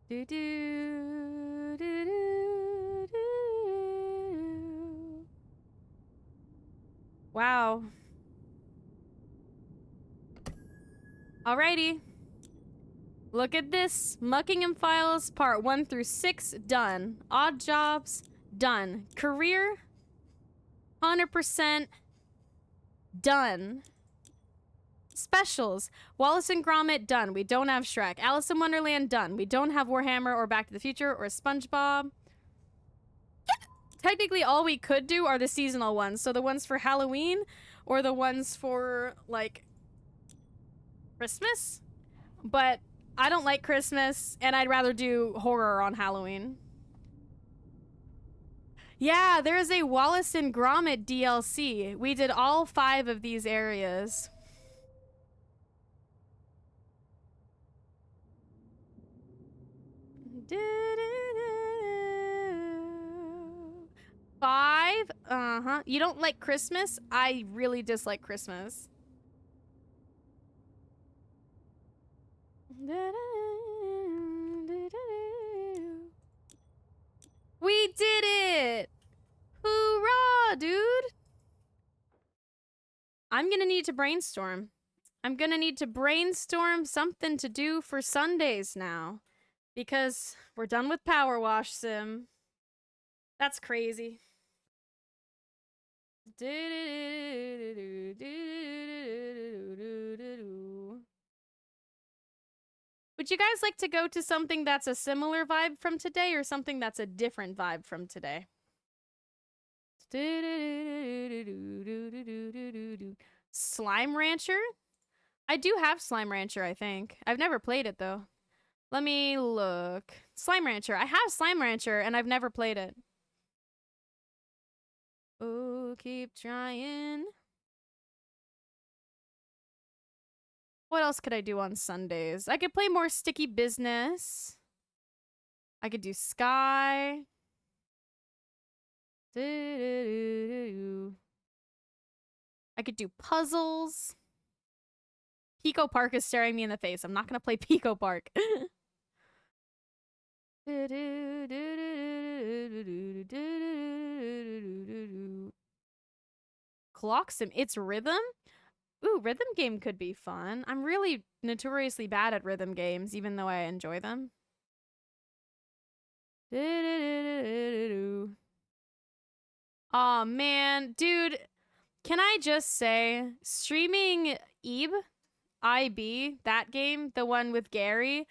Do do do do do. Wow. Alrighty. Look at this. Muckingham Files, part 1 through 6, done. Odd Jobs, done. Career, 100%, done. Specials, Wallace and Gromit, done. We don't have Shrek. Alice in Wonderland, done. We don't have Warhammer or Back to the Future or SpongeBob. Technically, all we could do are the seasonal ones. So the ones for Halloween or the ones for, like, Christmas. But I don't like Christmas, and I'd rather do horror on Halloween. Yeah, there is a Wallace and Gromit DLC. We did all 5 of these areas. Five? Uh-huh. You don't like Christmas? I really dislike Christmas. We did it! Hoorah, dude! I'm gonna need to brainstorm. I'm gonna need to brainstorm something to do for Sundays now. Because we're done with Powerwash Sim. That's crazy. Would you guys like to go to something that's a similar vibe from today or something that's a different vibe from today? Slime Rancher? I do have Slime Rancher, I think. I've never played it, though. Let me look. Slime Rancher. I have Slime Rancher, and I've never played it. Oh, keep trying. What else could I do on Sundays? I could play more Sticky Business. I could do Sky. I could do puzzles. Pico Park is staring me in the face. I'm not gonna play Pico Park. Clock Sim. It's rhythm? Ooh, rhythm game could be fun. I'm really notoriously bad at rhythm games, even though I enjoy them. Aw, man. Dude, can I just say, streaming IB, that game, the one with Gary,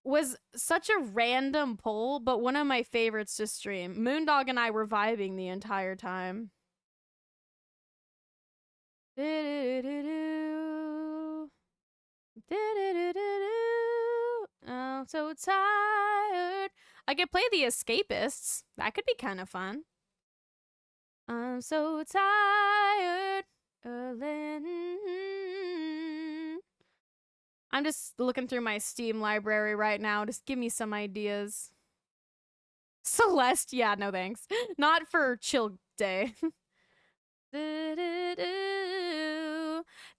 was such a random pull, but one of my favorites to stream. Moondog and I were vibing the entire time. Oh, so tired. I could play The Escapists. That could be kind of fun. I'm so tired. I'm just looking through my Steam library right now. Just give me some ideas. Celeste, yeah, no thanks. Not for chill day.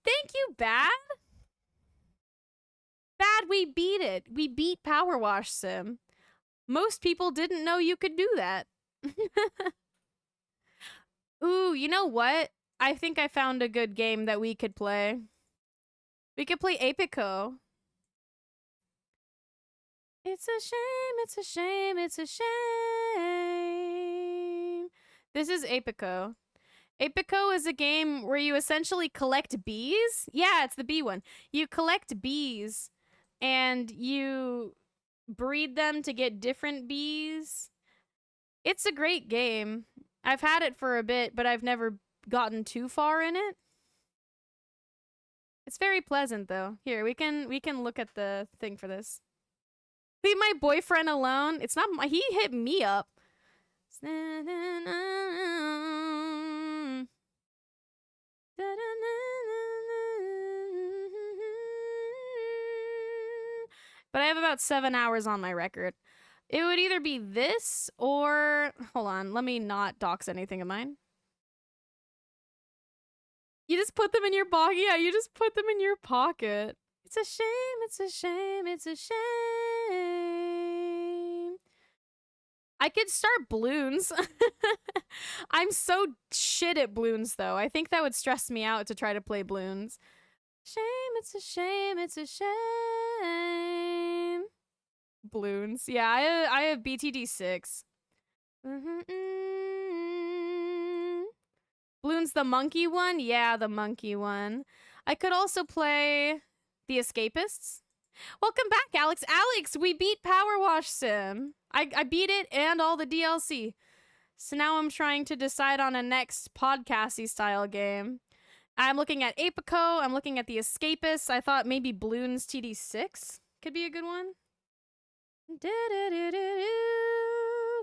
Thank you, Bad. Bad, we beat it. We beat Powerwash Sim. Most people didn't know you could do that. Ooh, you know what? I think I found a good game that we could play. We could play Apico. It's a shame, it's a shame, it's a shame. This is Apico. Apico is a game where you essentially collect bees. Yeah, it's the bee one. You collect bees and you breed them to get different bees. It's a great game. I've had it for a bit, but I've never gotten too far in it. It's very pleasant though. Here, we can look at the thing for this. Leave my boyfriend alone. It's not my, he hit me up. But I have about 7 hours on my record. It would either be this or... Hold on, let me not dox anything of mine. You just put them in your pocket? Yeah, you just put them in your pocket. It's a shame, it's a shame, it's a shame. I could start balloons. I'm so shit at balloons, though. I think that would stress me out to try to play balloons. Shame, it's a shame, it's a shame. Balloons. Yeah, I have BTD6. Balloons, the monkey one? Yeah, the monkey one. I could also play The Escapists. Welcome back, Alex. Alex, we beat Powerwash Sim. I beat it and all the DLC. So now I'm trying to decide on a next podcasty style game. I'm looking at Apico. I'm looking at The Escapists. I thought maybe Balloons TD6 could be a good one.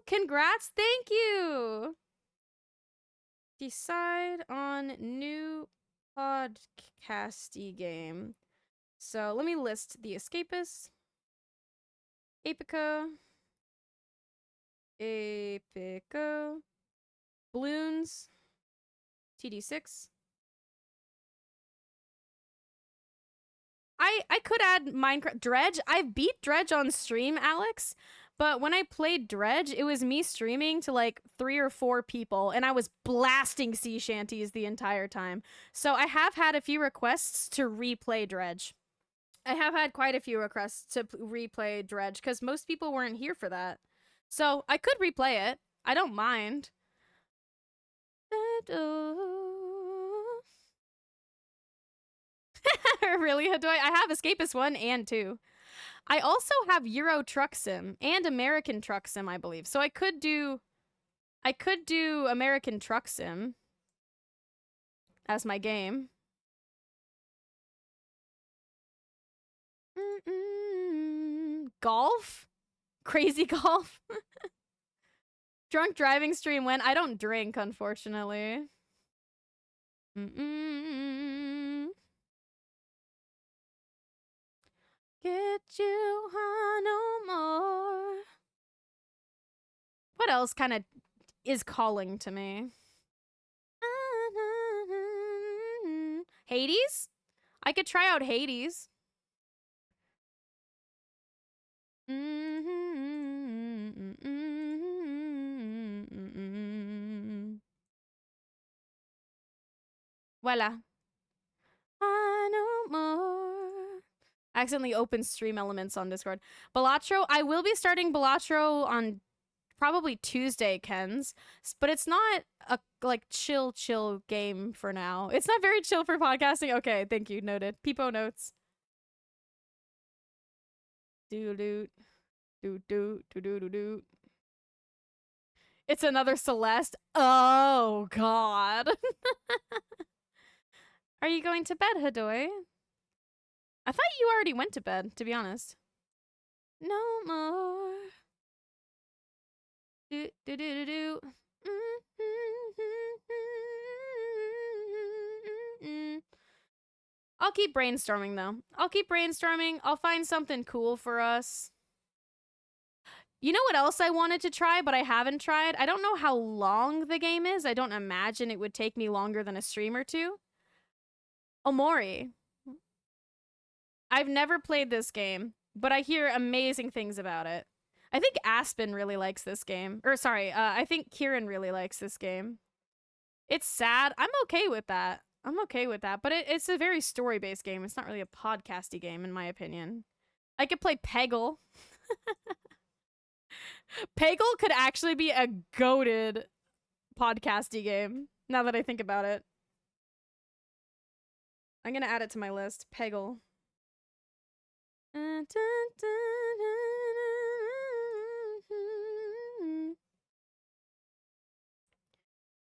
Congrats. Thank you. Decide on new podcasty game. So let me list The Escapists, Apico, Balloons, TD6. I could add Minecraft Dredge. I've beat Dredge on stream, Alex. But when I played Dredge, it was me streaming to like 3 or 4 people, and I was blasting sea shanties the entire time. So I have had a few requests to replay Dredge. I have had quite a few requests to replay Dredge because most people weren't here for that. So I could replay it. I don't mind. Really, Hadoy? I have Escapist 1 and 2. I also have Euro Truck Sim and American Truck Sim, I believe. So I could do American Truck Sim as my game. Golf? Crazy golf? Drunk driving stream when I don't drink, unfortunately. Get you high no more. What else kind of is calling to me? Hades? I could try out Hades. Voila. I no more. I accidentally opened stream elements on Discord. Balatro, I will be starting Balatro on probably Tuesday, Kens, but it's not a like chill game for now. It's not very chill for podcasting. Okay, thank you. Noted. Peepo notes. Doot doot doot doot doot doot. It's another Celeste. Oh God. Are you going to bed, Hadoy? I thought you already went to bed, to be honest. No more. Do do do do do. I'll keep brainstorming though. I'll keep brainstorming. I'll find something cool for us. You know what else I wanted to try, but I haven't tried? I don't know how long the game is. I don't imagine it would take me longer than a stream or two. Omori. I've never played this game, but I hear amazing things about it. I think Aspen really likes this game. Or sorry, I think Kieran really likes this game. It's sad. I'm okay with that. I'm okay with that. But it's a very story-based game. It's not really a podcasty game, in my opinion. I could play Peggle. Peggle could actually be a goated podcasty game, now that I think about it. I'm gonna add it to my list. Peggle.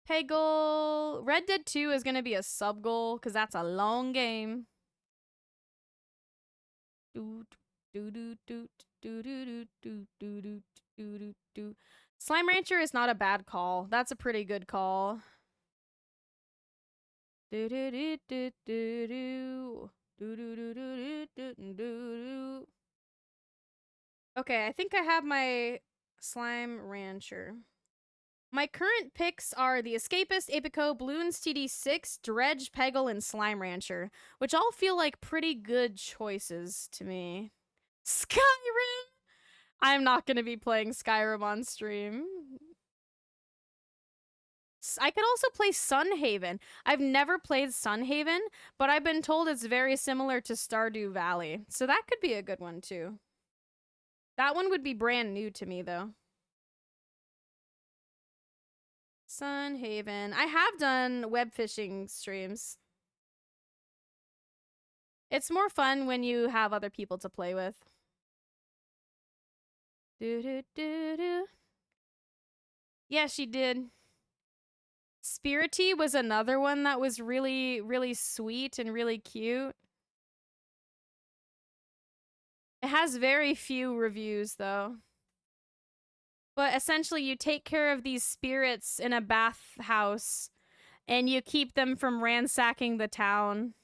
Peggle. Red Dead 2 is gonna be a sub goal because that's a long game. Slime Rancher is not a bad call. That's a pretty good call. Okay, I think I have my Slime Rancher. My current picks are the Escapist, Apico, Bloons TD6, Dredge, Peggle, and Slime Rancher, which all feel like pretty good choices to me. Skyrim! I'm not going to be playing Skyrim on stream. I could also play Sunhaven. I've never played Sunhaven, but I've been told it's very similar to Stardew Valley. So that could be a good one too. That one would be brand new to me though. Sunhaven. I have done web fishing streams. It's more fun when you have other people to play with. Yeah, she did. Spirity was another one that was really, really sweet and really cute. It has very few reviews, though. But essentially, you take care of these spirits in a bathhouse, and you keep them from ransacking the town.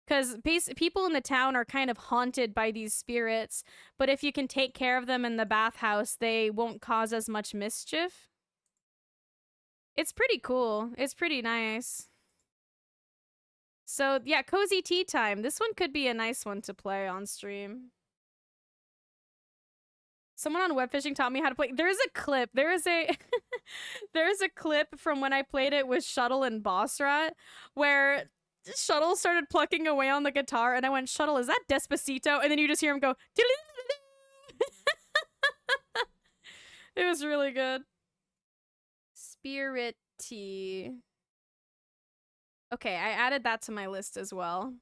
Because people in the town are kind of haunted by these spirits, but if you can take care of them in the bathhouse, they won't cause as much mischief. It's pretty cool. It's pretty nice. So yeah, cozy tea time. This one could be a nice one to play on stream. Someone on web fishing taught me how to play. There's a clip. There is a there's a clip from when I played it with Shuttle and Boss Rat where Shuttle started plucking away on the guitar and I went, Shuttle, is that Despacito? And then you just hear him go, it was really good. Spirit tea. Okay, I added that to my list as well.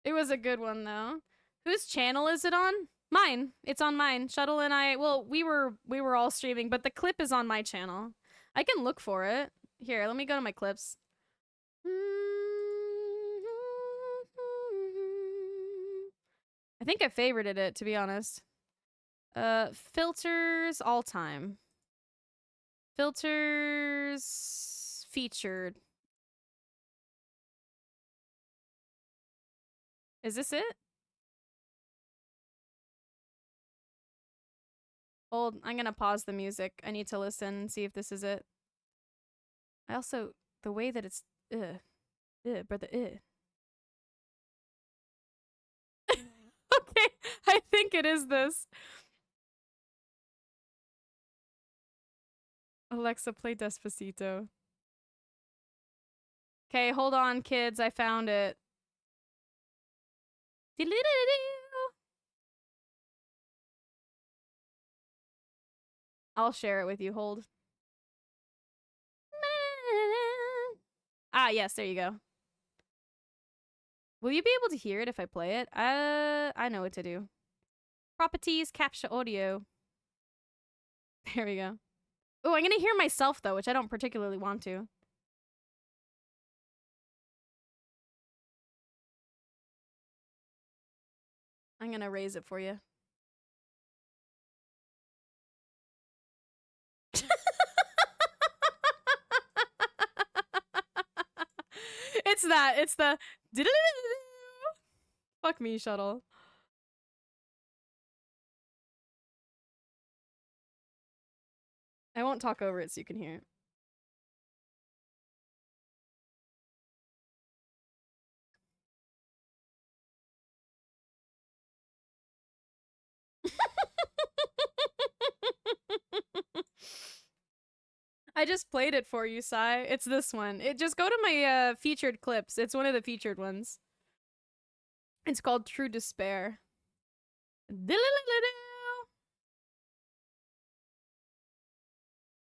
It was a good one though. Whose channel is it on? Mine. It's on mine. Shuttle and I, well, we were all streaming, but the clip is on my channel. I can look for it. Here, let me go to my clips. I think I favorited it, to be honest. Filters all time. Filters featured. Is this it? Hold, I'm gonna pause the music. I need to listen and see if this is it. I also, the way that it's, brother, Okay, I think it is this. Alexa, play Despacito. Okay, hold on, kids. I found it. I'll share it with you. Hold. Ah, yes, there you go. Will you be able to hear it if I play it? I know what to do. Properties, capture audio. There we go. Oh, I'm gonna hear myself though, which I don't particularly want to. I'm gonna raise it for you. It's that. It's the fuck me, Shuttle. I won't talk over it so you can hear it. I just played it for you, Sai. It's this one. Just go to my featured clips. It's one of the featured ones. It's called True Despair.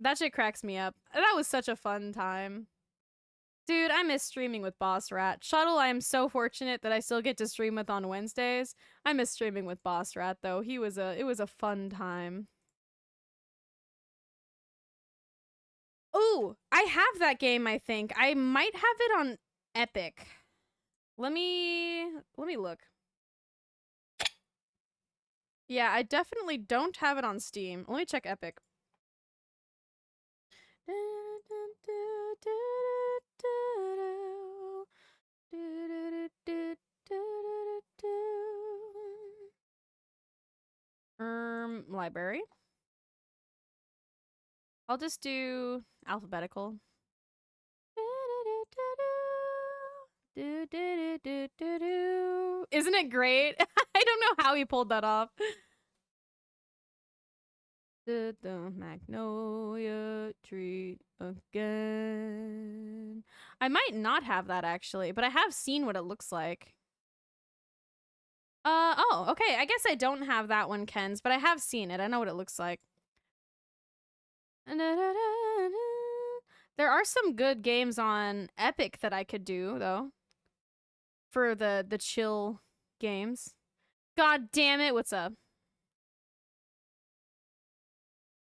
That shit cracks me up. That was such a fun time. Dude, I miss streaming with Boss Rat. Shuttle, I am so fortunate that I still get to stream with on Wednesdays. I miss streaming with Boss Rat though. It was a fun time. Ooh, I have that game, I think. I might have it on Epic. Let me look. Yeah, I definitely don't have it on Steam. Let me check Epic. Library. I'll just do alphabetical. Isn't it great? I don't know how he pulled that off. The magnolia tree again. I might not have that actually, but I have seen what it looks like. Oh, okay. I guess I don't have that one, Ken's, but I have seen it. I know what it looks like. There are some good games on Epic that I could do, though. For the chill games. God damn it, what's up?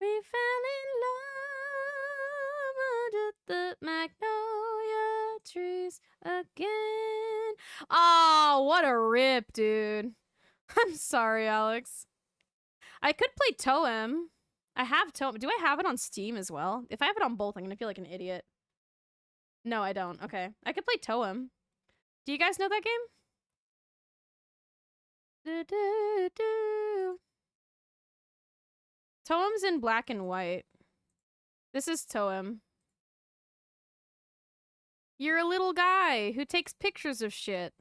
We fell in love under the magnolia trees again. Oh, what a rip, dude. I'm sorry, Alex. I could play Toem. I have Toem. Do I have it on Steam as well? If I have it on both, I'm gonna feel like an idiot. No, I don't. Okay. I could play Toem. Do you guys know that game? Toem's in black and white. This is Toem. You're a little guy who takes pictures of shit.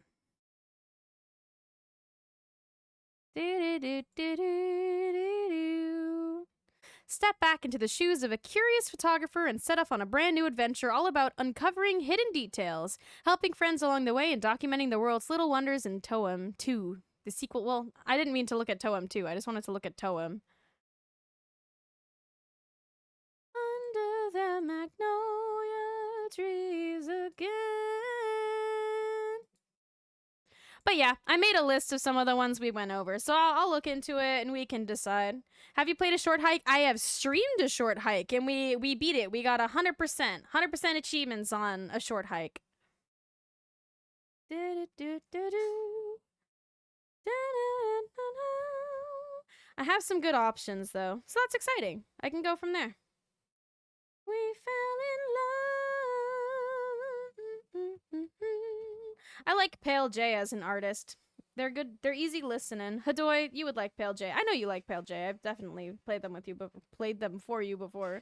Step back into the shoes of a curious photographer and set off on a brand new adventure all about uncovering hidden details, helping friends along the way, and documenting the world's little wonders in Toem 2. The sequel, well, I didn't mean to look at Toem 2. I just wanted to look at Toem. Under the magnolia trees again. But yeah, I made a list of some of the ones we went over, so I'll look into it and we can decide. Have you played a short hike? I have streamed a short hike and we beat it. We got 100% achievements on a short hike. I have some good options though, so that's exciting. I can go from there. We fell in love. I like Pale J as an artist. They're good. They're easy listening. Hadoy, you would like Pale J. I know you like Pale J. I've definitely played them with you, but played them for you before.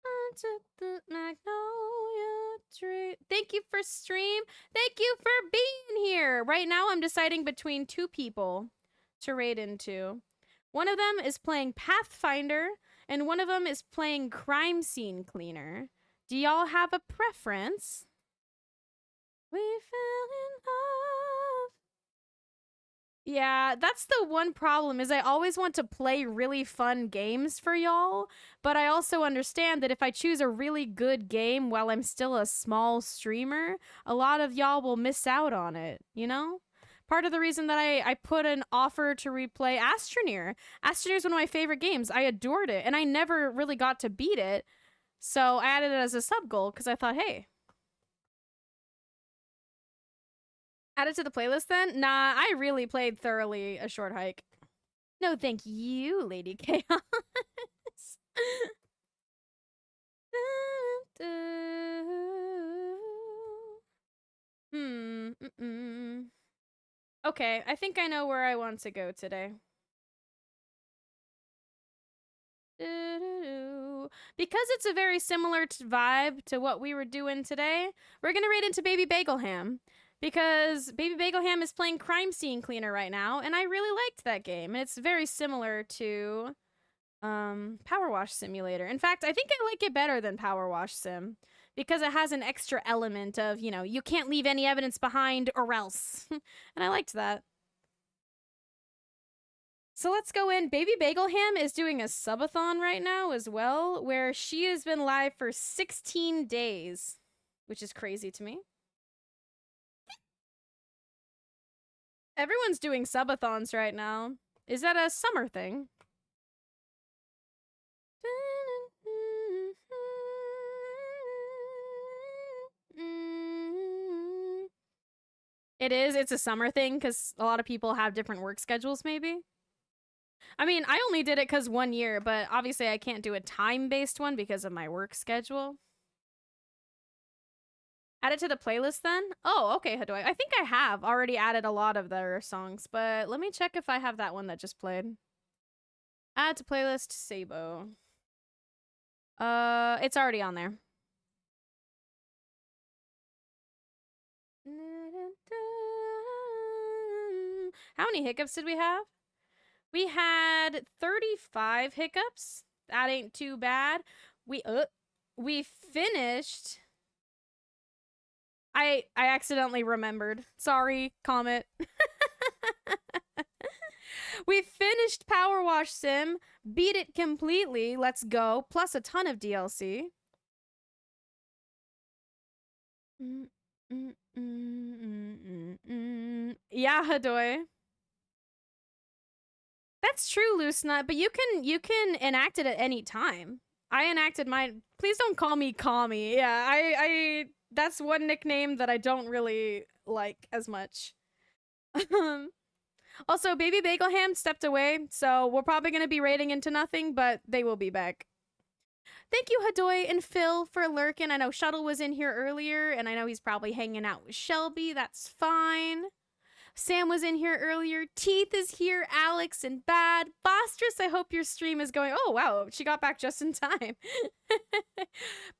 Onto the magnolia tree. Thank you for stream. Thank you for being here. Right now, I'm deciding between two people to raid into. One of them is playing Pathfinder, and one of them is playing Crime Scene Cleaner. Do y'all have a preference? We fell in love. Yeah, that's the one problem is I always want to play really fun games for y'all, but I also understand that if I choose a really good game while I'm still a small streamer, a lot of y'all will miss out on it, you know? Part of the reason that I put an offer to replay Astroneer. Astroneer is one of my favorite games. I adored it, and I never really got to beat it, so I added it as a sub goal because I thought, hey, add it to the playlist then? Nah, I really played thoroughly a short hike. No, thank you, Lady Chaos. Okay, I think I know where I want to go today. Because it's a very similar vibe to what we were doing today, we're gonna raid into Baby Bagel Ham. Because Baby Bagel Ham is playing Crime Scene Cleaner right now, and I really liked that game. And it's very similar to Powerwash Simulator. In fact, I think I like it better than Powerwash Sim. Because it has an extra element of, you know, you can't leave any evidence behind or else. And I liked that. So let's go in. Baby Bagel Ham is doing a subathon right now as well, where she has been live for 16 days, which is crazy to me. Everyone's doing subathons right now. Is that a summer thing? It is. It's a summer thing because a lot of people have different work schedules, maybe. I mean, I only did it because 1 year, but obviously I can't do a time-based one because of my work schedule. Add it to the playlist then? Oh, okay, Hadoy. I think I have already added a lot of their songs, but let me check if I have that one that just played. Add to playlist, Sabo. It's already on there. How many hiccups did we have? We had 35 hiccups. That ain't too bad. We finished. I accidentally remembered. Sorry, Comet. We finished Powerwash Sim, beat it completely, let's go, plus a ton of DLC. Yeah, Hadoy. That's true, Loose Nut, but you can enact it at any time. I enacted mine. Please don't call me Kami. Yeah, I that's one nickname that I don't really like as much. Also, Baby Bagel Ham stepped away, so we're probably going to be raiding into nothing, but they will be back. Thank you, Hadoy and Phil, for lurking. I know Shuttle was in here earlier, and I know he's probably hanging out with Shelby. That's fine. Sam was in here earlier. Teeth is here. Alex and Bad. Bostress, I hope your stream is going. Oh, wow. She got back just in time.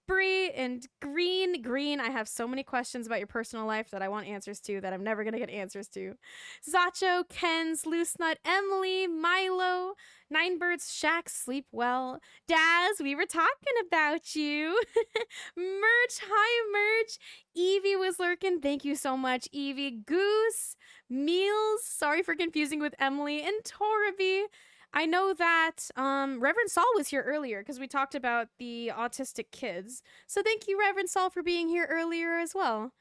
Bree and Green. Green, I have so many questions about your personal life that I want answers to that I'm never going to get answers to. Zacho, Ken's, Loose Nut, Emily, Milo, Nine Birds, Shack, Sleep Well. Daz, we were talking about you. Merch, hi, Merch. Evie was lurking. Thank you so much, Evie. Goose, Meals, sorry for confusing with Emily, and Toraby. I know that Reverend Saul was here earlier because we talked about the autistic kids. So thank you, Reverend Saul, for being here earlier as well.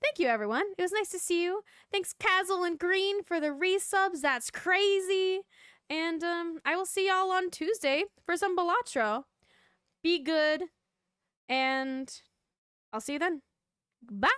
Thank you, everyone. It was nice to see you. Thanks, Kazzle and Green, for the resubs. That's crazy. And I will see y'all on Tuesday for some Balatro. Be good. And I'll see you then. Bye.